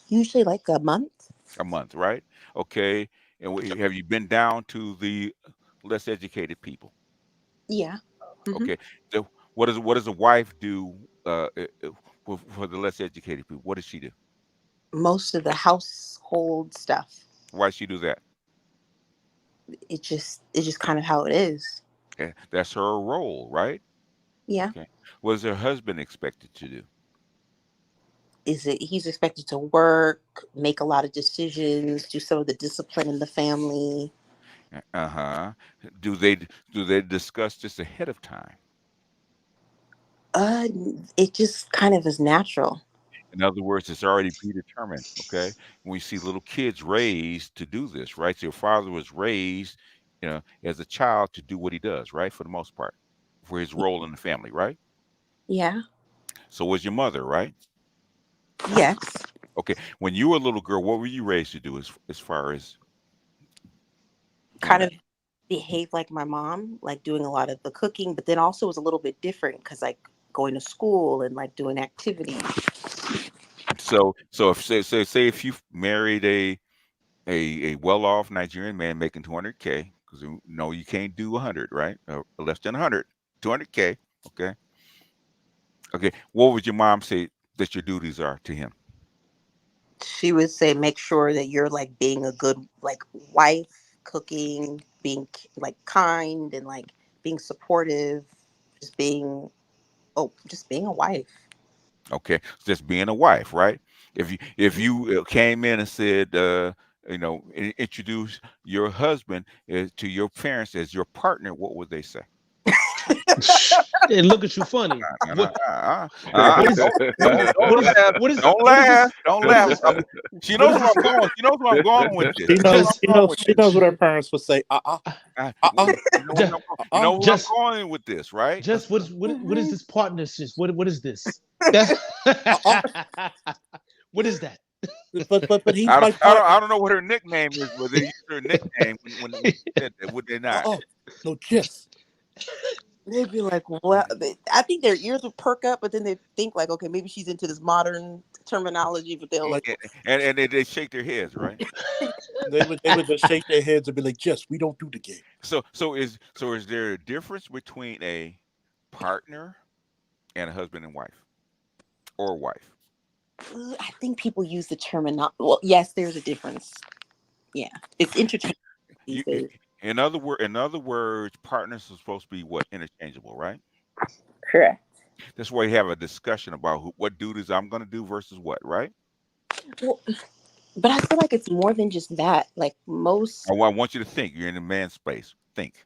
Usually like a month. A month, right? Okay, and have you been down to the less educated people? Yeah. Okay. So what does a wife do? For the less educated people, what does she do? Most of the household stuff. Why does she do that? It's just kind of how it is. Okay. That's her role, right? Yeah. Okay. What is her husband expected to do? He's expected to work, make a lot of decisions, do some of the discipline in the family. Uh-huh. Do they discuss this ahead of time? It just kind of is natural. In other words, it's already predetermined. Okay. When we see little kids raised to do this, right? So your father was raised, as a child to do what he does, right? For the most part, for his role in the family, right? Yeah. So was your mother, right? Yes. Okay. When you were a little girl, what were you raised to do as far as kind of behave like my mom, like doing a lot of the cooking, but then also was a little bit different because like going to school and like doing activities. So if say if you married a well-off Nigerian man making 200K, because you can't do 100, right? Less than 100, 200K. Okay. What would your mom say that your duties are to him? She would say, make sure that you're like being a good like wife, cooking, being like kind and like being supportive, just being a wife. Okay, just being a wife, right? If you came in and said, introduce your husband to your parents as your partner, what would they say? They look at you funny. Don't laugh. She knows where I'm going. She knows where I'm going with this. She knows what her parents would say. You know where I'm going with this, right? Just what is this partnership? What is this? What is that? But he's my partner. I don't know what her nickname is, but they use her nickname when they said that, would they not? No, just. They'd be like, "Well," I think their ears would perk up, but then they think like, "Okay, maybe she's into this modern terminology." But they'll like, and they shake their heads, right? they would just shake their heads and be like, "Yes, we don't do the game." So is there a difference between a partner and a husband and wife, or wife? I think people use the terminology. Well, yes, there's a difference. Yeah, it's interchangeable these days. In other words, partners are supposed to be what? Interchangeable, right? Correct. That's why you have a discussion about what duties I'm going to do versus what, right? Well, but I feel like it's more than just that. Like most. I want you to think. You're in the man space. Think.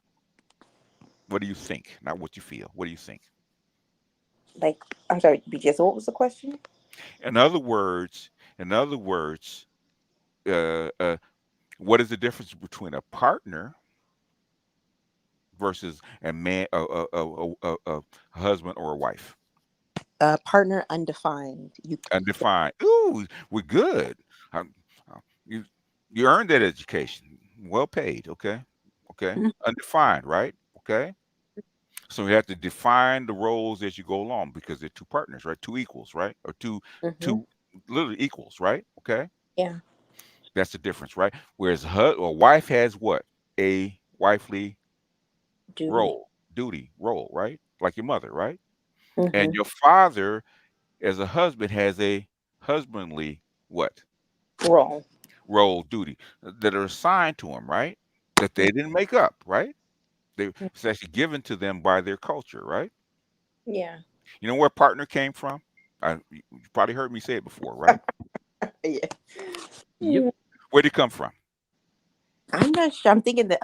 What do you think? Not what you feel. What do you think? Like, I'm sorry, BJ. So what was the question? In other words, what is the difference between a partner versus a man, a husband or a wife? Partner, undefined. Undefined. Ooh, we're good. You earned that education. Well paid. Okay. Mm-hmm. Undefined, right? Okay. So you have to define the roles as you go along because they're two partners, right? Two equals, right? Or two literally equals, right? Okay. Yeah. That's the difference, right? Whereas a wife has what? A wifely duty role, right? Like your mother, right? Mm-hmm. And your father, as a husband, has a husbandly what? Role, duty that are assigned to him, right? That they didn't make up, right? It's actually given to them by their culture, right? Yeah. You know where partner came from? You probably heard me say it before, right? Yeah. Yep. Where'd it come from? I'm not sure. I'm thinking that.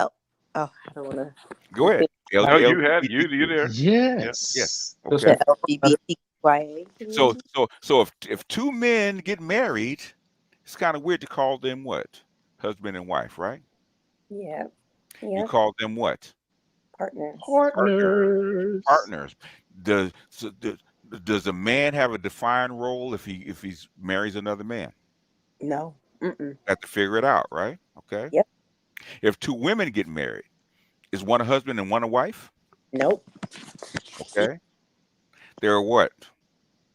I don't want to. Go ahead. No, you there? Yes. Okay. LGBTQIA. So if two men get married, it's kind of weird to call them what? Husband and wife, right? Yeah. You call them what? Partners. Partners. Does a man have a defined role if he marries another man? No. Mm-mm. Have to figure it out, right? Okay. Yep. If two women get married, is one a husband and one a wife? Nope. Okay. They're what?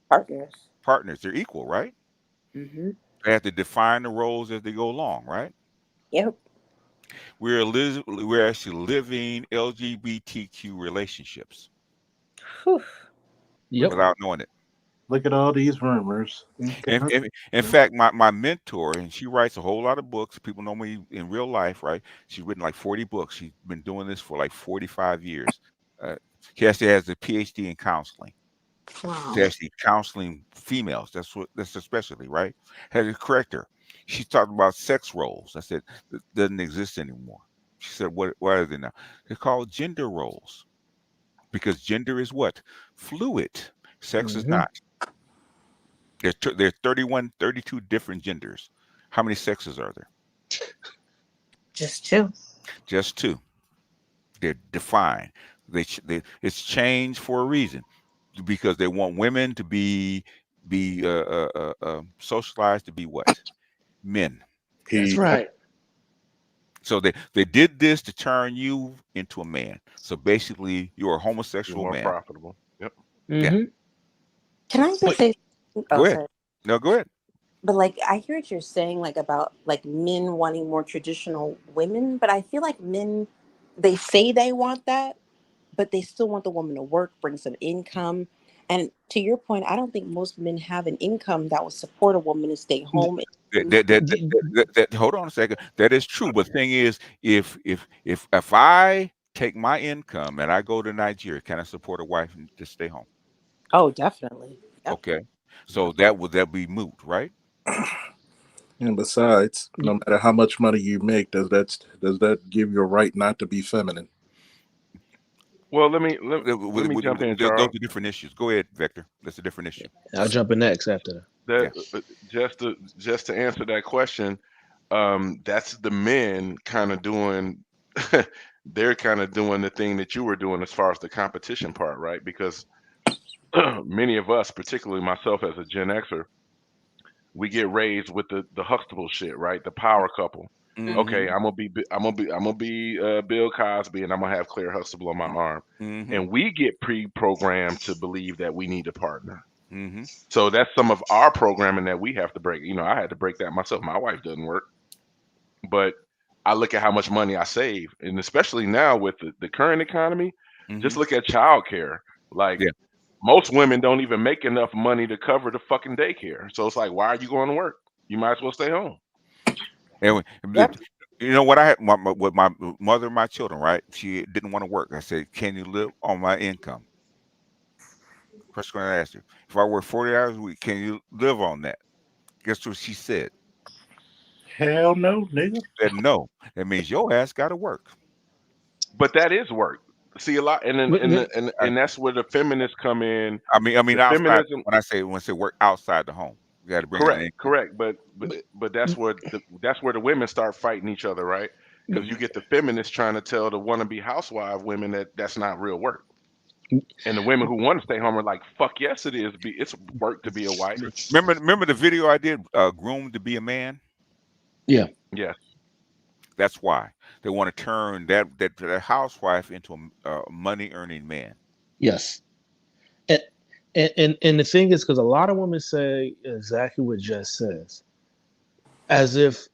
Partners. They're equal, right? Mm-hmm. They have to define the roles as they go along, right? Yep. We're actually living LGBTQ relationships. Whew. Yep. Without knowing it. Look at all these rumors. In fact, my mentor, and she writes a whole lot of books. People know me in real life, right? She's written like 40 books. She's been doing this for like 45 years. She actually has a PhD in counseling. Wow. She's actually counseling females. That's her specialty, right? Had to correct her. She's talking about sex roles. I said, that doesn't exist anymore. She said, what are they now? They're called gender roles. Because gender is what? Fluid. Sex is not. There's 31, 32 different genders. How many sexes are there? Just two. Just two. They're defined. It's changed for a reason, because they want women to be socialized to be what? Men. That's right. So they did this to turn you into a man. So basically, you're a homosexual more man. profitable. Yep. Yeah. Can I just say? Go ahead. No, go ahead. But like, I hear what you're saying, like about like men wanting more traditional women, but I feel like men, they say they want that, but they still want the woman to work, bring some income. And to your point, I don't think most men have an income that will support a woman to stay home. Hold on a second. That is true. But the thing is, if I take my income and I go to Nigeria, can I support a wife to stay home? Oh, definitely. Okay. So would that be moot, right? And besides, no matter how much money you make, does that give you a right not to be feminine? Well, let me jump in, Charles. Those are different issues. Go ahead, Vector. That's a different issue. I'll jump in next after that. Just to answer that question, that's the men kind of doing. They're kind of doing the thing that you were doing as far as the competition part, right? Because many of us, particularly myself as a Gen Xer, we get raised with the Huxtable shit, right? The power couple. Mm-hmm. Okay, I'm gonna be Bill Cosby, and I'm gonna have Claire Huxtable on my arm, and we get pre-programmed to believe that we need a partner. So that's some of our programming that we have to break. You know, I had to break that myself. My wife doesn't work, but I look at how much money I save, and especially now with the current economy, just look at childcare. Like most women don't even make enough money to cover the fucking daycare. So it's like, why are you going to work? You might as well stay home. And you know what I had with my mother and my children, right? She didn't want to work. I said, "Can you live on my income?" First question I asked her, if I work 40 hours a week, can you live on that? Guess what she said? Hell no, nigga. Said no. That means your ass got to work. But that is work. See a lot, and that's where the feminists come in. I mean, outside, feminism. When I say work outside the home, you got to bring correct. But that's where the women start fighting each other, right? Because you get the feminists trying to tell the wannabe housewife women that's not real work, and the women who want to stay home are like, "Fuck yes, it is. It's work to be a wife." Remember the video I did, "Groomed to be a Man"? Yeah. Yes. That's why they want to turn that housewife into a money earning man. Yes. And the thing is, because a lot of women say exactly what Jess says, as if,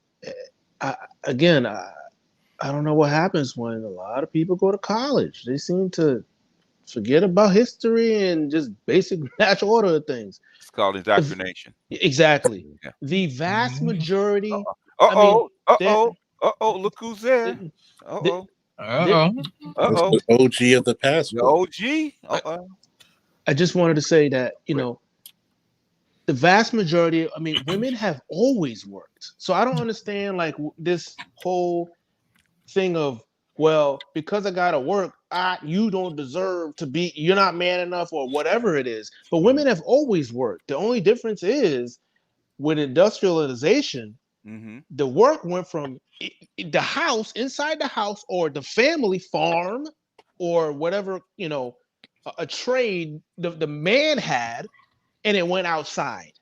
I don't know what happens when a lot of people go to college. They seem to forget about history and just basic match order of things. It's called indoctrination. Exactly. Yeah. The vast majority. Look who's there. The OG of the passport. The OG. I just wanted to say that, the vast majority, women have always worked. So I don't understand like this whole thing of, well, because I gotta work, you don't deserve to be, you're not man enough or whatever it is. But women have always worked. The only difference is with industrialization, the work went from the house, inside the house, or the family farm, or whatever, a trade the man had, and it went outside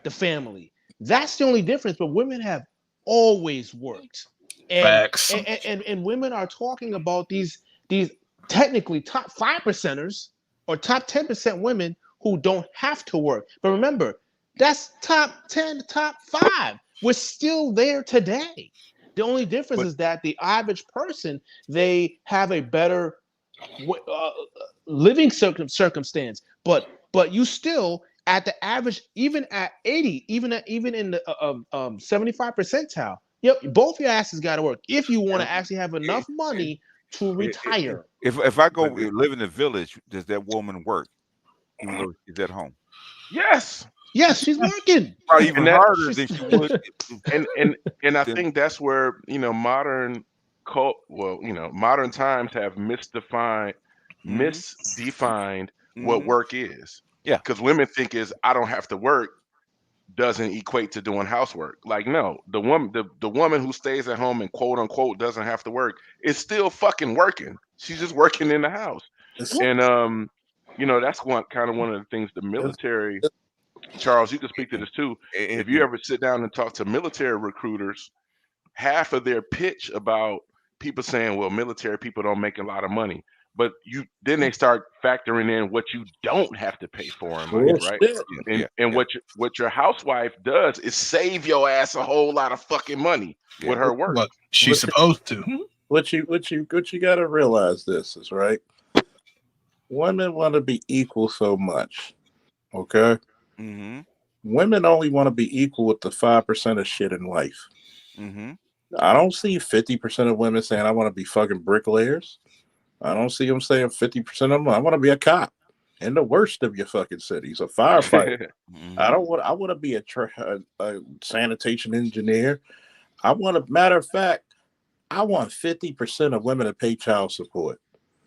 the family. That's the only difference. But women have always worked. Facts. And women are talking about these technically top 5%ers or top 10% women who don't have to work. But remember, that's top 10, top 5. We're still there today. The only difference is that the average person, they have a better living circumstance. But you still, at the average, even at 80, even in the 75 percentile. Yep, both your asses got to work if you want to actually have enough money to retire. If I go live in the village, does that woman work even though she's at home? Yes. Yes, she's working. Probably even harder than she would. And I think that's where modern times have misdefined what work is. Yeah, because women think I don't have to work doesn't equate to doing housework. Like, no, the woman who stays at home and quote unquote doesn't have to work is still fucking working. She's just working in the house. And that's one of the things the military. Charles, you can speak to this too. If you ever sit down and talk to military recruiters, half of their pitch about people saying, well, military people don't make a lot of money. But then they start factoring in what you don't have to pay for in life, right? And what your housewife does is save your ass a whole lot of fucking money with her work. Look, she's supposed to. What you got to realize is right. Women want to be equal so much, okay? Mm-hmm. Women only want to be equal with the 5% of shit in life. Mm-hmm. I don't see 50% of women saying I want to be fucking bricklayers. I don't see them saying 50% of them I want to be a cop in the worst of your fucking cities, a firefighter. I want to be a sanitation engineer. I want matter of fact, I want 50% of women to pay child support.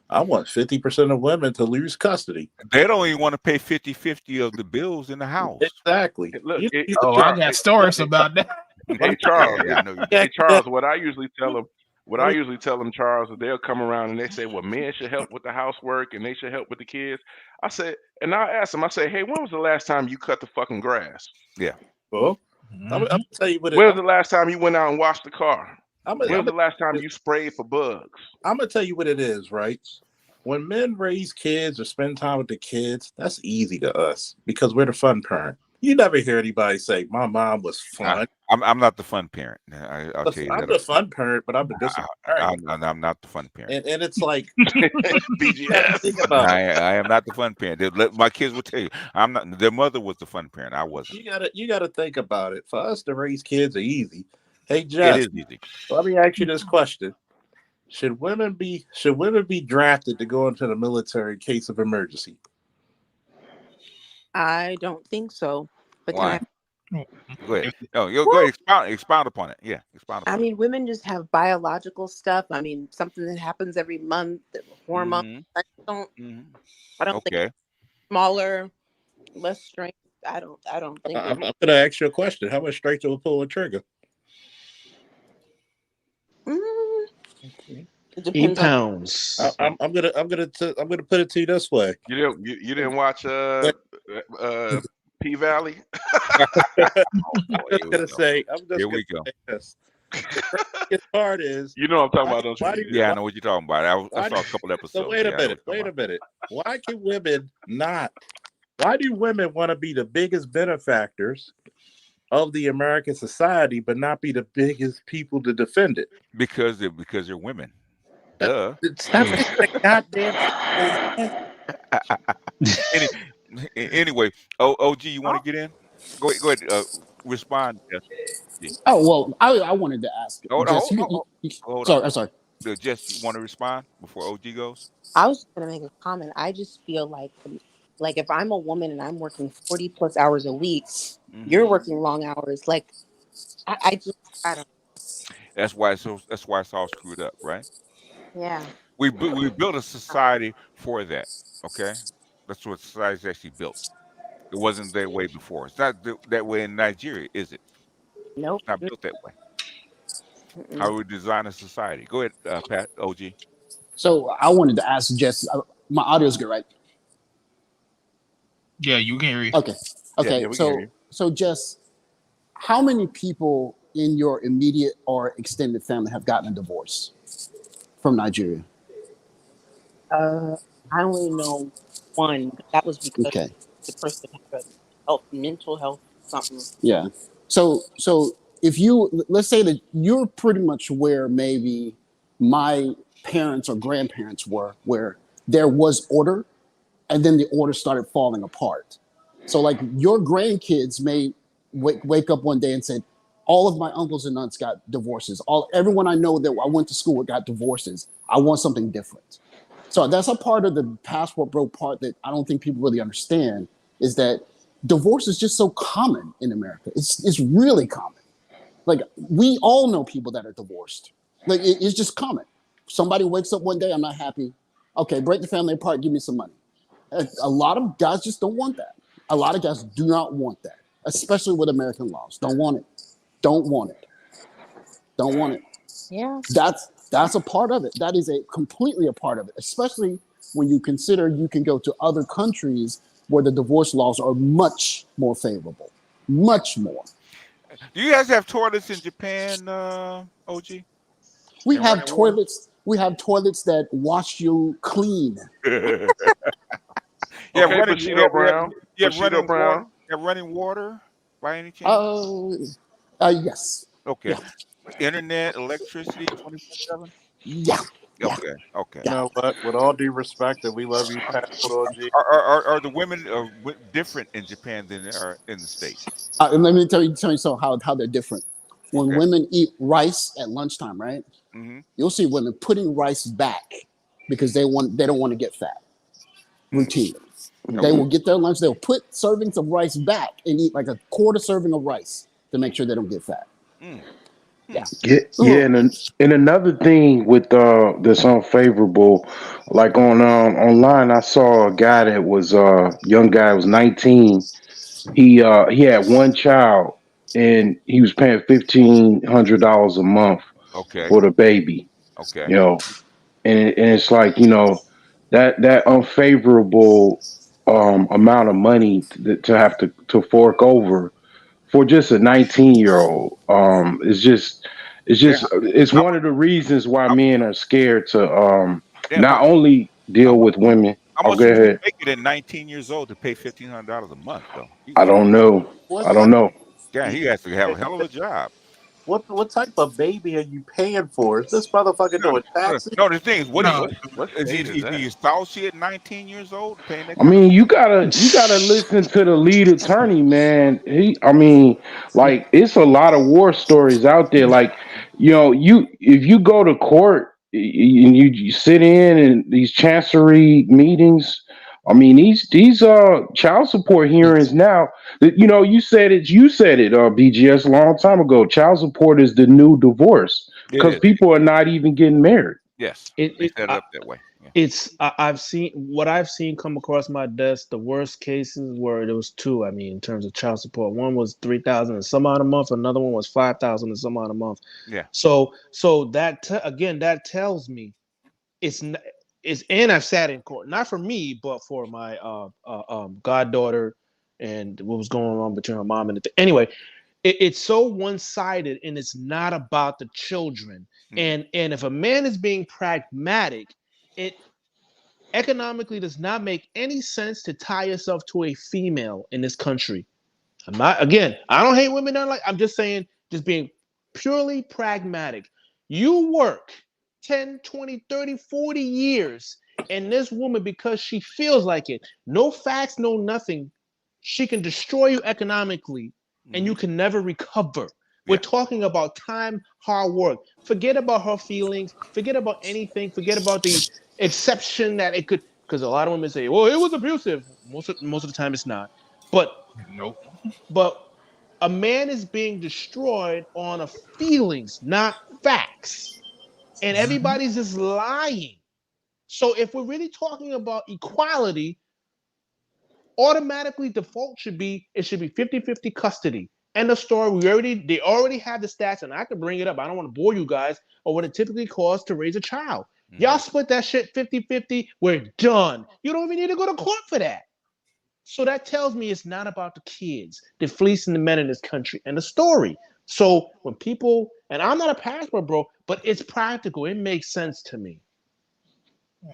I want 50% of women to lose custody. They don't even want to pay 50-50 of the bills in the house. Exactly. Look, I got stories about that. Hey Charles, I know you. Hey Charles, what I usually tell them, Charles, is they'll come around and they say, well, men should help with the housework and they should help with the kids. I said, and I ask them, I say, hey, when was the last time you cut the fucking grass? Yeah. Well, I'm gonna tell you what. When was the last time you went out and washed the car? When was the last time you sprayed for bugs? I'm gonna tell you what it is, right? When men raise kids or spend time with the kids, that's easy to us because we're the fun parent. You never hear anybody say, my mom was fun. I'm not the fun parent. I'll tell you that. I'm the fun parent, but I'm the disciplinarian. I'm not the fun parent. And it's like, BGS. I am not the fun parent. My kids will tell you, I'm not. Their mother was the fun parent. I wasn't. You gotta think about it. For us to raise kids are easy. Hey, Jess, it is easy. Let me ask you this question. Should women be drafted to go into the military in case of emergency? I don't think so. But why? Go ahead. No, go ahead. Expound upon it. Yeah, expound upon it. I mean, women just have biological stuff. I mean, something that happens every month, hormones. I don't think smaller, less strength. I don't think. I'm gonna ask you a question. How much strength will pull a trigger? 8 pounds. I'm gonna put it to you this way. You didn't watch P Valley? I'm gonna say here we go. This. The part is, you know what I'm talking about, don't you? I know what you're talking about. I saw a couple episodes. So wait a minute. Why can women not? Why do women want to be the biggest benefactors of the American society, but not be the biggest people to defend it? Because they're women. Duh. Stop the goddamn. Anyway, OG, you want to get in? Go ahead. Respond. Oh well, I wanted to ask. I'm sorry. Jess, you want to respond before OG goes? I was going to make a comment. I just feel like if I'm a woman and I'm working 40 plus hours a week, you're working long hours. Like, I don't. That's why it's all screwed up, right? Yeah. We built a society for that. Okay, that's what society's actually built. It wasn't that way before. It's not that way in Nigeria, is it? Nope. It's not built that way. How we design a society? Go ahead, Pat. OG. So I wanted to ask Jess. My audio's good, right? Yeah, you can hear you. Okay. Yeah, so Jess, how many people in your immediate or extended family have gotten a divorce from Nigeria? I only know one. That was because the person had a mental health something. Yeah. So if let's say that you're pretty much where maybe my parents or grandparents were, where there was order, and then the order started falling apart. So like your grandkids may wake up one day and say, all of my uncles and aunts got divorces. Everyone I know that I went to school with got divorces. I want something different. So that's a part of the passport bro part that I don't think people really understand, is that divorce is just so common in America. It's really common. Like we all know people that are divorced. Like it's just common. Somebody wakes up one day, I'm not happy. Okay, break the family apart, give me some money. A lot of guys just don't want that. A lot of guys do not want that, especially with American laws. Don't want it. Don't want it. Don't want it. Yeah. That's a part of it. That is completely a part of it, especially when you consider you can go to other countries where the divorce laws are much more favorable. Much more. Do you guys have toilets in Japan, OG? We have toilets. We have toilets that wash you clean. Bushido Brown. You have running water by any chance? Yes. Okay. Yeah. Internet, electricity, 24/7. Yeah. Okay. Okay. You know what? With all due respect, and we love you, Passport OG. Are the women different in Japan than they are in the States? And let me tell you so how they're different. When women eat rice at lunchtime, right? Mm-hmm. You'll see women putting rice back because they don't want to get fat. Routinely. They will get their lunch, they'll put servings of rice back and eat like a quarter serving of rice to make sure they don't get fat. Yeah, and another thing with that's unfavorable, like on online, I saw a guy that was young guy was 19. He had one child and he was paying $1,500 a month for the baby. Okay. You know, and it's like, you know, that unfavorable amount of money to have to fork over for just a 19-year-old it's one of the reasons why men are scared to not only deal with women. How much Go would you ahead. make it at 19 years old to pay $1,500 a month, though? I don't know. Yeah, he has to have a hell of a job. What type of baby are you paying for? Is this motherfucker doing taxes? No, the thing is, what is he spousey at 19 years old paying that? I mean, you gotta listen to the lead attorney, man. Like it's a lot of war stories out there. Like, you know, if you go to court and you sit in these chancery meetings, I mean, these child support hearings now. You know, you said it, BGS a long time ago. Child support is the new divorce because people are not even getting married. Yes, they set it up that way. I've seen come across my desk. The worst cases were there was two. I mean, in terms of child support, one was 3,000 and some odd a month. Another one was 5,000 and some odd a month. Yeah. So that again, that tells me and I've sat in court, not for me, but for my goddaughter and what was going on between her mom and anyway. It's so one-sided, and it's not about the children. And if a man is being pragmatic, it economically does not make any sense to tie yourself to a female in this country. I don't hate women. I'm just saying, just being purely pragmatic. You work 10, 20, 30, 40 years, and this woman, because she feels like it, no facts, no nothing, she can destroy you economically, and you can never recover. We're talking about time, hard work. Forget about her feelings. Forget about anything. Forget about the exception that it could, because a lot of women say, well, it was abusive. Most of the time it's not. But a man is being destroyed on a feelings, not facts. And everybody's just lying. So if we're really talking about equality, automatically default should be 50-50 custody. End of story. They already have the stats, and I can bring it up. I don't want to bore you guys on what it typically costs to raise a child. Y'all split that shit 50-50. We're done. You don't even need to go to court for that. So that tells me it's not about the kids. They're fleecing the men in this country. And the story. So when people, and I'm not a passport bro, but it's practical. It makes sense to me.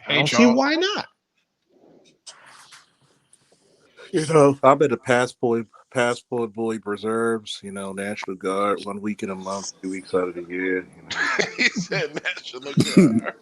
I don't see why not. You know, I'm in the passport boy preserves, you know, National Guard, 1 week in a month, 2 weeks out of the year. You know. He said National Guard.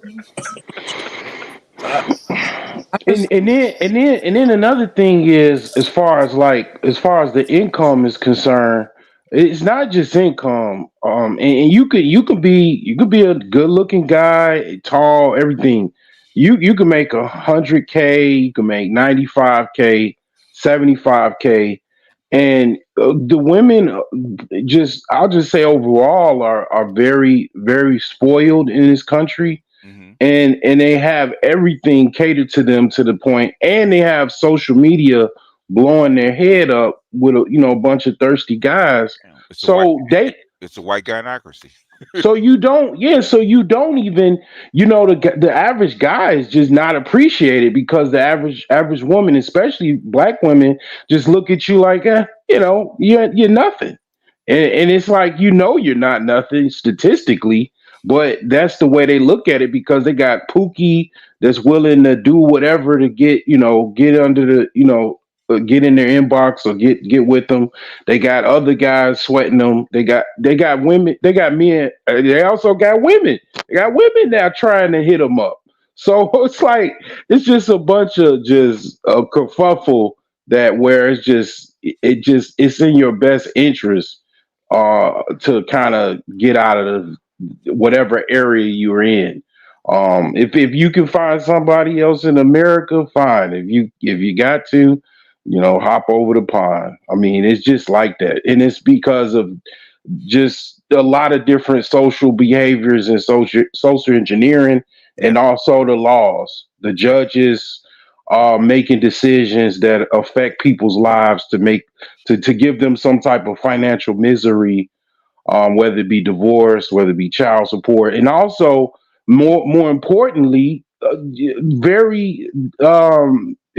then another thing is, as far as the income is concerned, it's not just income. And you could be a good looking guy, tall, everything. You can make 100K, you can make 95K, 75K, and the women, just I'll just say overall, are very, very spoiled in this country, and they have everything catered to them to the point, and they have social media blowing their head up with a bunch of thirsty guys. It's a white. So they It's a white gynocracy. so you don't, yeah. So you don't even, the average guy is just not appreciated, because the average woman, especially black women, just look at you like, you're nothing, and it's like, you're not nothing statistically, but that's the way they look at it, because they got Pookie that's willing to do whatever to get under get in their inbox or get with them. They got other guys sweating them. They got women. They got men. They also got women. They got women now trying to hit them up. So it's like, it's just a bunch of just a kerfuffle, that where it's in your best interest to kind of get out of whatever area you're in. If you can find somebody else in America, fine. If you got to, hop over the pond. I mean, it's just like that. And it's because of just a lot of different social behaviors and social engineering, and also the laws, the judges making decisions that affect people's lives to give them some type of financial misery, whether it be divorce, whether it be child support, and also more importantly, very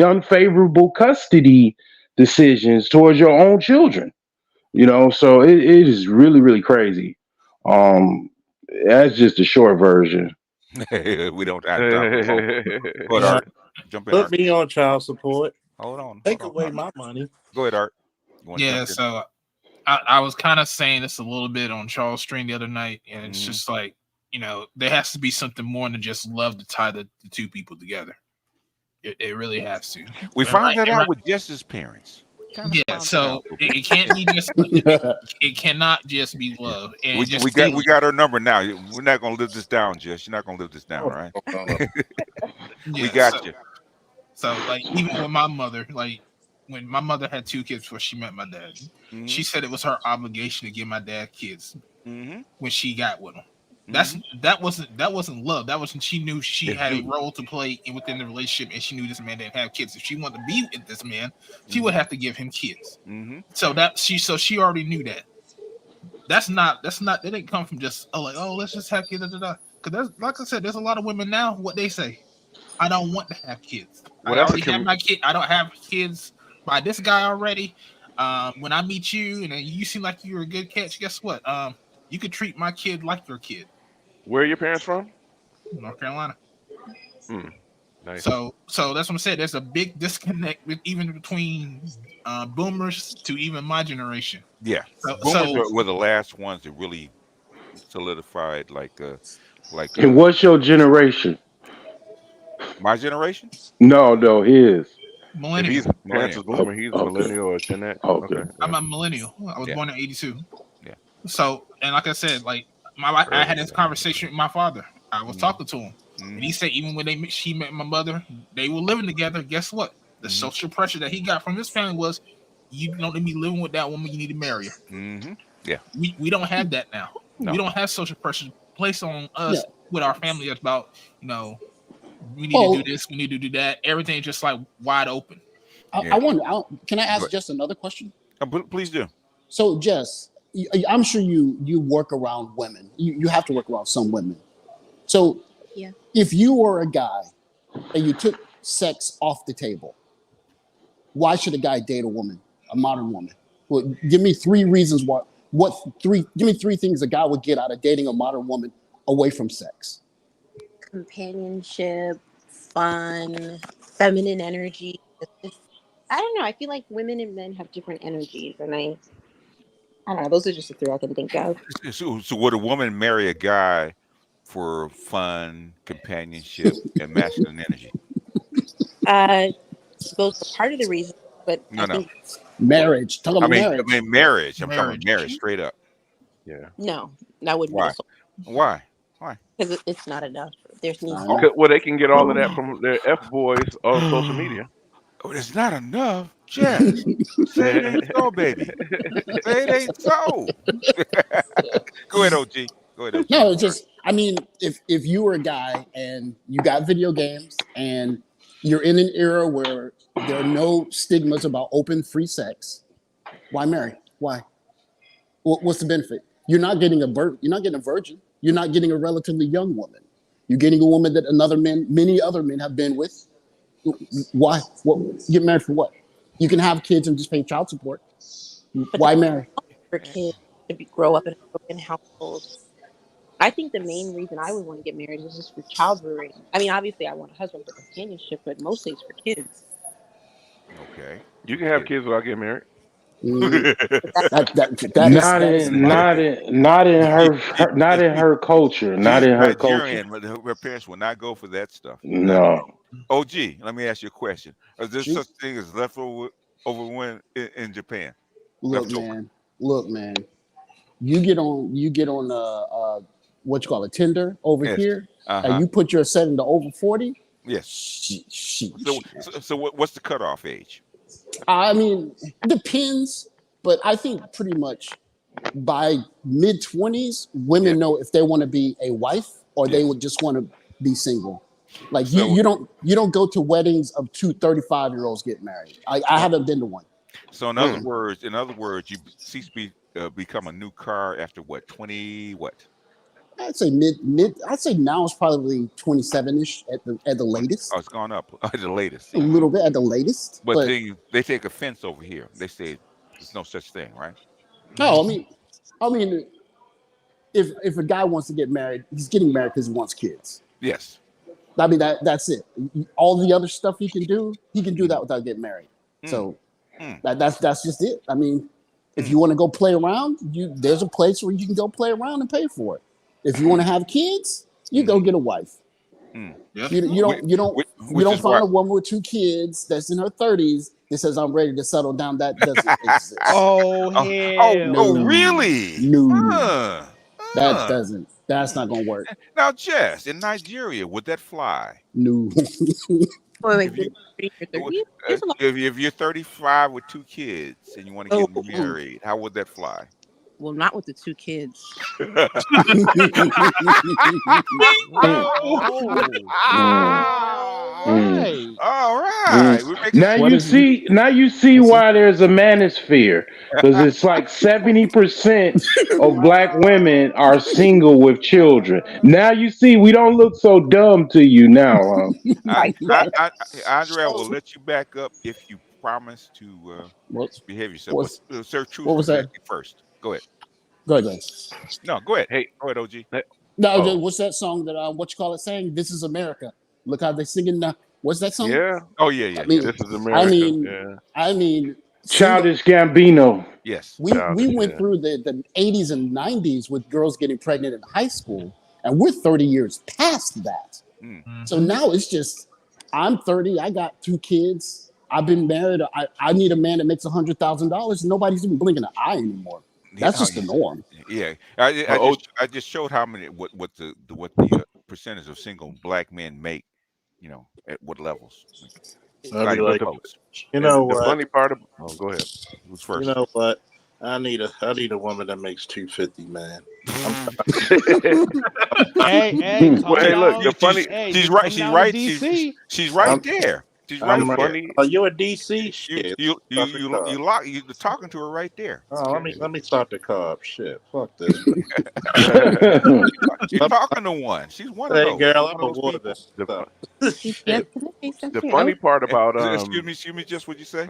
unfavorable custody decisions towards your own children. So it is really, really crazy. That's just a short version. We don't have time. But Yeah. Art, jump in, Put Art. me on child support. Hold on. Take away my money. Go ahead, Art. Yeah, so I was kind of saying this a little bit on Charles' stream the other night, and it's just like, there has to be something more than just love to tie the two people together. It really has to. We found that out with Jess's parents. Yeah, so it can't be just it cannot just be love. And we got her number now. We're not gonna live this down, Jess. You're not gonna live this down, right? We got you. So like, even with my mother, like when my mother had 2 kids before she met my dad, she said it was her obligation to give my dad kids when she got with him. That wasn't love. That wasn't, she knew she had a role to play within the relationship, and she knew this man didn't have kids. If she wanted to be with this man, she would have to give him kids. So she already knew that. That's not it didn't come from just let's just have kids. Because there's, like I said, there's a lot of women now, what they say, I don't want to have kids. I already have my kid. I don't have kids by this guy already. When I meet you and you seem like you're a good catch, guess what? You could treat my kid like your kid. Where are your parents from? North Carolina. Nice. So that's what I'm saying. There's a big disconnect even between boomers to even my generation. Yeah. Boomers were the last ones that really solidified And what's your generation? My generation? No, his. Millennial. If he's parents is boomer, he's a millennial or Gen X. Okay. I'm a millennial. I was born in '82. Yeah. So, and like I said, like I had this conversation with my father. I was talking to him, and he said even when she met my mother, they were living together. Guess what? The social pressure that he got from his family was, you don't need to be living with that woman. You need to marry her. Yeah. We don't have that now. No. We don't have social pressure placed on us with our family about, we need to do this, we need to do that. Everything's just like wide open. I wonder. Can I ask just another question? Please do. So, Jess, I'm sure you work around women. You have to work around some women. So, if you were a guy and you took sex off the table, why should a guy date a woman, a modern woman? Well, give me 3 reasons why. Give me 3 things a guy would get out of dating a modern woman away from sex. Companionship, fun, feminine energy. I don't know. I feel like women and men have different energies, and I don't know. Those are just the 3 I can think of. So would a woman marry a guy for fun, companionship, and masculine energy? Those are part of the reason, but I No. think Marriage. Talk I about mean, marriage. marriage. I'm talking about marriage, straight up. Yeah. no, that wouldn't be Why? the solution Why? Why? because it's not enough. There's needs I to know. Well, they can get all of that from their F boys on social media. Oh, it's not enough, Jess. Say it ain't so, baby. Say it ain't so. Go ahead, OG. Go ahead, OG. No, I'm it's sorry. just I mean, if you were a guy and you got video games and you're in an era where there are no stigmas about open free sex, why marry? Why? What's the benefit? You're not getting you're not getting a virgin. You're not getting a relatively young woman. You're getting a woman that many other men have been with. Why? What? Get married for what? You can have kids and just pay child support. but Why marry? for kids to grow up in a broken household. I think the main reason I would want to get married is just for child rearing. I mean, obviously, I want a husband for companionship, but mostly it's for kids. Okay. You can have kids without getting married. Not in her culture. Not She's in her culture. Nigerian, but her parents will not go for that stuff. No. OG, let me ask you a question. Is there such thing as leftover when in Japan? Look, man. You get on what you call a Tinder over Yes. here, and you put your setting to over 40. Yes. So what's the cutoff age? I mean, it depends, but I think pretty much by mid 20s, women know if they want to be a wife or they would just want to be single. Like you don't go to weddings of two 35-year-olds get married. I haven't been to one. So in other words, you cease to become a new car after what? 20 what? I'd say I'd say now it's probably 27-ish at the latest. Oh, it's gone up at the latest. A little bit at the latest. But they take offense over here. They say there's no such thing, right? No, I mean, if a guy wants to get married, he's getting married because he wants kids. Yes. I mean that's it. All the other stuff he can do that without getting married. So that's just it. I mean, if you want to go play around, there's a place where you can go play around and pay for it. If you want to have kids, you go get a wife. You don't find a woman with 2 kids that's in her 30s that says I'm ready to settle down. That doesn't exist. Really? No. That's not gonna work. Now, Jess, in Nigeria, would that fly? No. If you're 35 with 2 kids and you want to get married, how would that fly? Well, not with the 2 kids. All right. Now you see why there's a manosphere, because it's like 70% of black women are single with children. Now you see we don't look so dumb to you now. Andrea will let you back up if you promise to behave yourself. Sir, truth first. Go ahead. Go ahead. No, go ahead. Hey, go ahead, OG. No, what's that song that what you call it saying? This is America. Look how they singing. What's that song? Yeah. Oh yeah. I mean, this is America. I mean, Childish Gambino. Yes. We went through the 80s and 90s with girls getting pregnant in high school, and we're 30 years past that. So now it's just I'm 30. I got 2 kids. I've been married. I need a man that makes $100,000. Nobody's even blinking an eye anymore. That's just the norm. Yeah, I just showed how many what the percentage of single black men make. At what levels? I'd be like, the funny part of go ahead. Who's first? You know what? I need a woman that makes $250, man. Hey, look, the funny. She's right. She's right. She's right there. She's right there. Oh, you're a DC shit. You're talking to her right there. Oh, let me start the car up. Shit, fuck this. You're talking to one. She's one of those. Hey, girl, I'm a water this. The funny part about excuse me, just what you say?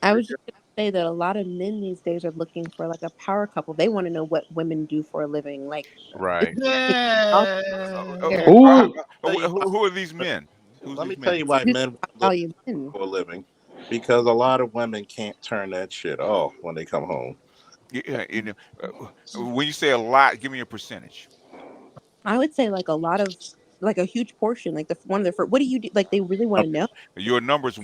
I was just gonna say that a lot of men these days are looking for like a power couple. They want to know what women do for a living. Like, right. Who are these men? Let me tell you why men look for a living. Because a lot of women can't turn that shit off when they come home. Yeah, when you say a lot, give me a percentage. I would say like a lot of like a huge portion, like one of the first. What do you do? Like they really want to know. You're a numbers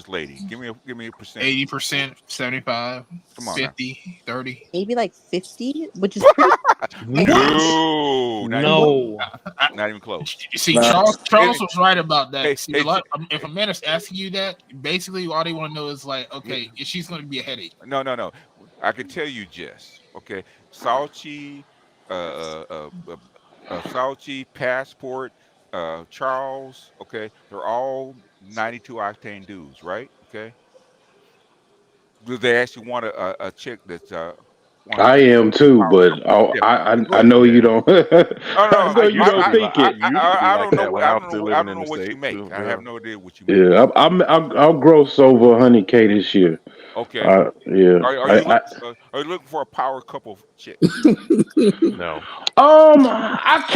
lady. Give me a percentage. 80%, 75, Come on 50, 30. Maybe like 50, which is pretty. No, No. Not even close. See, Charles was right about that. Hey, See, hey, if a man is asking you that, basically all they want to know is like, okay, she's going to be a headache. No. I can tell you, Jess. Okay, Salchi, Salchi, Passport, Charles. Okay, they're all 92 octane dudes, right? Okay. Do they actually want a chick that's I am too, but I know you don't. I know you don't think it. I don't know. I don't know what you make. I have no idea what you make. Yeah, I'll gross over 100K this year. Okay. Yeah. Are you looking for a power couple chick? No. I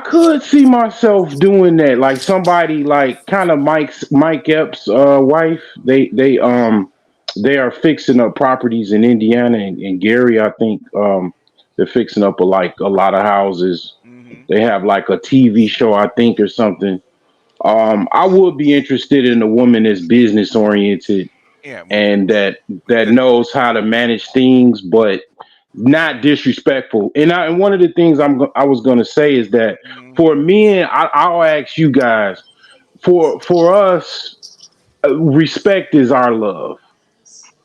could see myself doing that. Like somebody like kind of Mike Epps' wife. They are fixing up properties in Indiana and Gary. I think they're fixing up a lot of houses. They have like a TV show, I think, or something. I would be interested in a woman that's business oriented and that knows how to manage things, but not disrespectful. And one of the things I was going to say is that for men, I'll ask you guys, for us, respect is our love.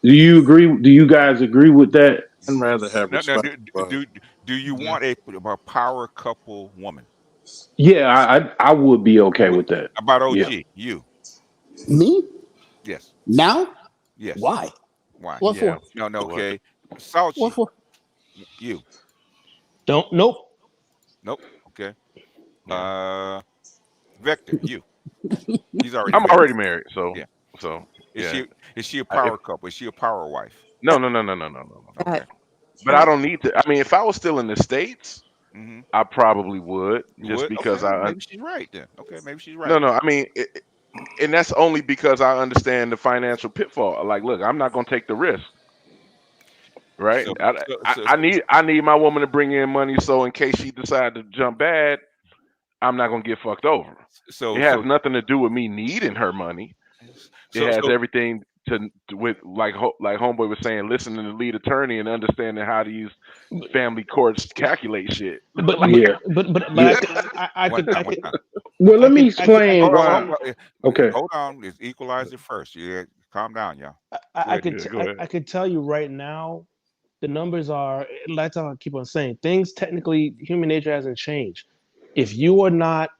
Do you agree? Do you guys agree with that? I'd rather have respect. Do you want a power couple woman? Yeah, I would be okay with that. About OG, yeah. You? Me? Yes. Now? Yes. Why? Why? What for? No. Okay. Salchi. What for? You? Nope. Okay. Vector. You? He's already. I'm already married, so yeah. So Is she a power couple? Is she a power wife? No. Okay. But I don't need to. I mean, if I was still in the States, I probably would. Just because maybe she's right then. Okay, maybe she's right. No. I mean, and that's only because I understand the financial pitfall. Like, look, I'm not going to take the risk. Right? I need my woman to bring in money, so in case she decides to jump bad, I'm not going to get fucked over. So it has nothing to do with me needing her money. It has everything with like homeboy was saying, listening to the lead attorney and understanding how to use family courts to calculate shit. But I could. Well, let me explain why. Okay, hold on. It's equalizer first. Yeah, calm down, y'all. I could tell you right now, the numbers are. That's all I keep on saying. Things technically, human nature hasn't changed. If you are not,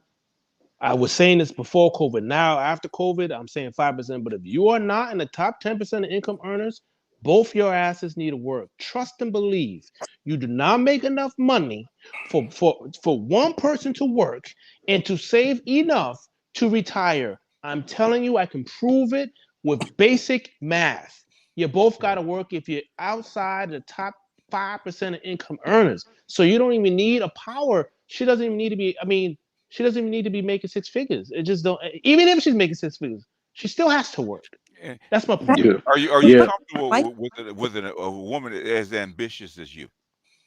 I was saying this before COVID. Now after COVID, I'm saying 5%. But if you are not in the top 10% of income earners, both your asses need to work. Trust and believe. You do not make enough money for one person to work and to save enough to retire. I'm telling you, I can prove it with basic math. You both got to work if you're outside the top 5% of income earners. So you don't even need a power. She doesn't even need to be. I mean, she doesn't even need to be making six figures. It just don't. Even if she's making six figures, she still has to work. That's my point. Yeah. Are you comfortable with a woman as ambitious as you?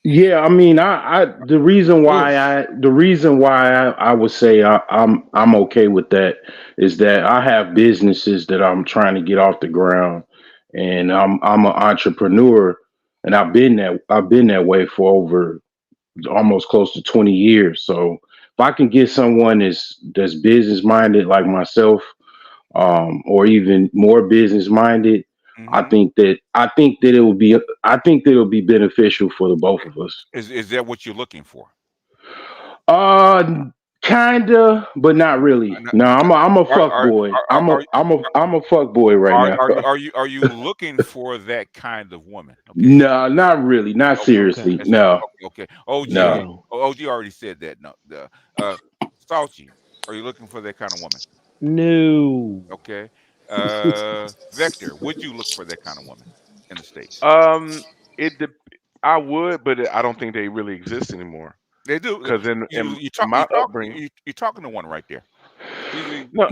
Yeah, I mean, the reason why I would say I'm okay with that is that I have businesses that I'm trying to get off the ground, and I'm an entrepreneur, and I've been that way for over almost close to 20 years. So if I can get someone that's business minded like myself, or even more business minded, I think that it'll be beneficial for the both of us. Is that what you're looking for? Kinda, but not really. No, I'm a fuck boy. I'm a fuck boy right now. Are you looking for that kind of woman? Okay. No, not really. Not seriously. Okay. No. Okay. OG. No. OG already said that. No. Salchi, are you looking for that kind of woman? No. Okay. Vector, would you look for that kind of woman in the States? I would, but I don't think they really exist anymore. They do, because in my upbringing, you're talking to one right there. No,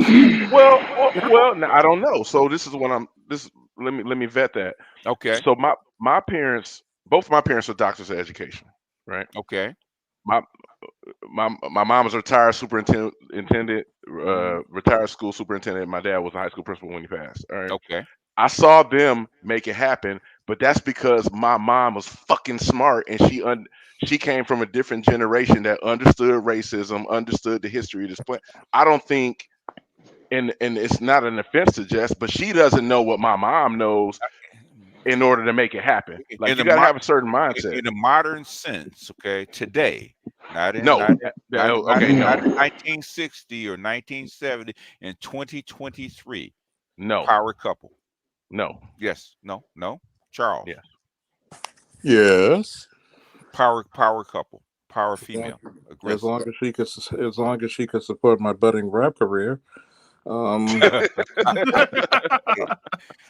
well, no, I don't know. So this is what let me vet that. Okay. So my parents, both my parents are doctors of education, right? Okay. my mom was a retired superintendent, retired school superintendent. My dad was a high school principal when he passed. All right. Okay. I saw them make it happen, but that's because my mom was fucking smart, and she came from a different generation that understood racism, understood the history of this place. I don't think, and it's not an offense to Jess, but she doesn't know what my mom knows in order to make it happen. Like, you got to have a certain mindset. In a modern sense, okay, today, not in, No. not Okay, in no. 1960 or 1970, in 2023. No. Power couple. No. Yes. No. No. Charles. Yes. Yes. Power couple. Power female. Aggressive. As long as she could support my budding rap career. I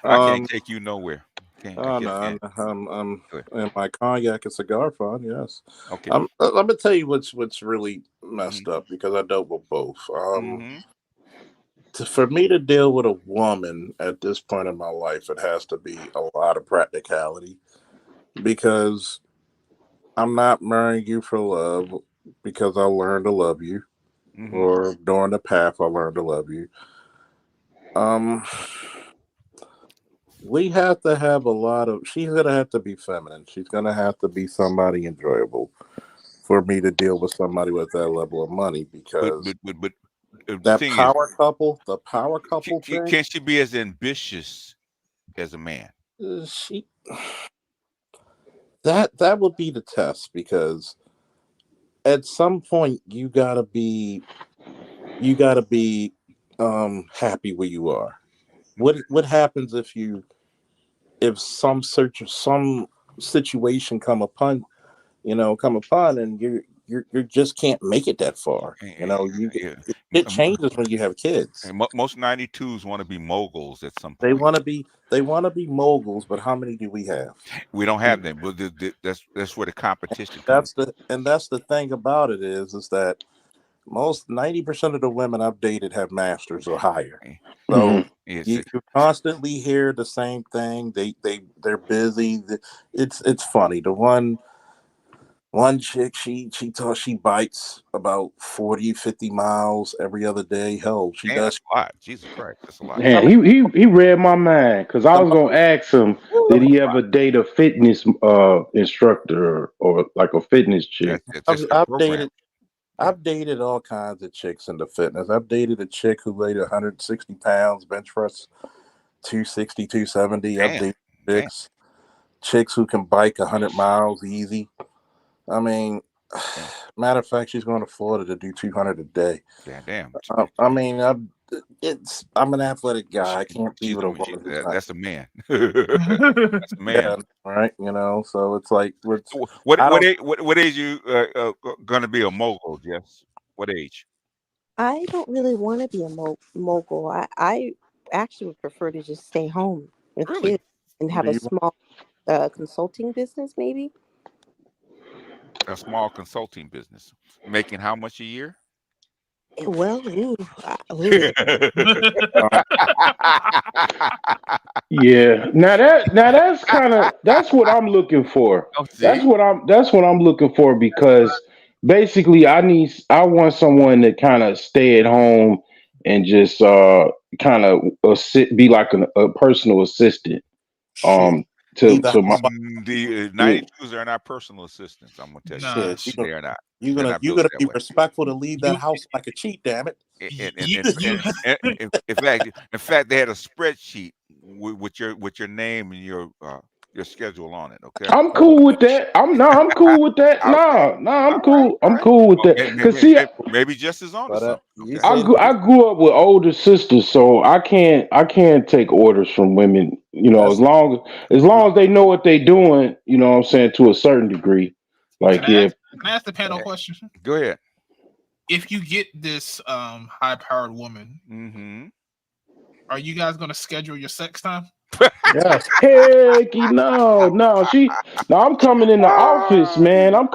can't take you nowhere. And my cognac and cigar fund, yes. Okay. Let me tell you what's really messed up, because I dealt with both. For me to deal with a woman at this point in my life, it has to be a lot of practicality, because I'm not marrying you for love, because I learned to love you, or during the path I learned to love you. We have to have she's going to have to be feminine. She's going to have to be somebody enjoyable for me to deal with somebody with that level of money, because but that power couple thing. Can she be as ambitious as a man? That would be the test, because at some point you gotta be happy where you are. What happens if some situation come upon and you just can't make it that far. It changes when you have kids. And most 92s want to be moguls at some point. They want to be moguls, but how many do we have? We don't have them. But that's where the competition comes. That's the thing about it is that most 90% of the women I've dated have masters or higher. So you constantly hear the same thing. They're busy. It's funny. The one chick, she bites about 40, 50 miles every other day. Hell, she does. That's a lot. Jesus Christ, that's a lot. Man, he read my mind, because I was gonna ask him, did he ever date a fitness instructor or like a fitness chick? I've dated all kinds of chicks into fitness. I've dated a chick who weighed 160 pounds, bench press 260, 270. I've dated chicks who can bike 100 miles easy. I mean, matter of fact, she's going to Florida to do 200 a day. Yeah, damn. I'm an athletic guy. I can't be with a woman. That's a man. That's a man. Yeah, right. So it's like, what age you gonna be a mogul, Jess? What age? I don't really want to be a mogul. I actually would prefer to just stay home with kids and have a small consulting business, maybe. A small consulting business, making how much a year? Well, Yeah. Now that's what I'm looking for. That's what I'm looking for, because basically I want someone to kind of stay at home and just kind of be like a personal assistant. The 92s are not personal assistants. I'm gonna tell you, they are not. You're gonna be respectful to leave that house like a cheat, damn it. In fact, they had a spreadsheet with your name and your schedule on it. Okay, I'm cool with that. I'm cool with that. I'm cool. I'm cool with that. Because maybe just as on something. I grew up with older sisters, so I can't take orders from women. As long as they know what they're doing. You know what I'm saying, to a certain degree. Like, Can I ask the panel a question? Go ahead. If you get this high-powered woman, are you guys going to schedule your sex time? Yes. Heck no. I'm coming in the office, man. I'm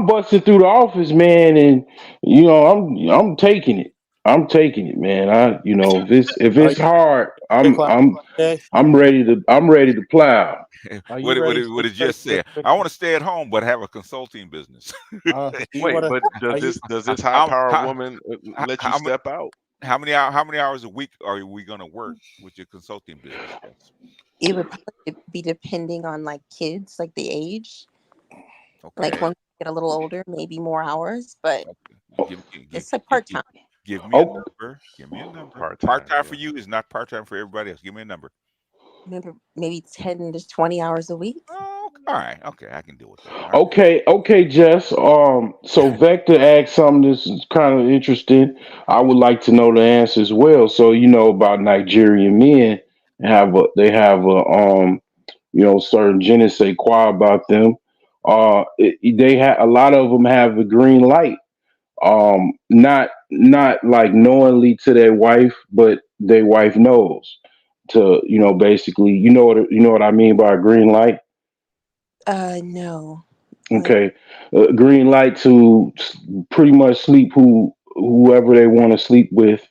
busting through the office, man, and I'm taking it. I'm taking it, man. If it's hard, I'm ready to plow. What it just said? I want to stay at home, but have a consulting business. Wait, but does this high power woman let you step out? How many hours a week are we going to work with your consulting business? It would probably be depending on like kids, like the age. Okay. Like when we get a little older, maybe more hours, but it's like part time. Give me a number. Give me a number. Part time for you is not part time for everybody else. Give me a number. Maybe 10 to 20 hours a week. Oh, all right. Okay, I can deal with that. Okay, Jess. So Vector asked something that's kind of interesting. I would like to know the answer as well. So about Nigerian men they have a certain je ne sais quoi about them. They have a lot of them have a green light. Not like knowingly to their wife, but their wife knows to basically what I mean by a green light. No. Okay, green light to pretty much sleep whoever they want to sleep with.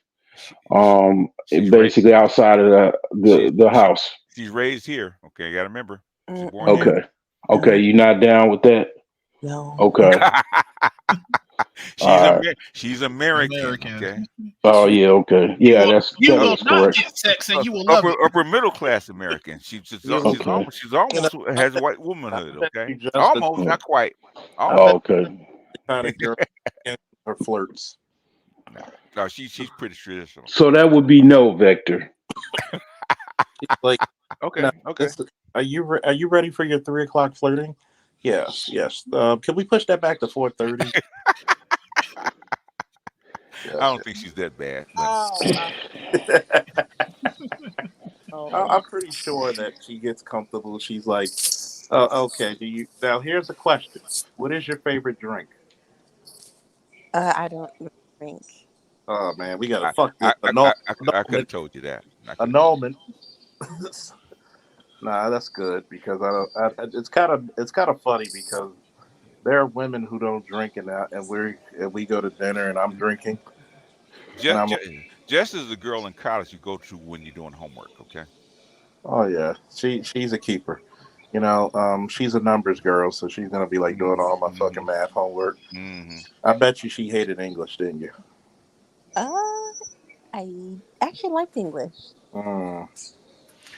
Basically outside of the house. She's raised here. Okay, you got to remember. She's born here. Okay, you're not down with that? No. Okay. She's American. Okay. Oh yeah. Okay. Yeah, that's not correct. get sex, and you will love it. Upper middle class American. She's almost has white womanhood. Okay. Almost, not quite. Okay. Kind of girl her flirts. No, she's pretty traditional. So that would be no, Vector. Like okay. Are you ready for your 3:00 flirting? Yes. Can we push that back to 4:30? I don't think she's that bad. I'm pretty sure that she gets comfortable. She's like, okay. Now here's a question. What is your favorite drink? I don't drink. Oh man, we gotta fuck this. I could have told you that. Annulment. Nah, that's good because it's kind of funny because there are women who don't drink and we go to dinner and I'm drinking. Jess is the girl in college you go to when you're doing homework. Okay. Oh yeah, she's a keeper. She's a numbers girl, so she's gonna be like doing all my fucking math homework. Mm-hmm. I bet you she hated English, didn't you? I actually liked English.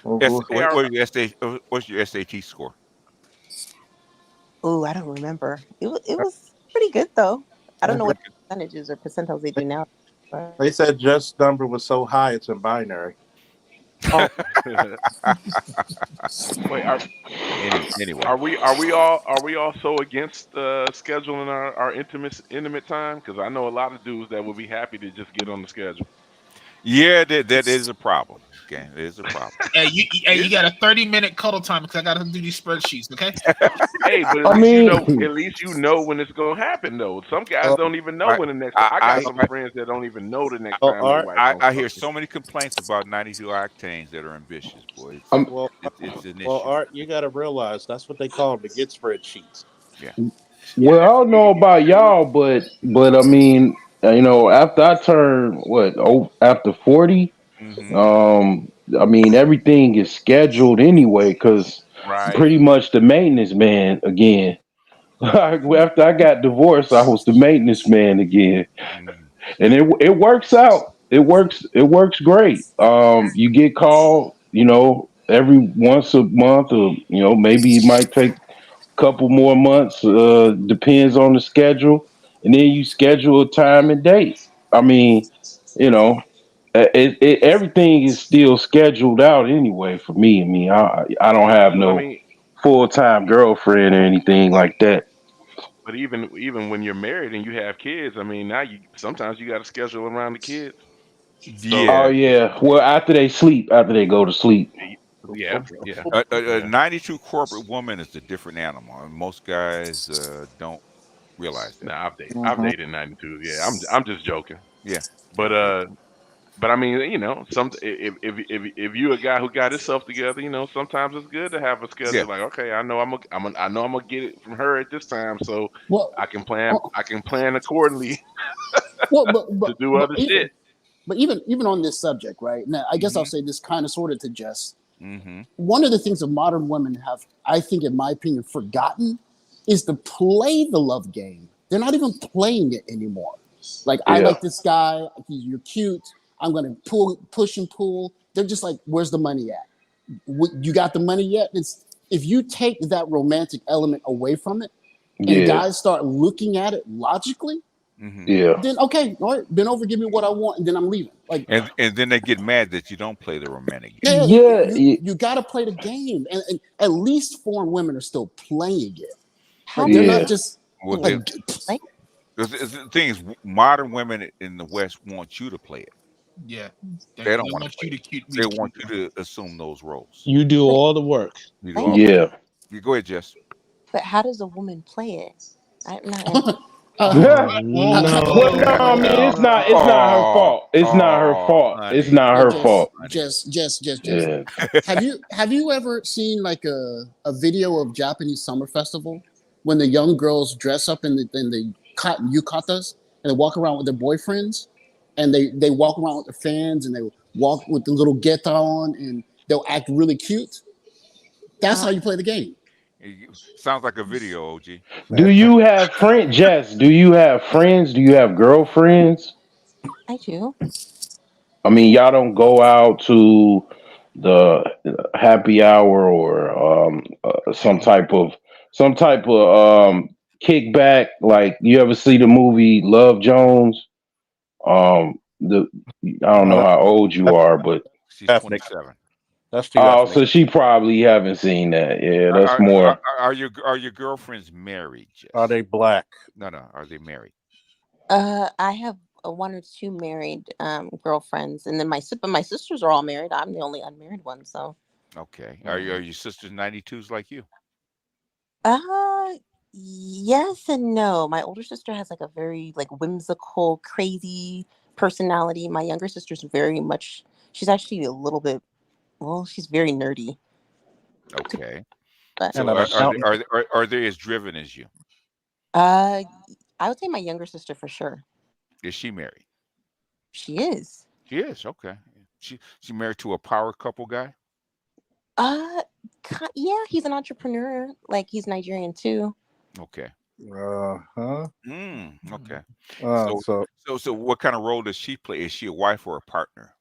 What's your SAT score? Oh, I don't remember. It was pretty good though. I don't know what percentages or percentiles they do now. But... They said Jess' number was so high it's in binary. Oh. Wait, anyway, are we all so against scheduling our intimate time? Because I know a lot of dudes that would be happy to just get on the schedule. Yeah, that is a problem. Okay, it is a problem. Hey, you got a 30-minute cuddle time because I got to do these spreadsheets. Okay. Hey, but at least you know when it's gonna happen though. Some guys don't even know when the next. I got some friends that don't even know the next time. I hear so many complaints about 92 octanes that are ambitious, boy. It's an issue. Well, Art, you got to realize that's what they call them, the get spreadsheets. Yeah. Well, I don't know about y'all, but I mean, after I turn after 40, I mean everything is scheduled anyway because pretty much the maintenance man again. After I got divorced, I was the maintenance man again, and it works out. It works great. You get called, every once a month, or maybe it might take couple more months, depends on the schedule, and then you schedule a time and date. I mean, everything is still scheduled out anyway for me. I mean, I don't have no full-time girlfriend or anything like that. But even when you're married and you have kids, I mean, now sometimes you got to schedule around the kids. Yeah. Oh yeah. Well, after they go to sleep. Yeah. 92 corporate woman is a different animal, and most guys don't realize that. Nah, I've dated 92. Yeah, I'm just joking. Yeah. But I mean, if you a guy who got himself together, sometimes it's good to have a schedule. Yeah. Like, okay, I know I'm gonna get it from her at this time, so I can plan accordingly. Well, to do other shit. But even on this subject, right now, I guess I'll say this kind of sort of to Jess. Mm-hmm. One of the things that modern women have, I think, in my opinion, forgotten is to play the love game. They're not even playing it anymore. Like, I like this guy. You're cute. I'm going to push and pull. They're just like, where's the money at? You got the money yet? If you take that romantic element away from it, and guys start looking at it logically, then okay, all right, bend over, give me what I want, and then I'm leaving. Like, and then they get mad that you don't play the romantic game. You got to play the game, and at least foreign women are still playing it. Like, they're not just like. The thing is, modern women in the West want you to play it. Yeah, they don't want you to. They want you to assume those roles. You do all the work. You do all the work. You go ahead, Jess. But how does a woman play it? I'm not. Well, no, I mean it's not her fault. It's not her fault. It's not her fault. Jess. Have you ever seen like a video of Japanese summer festival when the young girls dress up in the cotton yukatas and they walk around with their boyfriends and they walk around with the fans and they walk with the little geta on and they'll act really cute? That's how you play the game. Sounds like a video, OG. Do you have friends, Jess? Do you have friends? Do you have girlfriends? I do. I mean, y'all don't go out to the happy hour or some type of kickback. Like, you ever see the movie Love Jones? I don't know how old you are, but she's 27. That's so she probably haven't seen that. Yeah, that's more. Are your girlfriends married, Jess? Are they black? No. Are they married? I have one or two married girlfriends, and then my sisters are all married. I'm the only unmarried one. So. Okay. Are your sisters 92s like you? Yes and no. My older sister has like a very like whimsical, crazy personality. My younger sister's very much. She's actually a little bit. Well, she's very nerdy. Okay. But so are they as driven as you? I would say my younger sister for sure. Is she married? She is. She is. Okay. She married to a power couple guy? Yeah, he's an entrepreneur. Like, he's Nigerian too. Okay. Okay. So what kind of role does she play? Is she a wife or a partner?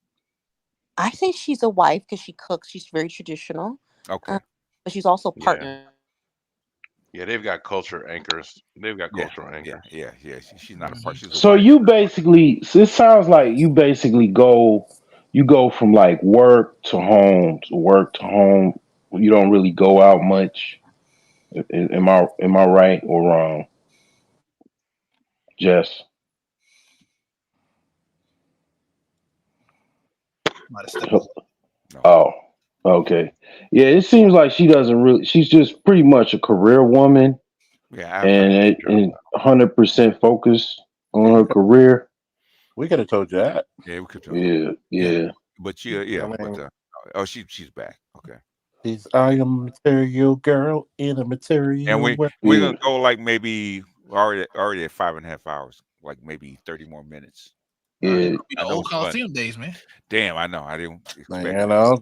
I say she's a wife because she cooks. She's very traditional. Okay. But she's also a partner. Yeah, they've got culture anchors. They've got cultural anchors. Yeah. She's not a part. She's a So wife. you basically, it sounds like you basically go from like work to home to work to home. You don't really go out much. Am I right or wrong, Jess? Oh, okay. Yeah, it seems like she doesn't really. She's just pretty much a career woman. Yeah, and 100% focused on her career. We could have told you that. Yeah, we could. Yeah. But she's back. Okay. I am a material girl in a material. And we're gonna go like maybe already at 5.5 hours, like maybe 30 more minutes. The old Coliseum days, man. Damn, I know. I didn't expect.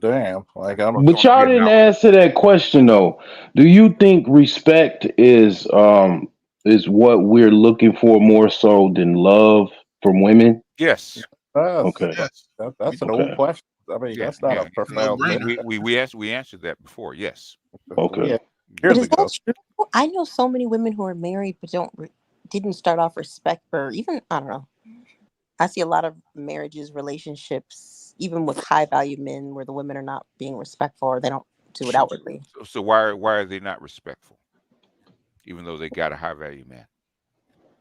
Damn. Like but y'all didn't answer that question though. Do you think respect is what we're looking for more so than love from women? Yes. Okay. That's an old question. I mean, that's not a profound. We answered that before. Yes. Okay. But is that true? I know so many women who are married but didn't start off respect for even, I don't know. I see a lot of marriages, relationships, even with high value men, where the women are not being respectful or they don't do it outwardly. So why are they not respectful, even though they got a high value man?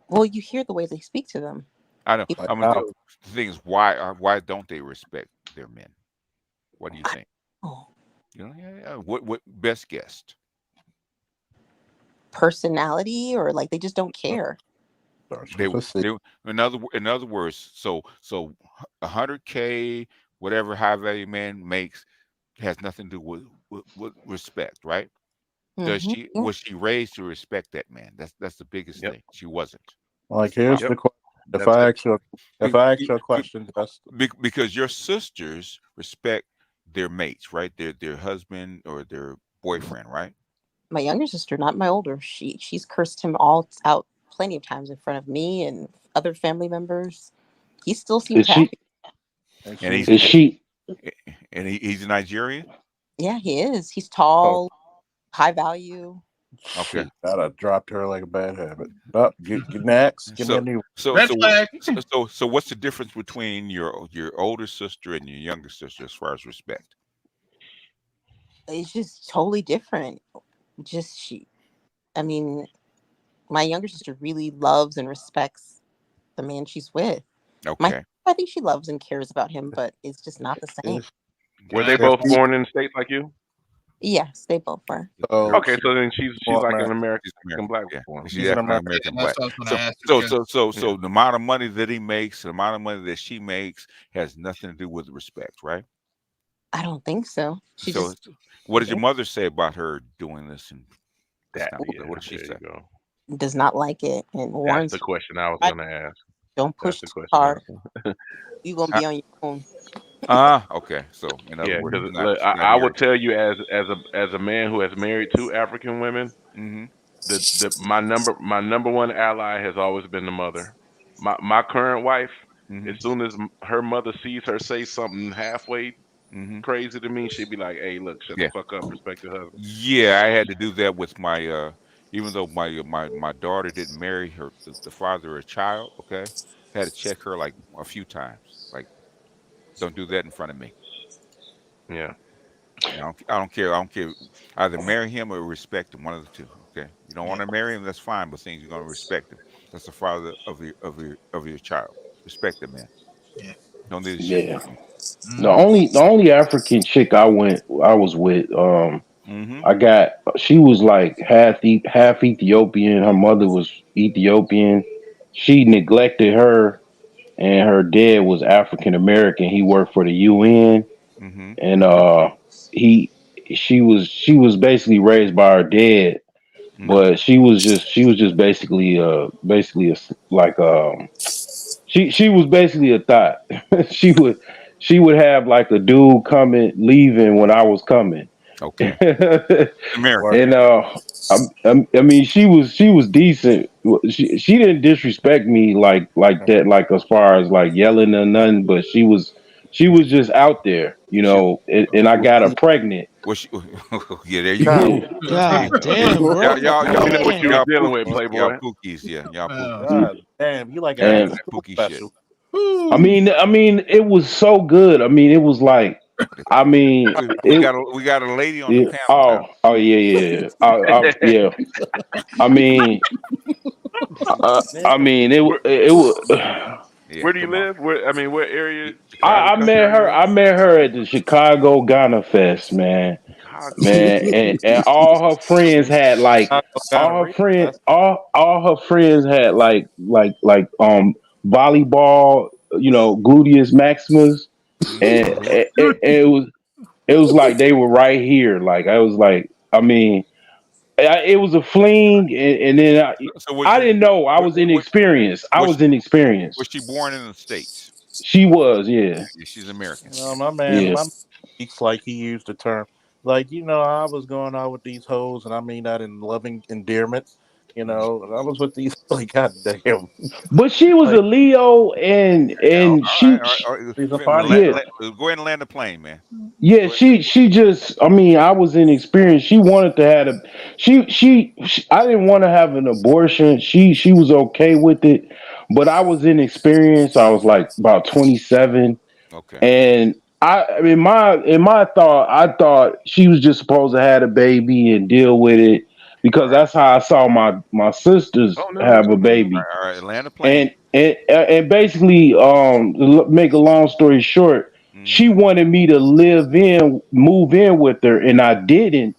Well, you hear the way they speak to them. I know. I mean, the thing is, why don't they respect their men? What do you think? What best guess? Personality, or like they just don't care. In other words, so 100K, whatever high value man makes, has nothing to do with respect, right? Was she raised to respect that man? That's the biggest thing. She wasn't. Like, here's the question: If I ask you a question, because your sisters respect their mates, right? Their husband or their boyfriend, right? My younger sister, not my older, she's cursed him all out plenty of times in front of me and other family members. He still seems happy. And he's Nigerian? Yeah, he is. He's tall, high value. Okay. I dropped her like a bad habit. Get next. Give me a new. So what's the difference between your older sister and your younger sister as far as respect? It's just totally different. I mean, my younger sister really loves and respects the man she's with. Okay. I think she loves and cares about him, but it's just not the same. Were they both born in the States like you? Yes, they both were. Okay, so then she's like an American black woman. She's an American black. So the amount of money that he makes, the amount of money that she makes, has nothing to do with respect, right? I don't think so. What does your mother say about her doing this? And what does she say? Does not like it and warns. That's the question I was going to ask. Don't push too hard. You're gonna be on your own. Okay. So because I will tell you, as a man who has married 2 African women, my number one ally has always been the mother. My current wife, as soon as her mother sees her say something halfway crazy to me, she'd be like, "Hey, look, shut the fuck up, respect your husband." Yeah, I had to do that with my even though my daughter didn't marry the father of a child. Okay, had to check her like a few times. Like, don't do that in front of me. Yeah. I don't care. Either marry him or respect him. One of the two. Okay. You don't want to marry him, that's fine. But things you're gonna respect him. That's the father of your child. Respect the man. Yeah. Don't do this shit. Yeah. The only African chick I was with, she was like half Ethiopian. Her mother was Ethiopian. She neglected her, and her dad was African American. He worked for the UN, and she was basically raised by her dad, but she was just basically she was basically a thought. she would have like a dude coming leaving when I was coming. Okay. And I mean she was decent. She didn't disrespect me like that, like as far as like yelling or nothing, but she was just out there, and I got her pregnant. Yeah, there you go. God damn, bro. Y'all know what you were dealing with, Playboy. Y'all pookies, yeah. Y'all pookies. God damn, you like a pookie special. I mean, it was so good. I mean, it was like, we got a lady on the panel. Oh yeah. Yeah. I mean, it was. Where do you live? Where area? I met her at the Chicago Ghana Fest, man. And all her friends had like all her friends had like volleyball, gluteus maximus, and it was like they were right here. Like I was like, I mean, it was a fling, and then I didn't know. I was inexperienced. Was she born in the States? She was, yeah. She's American. My man speaks like he used the term. Like, I was going out with these hoes, and I mean that in loving endearment. And I was with these, like, goddamn. But she was a Leo, and she. Go ahead and land the plane, man. Yeah, she just. I mean, I was inexperienced. She wanted to have she I didn't want to have an abortion. She was okay with it, but I was inexperienced. I was like about 27. Okay. And in my thought, I thought she was just supposed to have a baby and deal with it, because that's how I saw my sisters have a baby. All right, land a plane. And basically, to make a long story short, she wanted me to move in with her, and I didn't.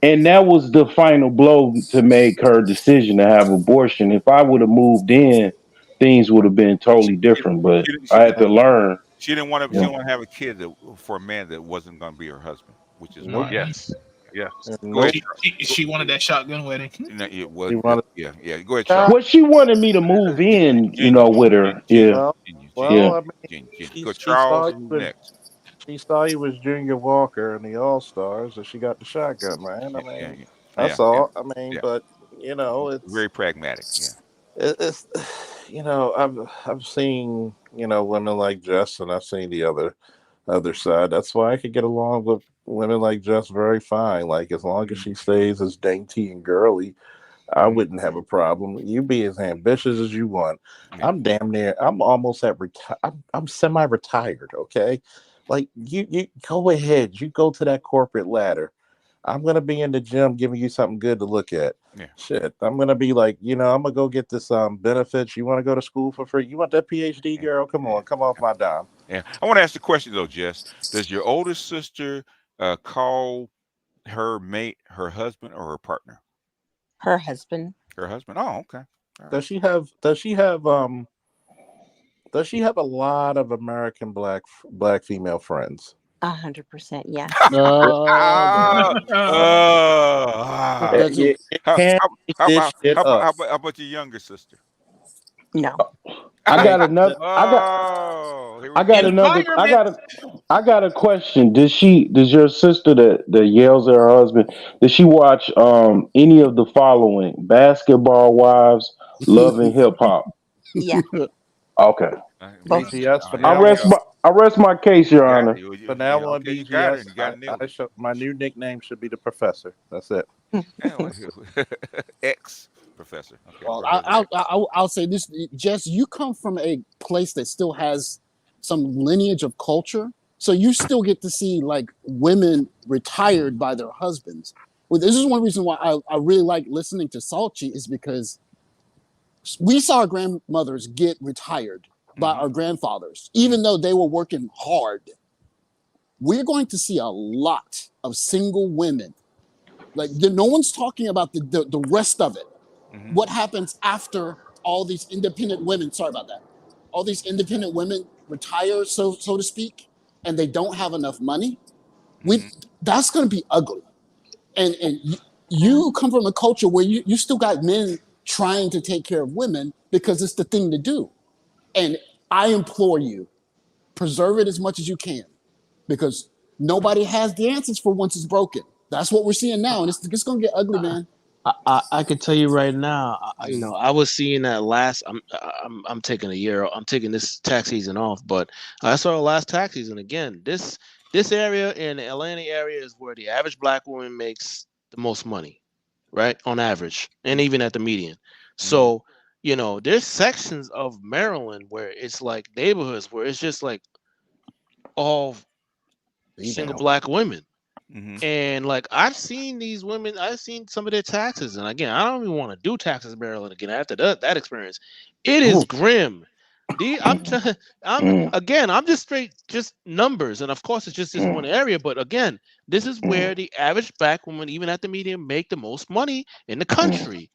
And that was the final blow to make her decision to have abortion. If I would have moved in, things would have been totally different. But I had to learn. She didn't want to. She didn't want to have a kid for a man that wasn't going to be her husband, which is why. Yes. Yeah. Go ahead. She wanted that shotgun wedding. It was. Yeah. Go ahead, Well, Charles. she wanted me to move in, with her. Yeah. Well, I mean, Go Charles and next. She saw he was Junior Walker in the All Stars, and she got the shotgun, man. I mean, that's all. I mean, but it's very pragmatic. Yeah. It's I've seen women like Jess, and I've seen the other side. That's why I could get along with women like Jess very fine. Like as long as she stays as dainty and girly, I wouldn't have a problem. You be as ambitious as you want. I'm damn near. I'm almost at I'm semi-retired. Okay, like you go ahead. You go to that corporate ladder. I'm gonna be in the gym giving you something good to look at. Yeah. Shit. I'm gonna be like, I'm gonna go get this benefits. You want to go to school for free? You want that PhD, girl? Come on, come off my dime. Yeah. I want to ask the question though, Jess. Does your oldest sister call her mate her husband or her partner? Her husband. Her husband. Oh, okay. Does she have a lot of American black female friends? 100%, yes. How about your younger sister? No. I got a question. Does your sister that yells at her husband, does she watch any of the following: Basketball Wives, Love and Hip Hop? Yeah. Okay. BGS. I rest my case, Your Honor. But now on BGS, my new nickname should be the Professor. That's it. Ex Professor. Okay. Well, I'll say this, Jess. You come from a place that still has some lineage of culture, so you still get to see like women retired by their husbands. Well, this is one reason why I really like listening to Salchi, is because we saw our grandmothers get retired by our grandfathers, even though they were working hard. We're going to see a lot of single women. Like no one's talking about the rest of it. What happens after all these independent women? Sorry about that. All these independent women retire, so to speak, and they don't have enough money. That's going to be ugly. And you come from a culture where you still got men trying to take care of women because it's the thing to do. And I implore you, preserve it as much as you can, because nobody has the answers for once it's broken. That's what we're seeing now, and it's going to get ugly, man. I can tell you right now. I was seeing that last. I'm taking a year. I'm taking this tax season off, but I saw last tax season again. This area in the Atlanta area is where the average black woman makes the most money, right, on average, and even at the median. So there's sections of Maryland where it's like neighborhoods where it's just like all single black women. And like I've seen these women, I've seen some of their taxes, and again, I don't even want to do taxes in Maryland again after that experience. It is grim. I'm just numbers, and of course it's just this one area. But again, this is where the average black woman, even at the median, make the most money in the country.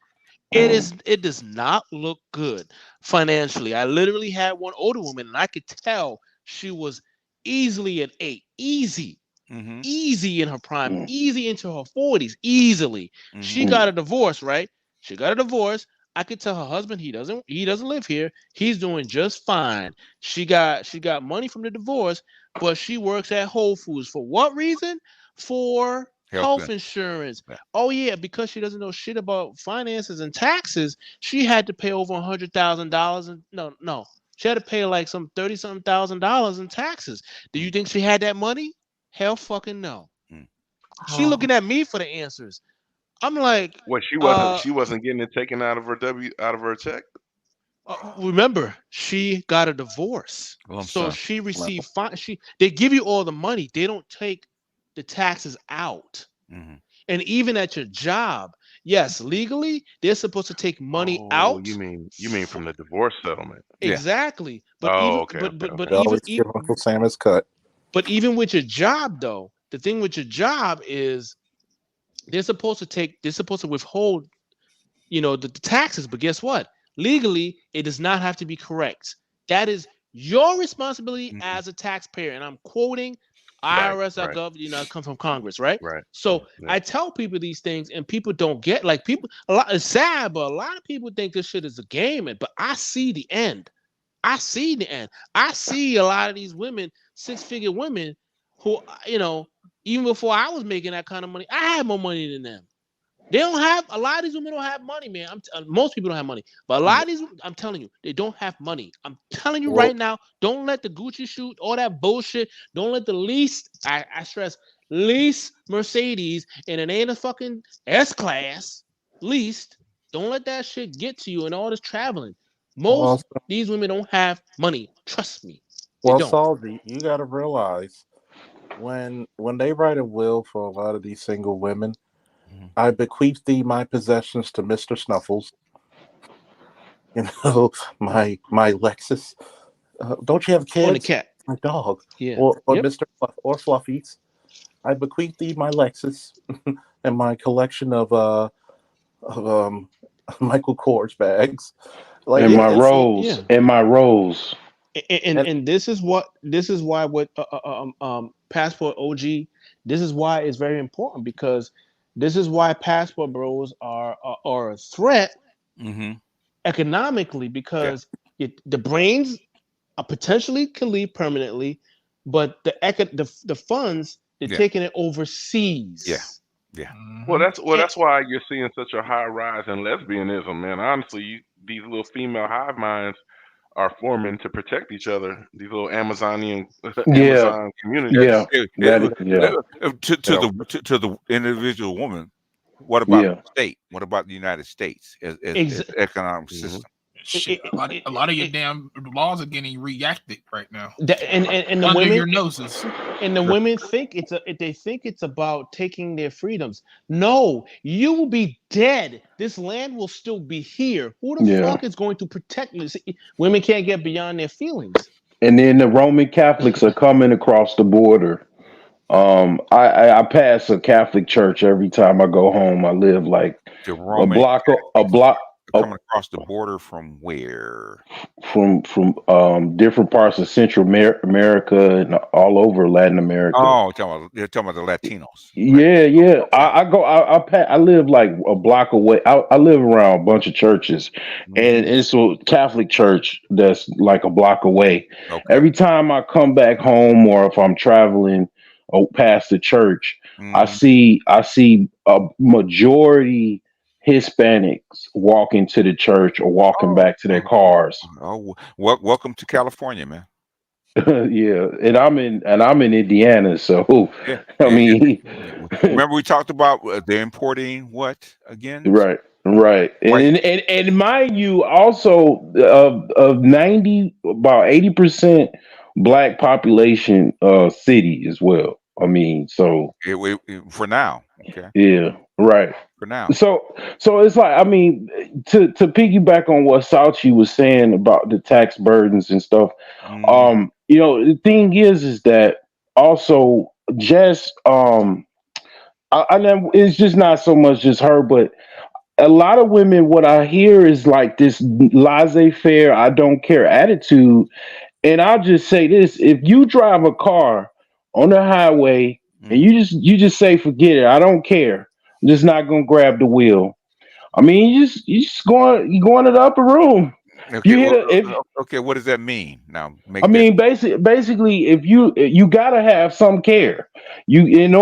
It does not look good financially. I literally had one older woman, and I could tell she was easily an 8, easy in her prime, easy into her 40s, easily. She got a divorce, right? She got a divorce. I could tell her husband he doesn't live here. He's doing just fine. She got money from the divorce, but she works at Whole Foods for what reason? For health insurance. Oh yeah, because she doesn't know shit about finances and taxes, she had to pay over $100,000. And no, she had to pay like some $30-something thousand in taxes. Do you think she had that money? Hell fucking no. She looking at me for the answers. I'm like, what, she wasn't getting it taken out of her check. Remember, she got a divorce, so she received they give you all the money. They don't take the taxes out. And even at your job, yes, legally they're supposed to take money out. You mean from the divorce settlement? Exactly. But Uncle Sam is cut. But even with your job, though, the thing with your job is they're supposed to withhold, the taxes. But guess what? Legally, it does not have to be correct. That is your responsibility as a taxpayer. And I'm quoting IRS.gov, it comes from Congress, right? Right. So I tell people these things, and people don't get it's sad, but a lot of people think this shit is a game, but I see the end. I see the end. I see a lot of these women, 6-figure women, who, even before I was making that kind of money, I had more money than them. They don't have, a lot of these women don't have money, man. Most people don't have money, but a lot of these, I'm telling you, they don't have money. I'm telling you right now, don't let the Gucci shoot, all that bullshit. Don't let the least, I stress, least Mercedes, and it ain't a fucking S-Class, least. Don't let that shit get to you and all this traveling. Most these women don't have money. Trust me. Well, Salty, you got to realize when they write a will for a lot of these single women, I bequeath thee my possessions to Mr. Snuffles. My Lexus. Don't you have kids? On the cat. My dog. Yeah. Or Mr. or Fluffies. I bequeath thee my Lexus and my collection of Michael Kors bags. And my Rose. And my Rose. And this is why Passport OG, this is why it's very important, because this is why passport bros are a threat economically, because the brains are potentially can leave permanently, but the funds, they're taking it overseas. Yeah. Well, that's why you're seeing such a high rise in lesbianism, man. Honestly, these little female hive minds are forming to protect each other. These little Amazon communities. To the individual woman, what about the state? What about the United States as economic system? Shit, a lot of your damn laws are getting reacted right now. And the under women, your noses. And the women think it's about taking their freedoms. No, you will be dead. This land will still be here. Who the fuck is going to protect you? See, women can't get beyond their feelings. And then the Roman Catholics are coming across the border. I pass a Catholic church every time I go home. I live like a block. Coming across the border from where? From different parts of Central America and all over Latin America. Oh, you're talking about the Latinos. Right? Yeah. I live like a block away. I live around a bunch of churches, and it's a Catholic church that's like a block away. Okay. Every time I come back home, or if I'm traveling past the church, I see a majority Hispanics walking to the church or walking back to their cars. Oh, welcome to California, man. Yeah, and I'm in Indiana, so I mean, remember we talked about they're importing what again? Right, and mind you, also of 90, about 80% Black population city as well. I mean, so for now, okay, yeah, right. For now. So it's like, I mean, to piggyback on what Sauchi was saying about the tax burdens and stuff, the thing is that also Jess, I know it's just not so much just her, but a lot of women, what I hear is like this laissez-faire, I don't care attitude. And I'll just say this: if you drive a car on the highway and you just say, forget it, I don't care, I'm just not gonna grab the wheel. I mean, you just going to the upper room. Okay, what does that mean? Now, basically, if you gotta have some care. You can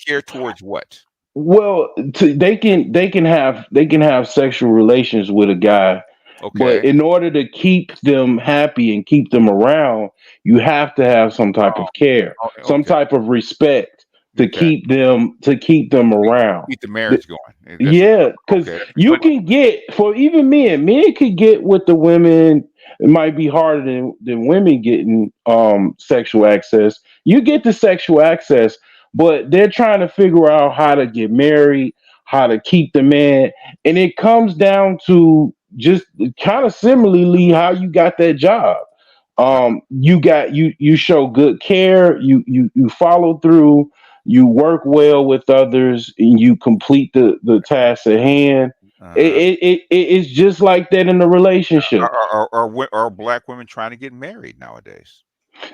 care towards what? Well, they can have sexual relations with a guy. Okay. But in order to keep them happy and keep them around, you have to have some type of care, some type of respect to keep them around. Keep the marriage going. Yeah, because you can get, for even men could get with the women. It might be harder than women getting sexual access. You get the sexual access, but they're trying to figure out how to get married, how to keep the man, and it comes down to just kind of similarly how you got that job. You show good care, you follow through, you work well with others, and you complete the task at hand. It's just like that in a relationship. Are Black women trying to get married nowadays?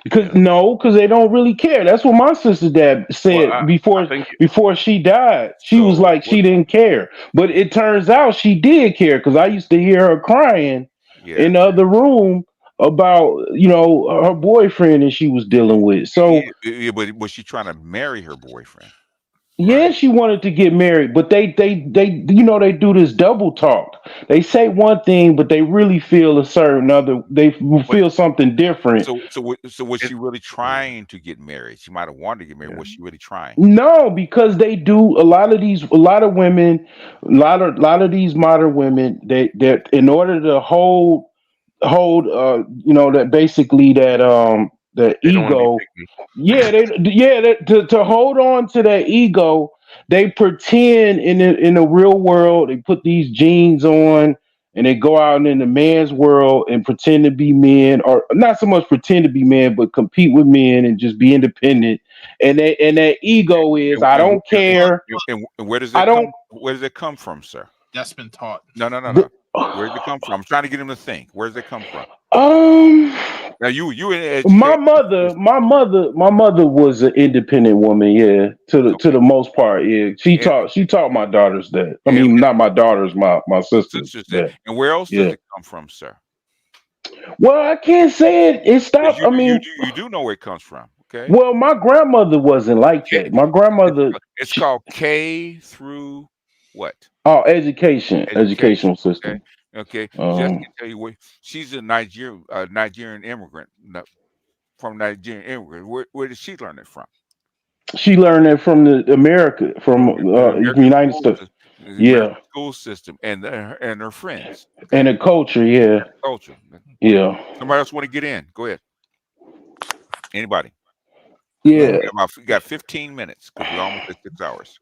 Because they don't really care. That's what my sister dad said before she died. She was like she didn't care, but it turns out she did care because I used to hear her crying in the other room about her boyfriend that she was dealing with. So but was she trying to marry her boyfriend? yeah, she wanted to get married, but they they do this double talk. They say one thing, but they really feel a certain other. They feel something different. So was she really trying to get married? She might have wanted to get married. Was she really trying? No, because they do a lot of women, a lot of these modern women, they in order to hold that basically that They don't want to be ego. picky. To hold on to that ego, they pretend in the real world. They put these jeans on and they go out in the man's world and pretend to be men, or not so much pretend to be men, but compete with men and just be independent. And that ego is I don't care. And where does I it don't. come? Where does it come from, sir? That's been taught. No. Where does it come from? I'm trying to get him to think. Where does it come from? Now you in education. My mother was an independent woman. Yeah, to the most part. Yeah, she taught my daughters that. I mean, not my daughters, my sisters. That. And where else does it come from, sir? Well, I can't say it. It stopped. You do know where it comes from. Okay. Well, my grandmother wasn't like that. My grandmother. It's called K through what? Oh, educational system. Okay. Just to tell you what, she's a Nigerian immigrant from Nigerian immigrant. Where did she learn it from? She learned it from the United States. American school system and her friends. Okay? And the culture, yeah. Culture. Yeah. Somebody else want to get in? Go ahead. Anybody? Yeah. We got 15 minutes because we're almost at 6 hours.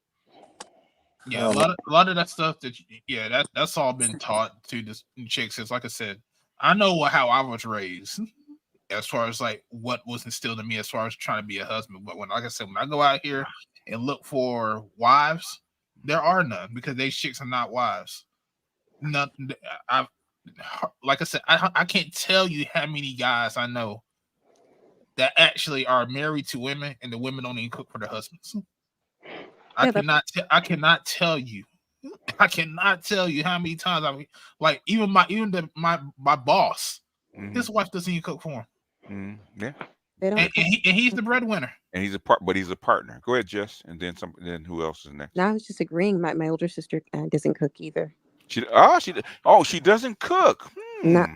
Yeah, a lot of that stuff that's all been taught to the chicks. It's like I said, I know how I was raised as far as like what was instilled in me as far as trying to be a husband. But when I go out here and look for wives, there are none because they chicks are not wives. Like I said, I can't tell you how many guys I know that actually are married to women and the women don't even cook for their husbands. I cannot tell you. I cannot tell you how many times my boss, his wife doesn't even cook for him. Yeah, and he's the breadwinner. And he's a partner. Go ahead, Jess, and then some. Then who else is next? No, I was just agreeing. My older sister doesn't cook either. She doesn't cook. No.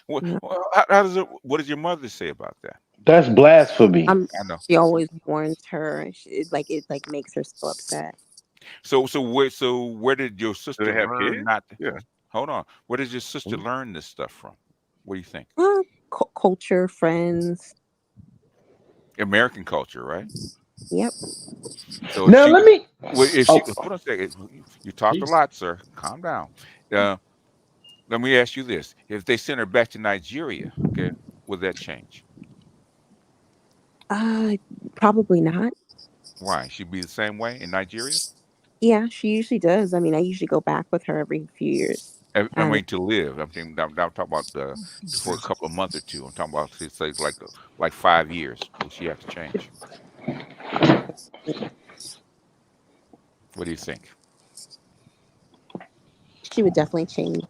How does it? What does your mother say about that? That's blasphemy. I know. She always warns her. It makes her so upset. So where did your sister learn kids? not to? Yeah. Hold on. Where did your sister learn this stuff from? What do you think? Culture, friends. American culture, right? Yep. So now let me. Hold on a second. You talked a lot, sir. Calm down. Let me ask you this: if they send her back to Nigeria, okay, will that change? Probably not. Why? She'd be the same way in Nigeria? Yeah, she usually does. I mean, I usually go back with her every few years. I mean, to live. I'm talking about for a couple of months or two. I'm talking about say like 5 years. Will she have to change? What do you think? She would definitely change.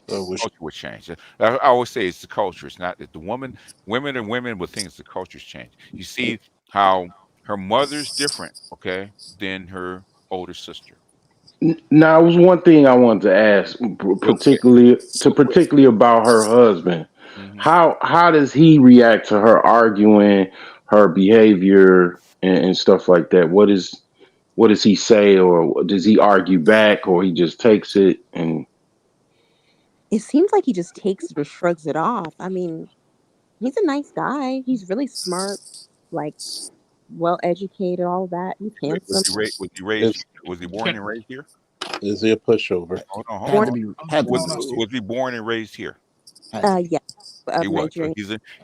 Culture would change. I always say it's the culture. It's not that the women are women, but things the culture's change. You see how her mother's different, okay, than her older sister. Now, it was one thing I wanted to ask, particularly about her husband. Mm-hmm. How does he react to her arguing, her behavior, and stuff like that? What does he say, or does he argue back, or he just takes it and? It seems like he just takes it or shrugs it off. I mean, he's a nice guy. He's really smart, like well educated, all that. He's handsome. Was he born and raised here? Is he a pushover? Hold on. Was he born and raised here? Yeah. He was.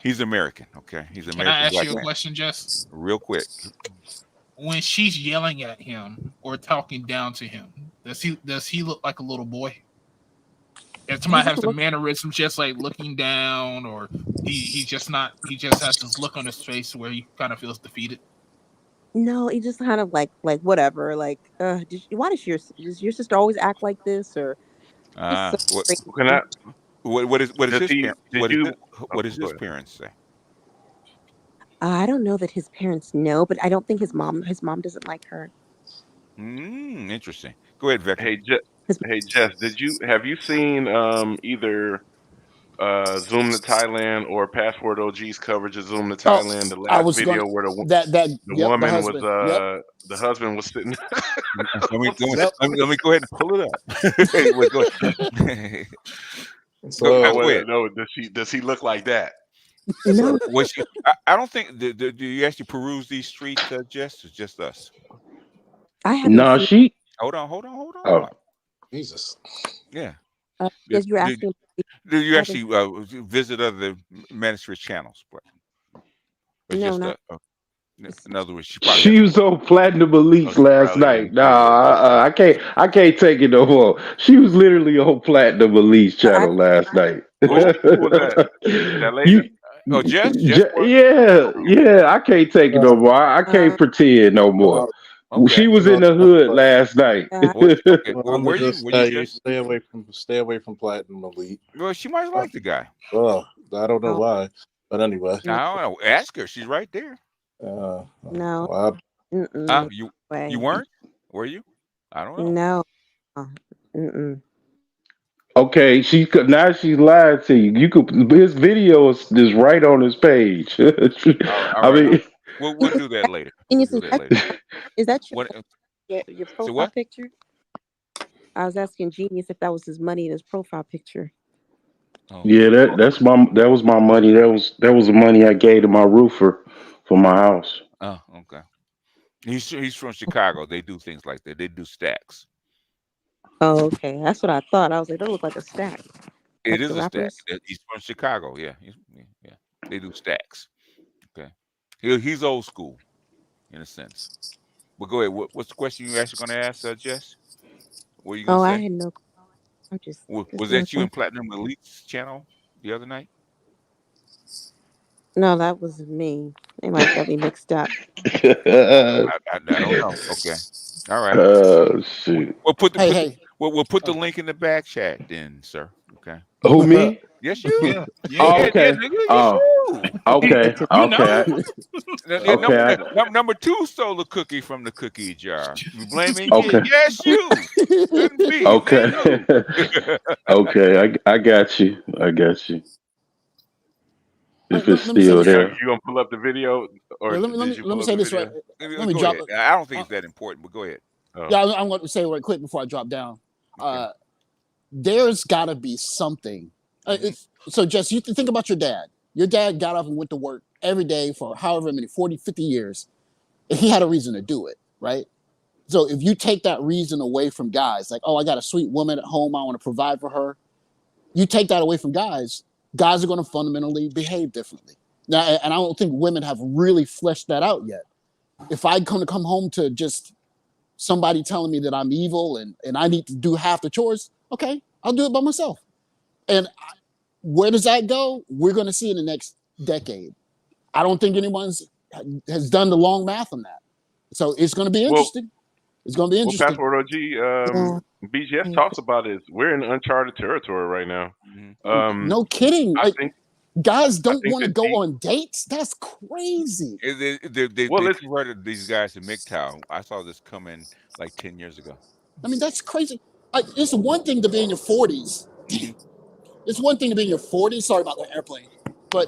He's American. Okay, he's American. Can I ask you a question, Jess? Real quick. When she's yelling at him or talking down to him, does he look like a little boy? If somebody has the mannerisms, just like looking down, or he just has this look on his face where he kind of feels defeated. No, he just kind of like whatever. Like, why does your sister always act like this? Or so what is his parents? What does his parents say? I don't know that his parents know, but I don't think his mom doesn't like her. Interesting. Go ahead, Victor. Hey, Jess, have you seen either Zoom to Thailand or Passport OG's coverage of Zoom to Thailand? The last video where the woman was the husband was sitting. Let me go ahead and pull it up. No, does he look like that? No. I don't think. Do you actually peruse these streets, Jess? Or just us? I haven't. No, she. Hold on. Oh, Jesus. Yeah. Yes, you're asking. Do you actually visit other ministry channels? No, not. In other words, she was on Platinum Elite last night. Nah, I can't take it no more. She was literally on Platinum Elite channel last night. Who was that? That lady? Jess? Yeah. I can't take it no more. I can't pretend no more. She was in the hood last night. Were you stay away from Platinum Elite? Well, she might like the guy. Well, I don't know why, but anyway. I don't know. Ask her. She's right there. No. Well, you weren't? Were you? I don't know. No. Okay, now she's lied to you. His video is right on his page. I mean, we'll do that later. Is that your profile picture? I was asking Genius if that was his money in his profile picture. Yeah, that was my money. That was the money I gave to my roofer for my house. Oh, okay. He's from Chicago. They do things like that. They do stacks. Oh, okay. That's what I thought. I was like, that looked like a stack. It is a stack. He's from Chicago. Yeah. They do stacks. Okay. He's old school, in a sense. But go ahead. What's the question you actually going to ask, Jess? What are you going to say? I had no. I'm just. Was that you in Platinum Elite's channel the other night? No, that was me. They might got me mixed up. I don't know. Okay. All right. Oh shoot. We'll put the link in the back chat then, sir. Okay. Who, me? Yes, you. Okay. Okay. Number 2 stole a cookie from the cookie jar. You blaming okay. Yes, you. Okay. Okay. I got you. If it's still there. You gonna pull up the video, or let me say this right. Let me drop. I don't think it's that important, but go ahead. Yeah, I'm going to say right quick before I drop down. Okay. There's got to be something. So, Jess, you think about your dad. Your dad got up and went to work every day for however many, 40, 50 years. And he had a reason to do it, right? So if you take that reason away from guys, like, oh, I got a sweet woman at home, I want to provide for her. You take that away from guys are going to fundamentally behave differently. Now, and I don't think women have really fleshed that out yet. If I come home to just somebody telling me that I'm evil and I need to do half the chores, okay, I'll do it by myself. And where does that go? We're going to see in the next decade. I don't think anyone has done the long math on that. So it's going to be interesting. It's going to be interesting. Passport OG, BGS talks about is we're in uncharted territory right now. No kidding. Guys don't want to go on dates. That's crazy. They converted these guys to MGTOW. I saw this come in like 10 years ago. I mean, that's crazy. It's one thing to be in your 40s. It's one thing to be in your 40s. Sorry about the airplane. But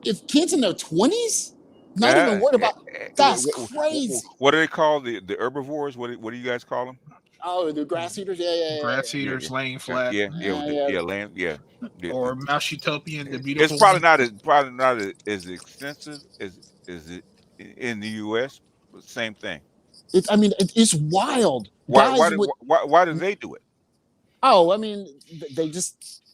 if kids in their 20s, not even worried about, that's crazy. What do they call the herbivores? What do you guys call them? Oh, the grass eaters, grass eaters, laying flat, land, or Mouse Utopian, the beautiful. It's probably not as extensive as it in the U.S. But same thing. It's wild. Why do they do it? Oh, I mean, they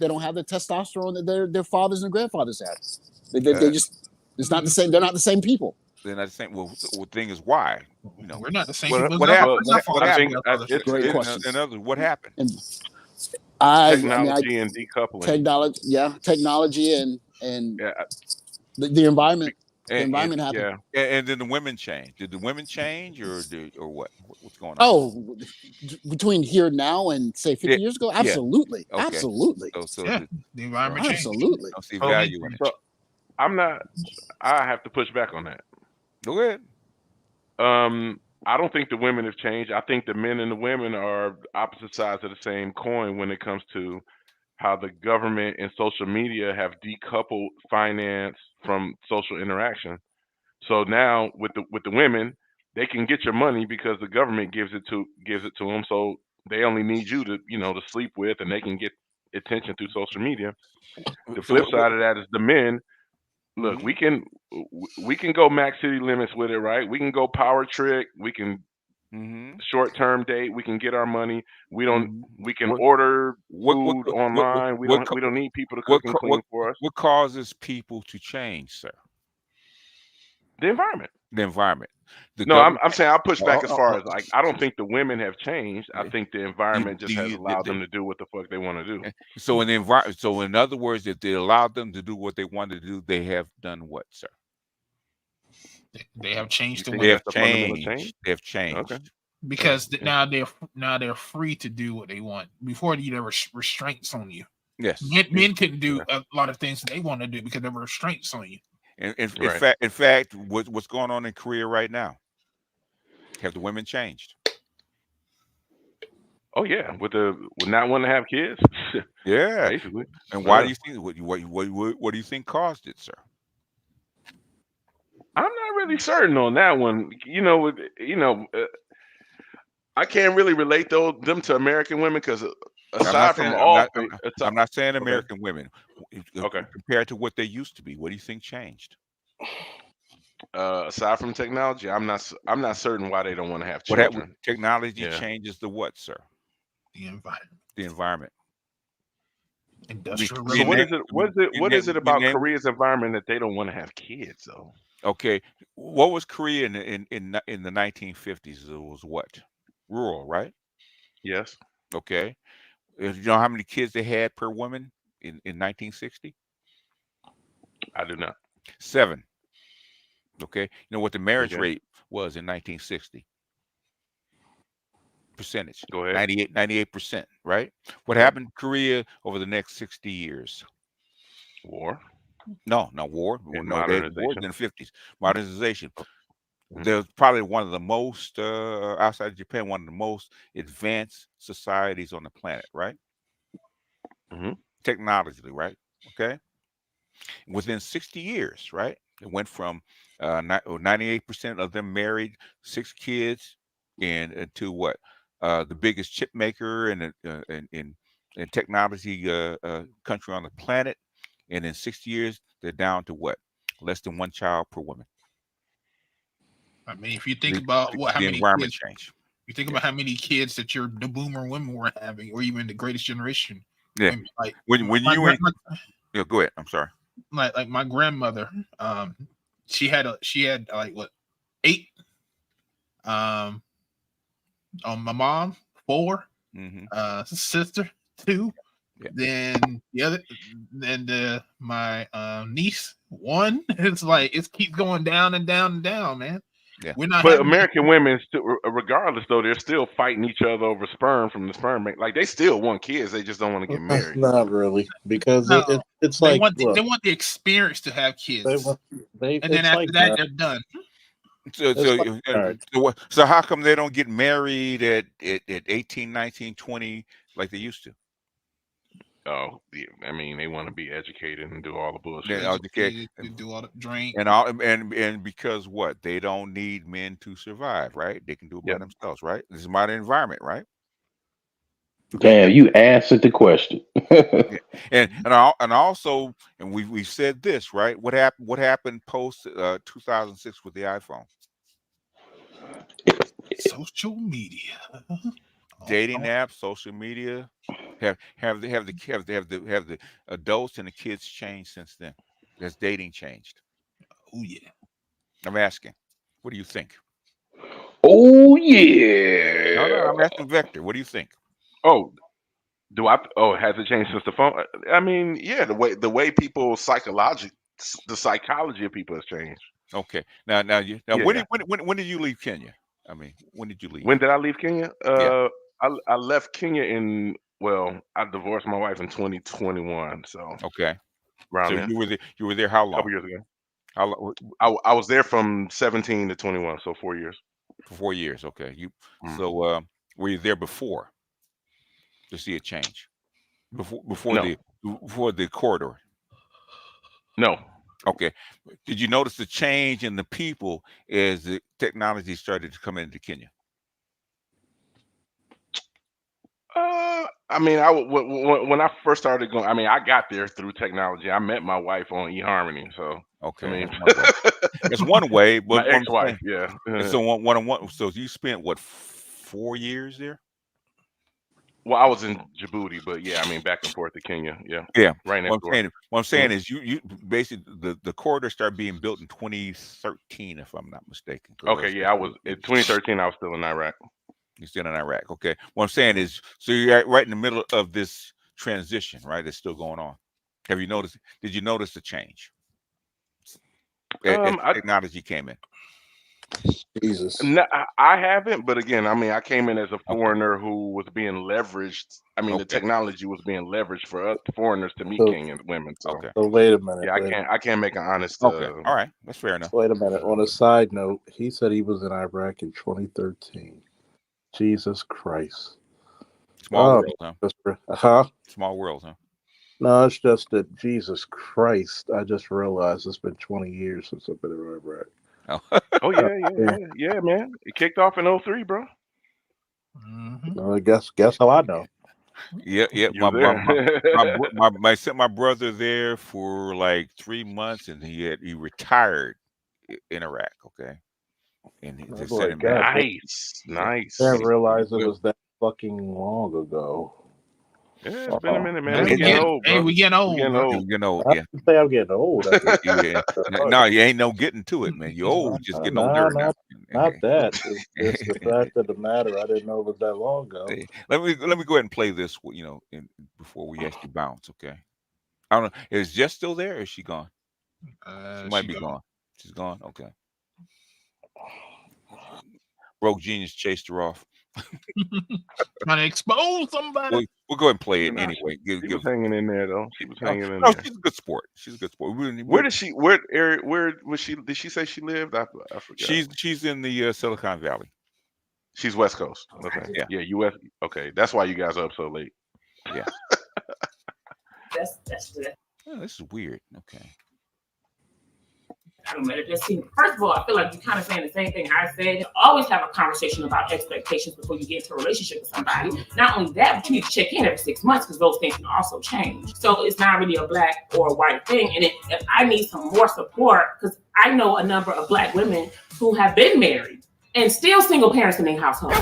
don't have the testosterone that their fathers and grandfathers had. They just it's not the same. They're not the same people. They're not the same. Well, the thing is, why? We're not the same. What happened? Great question. In other, what happened? Technology and decoupling. Technology and the environment. The environment happened. And then the women change. Did the women change, or what? What's going on? Oh, between here now and say 50 years ago, absolutely, Okay. absolutely. So the environment changed. Absolutely. I see value in it. So I'm not. I have to push back on that. Go ahead. I don't think the women have changed. I think the men and the women are opposite sides of the same coin when it comes to how the government and social media have decoupled finance from social interaction. So now with the women, they can get your money because the government gives it to them. So they only need you to to sleep with, and they can get attention through social media. The flip side of that is the men. Look, we can go max city limits with it, right? We can go power trick. We can short term date. We can get our money. We can order food online. We don't need people to cook and clean for us. What causes people to change, sir? The environment. The environment. I'm saying I'll push back as far as like I don't think the women have changed. I think the environment just has allowed them to do what the fuck they want to do. So in the environment, so in other words, if they allowed them to do what they wanted to do, they have done what, sir? They have changed. They have changed. They have changed. Okay. Because now they're free to do what they want. Before there were restraints on you. Yes. Men couldn't do a lot of things they want to do because there were restraints on you. In fact, what's going on in Korea right now? Have the women changed? Oh yeah, with not wanting to have kids. Yeah, basically. And why do you think what do you think caused it, sir? I'm not really certain on that one. I can't really relate them to American women because I'm not saying American women. Okay. Compared to what they used to be, what do you think changed? Aside from technology, I'm not certain why they don't want to have children. Technology changes the what, sir? The environment. The environment. Industrial. So what is it about Korea's environment that they don't want to have kids though? Okay, what was Korea in the 1950s? It was what? Rural, right? Yes. Okay. You know how many kids they had per woman in 1960? I do not. 7. Okay. You know what the marriage rate was in 1960? Percentage. Go ahead. 98%, right? What happened in Korea over the next 60 years? War. No, not war. No, they had wars in the 50s. Modernization. They're probably one of the most outside of Japan, one of the most advanced societies on the planet, right? Technologically, right? Okay. Within 60 years, right? It went from 98% of them married, 6 kids, and to what? The biggest chip maker and technology country on the planet. And in 60 years, they're down to what? Less than 1 child per woman. I mean, if you think about how many environment kids, change. You think about how many kids that the boomer women were having, or even the greatest generation. Yeah. Women. Like when you go ahead. I'm sorry. Like my grandmother, she had like what 8. On my mom 4, sister 2. Yeah. Then my niece 1. It's like it keeps going down and down and down, man. Yeah. But American women, regardless though, they're still fighting each other over sperm from the sperm bank. Like they still want kids, they just don't want to get married. Not really, because it's they like want the experience to have kids, and then after that they're done. So how come they don't get married at 18, 19, 20 like they used to? Oh, yeah. I mean, they want to be educated and do all the bullshit. Do all the drink and because what? They don't need men to survive, right? They can do it by themselves, right? This is modern environment, right? Damn, you answered the question. And also, and we've said this, right? What happened post 2006 with the iPhone? Social media, dating apps, social media. Have the adults and the kids changed since then? Has dating changed? Oh yeah. I'm asking. What do you think? Oh yeah. No, I'm asking Vector. What do you think? Oh, Do I? Oh, has it changed since the phone? I mean, yeah, the way people the psychology of people has changed. Okay. Now Yeah. when did you leave Kenya? I mean, when did you leave? When did I leave Kenya? Yeah. I left Kenya I divorced my wife in 2021. So Okay. around So there. you were there how A couple long? years ago. How long? I was there from 17 to 21, so 4 years. For 4 years. Okay. So were you there before to see a change? Before the corridor? No. Okay. Did you notice the change in the people as the technology started to come into Kenya? I mean, when I first started going, I mean, I got there through technology. I met my wife on eHarmony, so okay, I mean, it's one way, but my ex-wife, yeah. So one. So you spent what 4 years there? Well, I was in Djibouti, but yeah, I mean, back and forth to Kenya, yeah. Yeah. Right next door. What I'm saying is you basically the corridor started being built in 2013, if I'm not mistaken. Okay, yeah, I was in 2013. I was still in Iraq. You're still in Iraq. Okay. What I'm saying is, so you're right in the middle of this transition, right? It's still going on. Have you noticed? Did you notice the change as technology came in? Jesus. No, I haven't, but again, I mean, I came in as a foreigner who was being leveraged. I mean, the technology was being leveraged for us foreigners to meet Kenyan women. So, So wait a minute. Yeah, I can't make an honest. Okay. All right. That's fair enough. Wait a minute. On a side note, he said he was in Iraq in 2013. Jesus Christ. Small world, huh? Huh? Small world, huh? No, it's just that Jesus Christ. I just realized it's been 20 years since I've been in Iraq. Oh yeah, man. It kicked off in 2003, bro. Well, guess how I know. Yeah. I sent my brother there for like 3 months, and he retired in Iraq. Okay, and he just sent him back. Nice. I didn't realize it was that fucking long ago. Yeah, it's been a minute, man. We're getting old, bro. We're getting old. I didn't say I'm getting old. Yeah. No, you ain't no getting to it, man. You're old, just getting older. Not that. It's the fact of the matter. I didn't know it was that long ago. Let me go ahead and play this, before we actually bounce. Okay. I don't know. Is Jess still there, or is she gone? She might be gone. She's gone. Okay. Broke Genius chased her off. Trying to expose somebody. We'll go ahead and play it anyway. She was hanging in there, though. She was hanging in there. She's a good sport. Where was she? Did she say she lived? I forgot. She's in the Silicon Valley. She's West Coast. Okay. Yeah. US. Okay. That's why you guys are up so late. Yeah. That's good. Oh, this is weird. Okay. I don't know. First of all, I feel like you're kind of saying the same thing I said. Always have a conversation about expectations before you get into a relationship with somebody. Not only that, but you need to check in every 6 months because those things can also change. So it's not really a black or a white thing. And if I need some more support, because I know a number of black women who have been married and still single parents in their household.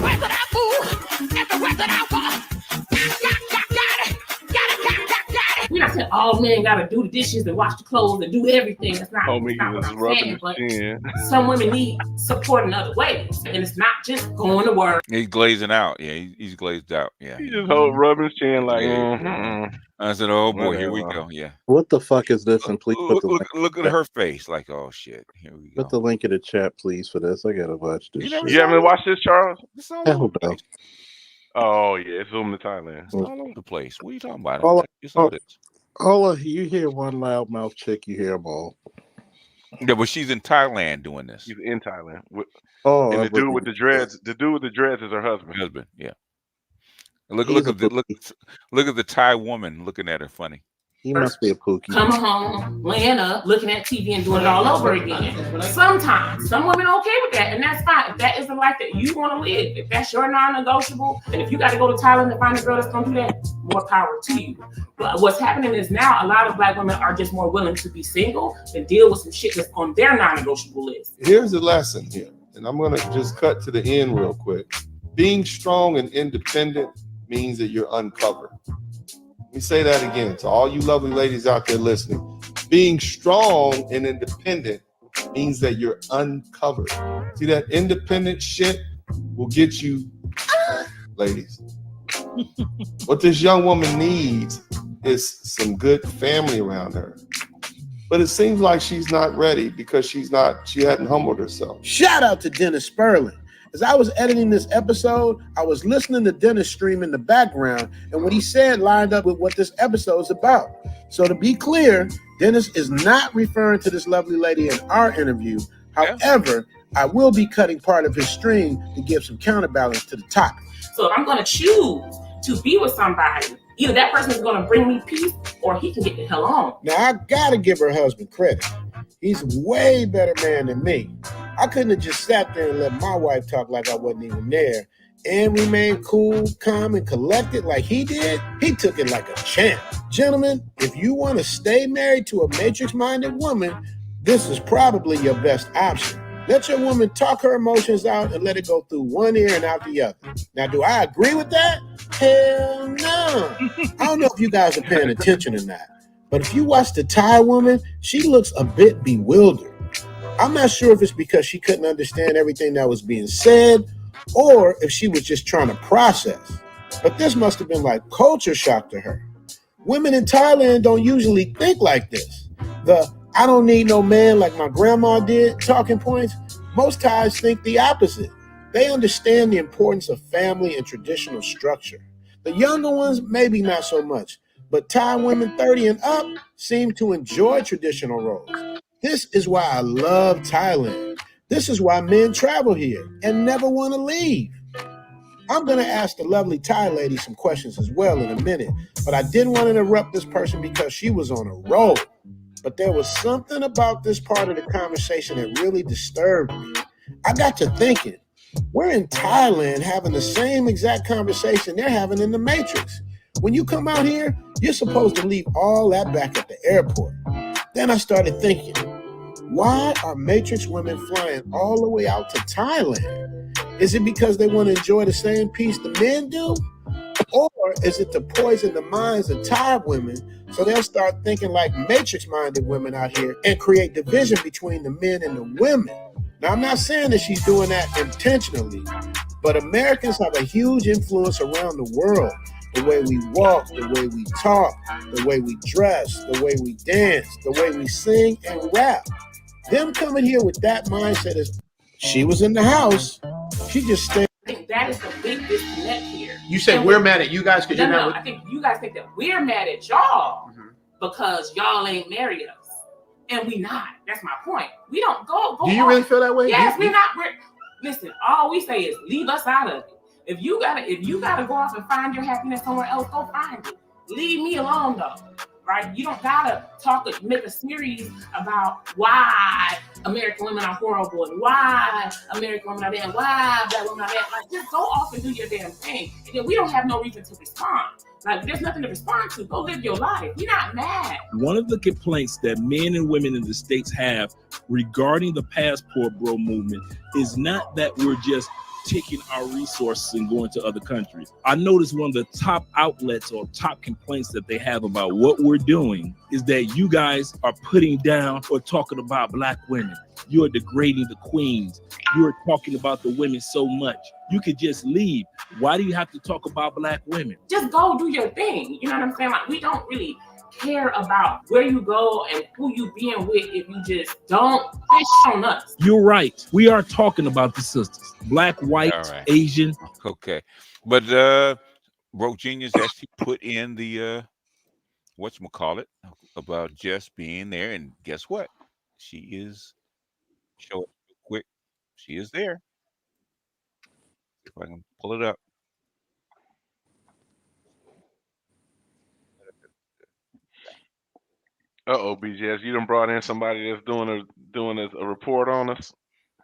We're not saying all men gotta do the dishes and wash the clothes and do everything. That's not, what I'm saying. But some women need support in other ways, and it's not just going to work. He's glazing out. Yeah, he's glazed out. Yeah. He just rubbing his chin like. I said, "Oh boy, here we go." Yeah. What the fuck is this? And please look at her face. Like, oh shit. Here we go. Put the link in the chat, please, for this. I gotta watch this. You haven't watched this, Charles? Hell no. Oh yeah, it's Zoom to Thailand. It's all over the place. What are you talking about? You hear one loudmouth chick, you hear them all. Yeah, but she's in Thailand doing this. She's in Thailand. And the dude with the dreads is her husband. Yeah. Look at the Thai woman looking at her funny. He must be a pookie. Come home, laying up, looking at TV and doing it all over again. Sometimes, some women are okay with that, and that's fine. If that is the life that you want to live, if that's your non-negotiable, and if you got to go to Thailand to find a girl that's going to do that, more power to you. But what's happening is now a lot of black women are just more willing to be single than deal with some shit that's on their non-negotiable list. Here's the lesson here, and I'm going to just cut to the end real quick. Being strong and independent means that you're uncovered. Let me say that again to all you lovely ladies out there listening. Being strong and independent means that you're uncovered. See, that independent shit will get you, ladies. What this young woman needs is some good family around her. But it seems like she's not ready because she hadn't humbled herself. Shout out to Dennis Sperling. As I was editing this episode, I was listening to Dennis stream in the background, and what he said lined up with what this episode is about. So to be clear, Dennis is not referring to this lovely lady in our interview. However, I will be cutting part of his stream to give some counterbalance to the topic. So if I'm going to choose to be with somebody, either that person is going to bring me peace or he can get the hell on. Now, I got to give her husband credit. He's a way better man than me. I couldn't have just sat there and let my wife talk like I wasn't even there and remain cool, calm, and collected like he did. He took it like a champ. Gentlemen, if you want to stay married to a matrix-minded woman, this is probably your best option. Let your woman talk her emotions out and let it go through one ear and out the other. Now, do I agree with that? Hell no. I don't know if you guys are paying attention or not, but if you watch the Thai woman, she looks a bit bewildered. I'm not sure if it's because she couldn't understand everything that was being said or if she was just trying to process. But this must have been like culture shock to her. Women in Thailand don't usually think like this. The I don't need no man like my grandma did talking points. Most Thais think the opposite. They understand the importance of family and traditional structure. The younger ones, maybe not so much, but Thai women 30 and up seem to enjoy traditional roles. This is why I love Thailand. This is why men travel here and never want to leave. I'm going to ask the lovely Thai lady some questions as well in a minute, but I didn't want to interrupt this person because she was on a roll. But there was something about this part of the conversation that really disturbed me. I got to thinking, we're in Thailand having the same exact conversation they're having in the Matrix. When you come out here, you're supposed to leave all that back at the airport. Then I started thinking, why are Matrix women flying all the way out to Thailand? Is it because they want to enjoy the same peace the men do? Or is it to poison the minds of Thai women so they'll start thinking like Matrix-minded women out here and create division between the men and the women? Now, I'm not saying that she's doing that intentionally, but Americans have a huge influence around the world. The way we walk, the way we talk, the way we dress, the way we dance, the way we sing and rap. Them coming here with that mindset is, she was in the house, she just stayed. I think that is the big disconnect here. You said we're mad at you guys because you're not. No, I think you guys think that we're mad at y'all because y'all ain't married us, and we not. That's my point. We don't go. Do you really feel that way? Yes, we're not. Listen, all we say is leave us out of it. If you gotta go off and find your happiness somewhere else, go find it. Leave me alone though. Right? You don't gotta make a series about why American women are horrible and why American women are there and why black women are there. Like, just go off and do your damn thing. And then we don't have no reason to respond. Like, there's nothing to respond to. Go live your life. We're not mad. One of the complaints that men and women in the States have regarding the passport bro movement is not that we're just taking our resources and going to other countries. I noticed one of the top outlets or top complaints that they have about what we're doing is that you guys are putting down or talking about black women. You're degrading the queens. You're talking about the women so much. You could just leave. Why do you have to talk about black women? Just go do your thing. You know what I'm saying? Like, we don't really care about where you go and who you being with if you just don't fish on us. You're right. We are talking about the sisters. Black, white, right. Asian. Okay. But Broke Genius actually put in the whatchamacallit about Jess being there, and guess what? She is, show it real quick. She is there. If I can pull it up. BJS, you done brought in somebody that's doing a report on us.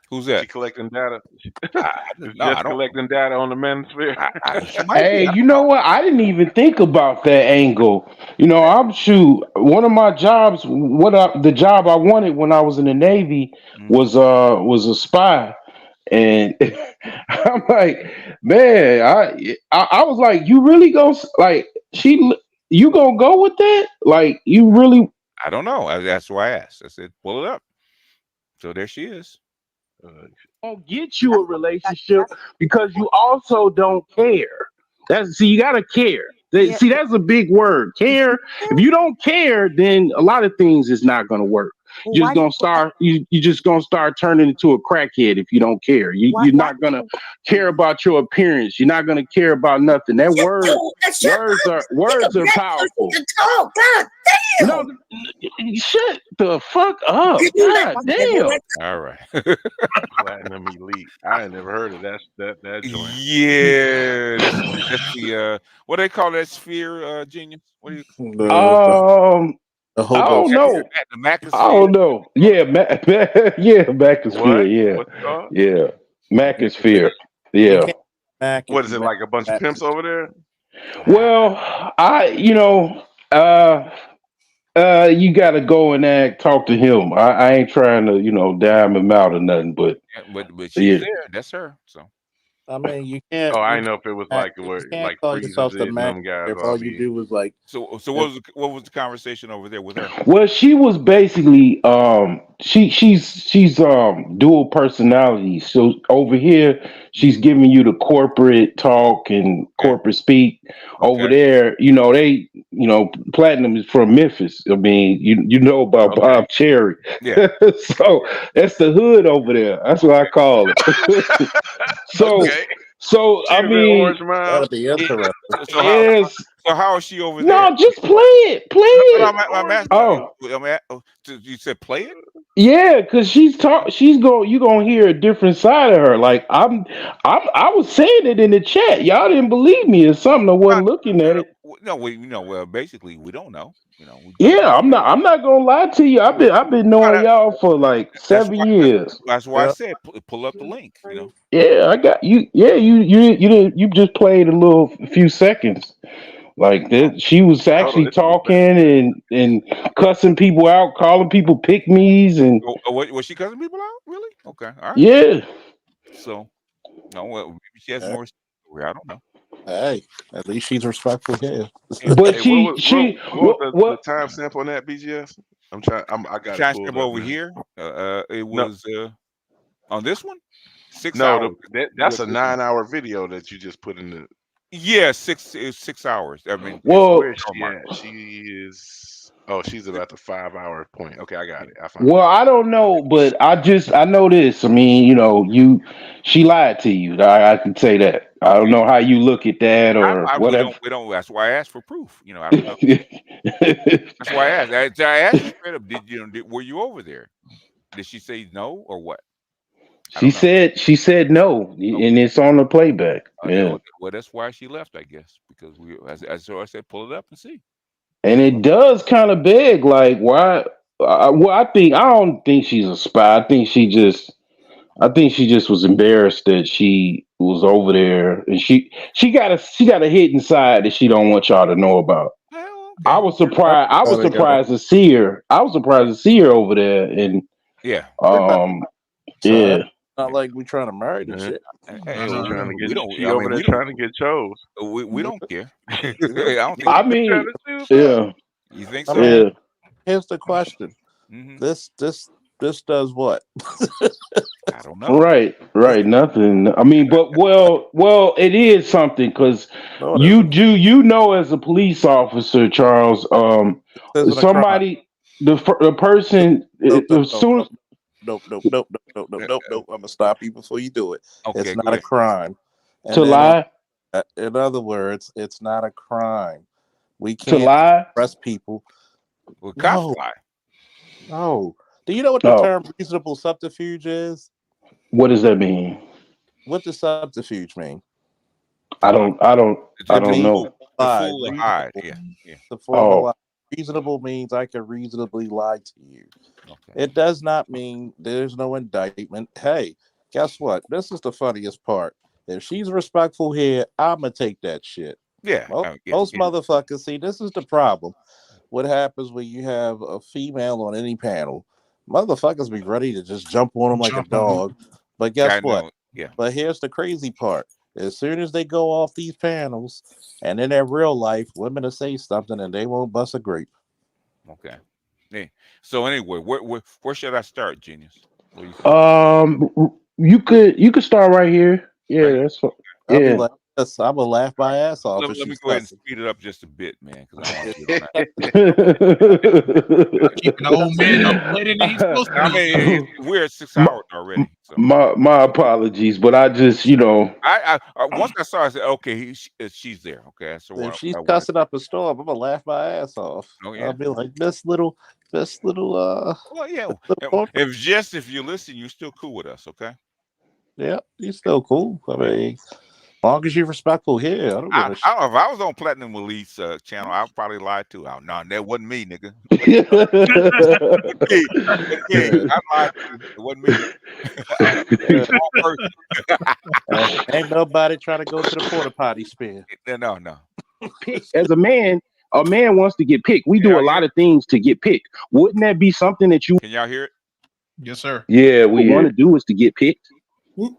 Who's that? She collecting data. Just collecting data on the manosphere. Hey, you know what? I didn't even think about that angle. You know, one of my jobs, the job I wanted when I was in the Navy was a spy. And I'm like, man, I was like, you really gonna you gonna go with that? Like, you really? I don't know. That's why I asked. I said, pull it up. So there she is. Won't get you a relationship because you also don't care. See, you gotta care. See, that's a big word. Care. If you don't care, then a lot of things is not gonna work. You're just gonna start. You just gonna start turning into a crackhead if you don't care. You're not gonna care about your appearance. You're not gonna care about nothing. That words are powerful. God damn. No, shut the fuck up. God damn. All right. Platinum Elite. I ain't never heard of that joint. Yeah, that's the what do they call that sphere, Genius? What do you? The I don't know. The Macosphere. I don't know. Yeah, yeah, Macosphere. Yeah, Macosphere. Yeah. What is it, like a bunch of pimps over there? Well, you got to go and talk to him. I ain't trying to, dime him out or nothing, but she's there. That's her. So I mean, you can't. Oh, I didn't know if it was like can't call yourself the Mac if all you do was like. So what was the conversation over there with her? Well, she was basically she's dual personality. So over here, she's giving you the corporate talk and corporate speak. Over there, Platinum is from Memphis. I mean, you know about Bob Cherry. Yeah. So that's the hood over there. That's what I call it. So I mean, that'll be interesting. So how is she over there? No, just play it. Play it. You said play it? Yeah, because you gonna hear a different side of her. Like I was saying it in the chat. Y'all didn't believe me or something. I wasn't looking at it. No, well, basically we don't know. Yeah, I'm not gonna lie to you. I've been knowing y'all for like 7 years. That's why I said pull up the link. Yeah, I got you. Yeah, you just played a few seconds. Like that, she was actually talking and cussing people out, calling people pick-me's, and was she cussing people out? Really? Okay, all right. Yeah. So, no, maybe she has more story. I don't know. Hey, at least she's respectful here. But what was the timestamp on that, BGS? I got it pulled timestamp up over now. here. It was on this one. 6 No, hours. that's a 9-hour video that you just put in the. Yeah, 6 hours. I mean, where is she at? She is. Oh, she's about the 5-hour point. Okay, I got it. I don't know, but I know this. I mean, she lied to you. I can say that. I don't know how you look at that or whatever. We don't. That's why I asked for proof. I don't know. That's why I asked. I asked you straight up. Were you over there? Did she say no or what? She said no, and it's on the playback. Yeah. Well, that's why she left, I guess, because I said pull it up and see. And it does kind of beg, like, why? I don't think she's a spy. I think she just was embarrassed that she was over there, and she got a hidden side that she don't want y'all to know about. I was surprised to see her. I was surprised to see her over there, and yeah. Yeah. Not like we trying to marry this shit. She over there trying to get chose. We don't care. I don't think. I mean, yeah. You think so? Yeah. Here's the question. This does what? I don't know. Right. Nothing. I mean, but well, it is something because you know as a police officer, Charles. Somebody, the person, as soon as. Nope. I'm gonna stop you before you do it. Okay, it's not a crime. To lie? In other words, it's not a crime. We can't to lie. Arrest people. Well, cops lie. No. Do you know what the term reasonable subterfuge is? What does that mean? What does subterfuge mean? I don't know. Hide. Yeah. Reasonable means I can reasonably lie to you. Okay. It does not mean there's no indictment. Hey, guess what? This is the funniest part. If she's respectful here, I'm going to take that shit. Yeah. Most motherfuckers, see, this is the problem. What happens when you have a female on any panel? Motherfuckers be ready to just jump on them like a dog. But guess what? Yeah. But here's the crazy part. As soon as they go off these panels and in their real life, women will say something and they won't bust a grape. Okay. Yeah. So anyway, where should I start, Genius? You could start right here. Yeah, that's what. I'll be like, Yes, I'm gonna laugh my ass off if Let me she's go ahead and cussing. speed it up just a bit, man, because I want to get Keeping the old man up later than he's supposed to I be. mean, we're at 6 hours already. So My apologies, but I just I once I saw, I said, okay, she's there. Okay, so If what she's I want. cussing up a storm, I'm gonna laugh my ass off. Oh I'll yeah. be like, this little Well, yeah. If you listen, you're still cool with us, okay? yeah, he's still cool. I mean, as long as you're respectful here, I don't give a I shit. don't know if I was on Platinum Elite's channel, I'd probably lie too. No, that wasn't me, nigga. I lied to you. It wasn't me, nigga. Ain't nobody trying to go to the porta potty spin. No. As a man wants to get picked. We do a lot of things to get picked. Wouldn't that be something that you? Can y'all hear it? Yes, sir. Yeah, we want to do is to get picked.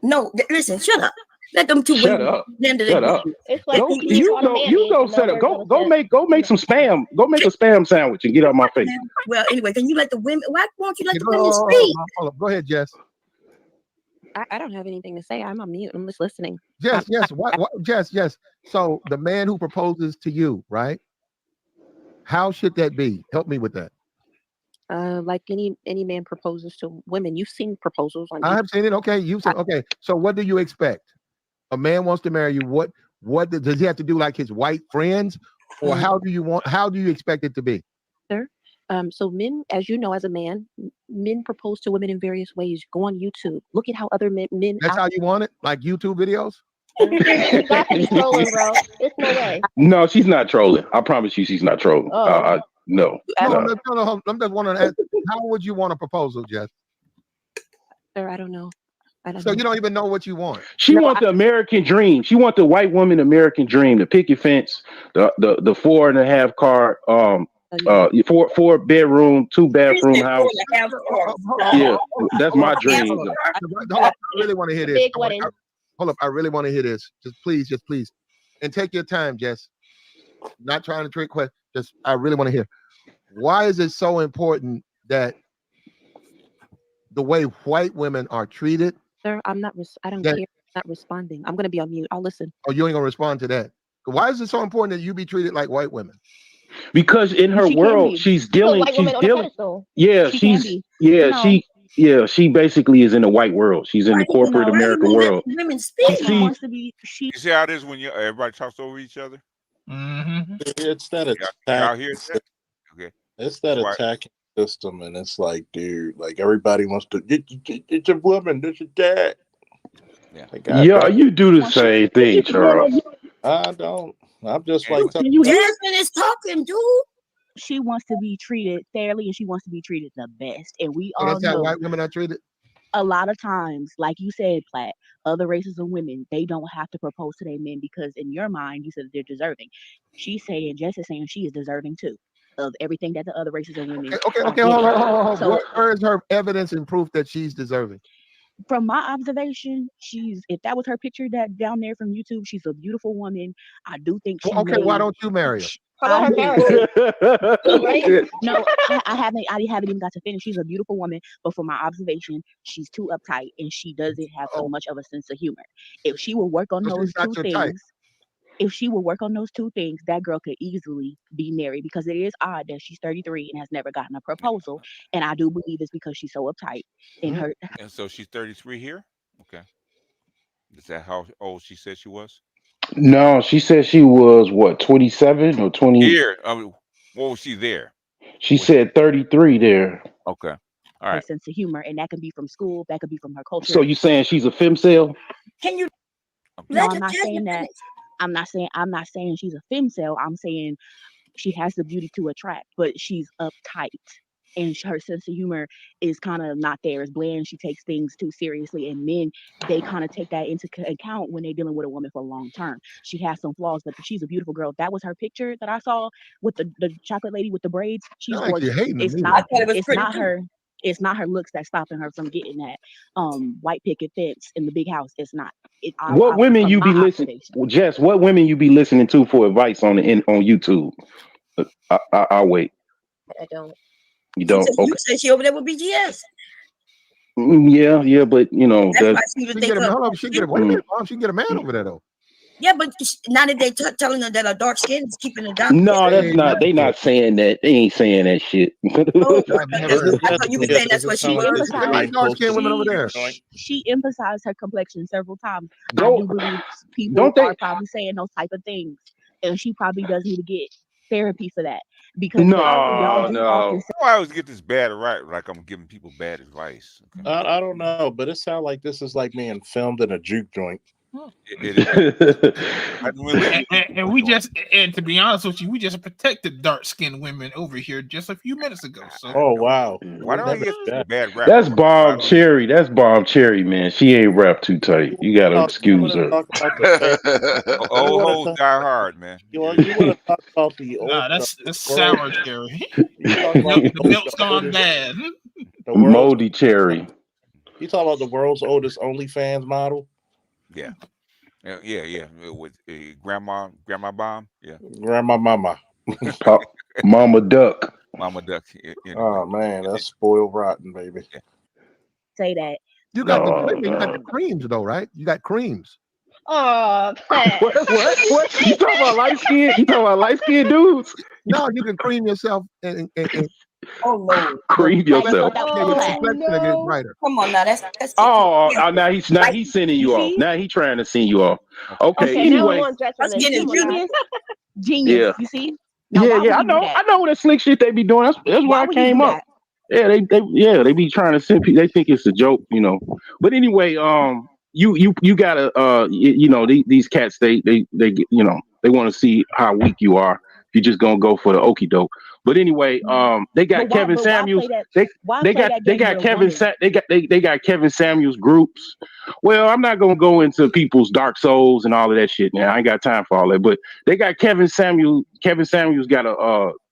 No, listen, shut up. Let them two Shut women. up. Shut up. It's like You go set up. Go make some spam. Go make a spam sandwich and get out my face. Well, anyway, can you let the women? Why won't you let the women speak? Hold up. Go ahead, Jess. I don't have anything to say. I'm on mute. I'm just listening. Yes. What? Yes. So the man who proposes to you, right? How should that be? Help me with that. Like any man proposes to women. You've seen proposals on I YouTube. have seen it. Okay, you've seen. Okay, so what do you expect? A man wants to marry you. What does he have to do? Like his white friends, or how do you expect it to be? Sir, so men, as you know, as a man, men propose to women in various ways. Go on YouTube. Look at how other men. That's how you want it, like YouTube videos. Got to be trolling, bro. There's no way. No, she's not trolling. I promise you, she's not trolling. No. I'm just wondering, how would you want a proposal, Jess? Sir, I don't know. So you don't even know what you want. She wants the American dream. She wants the white woman American dream, the picket fence, the 4.5 car, 4 bedroom, 2 bathroom house. Yeah, that's my dream. Hold up, I really want to hear this. Hold up, I really want to hear this. Just please, and take your time, Jess. Not trying to trick questions. I really want to hear. Why is it so important that the way white women are treated? Sir, I'm not. I don't care. I'm not responding. I'm going to be on mute. I'll listen. Oh, you ain't gonna respond to that. Why is it so important that you be treated like white women? Because in her world, she's dealing. Yeah, she basically is in the white world. She's in the corporate America world. Women speak. She wants to be. You see how it is when everybody talks over each other? Mm-hmm. It's that attacking. Okay. It's that attacking system, and it's like, dude, like everybody wants to. It's a woman. This is that. Yeah, you do the same thing, Charles. I don't. I'm just like. Jasmine is talking, dude. She wants to be treated fairly, and she wants to be treated the best. And we So all that's how know white women are treated. a lot of times, like you said, Platt, other races of women, they don't have to propose to their men because in your mind, you said they're deserving. She's saying, Jess is saying she is deserving too of everything that the other races of women. Okay, hold on. So, where is her evidence and proof that she's deserving? From my observation, if that was her picture that down there from YouTube, she's a beautiful woman. I do think she. Okay, why don't you marry her? No, I haven't even got to finish. She's a beautiful woman, but from my observation, she's too uptight and she doesn't have so much of a sense of humor. If she will work on those two things, that girl could easily be married because it is odd that she's 33 and has never gotten a proposal. And I do believe it's because she's so uptight in her. And so she's 33 here? Okay. Is that how old she said she was? No, she said she was 27 or 20. Here. What was she there? She said 33 there. Okay. All right. Sense of humor, and that can be from school, that could be from her culture. So you saying she's a femcel? Can you? No, I'm not saying that. I'm not saying she's a femcel. I'm saying she has the beauty to attract, but she's uptight. And her sense of humor is kind of not there. It's bland. She takes things too seriously. And men, they kind of take that into account when they're dealing with a woman for long term. She has some flaws, but she's a beautiful girl. That was her picture that I saw with the chocolate lady with the braids. She's gorgeous. It's not her. It's not her looks that's stopping her from getting that white picket fence in the big house. It's not. What women you be listening? Jess, what women you be listening to for advice on YouTube? I'll wait. I don't. You don't? Okay. You said she over there with BGS. Yeah, but you know she can get a man over there though. Yeah, but now that they telling her that her dark skin is keeping her dark. No, that's not. They not saying that. They ain't saying that shit. Oh, I've never heard I thought you were saying that's what she was. She emphasized her complexion several times. I Go- do believe people don't they- are probably saying those type of things, and she probably does need to get therapy for that because y'all do often say. Why I always get this bad right? Like I'm giving people bad advice. Okay. I don't know, but it sounds like this is like being filmed in a juke joint. And we just, and to be honest with you, we just protected dark-skinned women over here just a few minutes ago. So, oh wow, why do I get this bad rap? That's Bomb Cherry. That's Bomb Cherry, man. She ain't rap too tight. You gotta excuse her. Old hoes die hard, man. You want to talk about the old? nah, that's sour cherry. The milk's gone bad. Moldy cherry. You talk about the world's oldest OnlyFans model? Yeah. With grandma bomb. Yeah. Grandma mama. Mama duck. Mama duck. Oh man, that's spoiled rotten, baby. Yeah. Say that. You got the creams though, right? You got creams. Oh, what? You talking about light skin? You talking about light skin dudes? No, you can cream yourself and oh no, cream yourself. Come on now, that's now he's sending you off. Now he's trying to send you off. Okay. Anyway, genius. Yeah. You see? Yeah. I know that slick shit they be doing. That's why I came up. Yeah, they be trying to send people. They think it's a joke, you know. But anyway, you gotta these cats they want to see how weak you are. If you're just gonna go for the okie doke. But anyway, they got Kevin Samuels. They got Kevin Samuels groups. Well, I'm not gonna go into people's dark souls and all of that shit. Now I ain't got time for all that. But they got Kevin Samuels. Kevin Samuels got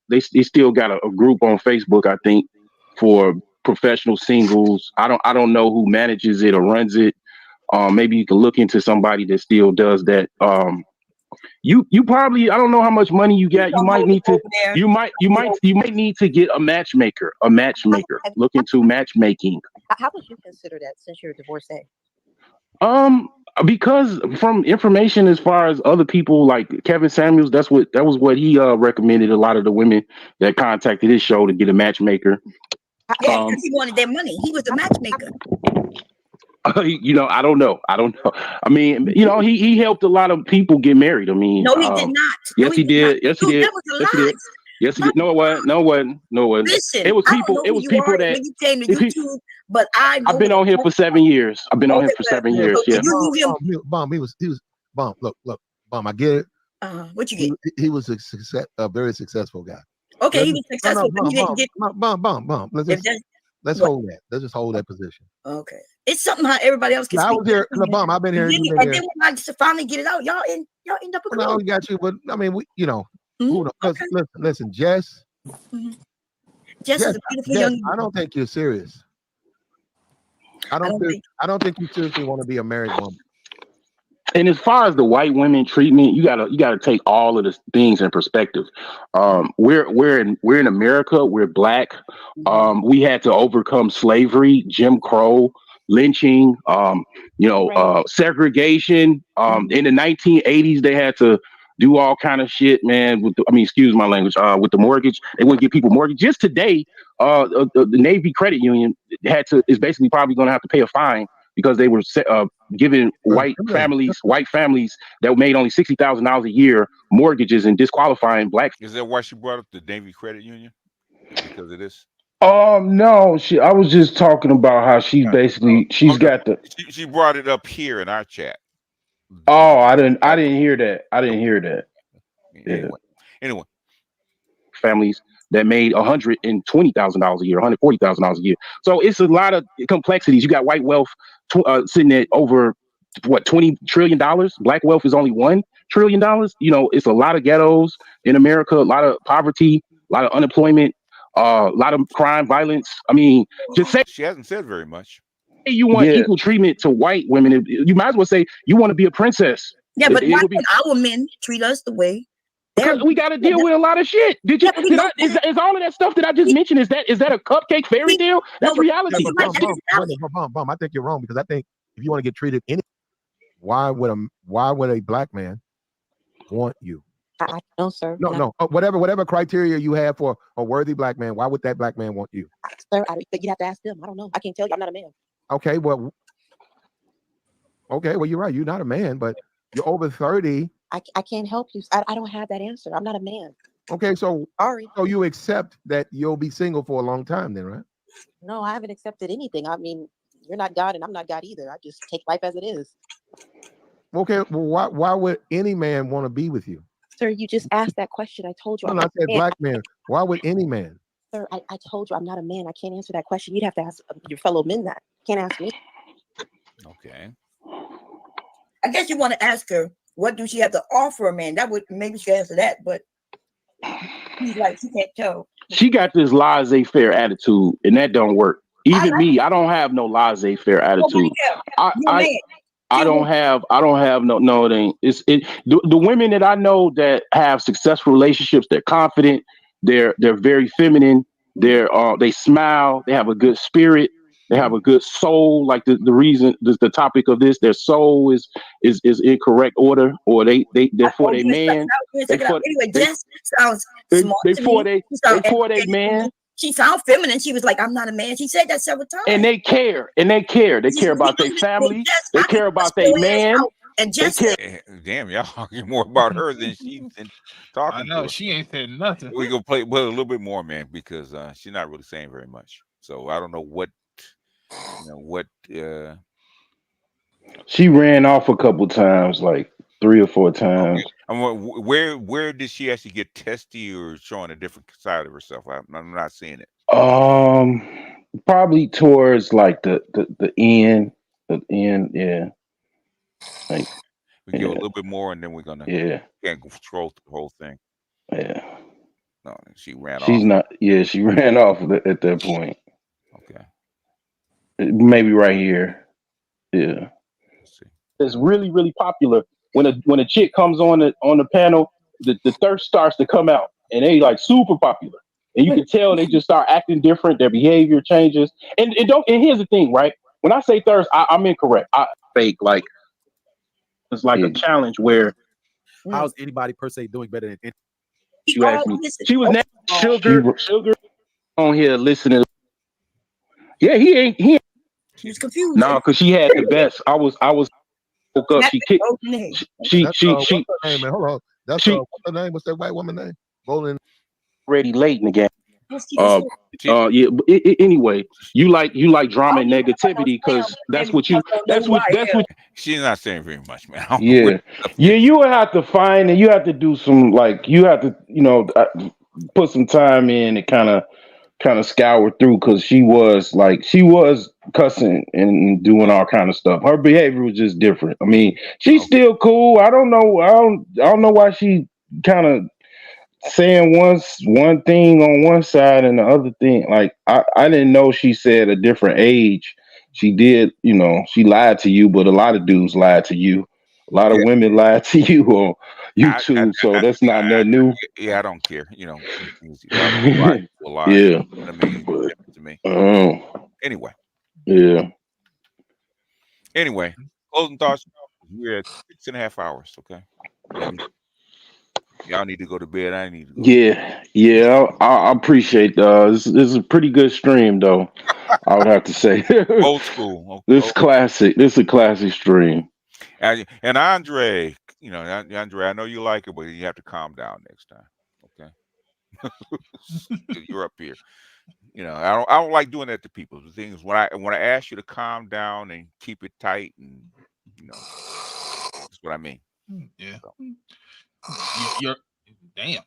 they still got a group on Facebook, I think, for professional singles. I don't know who manages it or runs it. Maybe you can look into somebody that still does that. You probably, I don't know how much money you got. You might need to get a matchmaker. Look into matchmaking. How would you consider that since you're a divorcee? Because from information as far as other people like Kevin Samuels, that was what he recommended a lot of the women that contacted his show to get a matchmaker. Yeah, because he wanted their money. He was the matchmaker. I don't know. I mean, he helped a lot of people get married. I mean, no, he did not. Yes, he did. Yes, he did. That was a lie. Yes, he did. No, it wasn't. Listen, it was people that you came to YouTube, but I've been on here for 7 years. Yeah. Bomb. He was Bomb. Look, Bomb. I get it. What you get? He was a very successful guy. Okay, he was successful, but he didn't get. Bomb. Let's hold that. Let's just hold that position. Okay, it's something how everybody else can. I was here, Bomb. I've been here. And then when I finally get it out, y'all end up. No, we got you, but I mean, who knows? Okay. Listen, Jess. Mm-hmm. Jess is a beautiful young. I don't think you're serious. I don't think you seriously want to be a married woman. And as far as the white women treatment, you gotta take all of the things in perspective. We're in America. We're black. We had to overcome slavery, Jim Crow, lynching, segregation. In the 1980s, they had to do all kind of shit, man. Excuse my language. With the mortgage, they wouldn't give people mortgage. Just today, the Navy Credit Union is basically probably going to have to pay a fine because they were giving white families that made only $60,000 a year mortgages and disqualifying black. Is that why she brought up the Navy Credit Union? Because of this? No. I was just talking about how she got the. She brought it up here in our chat. Oh, I didn't hear that. Yeah. Anyway, families that made $120,000 a year, $140,000 a year. So it's a lot of complexities. You got white wealth sitting at over $20 trillion. Black wealth is only $1 trillion. It's a lot of ghettos in America, a lot of poverty, a lot of unemployment, a lot of crime, violence. I mean, just say she hasn't said very much. You want equal treatment to white women. You might as well say you want to be a princess. Yeah, but why can't our men treat us the way? Because we got to deal with a lot of shit. Is all of that stuff that I just mentioned? Is that a cupcake fairy tale? That's reality. Bomb. I think you're wrong because I think if you want to get treated why would a black man want you? I no, sir. No. Whatever criteria you have for a worthy black man, why would that black man want you? Sir, you have to ask them. I don't know. I can't tell you. I'm not a man. Okay, well, you're right. You're not a man, but you're over 30. I can't help you. I don't have that answer. I'm not a man. Okay, so sorry. So you accept that you'll be single for a long time, then, right? No, I haven't accepted anything. I mean, you're not God, and I'm not God either. I just take life as it is. Okay, well, why would any man want to be with you? Sir, you just asked that question. I told you. No, I said black man. Why would any man? Sir, I told you I'm not a man. I can't answer that question. You'd have to ask your fellow men that. Can't ask me. Okay. I guess you want to ask her, what do she have to offer a man? That would maybe she answer that, but he's like, she can't tell. She got this laissez-faire attitude, and that don't work. Even me, I don't have no laissez-faire attitude. I don't have no, it ain't. The women that I know that have successful relationships, they're confident, they're very feminine, they smile, they have a good spirit, they have a good soul. Like the reason the topic of this, their soul is in correct order, or they're for their man. Anyway, Jess sounds smart for their man. She sounds feminine. She was like, I'm not a man. She said that several times. And they care. They care about their family. They care about their man. And just damn, y'all talking more about her than she's talking. I know to her. she ain't saying nothing. We gonna play with a little bit more, man, because she's not really saying very much. So I don't know what She ran off a couple times, like 3 or 4 times. Okay. Where did she actually get testy or showing a different side of herself? I'm not seeing it. Probably towards like the end. The end, yeah. Like we give a little bit more, and then we're gonna can't scroll through the whole thing. Yeah. No, she ran off. She's not. Yeah, she ran off at that point. Okay. Maybe right here. Yeah. It's really, really popular. When a chick comes on the panel, the thirst starts to come out, and they like super popular. And you can tell they just start acting different. Their behavior changes. And here's the thing, right? When I say thirst, I'm incorrect. I fake like it's like a challenge where how's anybody per se doing better than you asked me? She was next sugar on here listening. Yeah, he ain't. She was confused. No, because she had the best. I was woke up. She kicked. She. What's her name, man? Hold on. What's her name? What's that white woman name? Bowling. Already late in the game. Yeah. But anyway, you like drama and negativity because that's what she's not saying very much, man. Yeah. You would have to find and you have to do some you have to put some time in and kind of scour through because she was cussing and doing all kind of stuff. Her behavior was just different. I mean, she's still cool. I don't know. I don't know why she kind of saying one thing on one side and the other thing. Like I didn't know she said a different age. She did, she lied to you, but a lot of dudes lied to you. A lot of women lied to you on YouTube, so that's not nothing new. Yeah, I don't care. A lot. Yeah. I mean, to me. Anyway. Yeah. Anyway, closing thoughts. We're at 6.5 hours. Okay. Y'all need to go to bed. I need to go. Yeah. I appreciate this is a pretty good stream, though. I would have to say. Old school. This is classic. This is a classic stream. And Andre, Andre, I know you like it, but you have to calm down next time. Okay. You're up here. I don't like doing that to people. The thing is, when I ask you to calm down and keep it tight, and that's what I mean. Yeah. You're damn.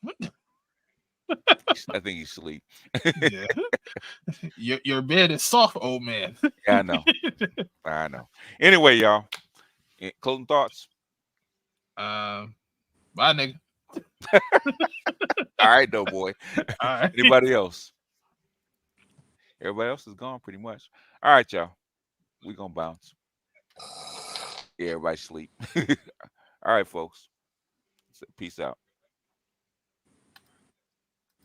I think he's asleep. Yeah. Your bed is soft, old man. Yeah, I know. Anyway, y'all. Closing thoughts. Bye, nigga. All right, though, boy. All right. Anybody else? Everybody else is gone pretty much. All right, y'all. We're gonna bounce. Yeah, everybody sleep. All right, folks. Peace out.